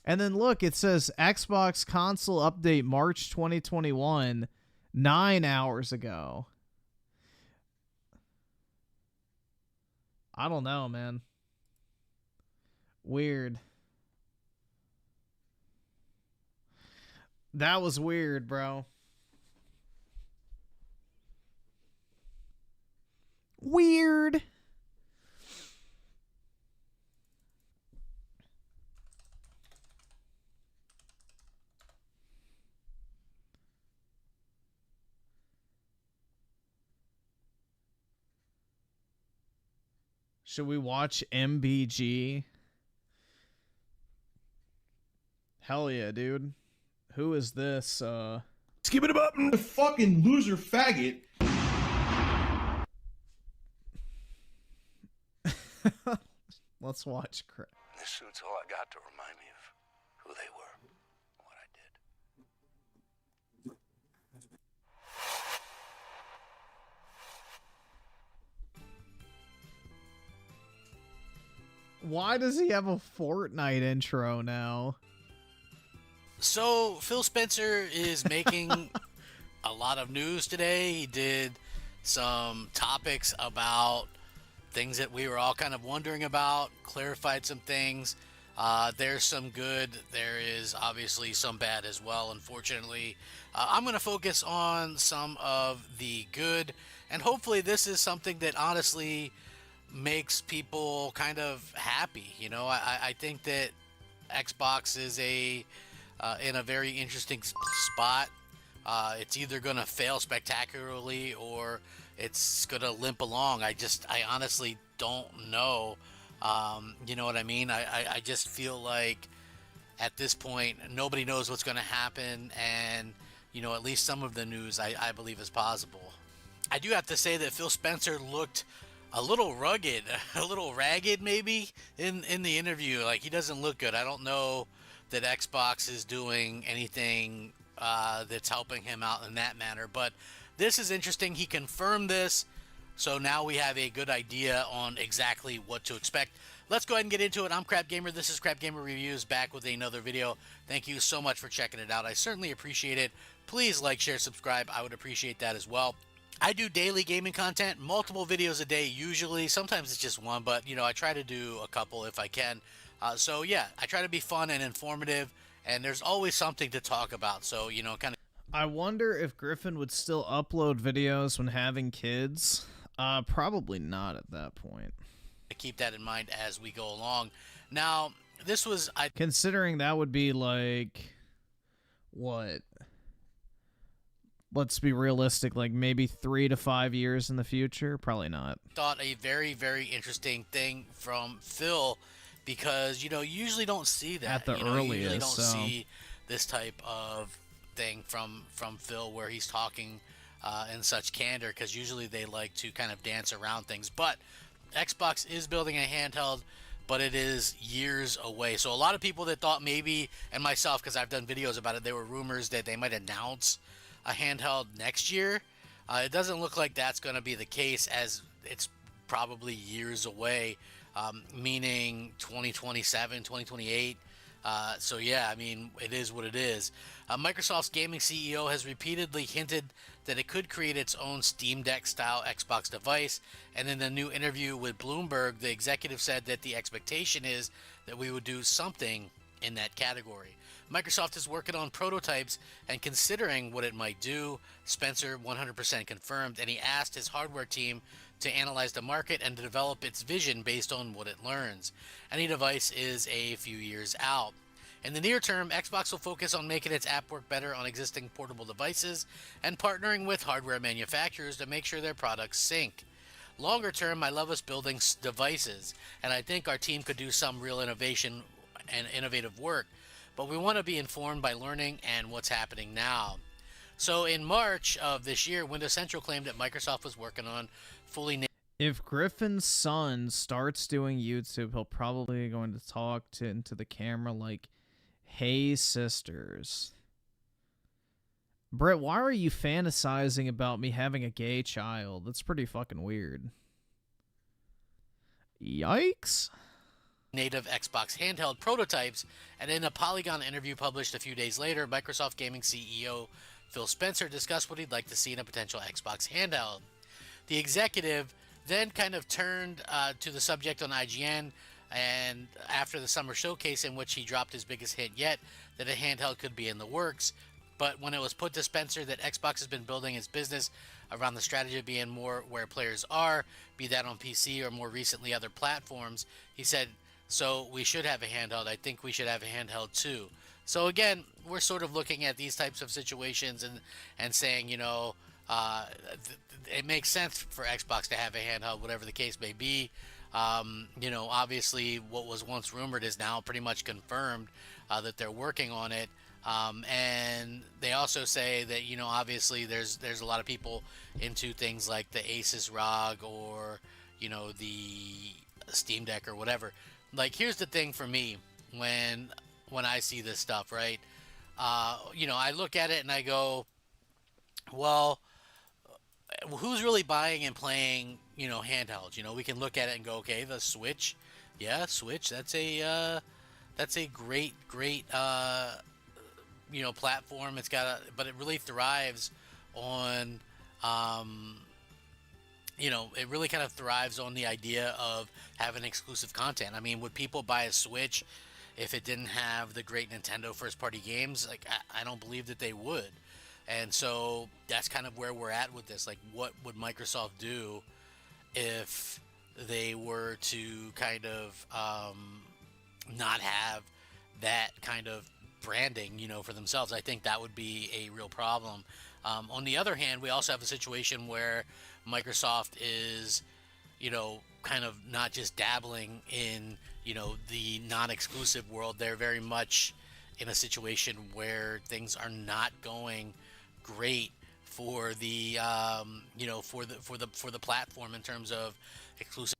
And then look, it says Xbox console update March 2021, 9 hours ago. I don't know, man. Weird. That was weird, bro. Weird. Should we watch MBG? Hell yeah, dude. Who is this? Skip it up, fucking loser faggot. Let's watch. This suit's all I got to remind me of who they were, what I did. Why does he have a Fortnite intro now? So, Phil Spencer is making a lot of news today. He did some topics about things that we were all kind of wondering about, clarified some things. There's some good. There is obviously some bad as well, unfortunately. I'm going to focus on some of the good, and hopefully this is something that honestly makes people kind of happy. You know, I think that Xbox is in a very interesting spot. It's either going to fail spectacularly or it's going to limp along. I honestly don't know. You know what I mean? I just feel like at this point, nobody knows what's going to happen. And, at least some of the news I believe is possible. I do have to say that Phil Spencer looked a little rugged, a little ragged maybe in the interview. Like, he doesn't look good. I don't know that Xbox is doing anything that's helping him out in that manner, but this is interesting. He confirmed this, so now we have a good idea on exactly what to expect. Let's go ahead and get into it. I'm Crap Gamer. This is Crap Gamer Reviews, back with another video. Thank you so much for checking it out. I certainly appreciate it. Please like, share, subscribe. I would appreciate that as well. I do daily gaming content, multiple videos a day usually. Sometimes it's just one, but I try to do a couple if I can. So yeah, I try to be fun and informative, and there's always something to talk about. So, kind of. I wonder if Griffin would still upload videos when having kids. Probably not at that point. Keep that in mind as we go along. Now, this was... Considering that would be like... What? Let's be realistic, like maybe 3 to 5 years in the future? Probably not. Thought a very, very interesting thing from Phil, because, you usually don't see that. At the you earliest, usually don't so... see this type of thing from Phil, where he's talking in such candor, because usually they like to kind of dance around things. But Xbox is building a handheld, but it is years away. So a lot of people that thought maybe, and myself, because I've done videos about it, there were rumors that they might announce a handheld next year. It doesn't look like that's going to be the case, as it's probably years away, meaning 2027, 2028. So yeah, I mean, it is what it is. Microsoft's gaming CEO has repeatedly hinted that it could create its own Steam Deck style Xbox device, and in a new interview with Bloomberg, the executive said that the expectation is that we would do something in that category. Microsoft is working on prototypes and considering what it might do. Spencer 100% confirmed, and he asked his hardware team to analyze the market and to develop its vision based on what it learns. Any device is a few years out. In the near term, Xbox will focus on making its app work better on existing portable devices and partnering with hardware manufacturers to make sure their products sync. Longer term, I love us building devices, and I think our team could do some real innovation and innovative work, but we want to be informed by learning and what's happening now. So in March of this year, Windows Central claimed that Microsoft was working on fully... If Griffin's son starts doing YouTube, he'll probably going to talk into the camera like, "Hey, sisters." Brett, why are you fantasizing about me having a gay child? That's pretty fucking weird. Yikes. Native Xbox handheld prototypes, and in a Polygon interview published a few days later, Microsoft Gaming CEO Phil Spencer discussed what he'd like to see in a potential Xbox handheld. The executive then kind of turned to the subject on IGN, and after the summer showcase, in which he dropped his biggest hint yet, that a handheld could be in the works. But when it was put to Spencer that Xbox has been building its business around the strategy of being more where players are, be that on PC or more recently other platforms, he said, "So we should have a handheld. I think we should have a handheld too." So again, we're sort of looking at these types of situations and saying, it makes sense for Xbox to have a handheld, whatever the case may be. Obviously what was once rumored is now pretty much confirmed, that they're working on it. And they also say that, obviously there's a lot of people into things like the Asus ROG or, the Steam Deck or whatever. Like, here's the thing for me when I see this stuff, right? I look at it and I go, well, who's really buying and playing, handhelds? We can look at it and go, okay, the Switch. Yeah, Switch, that's a great, platform. But it really thrives on, it really kind of thrives on the idea of having exclusive content. I mean, would people buy a Switch if it didn't have the great Nintendo first-party games? Like, I don't believe that they would. And so that's kind of where we're at with this. Like, what would Microsoft do if they were to kind of not have that kind of branding, for themselves? I think that would be a real problem. On the other hand, we also have a situation where Microsoft is, kind of not just dabbling in, the non-exclusive world. They're very much in a situation where things are not going great for the for the platform in terms of exclusive.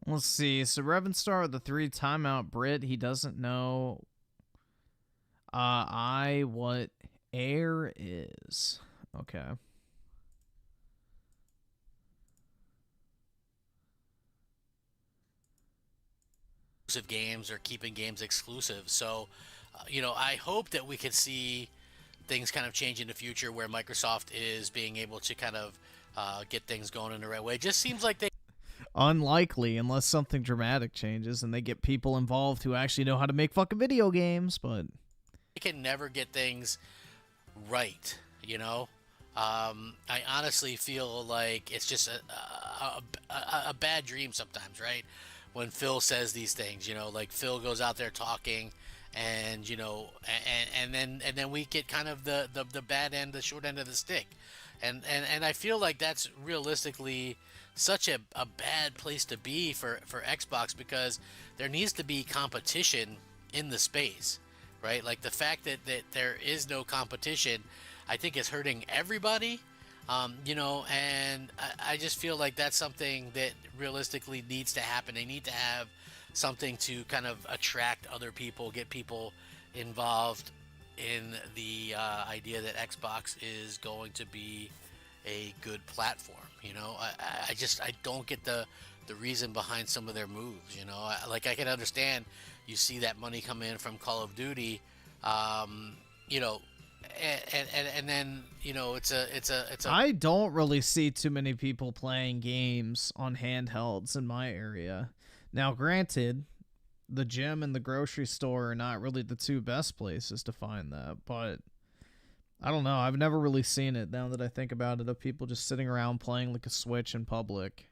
Let's see. So Revenstar with the 3 timeout Brit. He doesn't know what air is. Okay. Exclusive games or keeping games exclusive. So, I hope that we could see things kind of change in the future where Microsoft is being able to kind of get things going in the right way. It just seems like they Unlikely unless something dramatic changes and they get people involved who actually know how to make fucking video games, but can never get things right, I honestly feel like it's just a bad dream sometimes, right? When Phil says these things, like Phil goes out there talking and then we get kind of the bad end, the short end of the stick. And I feel like that's realistically such a bad place to be for Xbox, because there needs to be competition in the space, right? Like the fact that there is no competition, I think is hurting everybody, and I just feel like that's something that realistically needs to happen. They need to have something to kind of attract other people, get people involved in the idea that Xbox is going to be a good platform. I don't get the reason behind some of their moves. I can understand you see that money come in from Call of Duty, and then it's a I don't really see too many people playing games on handhelds in my area. Now, granted, the gym and the grocery store are not really the 2 best places to find that, but I don't know. I've never really seen it, now that I think about it, of people just sitting around playing like a Switch in public.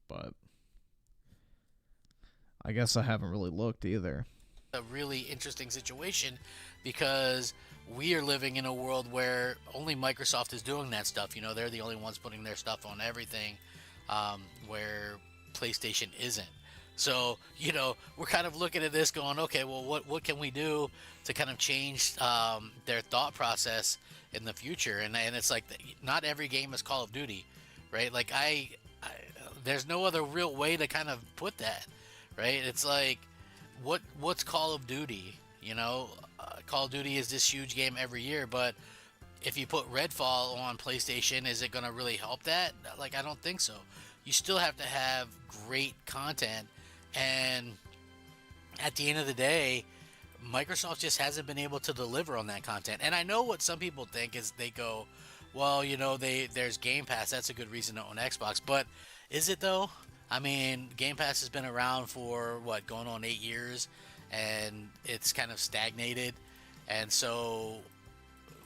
But I guess I haven't really looked either. a really interesting situation, because we are living in a world where only Microsoft is doing that stuff. They're the only ones putting their stuff on everything, where PlayStation isn't. So, we're kind of looking at this going, okay, well, what can we do to kind of change their thought process in the future? And it's like, not every game is Call of Duty, right? Like, there's no other real way to kind of put that, right? It's like, what's Call of Duty? Call of Duty is this huge game every year, but if you put Redfall on PlayStation, is it going to really help that? Like, I don't think so. You still have to have great content, and at the end of the day, Microsoft just hasn't been able to deliver on that content. And I know what some people think is, they go, well, there's Game Pass, that's a good reason to own Xbox, but is it though? I mean, Game Pass has been around for going on 8 years, and it's kind of stagnated, and so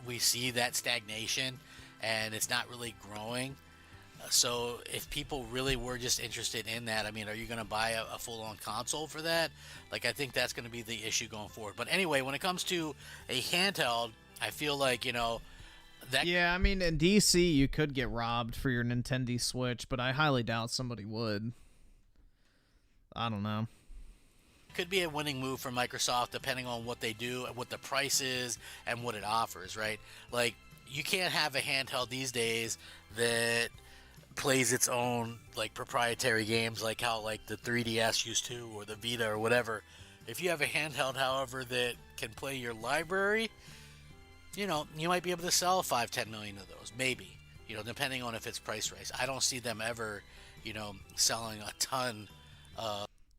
we see that stagnation, and it's not really growing. So if people really were just interested in that, I mean, are you going to buy a full-on console for that? Like, I think that's going to be the issue going forward. But anyway, when it comes to a handheld, I feel like, that... Yeah, I mean, in DC, you could get robbed for your Nintendo Switch, but I highly doubt somebody would. I don't know. Could be a winning move for Microsoft, depending on what they do, what the price is, and what it offers, right? Like, you can't have a handheld these days that plays its own proprietary games, like how the 3DS used to, or the Vita, or whatever. If you have a handheld, however, that can play your library, you might be able to sell 5-10 million of those, maybe, depending on if it's price raised. I don't see them ever, selling a ton.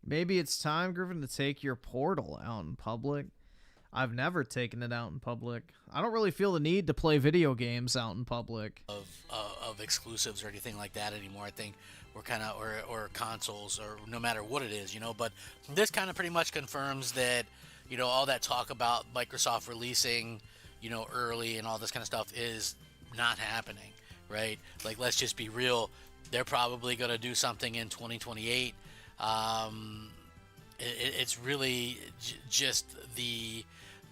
Maybe it's time, Griffin, to take your Portal out in public. I've never taken it out in public. I don't really feel the need to play video games out in public. Of exclusives or anything like that anymore. I think we're kind of, or consoles, or no matter what it is, but this kind of pretty much confirms that, all that talk about Microsoft releasing, early and all this kind of stuff is not happening, right? Like, let's just be real. They're probably going to do something in 2028. It's really just the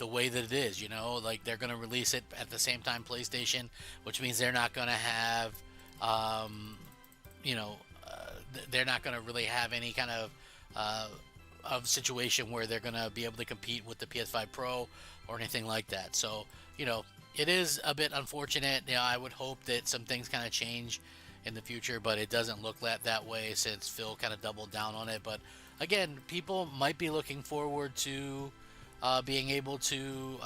way that it is, like they're going to release it at the same time PlayStation, which means they're not going to have, they're not going to really have any kind of situation where they're going to be able to compete with the PS5 Pro or anything like that. So, it is a bit unfortunate. You know, I would hope that some things kind of change in the future, but it doesn't look that way since Phil kind of doubled down on it. But again, people might be looking forward to being able to,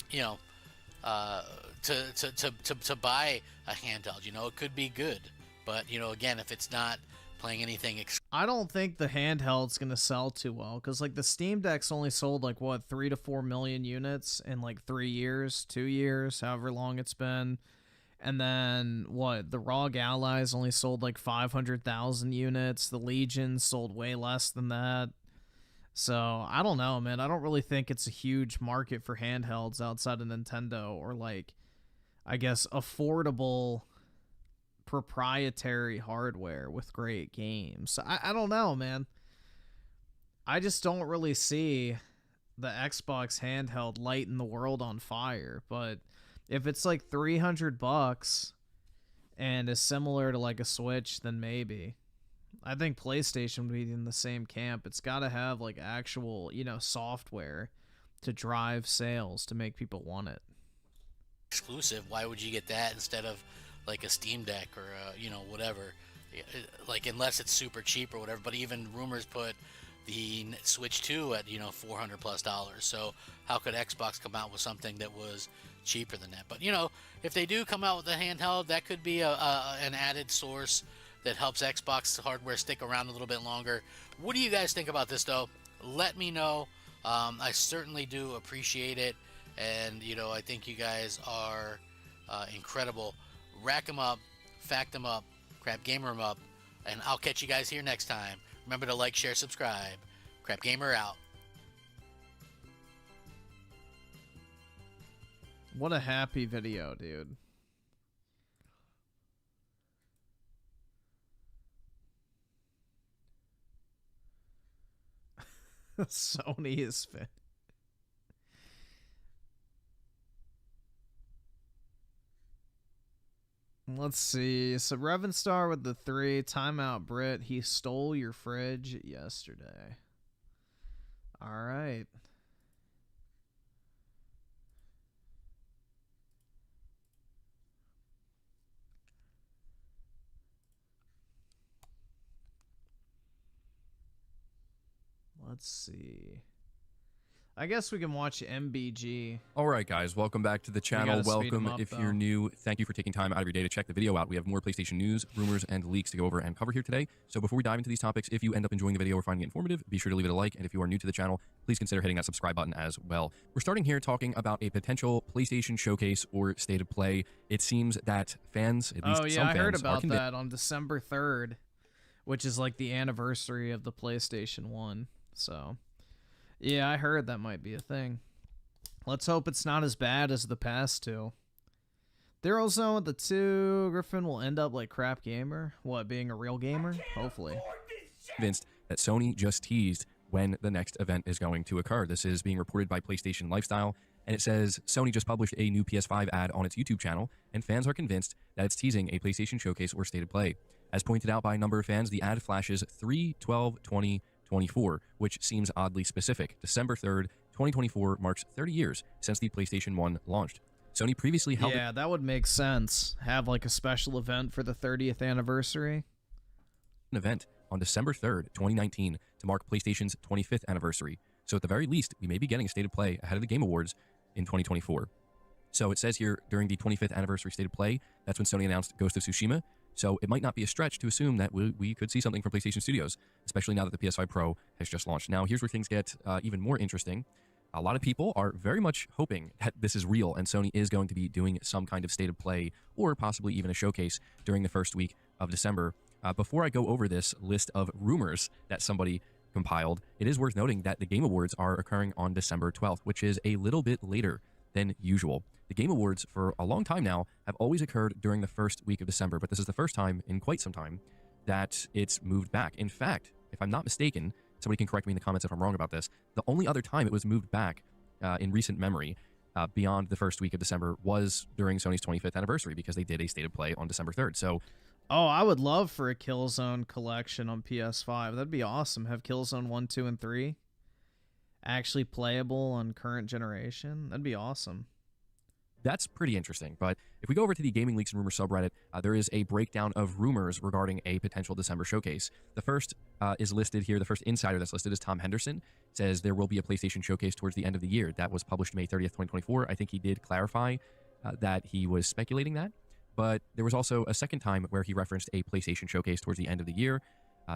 you know, to buy a handheld. You know, it could be good, but you know, again, if it's not playing anything, I don't think the handheld's gonna sell too well because like the Steam Deck's only sold like what 3 to 4 million units in like 3 years, 2 years, however long it's been. And then what, the ROG Allies only sold like 500,000 units. The Legion sold way less than that. So I don't know, man. I don't really think it's a huge market for handhelds outside of Nintendo or like, I guess, affordable proprietary hardware with great games. I don't know, man. I just don't really see the Xbox handheld lighting the world on fire, but if it's like $300 and is similar to like a Switch, then maybe. I think PlayStation would be in the same camp. It's got to have like actual, you know, software to drive sales to make people want it. exclusive, why would you get that instead of like a Steam Deck or you know, whatever? Like, unless it's super cheap or whatever. But even rumors put the Switch 2 at, you know, $400+. So how could Xbox come out with something that was cheaper than that? But you know, if they do come out with a handheld, that could be an added source that helps Xbox hardware stick around a little bit longer. What do you guys think about this, though? Let me know. I certainly do appreciate it, and you know, I think you guys are incredible. Rack 'em up, fact 'em up, Crap Gamer 'em up, and I'll catch you guys here next time. Remember to like, share, subscribe. Crap Gamer out. What a happy video, dude. Sony is fit. Let's see. So Revenstar with the 3. Timeout Brit. He stole your fridge yesterday. All right. Let's see. I guess we can watch MBG. All right, guys, welcome back to the channel. Welcome. If you're new, thank you for taking time out of your day to check the video out. We have more PlayStation news, rumors, and leaks to go over and cover here today. So before we dive into these topics, if you end up enjoying the video or finding it informative, be sure to leave it a like. And if you are new to the channel, please consider hitting that subscribe button as well. We're starting here talking about a potential PlayStation showcase or state of play. It seems that fans, at least some fans, I heard about that on December 3rd, which is like the anniversary of the PlayStation 1. So, yeah, I heard that might be a thing. Let's hope it's not as bad as the past two. They're Zone with the 2. Griffin will end up like Crap Gamer. What, being a real gamer? Hopefully. Convinced that Sony just teased when the next event is going to occur. This is being reported by PlayStation Lifestyle, and it says Sony just published a new PS5 ad on its YouTube channel, and fans are convinced that it's teasing a PlayStation showcase or state of play. As pointed out by a number of fans, the ad flashes 3/12/2024, which seems oddly specific. December 3rd, 2024 marks 30 years since the PlayStation 1 launched. Sony previously held that would make sense. Have like a special event for the 30th anniversary. An event on December 3rd, 2019 to mark PlayStation's 25th anniversary. So at the very least, we may be getting a state of play ahead of the Game Awards in 2024. So it says here, during the 25th anniversary state of play, that's when Sony announced Ghost of Tsushima. So it might not be a stretch to assume that we could see something from PlayStation Studios, especially now that the PS5 Pro has just launched. Now, here's where things get even more interesting. A lot of people are very much hoping that this is real and Sony is going to be doing some kind of state of play or possibly even a showcase during the first week of December. Before I go over this list of rumors that somebody compiled, it is worth noting that the Game Awards are occurring on December 12th, which is a little bit later than usual. The Game Awards, for a long time now, have always occurred during the first week of December, but this is the first time in quite some time that it's moved back. In fact, if I'm not mistaken, somebody can correct me in the comments if I'm wrong about this, the only other time it was moved back in recent memory beyond the first week of December was during Sony's 25th anniversary, because they did a state of play on December 3rd. So, I would love for a Killzone collection on PS5. That'd be awesome. Have Killzone 1, 2, and 3 actually playable on current generation. That'd be awesome. that's pretty interesting. But if we go over to the Gaming Leaks and Rumors subreddit, there is a breakdown of rumors regarding a potential December showcase. The first is listed here. The first insider that's listed is Tom Henderson. It says there will be a PlayStation showcase towards the end of the year. That was published May 30th, 2024. I think he did clarify that he was speculating that. But there was also a second time where he referenced a PlayStation showcase towards the end of the year.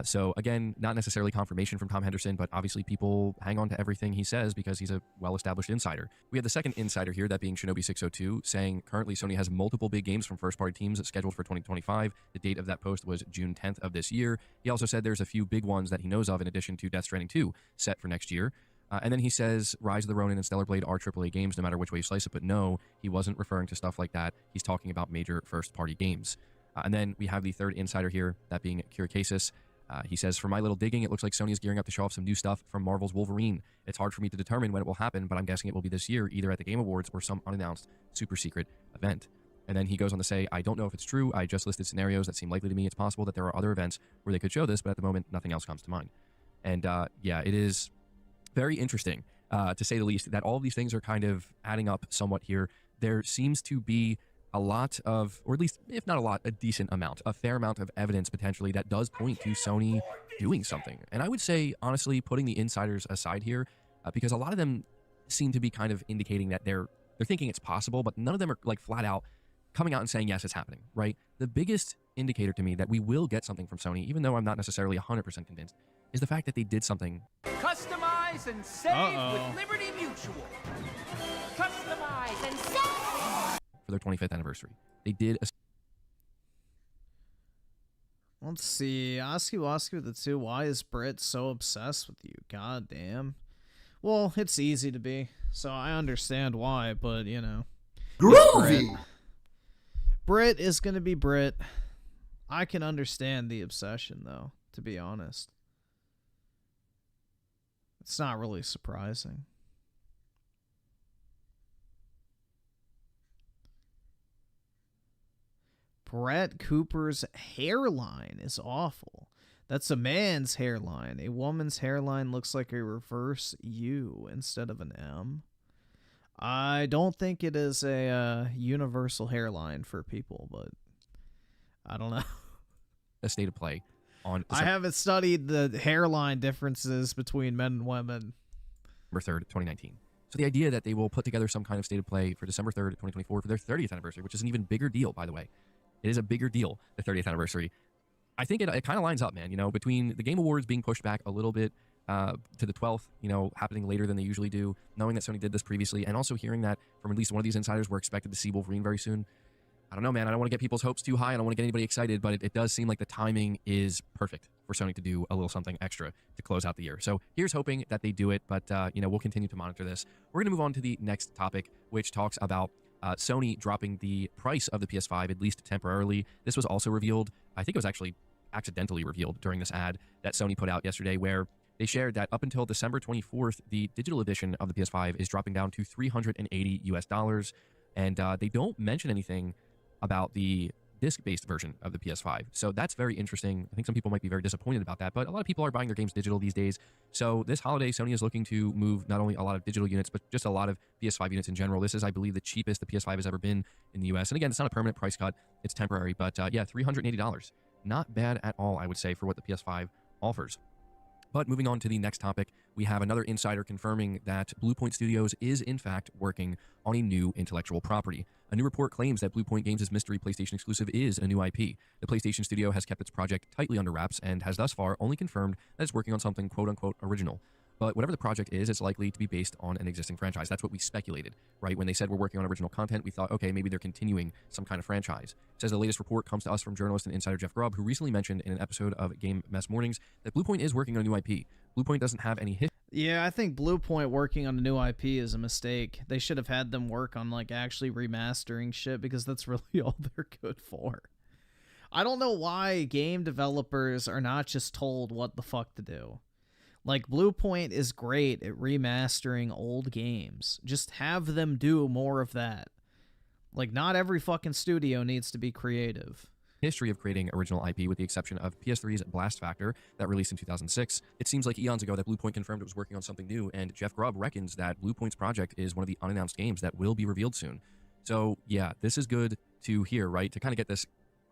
So again, not necessarily confirmation from Tom Henderson, but obviously people hang on to everything he says because he's a well-established insider. We have the second insider here, that being Shinobi602, saying currently Sony has multiple big games from first-party teams scheduled for 2025. The date of that post was June 10th of this year. He also said there's a few big ones that he knows of in addition to Death Stranding 2 set for next year. And then he says Rise of the Ronin and Stellar Blade are AAA games no matter which way you slice it, but no, he wasn't referring to stuff like that. He's talking about major first-party games. And then we have the third insider here, that being Kuracasis. He says, for my little digging, it looks like Sony is gearing up to show off some new stuff from Marvel's Wolverine. It's hard for me to determine when it will happen, but I'm guessing it will be this year, either at the Game Awards or some unannounced super secret event. And then he goes on to say, I don't know if it's true. I just listed scenarios that seem likely to me. It's possible that there are other events where they could show this, but at the moment, nothing else comes to mind. And yeah, it is very interesting, to say the least, that all of these things are kind of adding up somewhat here. There seems to be a lot of, or at least, if not a lot, a decent amount, a fair amount of evidence potentially that does point to Sony doing something. And I would say, honestly, putting the insiders aside here, because a lot of them seem to be kind of indicating that they're thinking it's possible, but none of them are like flat out coming out and saying, yes, it's happening, right? The biggest indicator to me that we will get something from Sony, even though I'm not necessarily 100% convinced, is the fact that they did something. Customize and save with Liberty Mutual. Customize and save! For their 25th anniversary. They did a... Let's see. Osky with the 2. Why is Britt so obsessed with you? God damn. Well, it's easy to be, so I understand why, but, you know. Groovy! Britt is going to be Britt. I can understand the obsession, though, to be honest. It's not really surprising. Brett Cooper's hairline is awful. That's a man's hairline. A woman's hairline looks like a reverse U instead of an M. I don't think it is a universal hairline for people, but I don't know. A state of play on... I haven't studied the hairline differences between men and women. December 3rd, 2019. So the idea that they will put together some kind of state of play for December 3rd, 2024 for their 30th anniversary, which is an even bigger deal, by the way. It is a bigger deal, the 30th anniversary. I think it kind of lines up, man. You know, between the Game Awards being pushed back a little bit to the 12th, you know, happening later than they usually do, knowing that Sony did this previously, and also hearing that from at least one of these insiders, we're expected to see Wolverine very soon. I don't know, man. I don't want to get people's hopes too high. I don't want to get anybody excited, but it does seem like the timing is perfect for Sony to do a little something extra to close out the year. So here's hoping that they do it, but, you know, we'll continue to monitor this. We're going to move on to the next topic, which talks about Sony dropping the price of the PS5, at least temporarily. This was also revealed, I think it was actually accidentally revealed during this ad that Sony put out yesterday, where they shared that up until December 24th, the digital edition of the PS5 is dropping down to $380 US. And they don't mention anything about the disc-based version of the PS5. So that's very interesting. I think some people might be very disappointed about that, but a lot of people are buying their games digital these days. So this holiday, Sony is looking to move not only a lot of digital units, but just a lot of PS5 units in general. This is, I believe, the cheapest the PS5 has ever been in the US. And again, it's not a permanent price cut. It's temporary, but yeah, $380. Not bad at all, I would say, for what the PS5 offers. But moving on to the next topic, we have another insider confirming that Bluepoint Studios is in fact working on a new intellectual property. A new report claims that Bluepoint Games' mystery PlayStation exclusive is a new IP. The PlayStation studio has kept its project tightly under wraps and has thus far only confirmed that it's working on something quote-unquote original. But whatever the project is, it's likely to be based on an existing franchise. That's what we speculated, right? When they said we're working on original content, we thought, okay, maybe they're continuing some kind of franchise. It says the latest report comes to us from journalist and insider Jeff Grubb, who recently mentioned in an episode of Game Mess Mornings that Bluepoint is working on a new IP. Bluepoint doesn't have any history. Yeah, I think Bluepoint working on a new IP is a mistake. They should have had them work on, like, actually remastering shit, because that's really all they're good for. I don't know why game developers are not just told what the fuck to do. Like, Bluepoint is great at remastering old games. Just have them do more of that. Like, not every fucking studio needs to be creative. History of creating original IP, with the exception of PS3's Blast Factor that released in 2006. It seems like eons ago that Bluepoint confirmed it was working on something new, and Jeff Grubb reckons that Bluepoint's project is one of the unannounced games that will be revealed soon. So yeah, this is good to hear, right? To kind of get this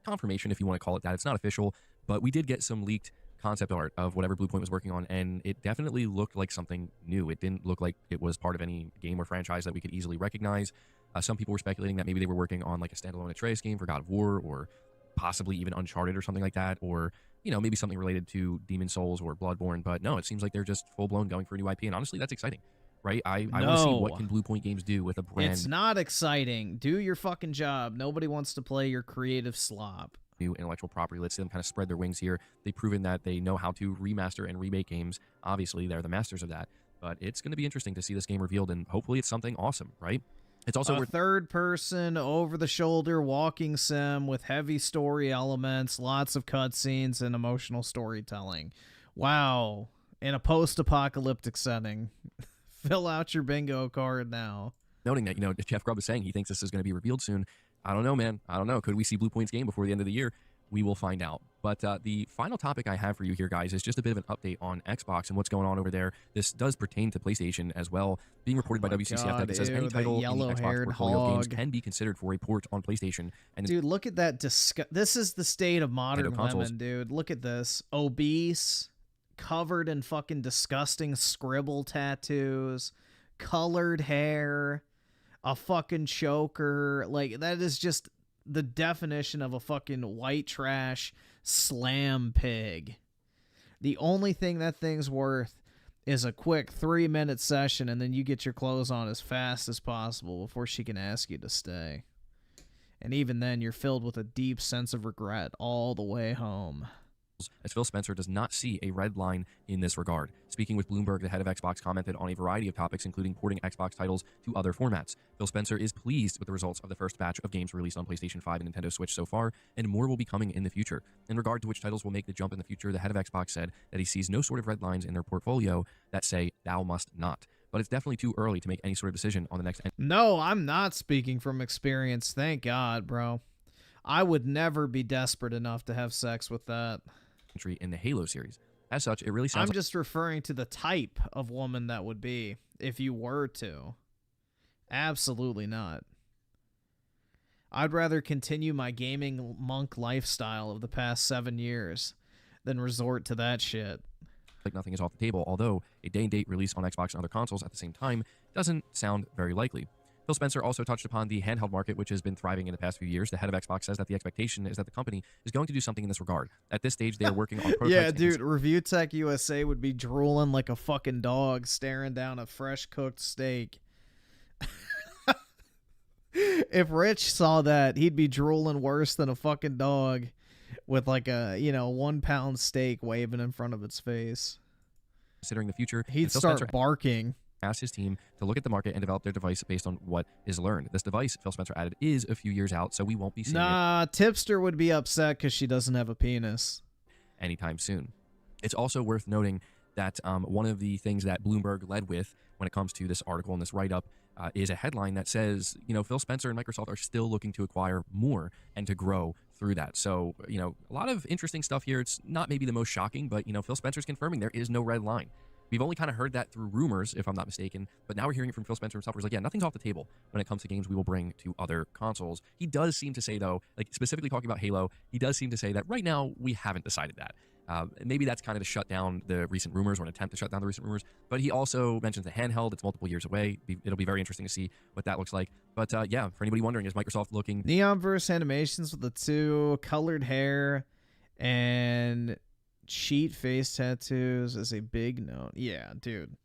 confirmation, if you want to call it that. It's not official, but we did get some leaked concept art of whatever Bluepoint was working on, and it definitely looked like something new. It didn't look like it was part of any game or franchise that we could easily recognize. Some people were speculating that maybe they were working on like a standalone Atreus game for God of War, or possibly even Uncharted or something like that, or maybe something related to Demon Souls or Bloodborne. But no, it seems like they're just full-blown going for a new IP, and honestly, that's exciting, right? I want to see what can Bluepoint Games do with a brand. It's not exciting. Do your fucking job. Nobody wants to play your creative slop. New intellectual property. Let's see them kind of spread their wings here. They've proven that they know how to remaster and remake games. Obviously, they're the masters of that. But it's going to be interesting to see this game revealed, and hopefully it's something awesome, right? It's also a third-person, over-the-shoulder walking sim with heavy story elements, lots of cutscenes, and emotional storytelling. Wow. In a post-apocalyptic setting. Fill out your bingo card now. Noting that, Jeff Grubb is saying he thinks this is going to be revealed soon. I don't know, man. I don't know. Could we see Bluepoint's game before the end of the year? We will find out. But the final topic I have for you here, guys, is just a bit of an update on Xbox and what's going on over there. This does pertain to PlayStation as well. Being reported by WCCF that it says any title in the Xbox portfolio of games can be considered for a port on PlayStation. And dude, look at that. This is the state of modern women, dude. Look at this. Obese, covered in fucking disgusting scribble tattoos, colored hair, a fucking choker. Like, that is just the definition of a fucking white trash slam pig. The only thing that thing's worth is a quick 3-minute session, and then you get your clothes on as fast as possible before she can ask you to stay. And even then, you're filled with a deep sense of regret all the way home. As Phil Spencer does not see a red line in this regard. Speaking with Bloomberg, the head of Xbox commented on a variety of topics, including porting Xbox titles to other formats. Phil Spencer is pleased with the results of the first batch of games released on PlayStation 5 and Nintendo Switch so far, and more will be coming in the future. In regard to which titles will make the jump in the future, the head of Xbox said that he sees no sort of red lines in their portfolio that say, thou must not. But it's definitely too early to make any sort of decision on the next... No, I'm not speaking from experience. Thank God, bro. I would never be desperate enough to have sex with that. Entry in the Halo series. As such, it really sounds... I'm just referring to the type of woman that would be, if you were to. Absolutely not. I'd rather continue my gaming monk lifestyle of the past 7 years than resort to that shit. Like nothing is off the table, although a day-and-date release on Xbox and other consoles at the same time doesn't sound very likely. Phil Spencer also touched upon the handheld market, which has been thriving in the past few years. The head of Xbox says that the expectation is that the company is going to do something in this regard. At this stage, they are working on prototypes. Yeah, dude, Review Tech USA would be drooling like a fucking dog staring down a fresh-cooked steak. If Rich saw that, he'd be drooling worse than a fucking dog with like a, 1 pound steak waving in front of its face. Considering the future, he'd start barking. Asked his team to look at the market and develop their device based on what is learned. This device, Phil Spencer added, is a few years out, so we won't be seeing it. Tipster would be upset because she doesn't have a penis anytime soon. It's also worth noting that one of the things that Bloomberg led with when it comes to this article and this write-up is a headline that says, Phil Spencer and Microsoft are still looking to acquire more and to grow through that. So, a lot of interesting stuff here. It's not maybe the most shocking, but, Phil Spencer's confirming there is no red line. We've only kind of heard that through rumors, if I'm not mistaken, but now we're hearing it from Phil Spencer himself, where he's like, yeah, nothing's off the table when it comes to games we will bring to other consoles. He does seem to say, though, like specifically talking about Halo, he does seem to say that right now we haven't decided that. Maybe that's kind of to shut down the recent rumors or an attempt to shut down the recent rumors, but he also mentions the handheld. It's multiple years away. It'll be very interesting to see what that looks like. But yeah, for anybody wondering, is Microsoft looking... Neonverse animations with the 2 colored hair and... cheat face tattoos is a big note. Yeah, dude.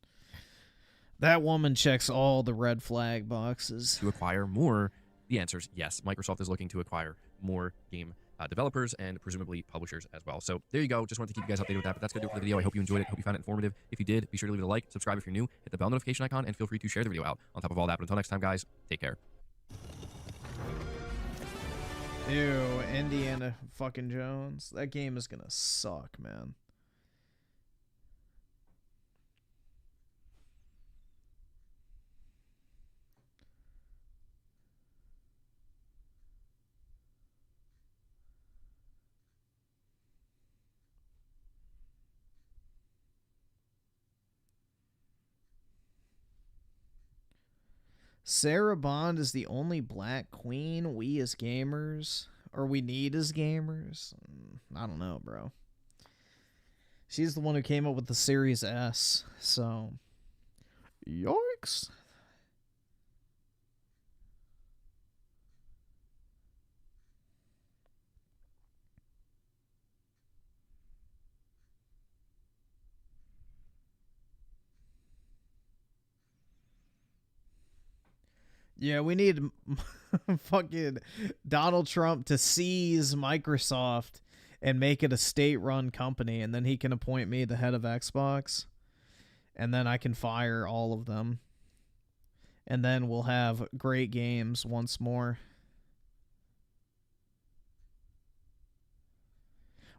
That woman checks all the red flag boxes. To acquire more, the answer is yes. Microsoft is looking to acquire more game developers and presumably publishers as well. So there you go. Just wanted to keep you guys updated with that, but that's going to do it for the video. I hope you enjoyed it. Hope you found it informative. If you did, be sure to leave it a like, subscribe if you're new, hit the bell notification icon, and feel free to share the video out. On top of all that, but until next time, guys, take care. Ew, Indiana fucking Jones. That game is gonna suck, man. Sarah Bond is the only black queen we as gamers, or we need as gamers. I don't know, bro. She's the one who came up with the Series S, so yikes. Yeah, we need fucking Donald Trump to seize Microsoft and make it a state-run company, and then he can appoint me the head of Xbox, and then I can fire all of them. And then we'll have great games once more.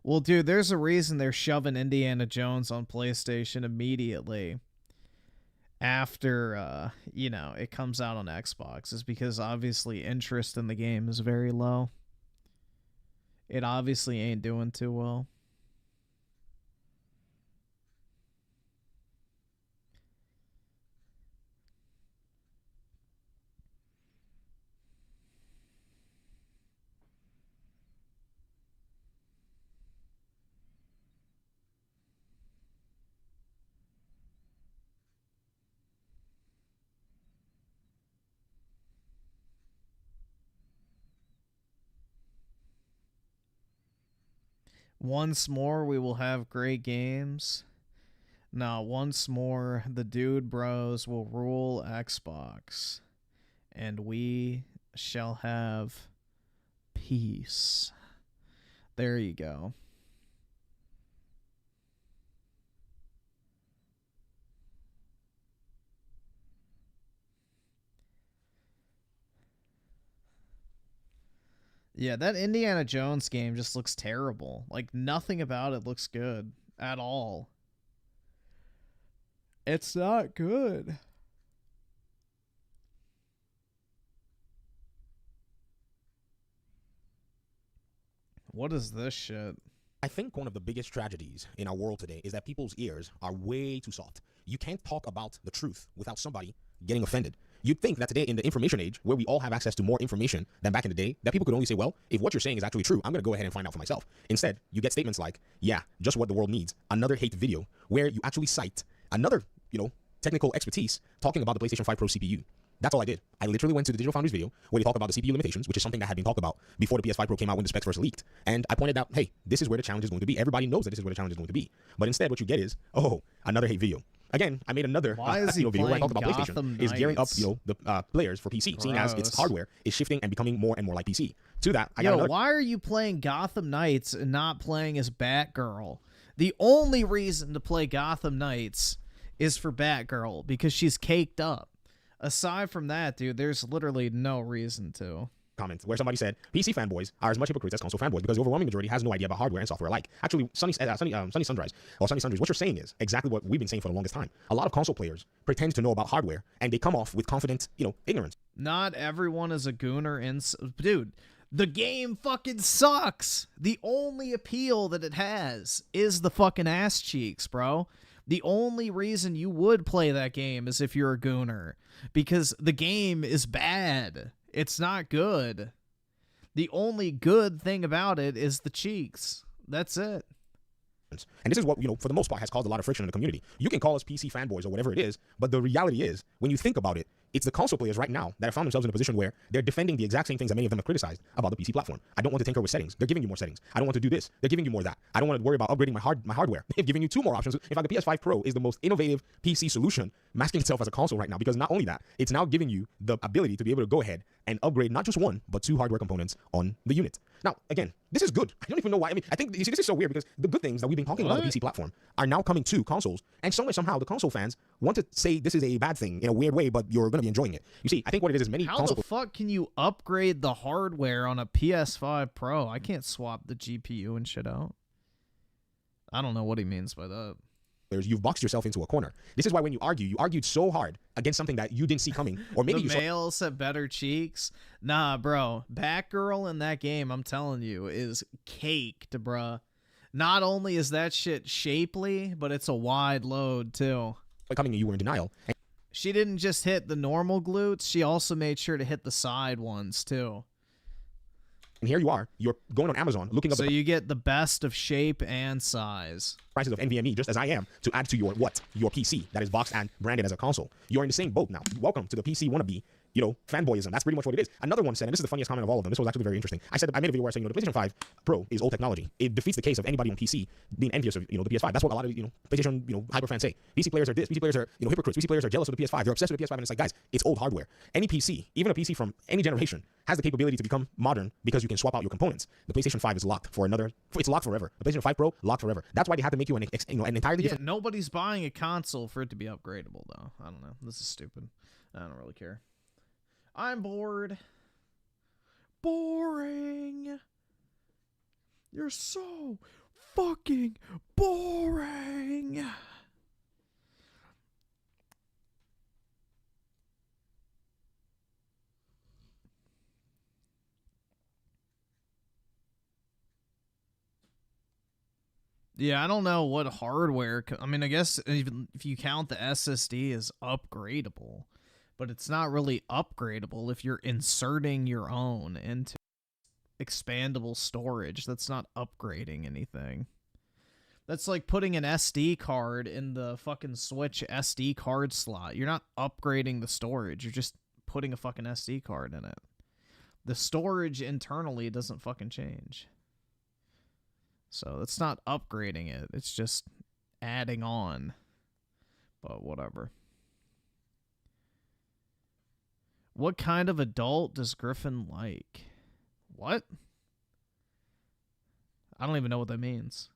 Well, dude, there's a reason they're shoving Indiana Jones on PlayStation immediately after, you know, it comes out on Xbox, is because obviously interest in the game is very low. It obviously ain't doing too well. Once more, we will have great games. Now, once more, the Dude Bros will rule Xbox. And we shall have peace. There you go. Yeah, that Indiana Jones game just looks terrible. Like, nothing about it looks good at all. It's not good. What is this shit? I think one of the biggest tragedies in our world today is that people's ears are way too soft. You can't talk about the truth without somebody getting offended. You'd think that today, in the information age, where we all have access to more information than back in the day, that people could only say, well, if what you're saying is actually true, I'm going to go ahead and find out for myself. Instead, you get statements like, yeah, just what the world needs, another hate video, where you actually cite another, technical expertise talking about the PlayStation 5 Pro CPU. That's all I did. I literally went to the Digital Foundry's video where they talk about the CPU limitations, which is something that had been talked about before the PS5 Pro came out when the specs first leaked. And I pointed out, hey, this is where the challenge is going to be. Everybody knows that this is where the challenge is going to be. But instead, what you get is, oh, another hate video. Again, I made another video where I talked about PlayStation is gearing up, the players for PC, seeing as its hardware is shifting and becoming more and more like PC. To that, I got another. Why are you playing Gotham Knights and not playing as Batgirl? The only reason to play Gotham Knights is for Batgirl, because she's caked up. Aside from that, dude, there's literally no reason to. Comment where somebody said PC fanboys are as much hypocrites as console fanboys because the overwhelming majority has no idea about hardware and software alike. Actually, Sunny Sundries, what you're saying is exactly what we've been saying for the longest time. A lot of console players pretend to know about hardware and they come off with confident, ignorance. Not everyone is a gooner, dude. The game fucking sucks. The only appeal that it has is the fucking ass cheeks, bro. The only reason you would play that game is if you're a gooner, because the game is bad. It's not good. The only good thing about it is the cheeks. That's it. And this is what, for the most part has caused a lot of friction in the community. You can call us PC fanboys or whatever it is, but the reality is, when you think about it, it's the console players right now that have found themselves in a position where they're defending the exact same things that many of them have criticized about the PC platform. I don't want to tinker with settings. They're giving you more settings. I don't want to do this. They're giving you more of that. I don't want to worry about upgrading my hardware. They're giving you two more options. In fact, the PS5 Pro is the most innovative PC solution masking itself as a console right now, because not only that, it's now giving you the ability to be able to go ahead and upgrade not just one, but two hardware components on the unit. Now, again, this is good. I don't even know why. I mean, I think, you see, this is so weird because the good things that we've been talking about on the PC platform are now coming to consoles, and somehow the console fans want to say this is a bad thing in a weird way, but you're going to be enjoying it. You see, I think what it is many How the fuck can you upgrade the hardware on a PS5 Pro? I can't swap the GPU and shit out. I don't know what he means by that. You've boxed yourself into a corner. This is why when you argued so hard against something that you didn't see coming, or maybe the males have better cheeks. Nah, bro. Batgirl in that game, I'm telling you, is caked, bruh. Not only is that shit shapely, but it's a wide load too. Coming, you were in denial. She didn't just hit the normal glutes, she also made sure to hit the side ones too. And here you are, you're going on Amazon looking up so you get the best of shape and size. Prices of NVMe, just as I am, to add to your Your PC that is boxed and branded as a console. You're in the same boat now. Welcome to the PC wannabe, fanboyism. That's pretty much what it is. Another one said, and this is the funniest comment of all of them. This was actually very interesting. I made a video where I said, the PlayStation 5 Pro is old technology. It defeats the case of anybody on PC being envious of, the PS5. That's what a lot of, PlayStation, hyper fans say. PC players are this. PC players are, hypocrites. PC players are jealous of the PS5. They're obsessed with the PS5, and it's like, guys, it's old hardware. Any PC, even a PC from any generation, has the capability to become modern because you can swap out your components. The PlayStation 5 is locked for it's locked forever. The PlayStation 5 Pro, locked forever. That's why they have to make you an entirely different. Nobody's buying a console for it to be upgradable, though. I don't know. This is stupid. I don't really care. I'm bored. Boring. You're so fucking boring. Yeah, I don't know what hardware. I mean, I guess even if you count the SSD as upgradable, but it's not really upgradable if you're inserting your own into expandable storage. That's not upgrading anything. That's like putting an SD card in the fucking Switch SD card slot. You're not upgrading the storage. You're just putting a fucking SD card in it. The storage internally doesn't fucking change. So it's not upgrading it. It's just adding on. But whatever. What kind of adult does Griffin like? What? I don't even know what that means.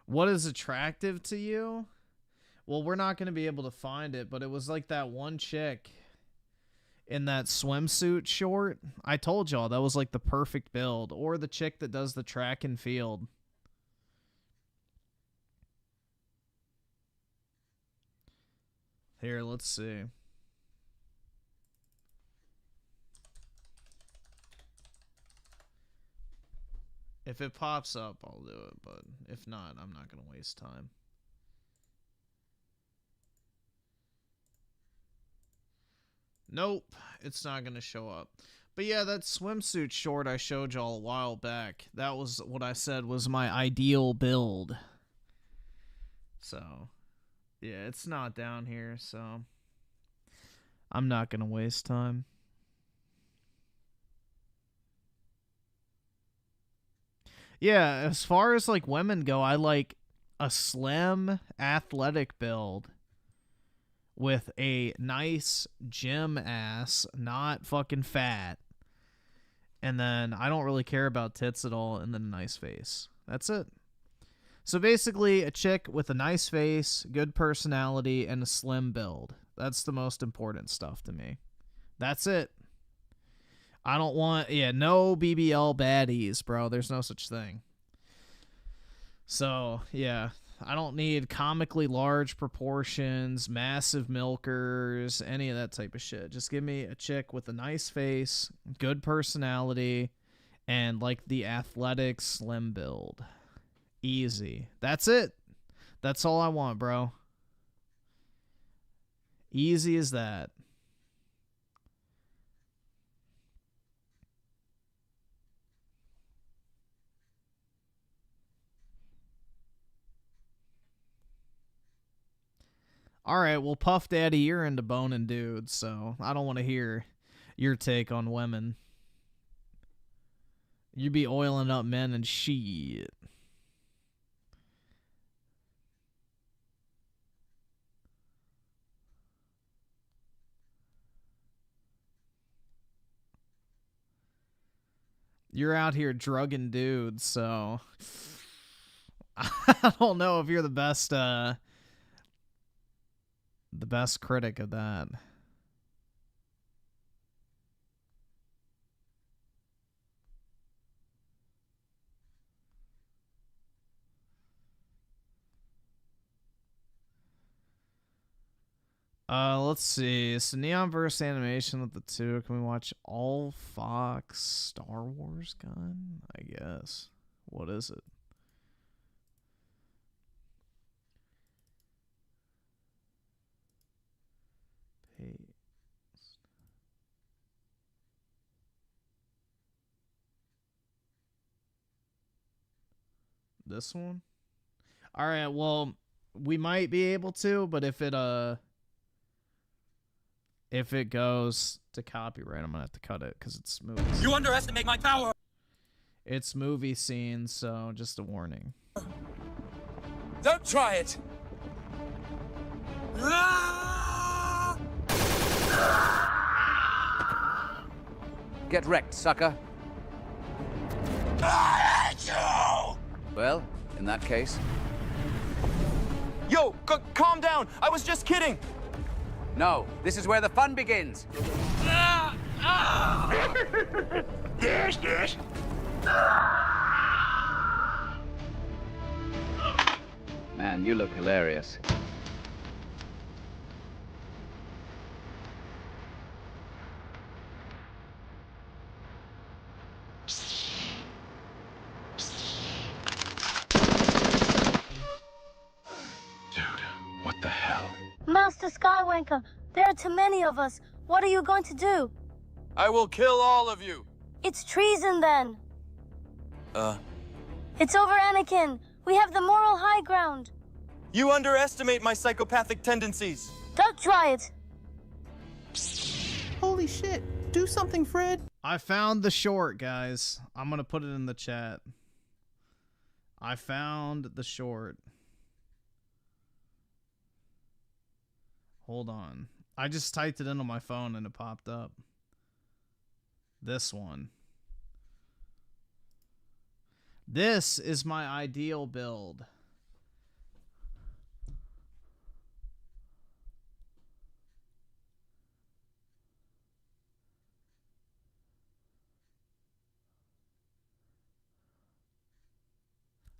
What is attractive to you? Well, we're not going to be able to find it, but it was like that one chick in that swimsuit short. I told y'all that was like the perfect build. Or the chick that does the track and field. Here, let's see. If it pops up, I'll do it, but if not, I'm not going to waste time. Nope, it's not going to show up. But yeah, that swimsuit short I showed y'all a while back, that was what I said was my ideal build. So, yeah, it's not down here, so I'm not going to waste time. Yeah, as far as like women go, I like a slim, athletic build with a nice gym ass, not fucking fat. And then I don't really care about tits at all, and then a nice face. That's it. So basically, a chick with a nice face, good personality, and a slim build. That's the most important stuff to me. That's it. I don't want, no BBL baddies, bro. There's no such thing. So, yeah, I don't need comically large proportions, massive milkers, any of that type of shit. Just give me a chick with a nice face, good personality, and like the athletic slim build. Easy. That's it. That's all I want, bro. Easy as that. All right, well, Puff Daddy, you're into boning dudes, so I don't want to hear your take on women. You be oiling up men and shit. You're out here drugging dudes, so I don't know if you're the best critic of that. Let's see. It's a Neonverse animation with the two. Can we watch all Fox Star Wars gun? I guess. What is it? Paste. This one? All right, well, we might be able to, but if it goes to copyright, I'm gonna have to cut it because it's movies. You underestimate my power! It's movie scenes, so just a warning. Don't try it! Get wrecked, sucker. I hate you! Well, in that case... Yo, calm down! I was just kidding! No, this is where the fun begins. Yes, yes. Man, you look hilarious. What the hell? Master Skywanker, there are too many of us. What are you going to do? I will kill all of you! It's treason then. It's over, Anakin. We have the moral high ground. You underestimate my psychopathic tendencies. Don't try it. Holy shit. Do something, Fred. I found the short, guys. I'm going to put it in the chat. I found the short. Hold on. I just typed it in on my phone and it popped up. This one. This is my ideal build.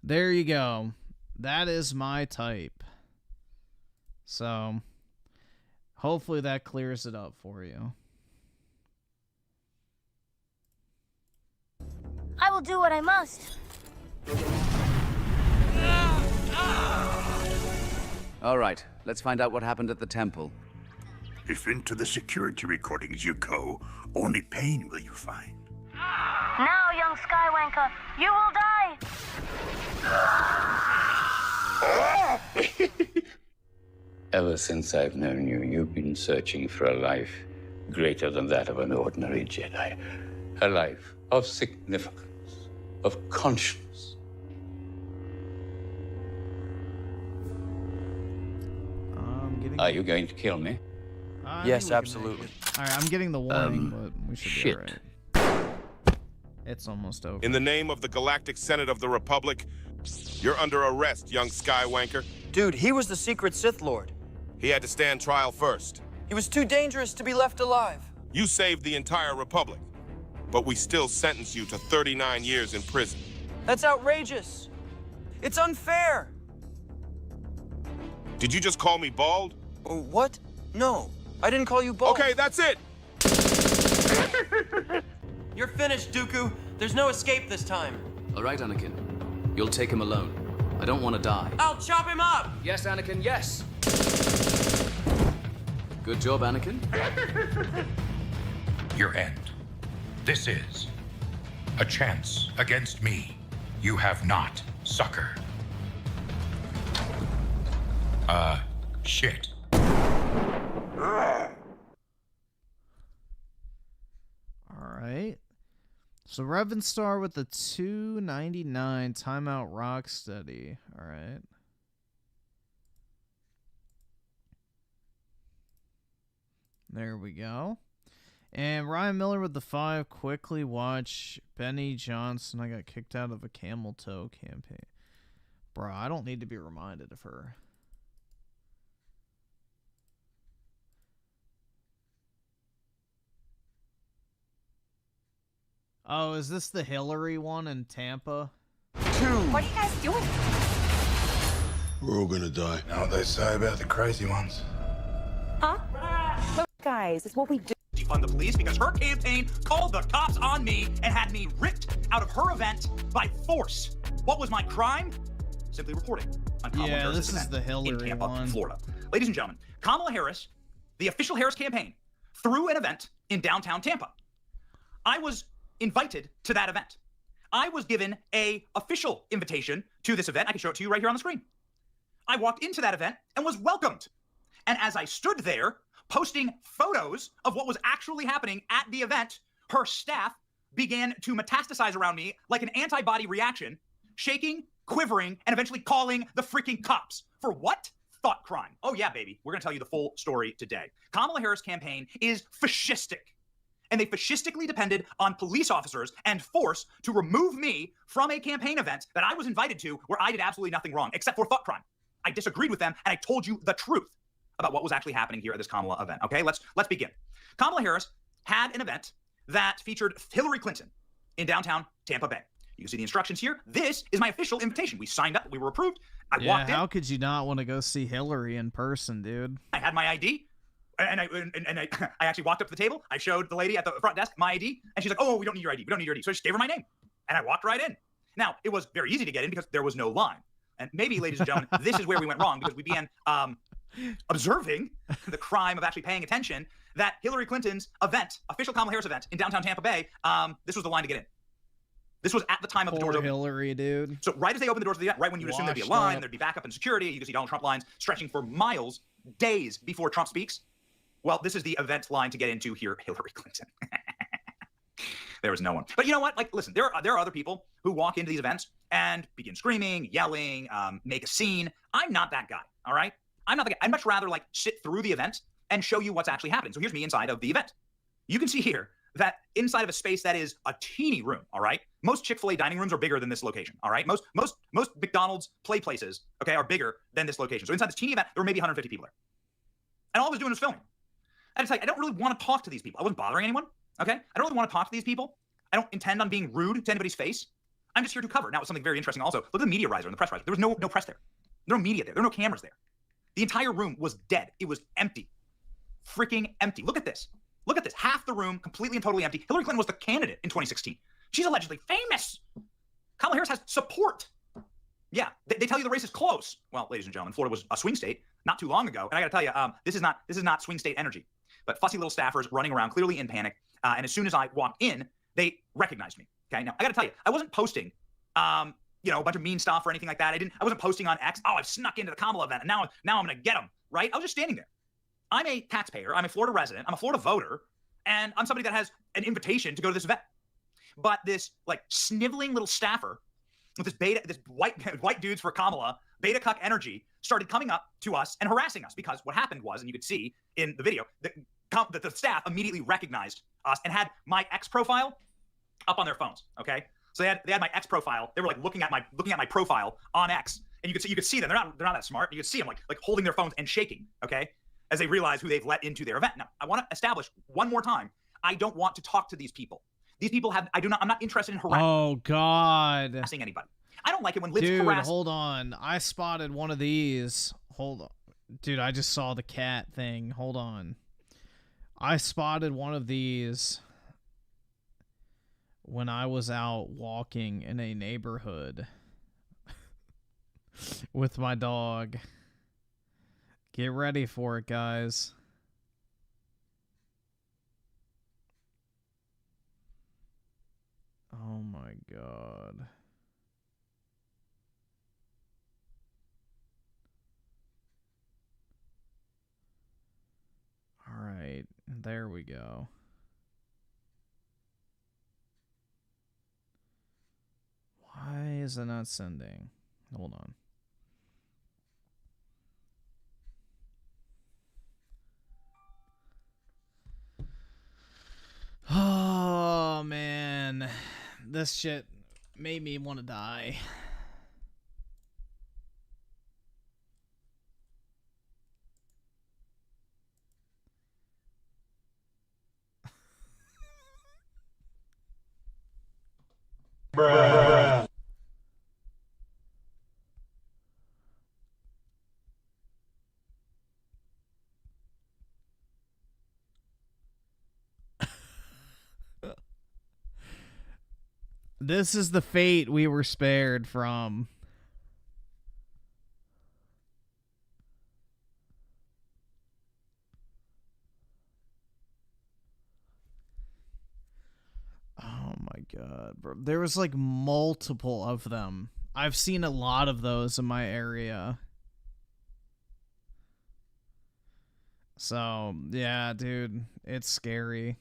There you go. That is my type. So, hopefully that clears it up for you. I will do what I must. All right, let's find out what happened at the temple. If into the security recordings you go, only pain will you find. Now, young Skywanker, you will die. Ever since I've known you, you've been searching for a life greater than that of an ordinary Jedi. A life of significance, of conscience. Are you going to kill me? Yes, absolutely. Alright, I'm getting the warning, but we should be alright. It's almost over. In the name of the Galactic Senate of the Republic, you're under arrest, young Skywanker. Dude, he was the secret Sith Lord. He had to stand trial first. He was too dangerous to be left alive. You saved the entire Republic, but we still sentence you to 39 years in prison. That's outrageous. It's unfair. Did you just call me bald? What? No, I didn't call you bald. Okay, that's it. You're finished, Dooku. There's no escape this time. All right, Anakin. You'll take him alone. I don't want to die. I'll chop him up! Yes, Anakin, yes. Good job, Anakin. Your end. This is a chance against me. You have not, sucker. Shit. Alright. So Revenstar with the 299 timeout Rocksteady. Alright. There we go. And Ryan Miller with the 5. Quickly watch Benny Johnson. I got kicked out of a camel toe campaign. Bro, I don't need to be reminded of her. Oh, is this the Hillary one in Tampa? What are you guys doing? We're all gonna die. Know what they say about the crazy ones? Huh? guys. It's what we do. Defund the police because her campaign called the cops on me and had me ripped out of her event by force. What was my crime? Simply reporting on Kamala Harris's this is event the Hillary in Tampa, one. Florida. Ladies and gentlemen, Kamala Harris, the official Harris campaign, threw an event in downtown Tampa. I was invited to that event. I was given a official invitation to this event. I can show it to you right here on the screen. I walked into that event and was welcomed. And as I stood there posting photos of what was actually happening at the event, her staff began to metastasize around me like an antibody reaction, shaking, quivering, and eventually calling the freaking cops. For what? Thought crime. Oh yeah, baby. We're going to tell you the full story today. Kamala Harris campaign is fascistic. And they fascistically depended on police officers and force to remove me from a campaign event that I was invited to where I did absolutely nothing wrong except for thought crime. I disagreed with them and I told you the truth about what was actually happening here at this Kamala event. Okay, let's begin. Kamala Harris had an event that featured Hillary Clinton in downtown Tampa Bay. You can see the instructions here. This is my official invitation. We signed up. We were approved. I walked in. How could you not want to go see Hillary in person, dude? I had my ID. And I actually walked up to the table. I showed the lady at the front desk my ID, and she's like, "Oh, we don't need your ID. We don't need your ID." So I just gave her my name, and I walked right in. Now, it was very easy to get in because there was no line. And maybe, ladies and gentlemen, this is where we went wrong because we began observing the crime of actually paying attention that Hillary Clinton's event, official Kamala Harris event in downtown Tampa Bay, this was the line to get in. This was at the time of the doors opening. Hillary, dude. So right as they opened the doors of the event, right when you'd assume there'd be a line, there'd be backup and security, you could see Donald Trump lines stretching for miles, days before Trump speaks. Well, this is the event line to get into here, Hillary Clinton. There was no one. But you know what? Like, listen, there are other people who walk into these events and begin screaming, yelling, make a scene. I'm not that guy, all right? I'm not the guy. I'd much rather, like, sit through the event and show you what's actually happening. So here's me inside of the event. You can see here that inside of a space that is a teeny room, all right? Most Chick-fil-A dining rooms are bigger than this location, all right? Most McDonald's play places, okay, are bigger than this location. So inside this teeny event, there were maybe 150 people there. And all I was doing was filming. I just like, I don't really want to talk to these people. I wasn't bothering anyone, okay? I don't really want to talk to these people. I don't intend on being rude to anybody's face. I'm just here to cover. Now, it's something very interesting also. Look at the media riser and the press riser. There was no press there. There were no media there. There were no cameras there. The entire room was dead. It was empty. Freaking empty. Look at this. Look at this. Half the room completely and totally empty. Hillary Clinton was the candidate in 2016. She's allegedly famous. Kamala Harris has support. Yeah, they tell you the race is close. Well, ladies and gentlemen, Florida was a swing state not too long ago. And I got to tell you, this is not swing state energy. But fussy little staffers running around, clearly in panic. And as soon as I walked in, they recognized me. Okay, now I got to tell you, I wasn't posting, a bunch of mean stuff or anything like that. I wasn't posting on X. Oh, I've snuck into the Kamala event, and now I'm going to get them. Right? I was just standing there. I'm a taxpayer. I'm a Florida resident. I'm a Florida voter, and I'm somebody that has an invitation to go to this event. But this like sniveling little staffer with this white dudes for Kamala beta cuck energy started coming up to us and harassing us because what happened was, and you could see in the video, that the staff immediately recognized us and had my X profile up on their phones. Okay, so they had my X profile. They were like looking at my profile on X, and you could see them. They're not that smart. You could see them like holding their phones and shaking. Okay, as they realize who they've let into their event. Now, I want to establish one more time, I don't want to talk to these people. These people I'm not interested in harassing. Oh, God. Harassing anybody. I don't like it when libs Dude, harass. hold on. I spotted one of these. Hold on. Dude, I just saw the cat thing. Hold on. I spotted one of these when I was out walking in a neighborhood with my dog. Get ready for it, guys. Oh my God. All right, there we go. Why is it not sending? Hold on. Oh, man. This shit made me want to die. Bruh. This is the fate we were spared from. Oh my god, bro. There was like multiple of them. I've seen a lot of those in my area. So, yeah, dude, it's scary.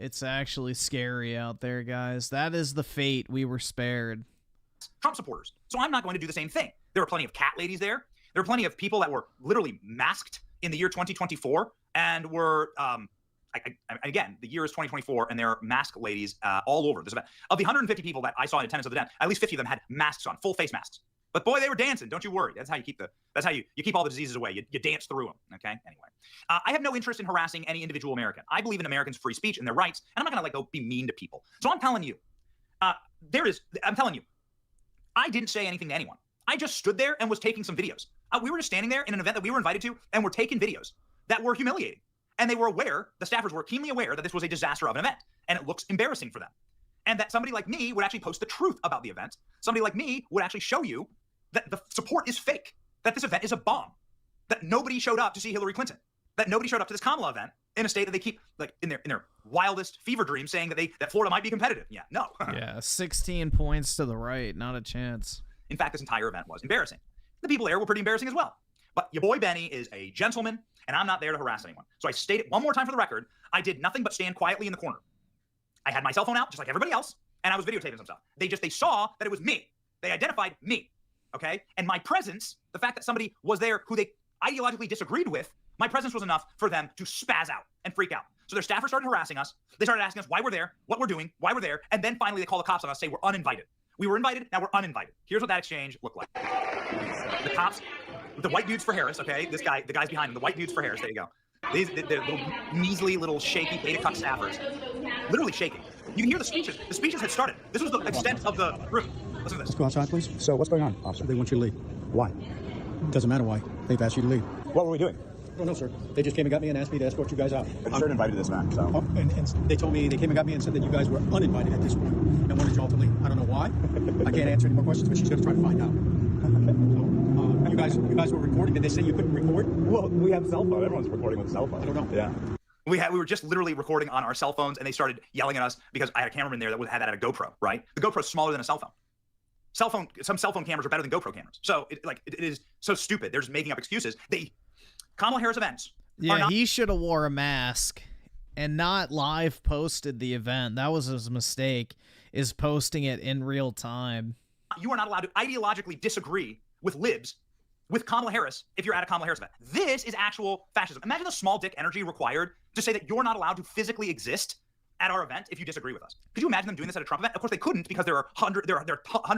It's actually scary out there, guys. That is the fate we were spared. Trump supporters. So I'm not going to do the same thing. There were plenty of cat ladies there. There were plenty of people that were literally masked in the year 2024 and were, again, the year is 2024 and there are masked ladies all over this event. Of the 150 people that I saw in attendance of the event, at least 50 of them had masks on, full face masks. But boy, they were dancing. Don't you worry. That's how you keep you keep all the diseases away. You dance through them. Okay. Anyway, I have no interest in harassing any individual American. I believe in Americans' free speech and their rights, and I'm not gonna go be mean to people. So I'm telling you, I'm telling you, I didn't say anything to anyone. I just stood there and was taking some videos. We were just standing there in an event that we were invited to, and we're taking videos that were humiliating. And they were aware, the staffers were keenly aware that this was a disaster of an event, and it looks embarrassing for them. And that somebody like me would actually post the truth about the event. Somebody like me would actually show you that the support is fake, that this event is a bomb, that nobody showed up to see Hillary Clinton, that nobody showed up to this Kamala event in a state that they keep like in their wildest fever dreams saying that Florida might be competitive. Yeah, no. Yeah, 16 points to the right, not a chance. In fact, this entire event was embarrassing. The people there were pretty embarrassing as well. But your boy Benny is a gentleman, and I'm not there to harass anyone. So I stated one more time for the record, I did nothing but stand quietly in the corner. I had my cell phone out, just like everybody else, and I was videotaping some stuff. They saw that it was me. They identified me, okay? And my presence, the fact that somebody was there who they ideologically disagreed with, my presence was enough for them to spaz out and freak out. So their staffers started harassing us. They started asking us why we're there, what we're doing, why we're there, and then finally they call the cops on us, say we're uninvited. We were invited, now we're uninvited. Here's what that exchange looked like. The cops, the white dudes for Harris, okay? The guys behind him, the white dudes for Harris, there you go. They're little measly, little shaky beta cuck staffers, literally shaking. You can hear the speeches. The speeches had started. This was the extent of the room. Listen to this. Let's go outside, please. So what's going on, officer? They want you to leave. Why? Doesn't matter why. They've asked you to leave. What were we doing? Oh, no, sir. They just came and got me and asked me to escort you guys out. I'm sure invited to this match, so. And they told me, they came and got me and said that you guys were uninvited at this point and wanted y'all to leave. I don't know why. I can't answer any more questions, but she's going to try to find out. So, you guys were recording. Did they say you couldn't record? Well, we have cell phone. Everyone's recording with cell phone. I don't know. Yeah. We were just literally recording on our cell phones, and they started yelling at us because I had a cameraman there that had that at a GoPro, right? The GoPro's smaller than a cell phone. Some cell phone cameras are better than GoPro cameras. So it is so stupid. They're just making up excuses. Kamala Harris events. Yeah, he should have wore a mask and not live posted the event. That was his mistake, is posting it in real time. You are not allowed to ideologically disagree with libs with Kamala Harris if you're at a Kamala Harris event. This is actual fascism. Imagine the small dick energy required to say that you're not allowed to physically exist at our event if you disagree with us. Could you imagine them doing this at a Trump event? Of course they couldn't, because there are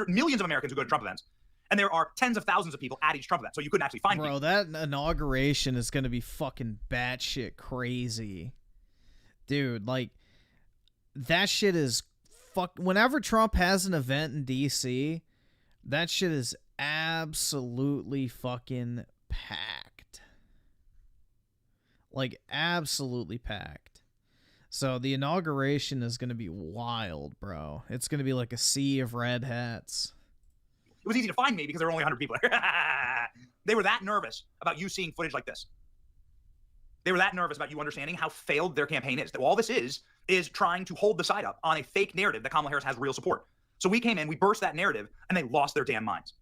millions of Americans who go to Trump events, and there are tens of thousands of people at each Trump event, so you couldn't actually find people. Bro, that inauguration is going to be fucking batshit crazy. Dude, like, that shit is whenever Trump has an event in D.C., that shit is absolutely fucking packed. Like, absolutely packed. So the inauguration is going to be wild, bro. It's going to be like a sea of red hats. It was easy to find me because there were only 100 people there. They were that nervous about you seeing footage like this. They were that nervous about you understanding how failed their campaign is. That all this is trying to hold the side up on a fake narrative that Kamala Harris has real support. So we came in, we burst that narrative, and they lost their damn minds.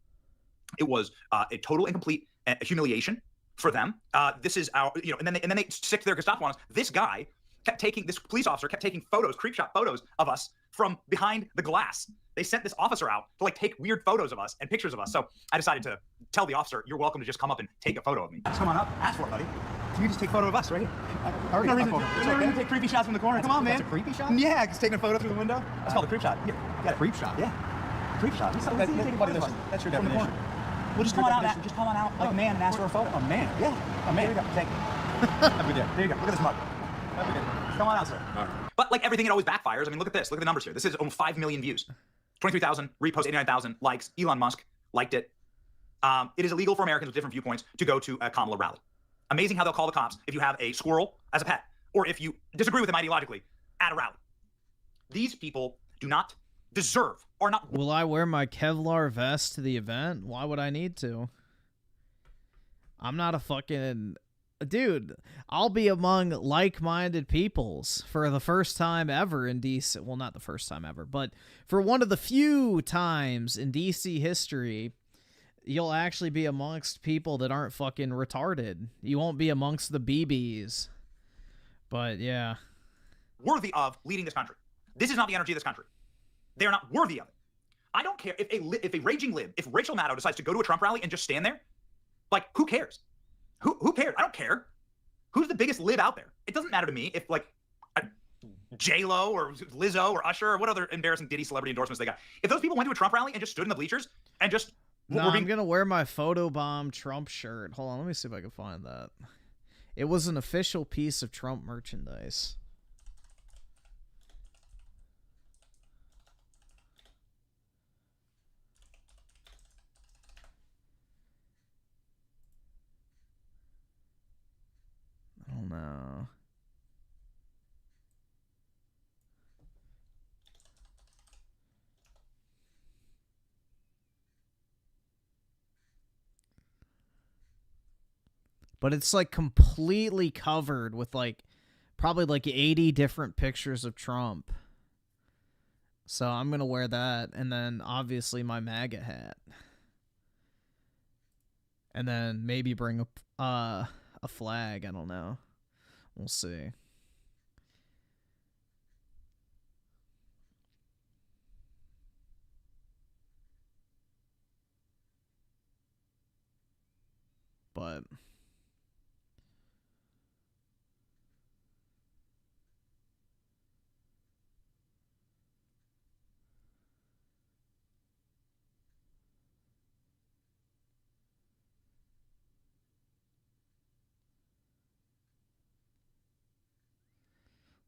It was a total and complete humiliation for them. This is our, and then they stick their Gestapo on us. This police officer kept taking photos, creep shot photos of us from behind the glass. They sent this officer out to take weird photos of us and pictures of us. So I decided to tell the officer, you're welcome to just come up and take a photo of me. Just come on up, ask for it, buddy. Can you just take a photo of us right here? No reason to take creepy shots from the corner. Come on, man. That's a creepy shot? Yeah, just taking a photo through the window. That's called a creep shot. Here, got it. Creep shot? Yeah. Creep shot. That's your definition. Well, just come on out like a man and ask for a photo. A man? Yeah. A man. Here you go. Take it. Have a good day. There you go. Look at this mug. Have a good day. Come on out, sir. All right. But like everything, it always backfires. I mean, look at this. Look at the numbers here. This is almost 5 million views. 23,000 reposts, 89,000 likes. Elon Musk liked it. It is illegal for Americans with different viewpoints to go to a Kamala rally. Amazing how they'll call the cops if you have a squirrel as a pet. or if you disagree with him ideologically at a rally. These people do not deserve, or not. Will I wear my Kevlar vest to the event? Why would I need to? I'm not a fucking... Dude, I'll be among like-minded peoples for the first time ever in DC. Well, not the first time ever, but for one of the few times in DC history, you'll actually be amongst people that aren't fucking retarded. You won't be amongst the BBs. But, yeah. Worthy of leading this country. This is not the energy of this country. They are not worthy of it. I don't care if a raging lib, if Rachel Maddow decides to go to a Trump rally and just stand there, like, who cares? Who cares? I don't care. Who's the biggest lib out there? It doesn't matter to me if, like, J-Lo or Lizzo or Usher or what other embarrassing Diddy celebrity endorsements they got. If those people went to a Trump rally and just stood in the bleachers and just... No, I'm going to wear my photobomb Trump shirt. Hold on, let me see if I can find that. It was an official piece of Trump merchandise. Oh no. But it's like completely covered with like probably like 80 different pictures of Trump. So I'm going to wear that, and then obviously my MAGA hat. And then maybe bring a flag, I don't know. We'll see. But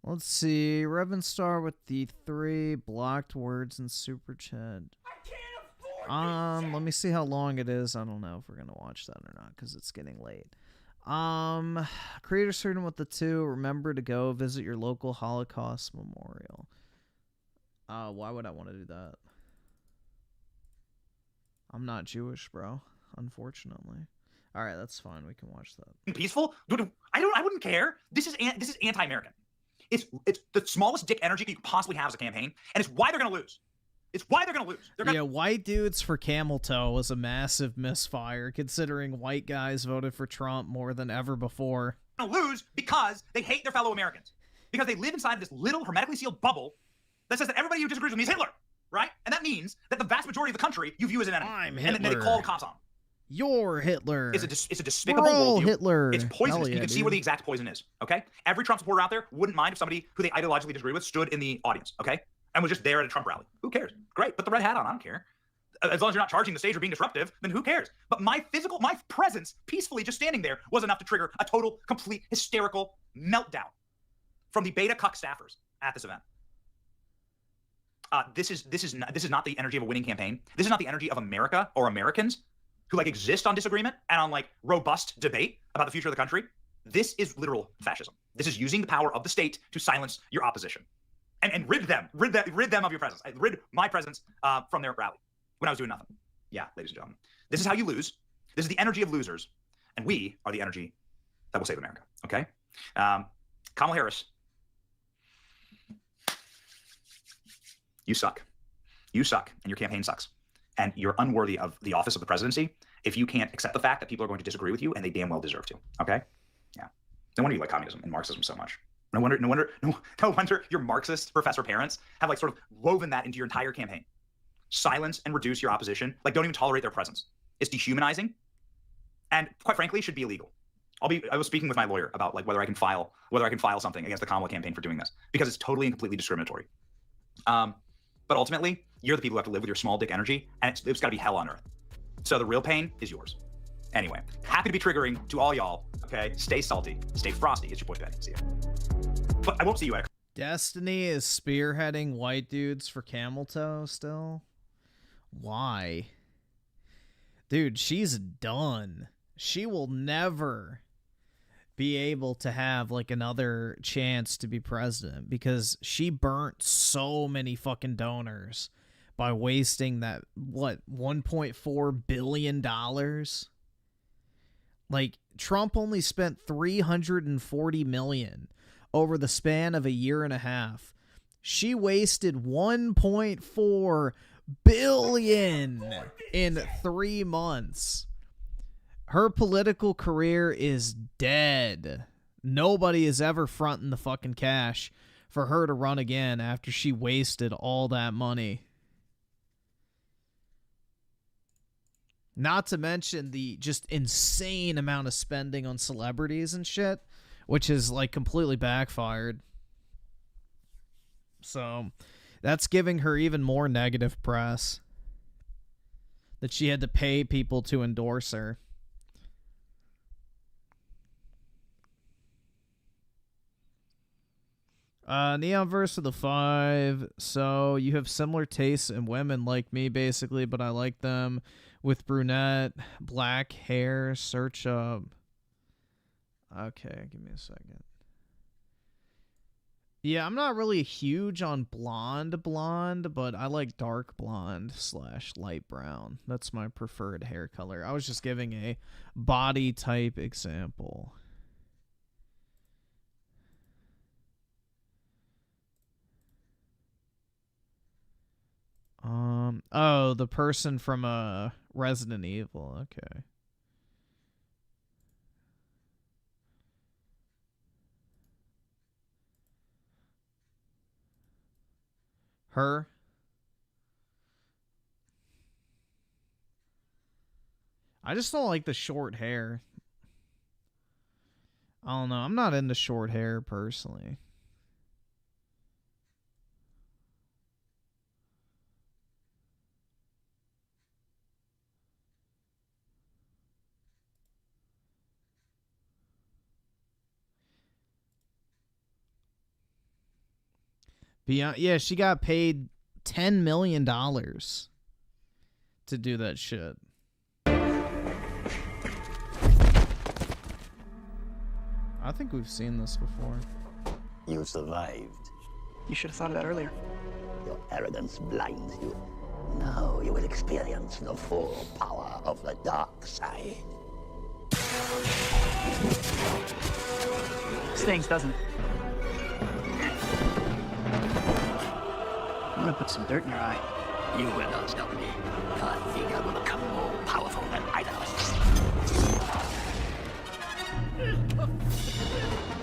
let's see. Revenstar with the 3 blocked words in Super Chat. Let me see how long it is. I don't know if we're gonna watch that or not because it's getting late. Creator Certain with the 2. Remember to go visit your local Holocaust memorial. Why would I want to do that? I'm not Jewish, bro. Unfortunately. All right, that's fine. We can watch that. Peaceful? I wouldn't care. This is anti-American. It's the smallest dick energy you could possibly have as a campaign, and it's why they're gonna lose. It's why they're gonna lose. Yeah, white dudes for camel toe was a massive misfire, considering white guys voted for Trump more than ever before. They're gonna lose because they hate their fellow Americans. Because they live inside of this little hermetically sealed bubble that says that everybody who disagrees with me is Hitler, right? And that means that the vast majority of the country you view as an enemy. I'm Hitler. And then they call the cops on them. You're Hitler. It's a despicable We're all worldview. Hitler. It's poisonous. Yeah, you can see where the exact poison is, okay? Every Trump supporter out there wouldn't mind if somebody who they ideologically disagree with stood in the audience, okay? And was just there at a Trump rally. Who cares? Great, put the red hat on. I don't care. As long as you're not charging the stage or being disruptive, then who cares? But my presence, peacefully just standing there, was enough to trigger a total, complete, hysterical meltdown from the beta cuck staffers at this event. This is not the energy of a winning campaign. This is not the energy of America or Americans who like exist on disagreement and on like robust debate about the future of the country. This is literal fascism. This is using the power of the state to silence your opposition and rid them of your presence. I rid my presence from their rally when I was doing nothing. Yeah, ladies and gentlemen, this is how you lose. This is the energy of losers, and we are the energy that will save America. Okay, Kamala Harris, you suck. You suck, and your campaign sucks. And you're unworthy of the office of the presidency if you can't accept the fact that people are going to disagree with you, and they damn well deserve to. Okay? Yeah. No wonder you like communism and Marxism so much. No wonder your Marxist professor parents have like sort of woven that into your entire campaign. Silence and reduce your opposition. Like, don't even tolerate their presence. It's dehumanizing, and quite frankly, should be illegal. I was speaking with my lawyer about like whether I can file something against the Kamala campaign for doing this because it's totally and completely discriminatory. But ultimately, you're the people who have to live with your small dick energy, and it's got to be hell on earth. So the real pain is yours. Anyway, happy to be triggering to all y'all. Okay, stay salty, stay frosty. It's your boy Benny. See ya. But I won't see you at. Destiny is spearheading white dudes for camel toe still. Why? Dude, she's done. She will never be able to have like another chance to be president, because she burnt so many fucking donors by wasting that, what, $1.4 billion? Like, Trump only spent $340 million over the span of a year and a half. She wasted $1.4 billion in 3 months. Her political career is dead. Nobody is ever fronting the fucking cash for her to run again after she wasted all that money. Not to mention the just insane amount of spending on celebrities and shit, which is like completely backfired. So that's giving her even more negative press, that she had to pay people to endorse her. Neon verse of the 5. So you have similar tastes in women like me, basically, but I like them with brunette, black hair. Search up. Okay, give me a second. Yeah, I'm not really huge on blonde, but I like dark blonde / light brown. That's my preferred hair color. I was just giving a body type example. Oh, the person from Resident Evil. Okay. Her? I just don't like the short hair. I don't know. I'm not into short hair personally. Beyond, yeah, she got paid $10 million to do that shit. I think we've seen this before. You survived. You should have thought of that earlier. Your arrogance blinds you. Now you will experience the full power of the dark side. Stings, doesn't it? I'm gonna put some dirt in your eye. You will not stop me. Your figure will become more powerful than either of us.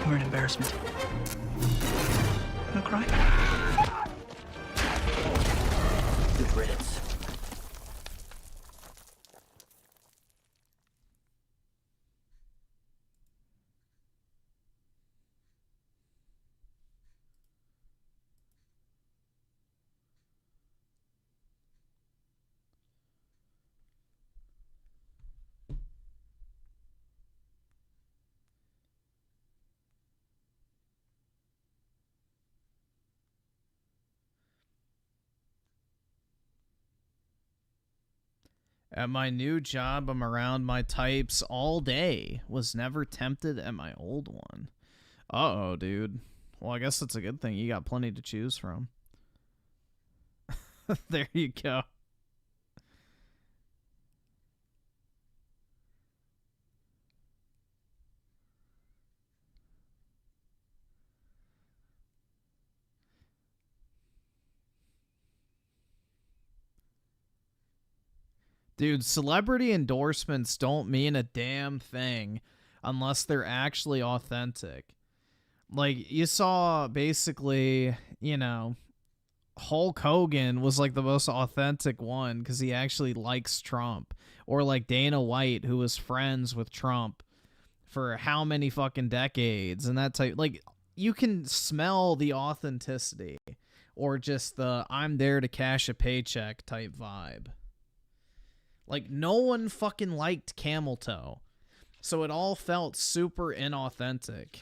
You're an embarrassment. Gonna cry? Good riddance. At my new job, I'm around my types all day. Was never tempted at my old one. Uh-oh, dude. Well, I guess that's a good thing. You got plenty to choose from. There you go. Dude, celebrity endorsements don't mean a damn thing unless they're actually authentic. Like, you saw basically, you know, Hulk Hogan was like the most authentic one because he actually likes Trump. Or like Dana White, who was friends with Trump for how many fucking decades and that type. Like, you can smell the authenticity or just the I'm there to cash a paycheck type vibe. Like, no one fucking liked Camel Toe. So it all felt super inauthentic.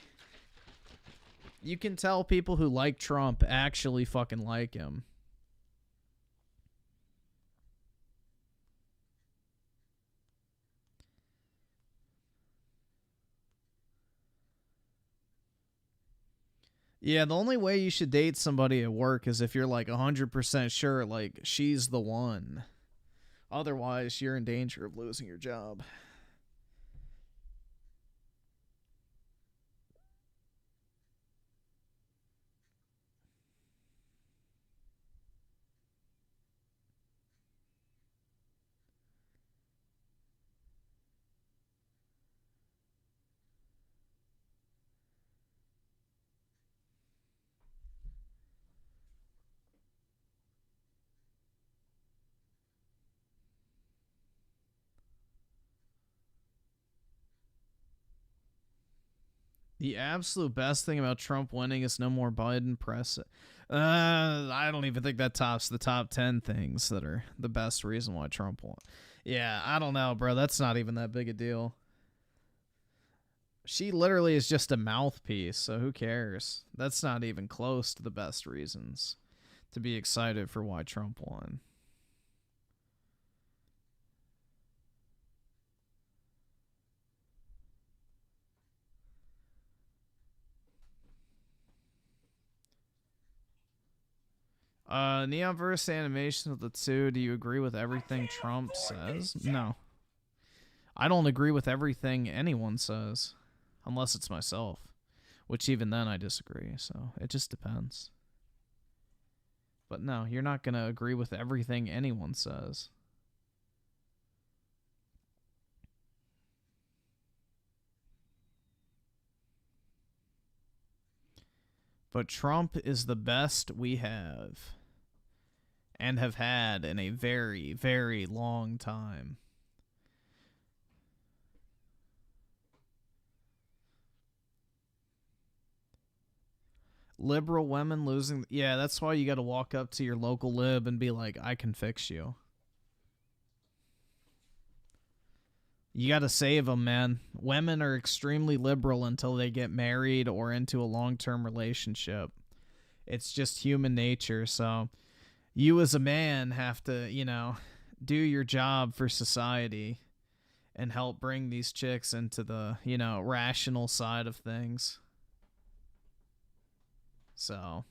You can tell people who like Trump actually fucking like him. Yeah, the only way you should date somebody at work is if you're like 100% sure like she's the one. Otherwise, you're in danger of losing your job. The absolute best thing about Trump winning is no more Biden press. I don't even think that tops the top 10 things that are the best reason why Trump won. Yeah, I don't know, bro. That's not even that big a deal. She literally is just a mouthpiece, so who cares? That's not even close to the best reasons to be excited for why Trump won. Neonverse animation of the two. Do you agree with everything Trump says? No. I don't agree with everything anyone says. Unless it's myself. Which even then I disagree. So it just depends. But no, you're not going to agree with everything anyone says. But Trump is the best we have. And have had in a very, very long time. Liberal women losing... Yeah, that's why you got to walk up to your local lib and be like, I can fix you. You got to save them, man. Women are extremely liberal until they get married or into a long-term relationship. It's just human nature, so... You as a man have to, you know, do your job for society and help bring these chicks into the, you know, rational side of things. So,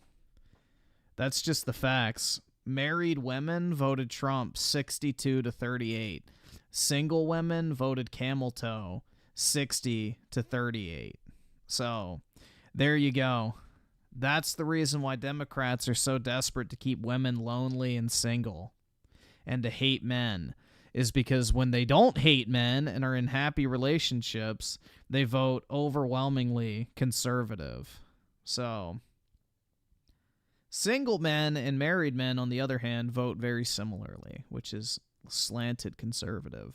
that's just the facts. Married women voted Trump 62-38. Single women voted camel toe 60-38. So, there you go. That's the reason why Democrats are so desperate to keep women lonely and single and to hate men, is because when they don't hate men and are in happy relationships, they vote overwhelmingly conservative. So, single men and married men, on the other hand, vote very similarly, which is slanted conservative.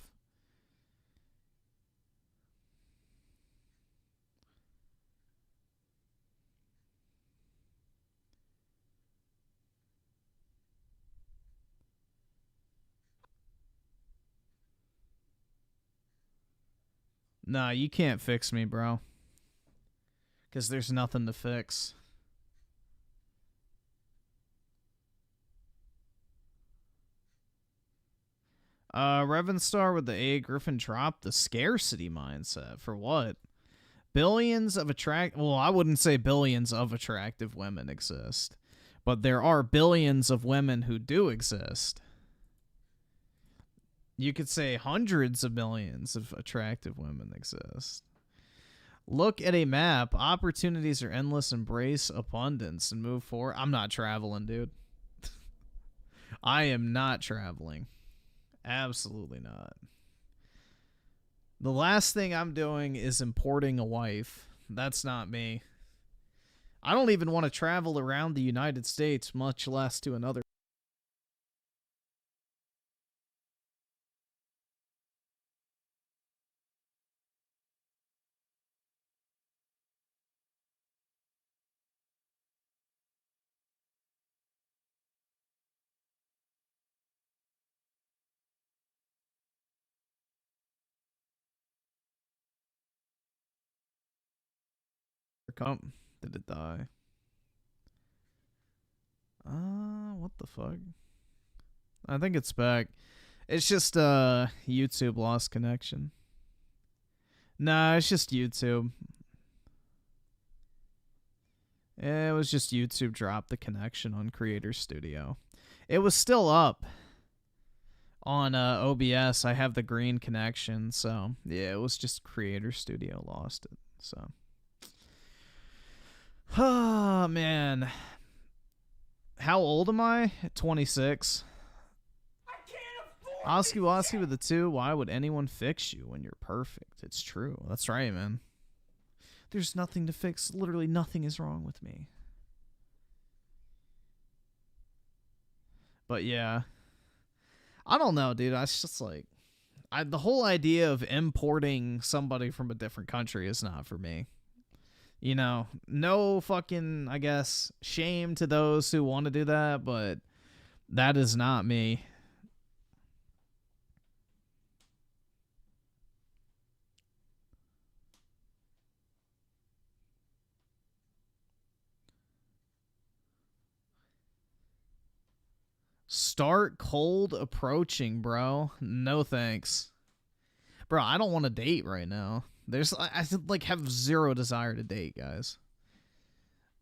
Nah, you can't fix me, bro. Because there's nothing to fix. Revenstar with the A. Griffin dropped the scarcity mindset. For what? Billions of well, I wouldn't say billions of attractive women exist. But there are billions of women who do exist. You could say hundreds of millions of attractive women exist. Look at a map. Opportunities are endless. Embrace abundance and move forward. I'm not traveling, dude. I am not traveling. Absolutely not. The last thing I'm doing is importing a wife. That's not me. I don't even want to travel around the United States, much less to another. Did it die? What the fuck? I think it's back. It's just YouTube lost connection. Nah, it's just YouTube. It was just YouTube dropped the connection on Creator Studio. It was still up on OBS. I have the green connection, so yeah, it was just Creator Studio lost it. So, oh man, how old am I? 26. Oski Woski with the 2. Why would anyone fix you when you're perfect? It's true. That's right, man. There's nothing to fix. Literally nothing is wrong with me. But yeah, I don't know, dude. I just like, the whole idea of importing somebody from a different country is not for me. You know, no fucking, I guess, shame to those who want to do that, but that is not me. Start cold approaching, bro. No thanks. Bro, I don't want to date right now. I like have zero desire to date, guys.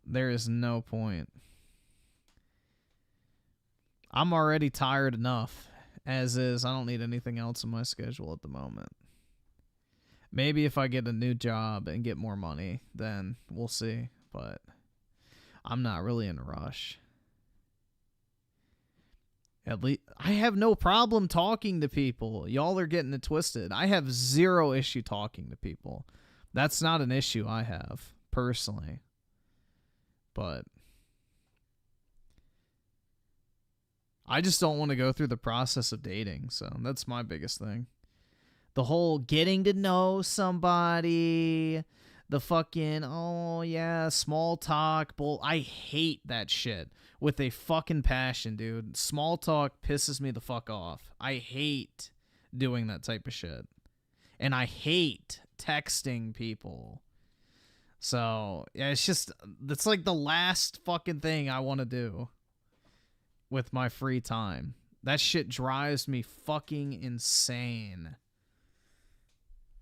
There is no point. I'm already tired enough as is. I don't need anything else in my schedule at the moment. Maybe if I get a new job and get more money, then we'll see. But I'm not really in a rush. At least I have no problem talking to people. Y'all are getting it twisted. I have zero issue talking to people. That's not an issue I have personally. But I just don't want to go through the process of dating. So that's my biggest thing. The whole getting to know somebody, the fucking, oh yeah, small talk bull. I hate that shit with a fucking passion, dude. Small talk pisses me the fuck off. I hate doing that type of shit. And I hate texting people. So, yeah, it's like the last fucking thing I want to do with my free time. That shit drives me fucking insane.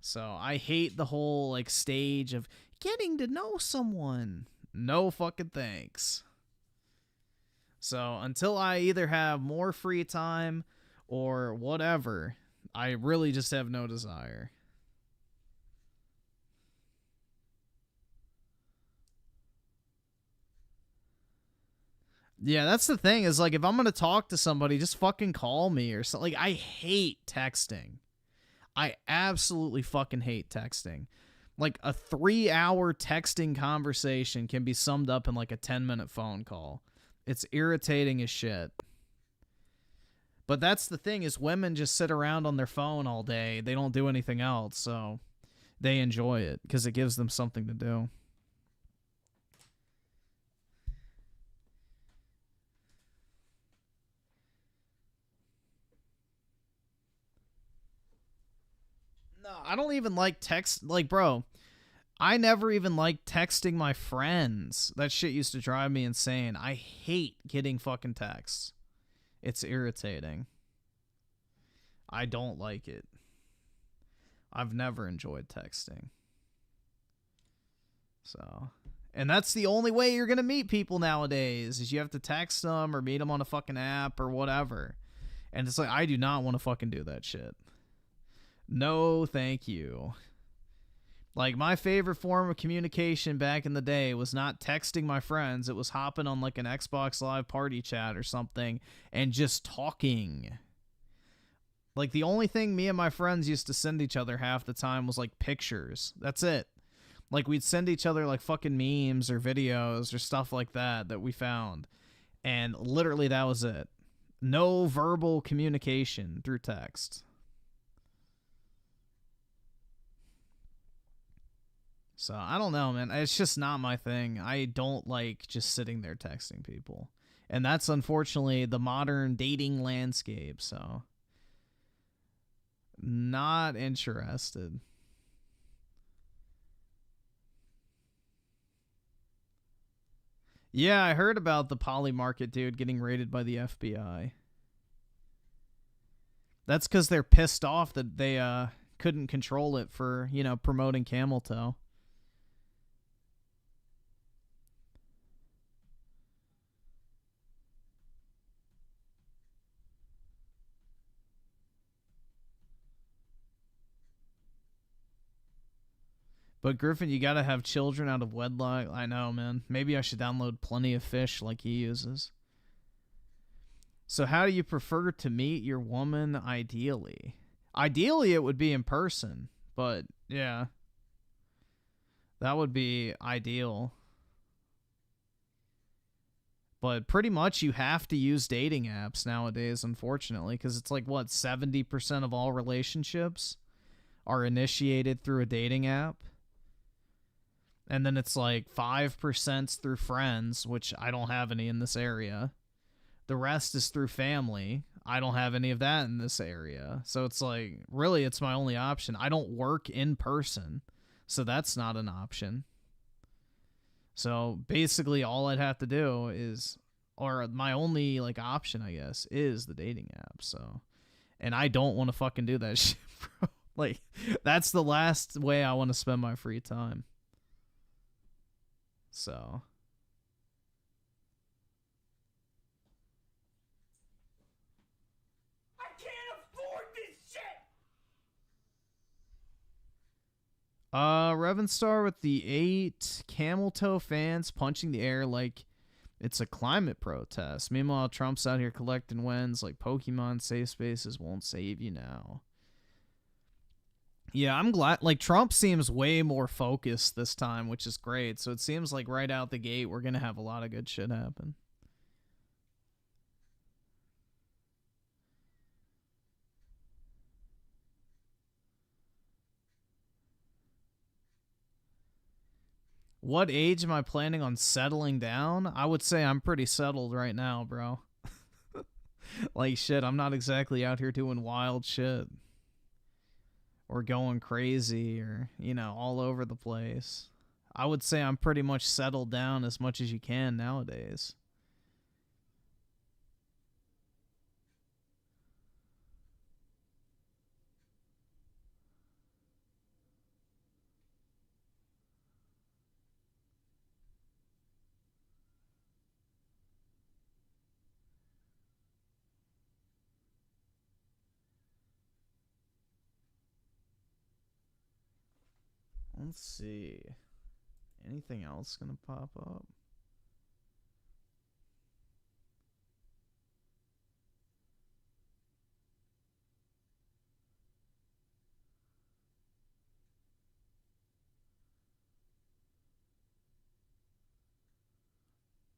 So, I hate the whole, like, stage of getting to know someone. No fucking thanks. So, until I either have more free time or whatever, I really just have no desire. Yeah, that's the thing is, like, if I'm going to talk to somebody, just fucking call me or something. Like, I hate texting. I absolutely fucking hate texting. Like, a 3-hour texting conversation can be summed up in, like, a 10-minute phone call. It's irritating as shit. But that's the thing is women just sit around on their phone all day. They don't do anything else, so they enjoy it because it gives them something to do. No, I don't even like text. Like, bro, I never even liked texting my friends. That shit used to drive me insane. I hate getting fucking texts. It's irritating. I don't like it. I've never enjoyed texting. So, and that's the only way you're going to meet people nowadays is you have to text them or meet them on a fucking app or whatever. And it's like, I do not want to fucking do that shit. No, thank you. Like, my favorite form of communication back in the day was not texting my friends. It was hopping on, like, an Xbox Live party chat or something and just talking. Like, the only thing me and my friends used to send each other half the time was, like, pictures. That's it. Like, we'd send each other, like, fucking memes or videos or stuff like that we found. And literally that was it. No verbal communication through text. So, I don't know, man. It's just not my thing. I don't like just sitting there texting people. And that's unfortunately the modern dating landscape, so not interested. Yeah, I heard about the poly market dude getting raided by the FBI. That's because they're pissed off that they couldn't control it for, promoting camel toe. But Griffin, you gotta have children out of wedlock. I know, man. Maybe I should download Plenty of Fish like he uses. So how do you prefer to meet your woman ideally? Ideally, it would be in person. But, yeah. That would be ideal. But pretty much you have to use dating apps nowadays, unfortunately, because it's like, what, 70% of all relationships are initiated through a dating app? And then it's like 5% through friends, which I don't have any in this area. The rest is through family. I don't have any of that in this area. So it's like, really, it's my only option. I don't work in person, so that's not an option. So basically all I'd have to do is, or my only like option, I guess, is the dating app. So, and I don't want to fucking do that shit, bro. Like, that's the last way I want to spend my free time. So. I can't afford this shit! Revenstar with the 8 camel toe fans punching the air like it's a climate protest. Meanwhile, Trump's out here collecting wins like Pokemon safe spaces won't save you now. Yeah, I'm glad. Like, Trump seems way more focused this time, which is great. So it seems like right out the gate, we're going to have a lot of good shit happen. What age am I planning on settling down? I would say I'm pretty settled right now, bro. Like, shit, I'm not exactly out here doing wild shit. Or going crazy or, you know, all over the place. I would say I'm pretty much settled down as much as you can nowadays. Let's see. Anything else gonna pop up?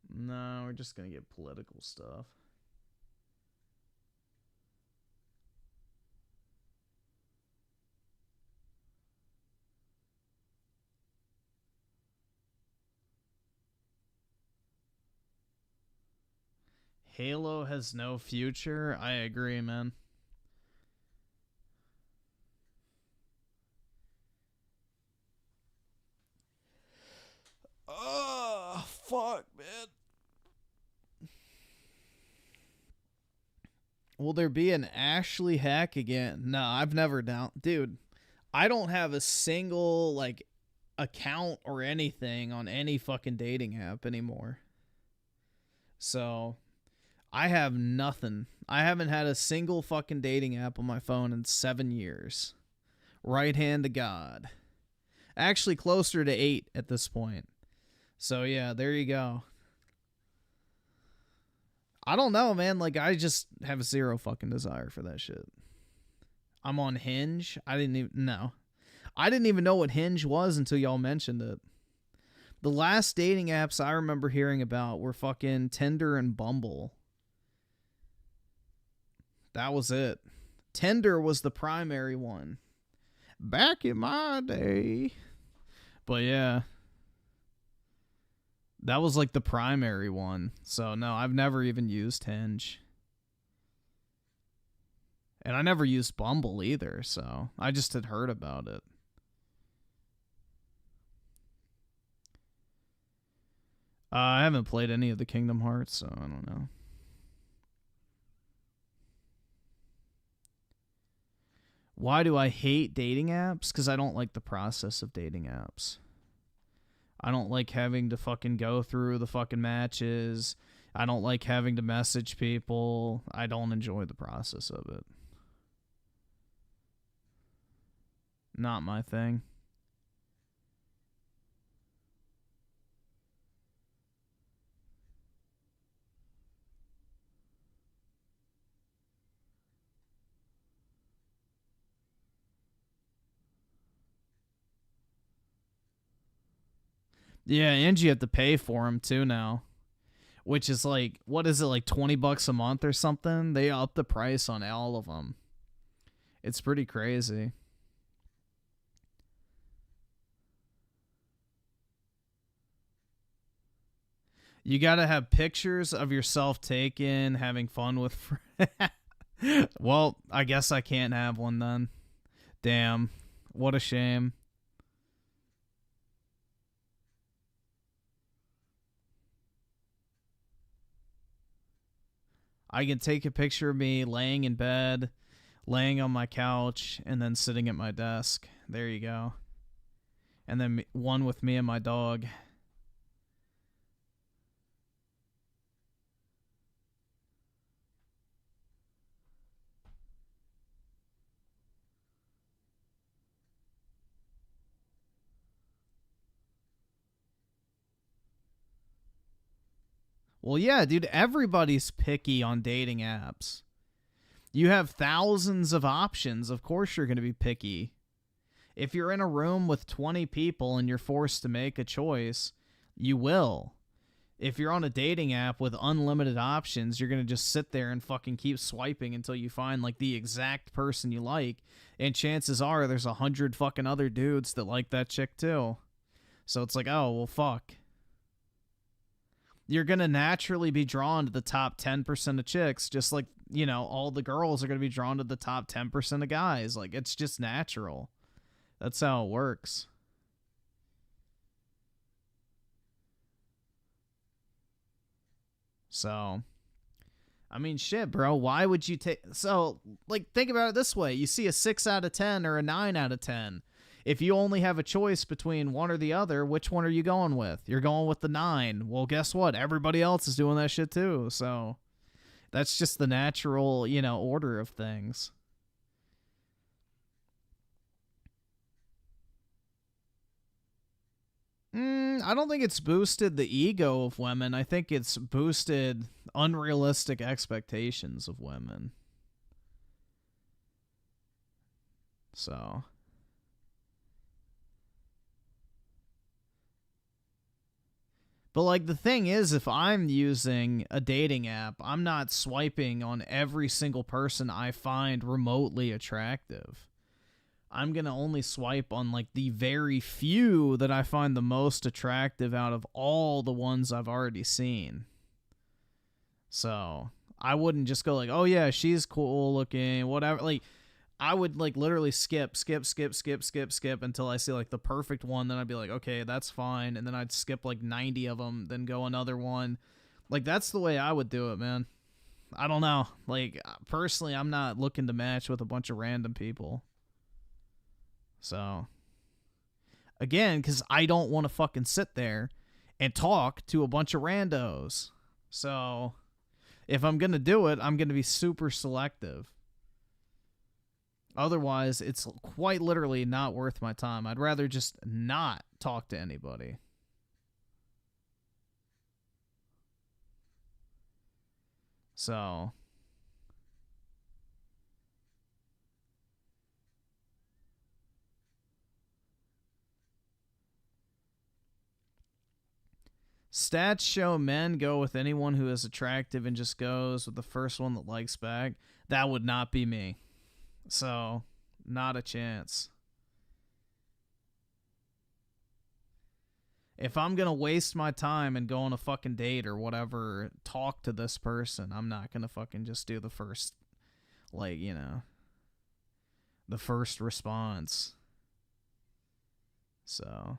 No, we're just gonna get political stuff. Halo has no future. I agree, man. Oh, fuck, man. Will there be an Ashley hack again? No, I've never Dude, I don't have a single, like, account or anything on any fucking dating app anymore. So, I have nothing. I haven't had a single fucking dating app on my phone in 7 years. Right hand to God. Actually, closer to 8 at this point. So, yeah, there you go. I don't know, man. Like, I just have zero fucking desire for that shit. I'm on Hinge. I didn't even know what Hinge was until y'all mentioned it. The last dating apps I remember hearing about were fucking Tinder and Bumble. That was it. Tinder was the primary one. Back in my day. But yeah. That was like the primary one. So no, I've never even used Hinge. And I never used Bumble either, so I just had heard about it. I haven't played any of the Kingdom Hearts, so I don't know. Why do I hate dating apps? Because I don't like the process of dating apps. I don't like having to fucking go through the fucking matches. I don't like having to message people. I don't enjoy the process of it. Not my thing. Yeah, and you have to pay for them too now. Which is like, what is it, like $20 a month or something? They up the price on all of them. It's pretty crazy. You gotta have pictures of yourself taken, having fun with friends. Well, I guess I can't have one then. Damn. What a shame. I can take a picture of me laying in bed, laying on my couch, and then sitting at my desk. There you go. And then one with me and my dog. Well, yeah, dude, everybody's picky on dating apps. You have thousands of options. Of course you're going to be picky. If you're in a room with 20 people and you're forced to make a choice, you will. If you're on a dating app with unlimited options, you're going to just sit there and fucking keep swiping until you find like the exact person you like. And chances are there's 100 fucking other dudes that like that chick too. So it's like, oh, well, fuck. You're going to naturally be drawn to the top 10% of chicks, just like, you know, all the girls are going to be drawn to the top 10% of guys. Like, it's just natural. That's how it works. So, I mean, shit, bro. Why would you take... So, like, think about it this way. You see a 6 out of 10 or a 9 out of 10. If you only have a choice between one or the other, which one are you going with? You're going with the 9. Well, guess what? Everybody else is doing that shit too. So that's just the natural, you know, order of things. I don't think it's boosted the ego of women. I think it's boosted unrealistic expectations of women. So... But, like, the thing is, if I'm using a dating app, I'm not swiping on every single person I find remotely attractive. I'm going to only swipe on, like, the very few that I find the most attractive out of all the ones I've already seen. So, I wouldn't just go like, oh, yeah, she's cool looking, whatever. Like, I would, like, literally skip until I see, like, the perfect one. Then I'd be like, okay, that's fine. And then I'd skip, like, 90 of them, then go another one. Like, that's the way I would do it, man. I don't know. Like, personally, I'm not looking to match with a bunch of random people. So, again, because I don't want to fucking sit there and talk to a bunch of randos. So, if I'm going to do it, I'm going to be super selective. Otherwise, it's quite literally not worth my time. I'd rather just not talk to anybody. So... Stats show men go with anyone who is attractive and just goes with the first one that likes back. That would not be me. So, not a chance. If I'm going to waste my time and go on a fucking date or whatever, talk to this person, I'm not going to fucking just do the first, like, you know, the first response. So...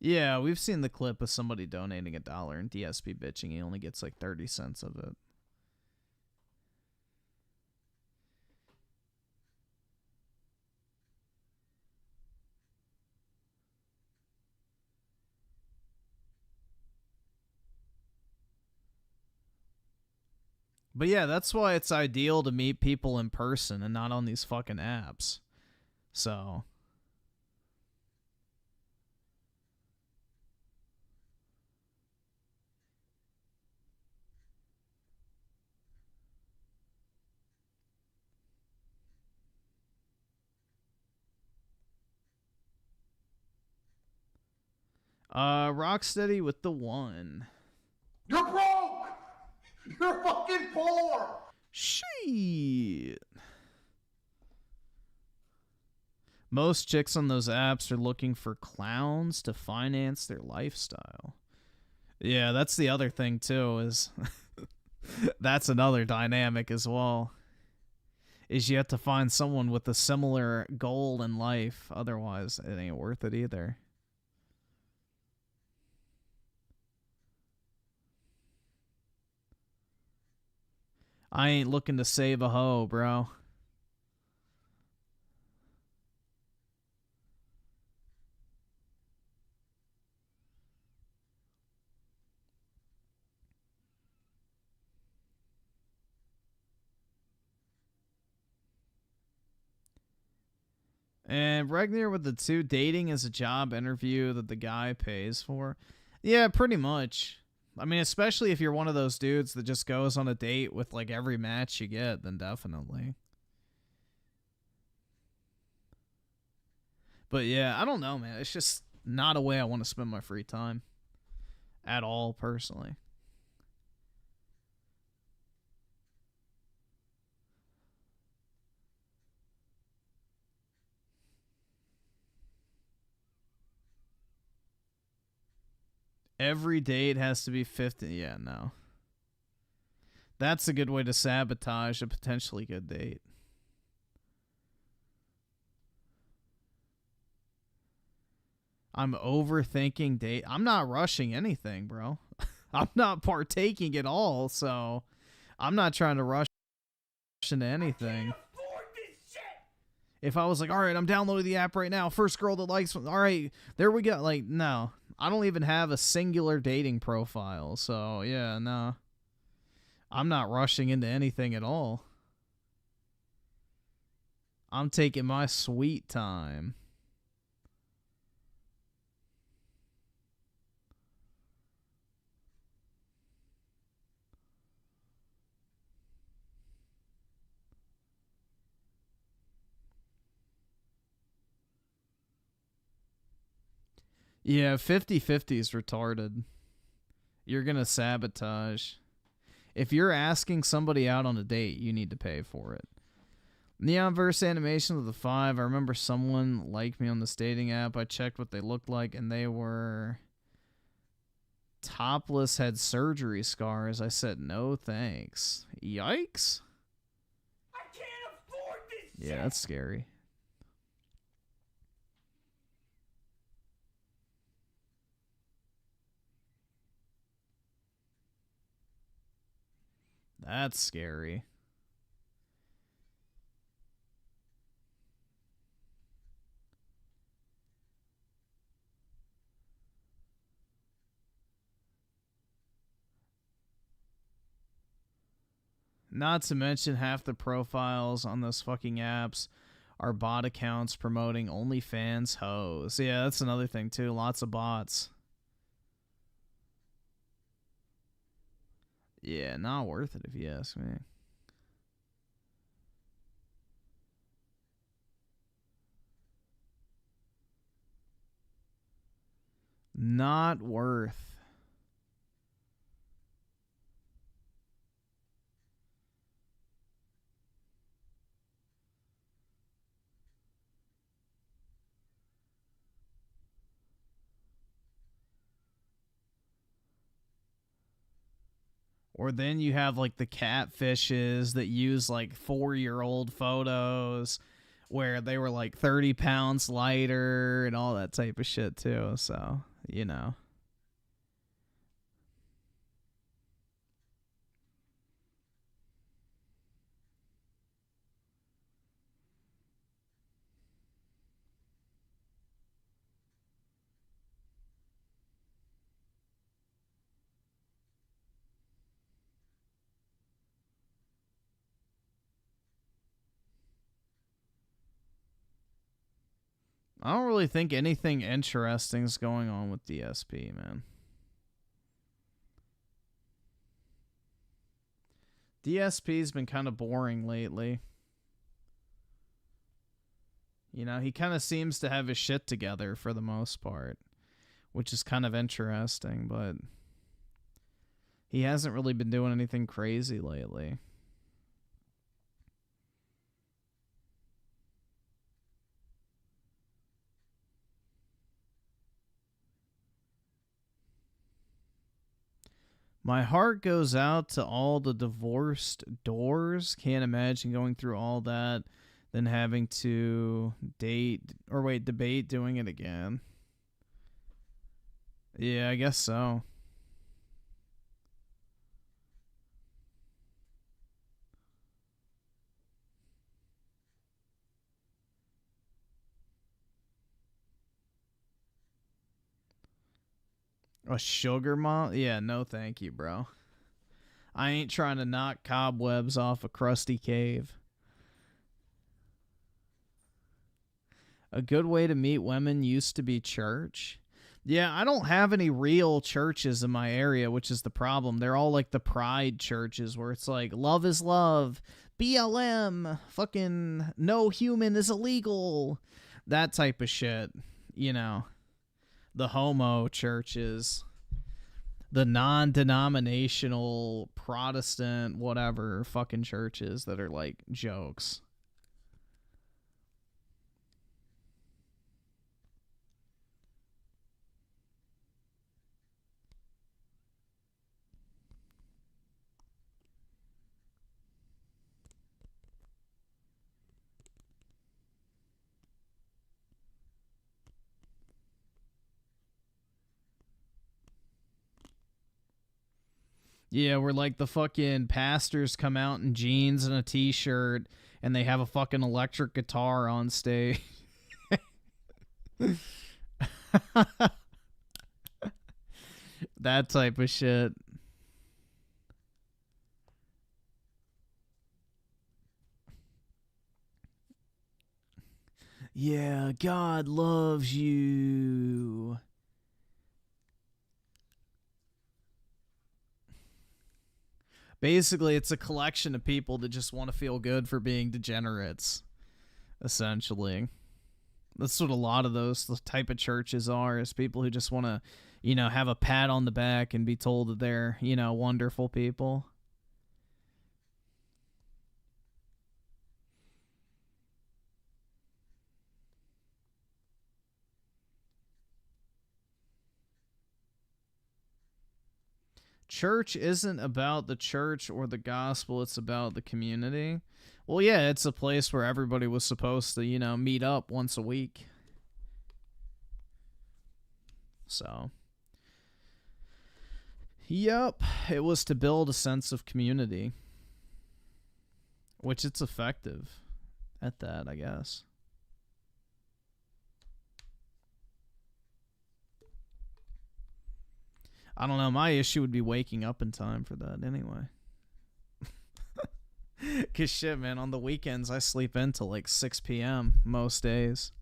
Yeah, we've seen the clip of somebody donating $1 and DSP bitching he only gets like 30 cents of it. But yeah, that's why it's ideal to meet people in person and not on these fucking apps. So... Rocksteady with the 1. You're broke! You're fucking poor! Shit. Most chicks on those apps are looking for clowns to finance their lifestyle. Yeah, that's the other thing, too, is that's another dynamic as well. Is you have to find someone with a similar goal in life. Otherwise, it ain't worth it either. I ain't looking to save a hoe, bro. And Regnier with the 2, dating is a job interview that the guy pays for. Yeah, pretty much. I mean, especially if you're one of those dudes that just goes on a date with like every match you get, then definitely. But yeah, I don't know, man. It's just not a way I want to spend my free time. At all, personally. Every date has to be 50. Yeah, no. That's a good way to sabotage a potentially good date. I'm overthinking date. I'm not rushing anything, bro. I'm not partaking at all, so I'm not trying to rush into anything. If I was like, all right, I'm downloading the app right now. First girl that likes, all right, there we go. Like, no. I don't even have a singular dating profile, so yeah, no. I'm not rushing into anything at all. I'm taking my sweet time. Yeah, 50-50 is retarded. You're going to sabotage. If you're asking somebody out on a date, you need to pay for it. Neonverse animation of the 5. I remember someone liked me on this dating app. I checked what they looked like, and they were topless, had surgery scars. I said, no thanks. Yikes. I can't afford this Yeah, that's scary. That's scary. Not to mention half the profiles on those fucking apps are bot accounts promoting OnlyFans hoes. Yeah, that's another thing too. Lots of bots. Yeah, not worth it if you ask me. Not worth. Or then you have like the catfishes that use like 4-year-old photos where they were like 30 pounds lighter and all that type of shit too. So, you know. I don't really think anything interesting is going on with DSP, man. DSP's been kind of boring lately. You know, he kind of seems to have his shit together for the most part. which is kind of interesting, but he hasn't really been doing anything crazy lately. My heart goes out to all the divorced doors. Can't imagine going through all that, then having to debate doing it again. Yeah, I guess so. A sugar mom? Yeah, no thank you, bro. I ain't trying to knock cobwebs off a crusty cave. A good way to meet women used to be church. Yeah, I don't have any real churches in my area, which is the problem. They're all like the pride churches where it's like, love is love, BLM, fucking no human is illegal. That type of shit, you know. The homo churches, the non-denominational Protestant whatever fucking churches that are like jokes. Yeah, where like the fucking pastors come out in jeans and a t-shirt and they have a fucking electric guitar on stage. That type of shit. Yeah, God loves you. Basically, it's a collection of people that just want to feel good for being degenerates, essentially. That's what a lot of those type of churches are, is people who just want to, you know, have a pat on the back and be told that they're, you know, wonderful people. Church isn't about the church or the gospel, it's about the community. Well, yeah, it's a place where everybody was supposed to, you know, meet up once a week. So, yep, it was to build a sense of community, which it's effective at that, I guess. I don't know. My issue would be waking up in time for that anyway. Because shit, man, on the weekends, I sleep in till like 6 p.m. most days.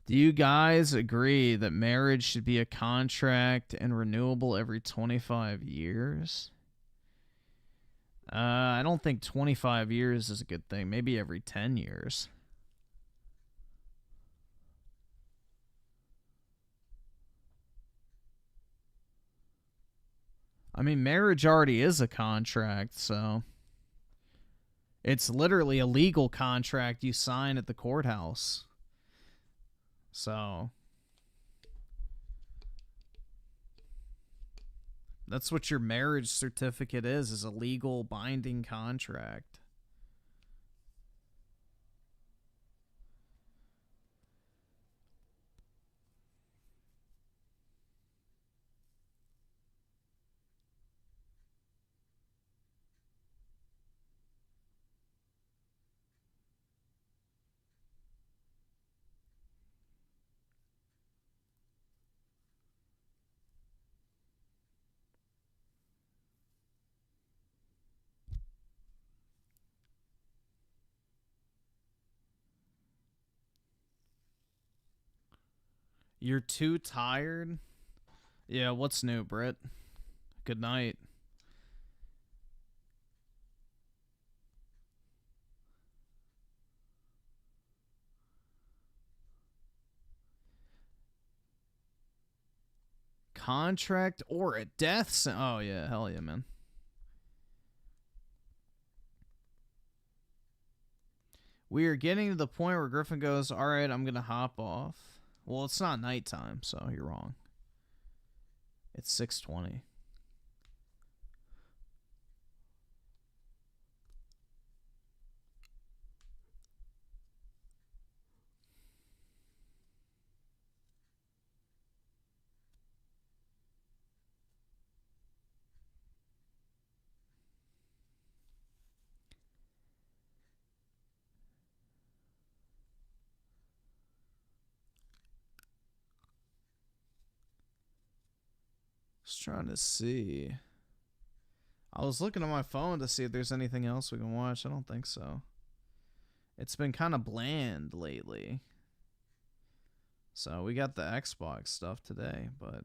Do you guys agree that marriage should be a contract and renewable every 25 years? I don't think 25 years is a good thing. Maybe every 10 years. I mean, marriage already is a contract, so it's literally a legal contract you sign at the courthouse. So that's what your marriage certificate is a legal binding contract. You're too tired? Yeah, what's new, Britt? Good night. Contract or a death sentence? Oh, yeah. Hell yeah, man. We are getting to the point where Griffin goes, all right, I'm going to hop off. Well, it's not nighttime, so you're wrong. It's 6:20. Just trying to see. I was looking on my phone to see if there's anything else we can watch. I don't think so. It's been kind of bland lately. So we got the Xbox stuff today, but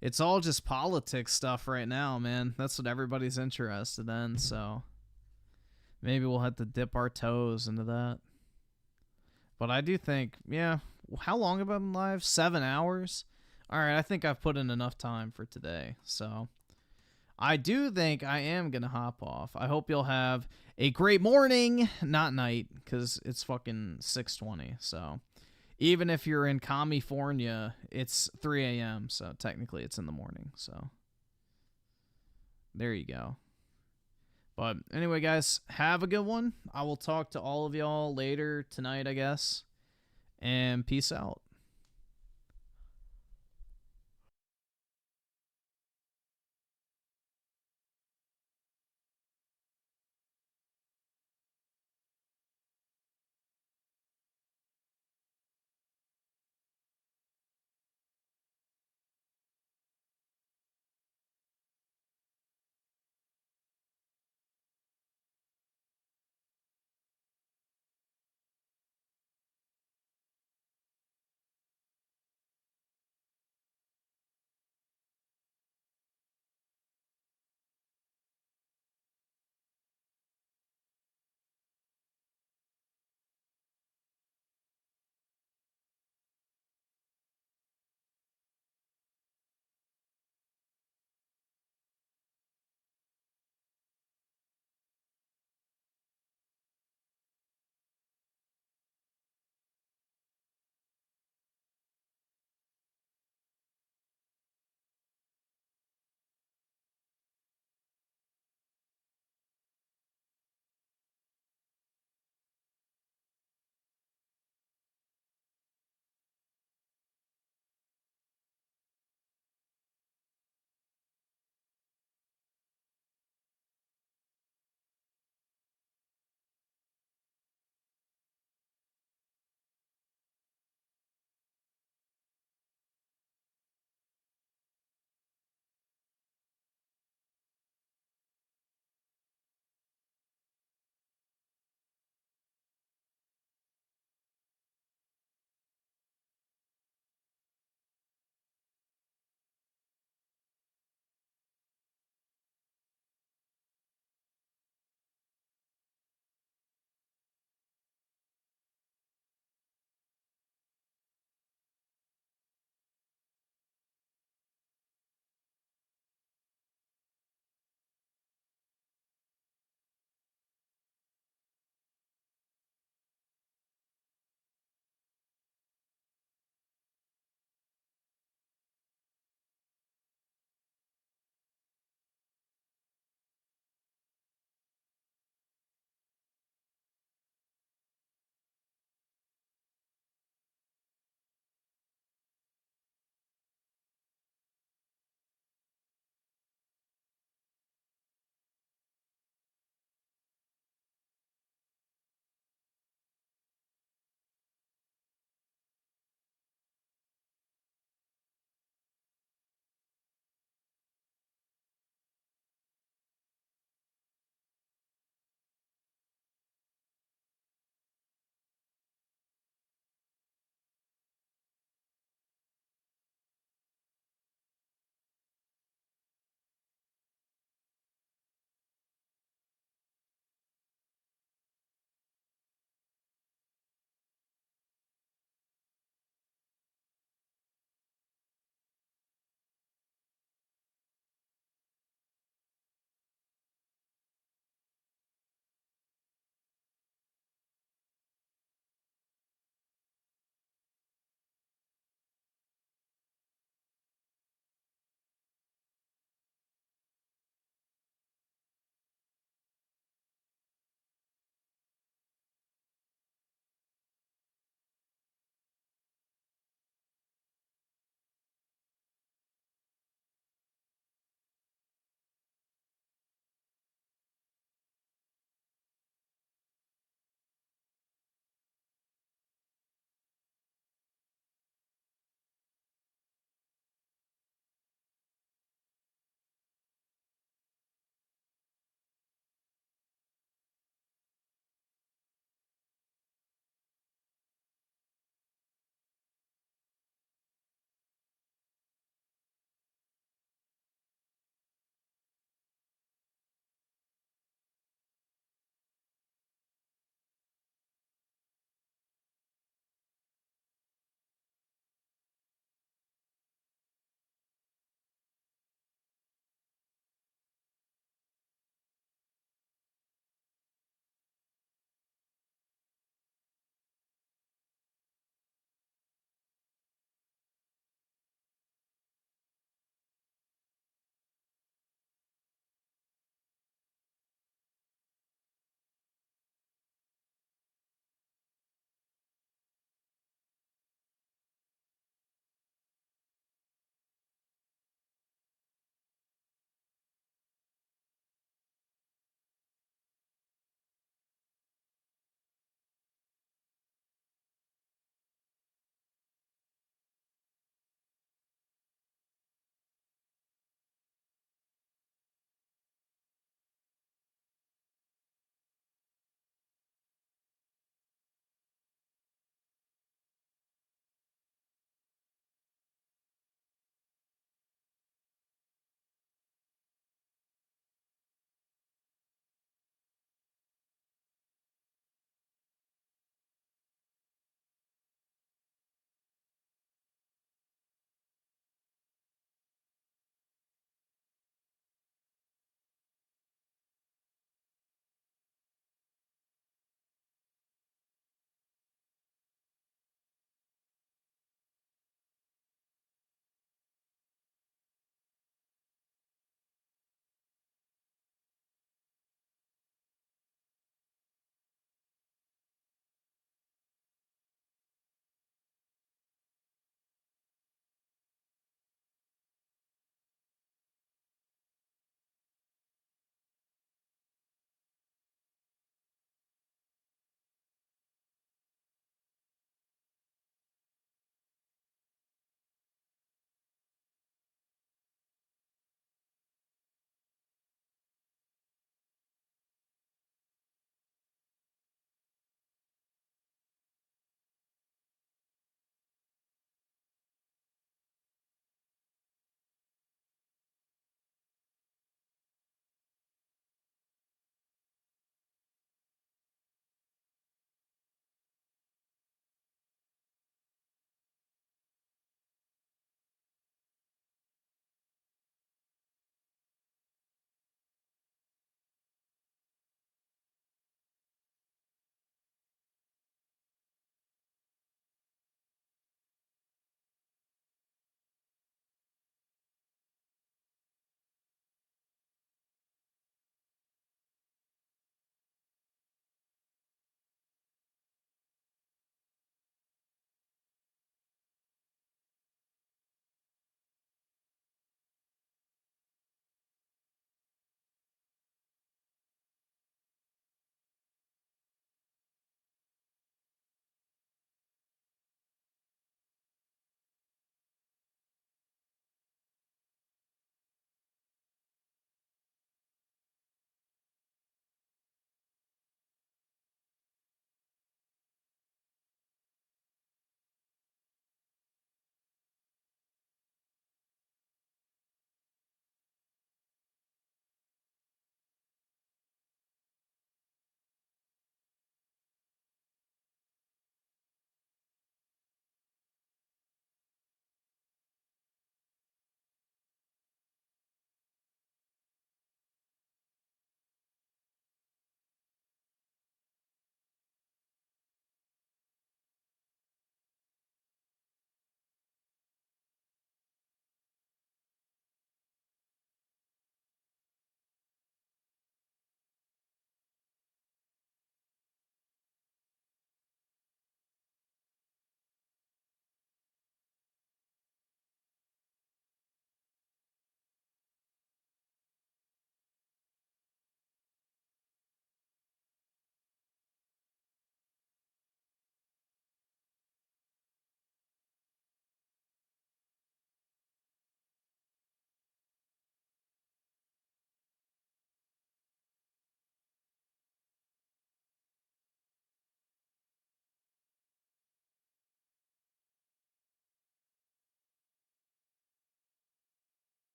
it's all just politics stuff right now, man. That's what everybody's interested in, so maybe we'll have to dip our toes into that. But I do think, yeah, how long have I been live? 7 hours? All right, I think I've put in enough time for today, so I do think I am going to hop off. I hope you'll have a great morning, not night, because it's fucking 6:20, so even if you're in California, it's 3 a.m., so technically it's in the morning, so there you go. But anyway, guys, have a good one. I will talk to all of y'all later tonight, I guess, and peace out.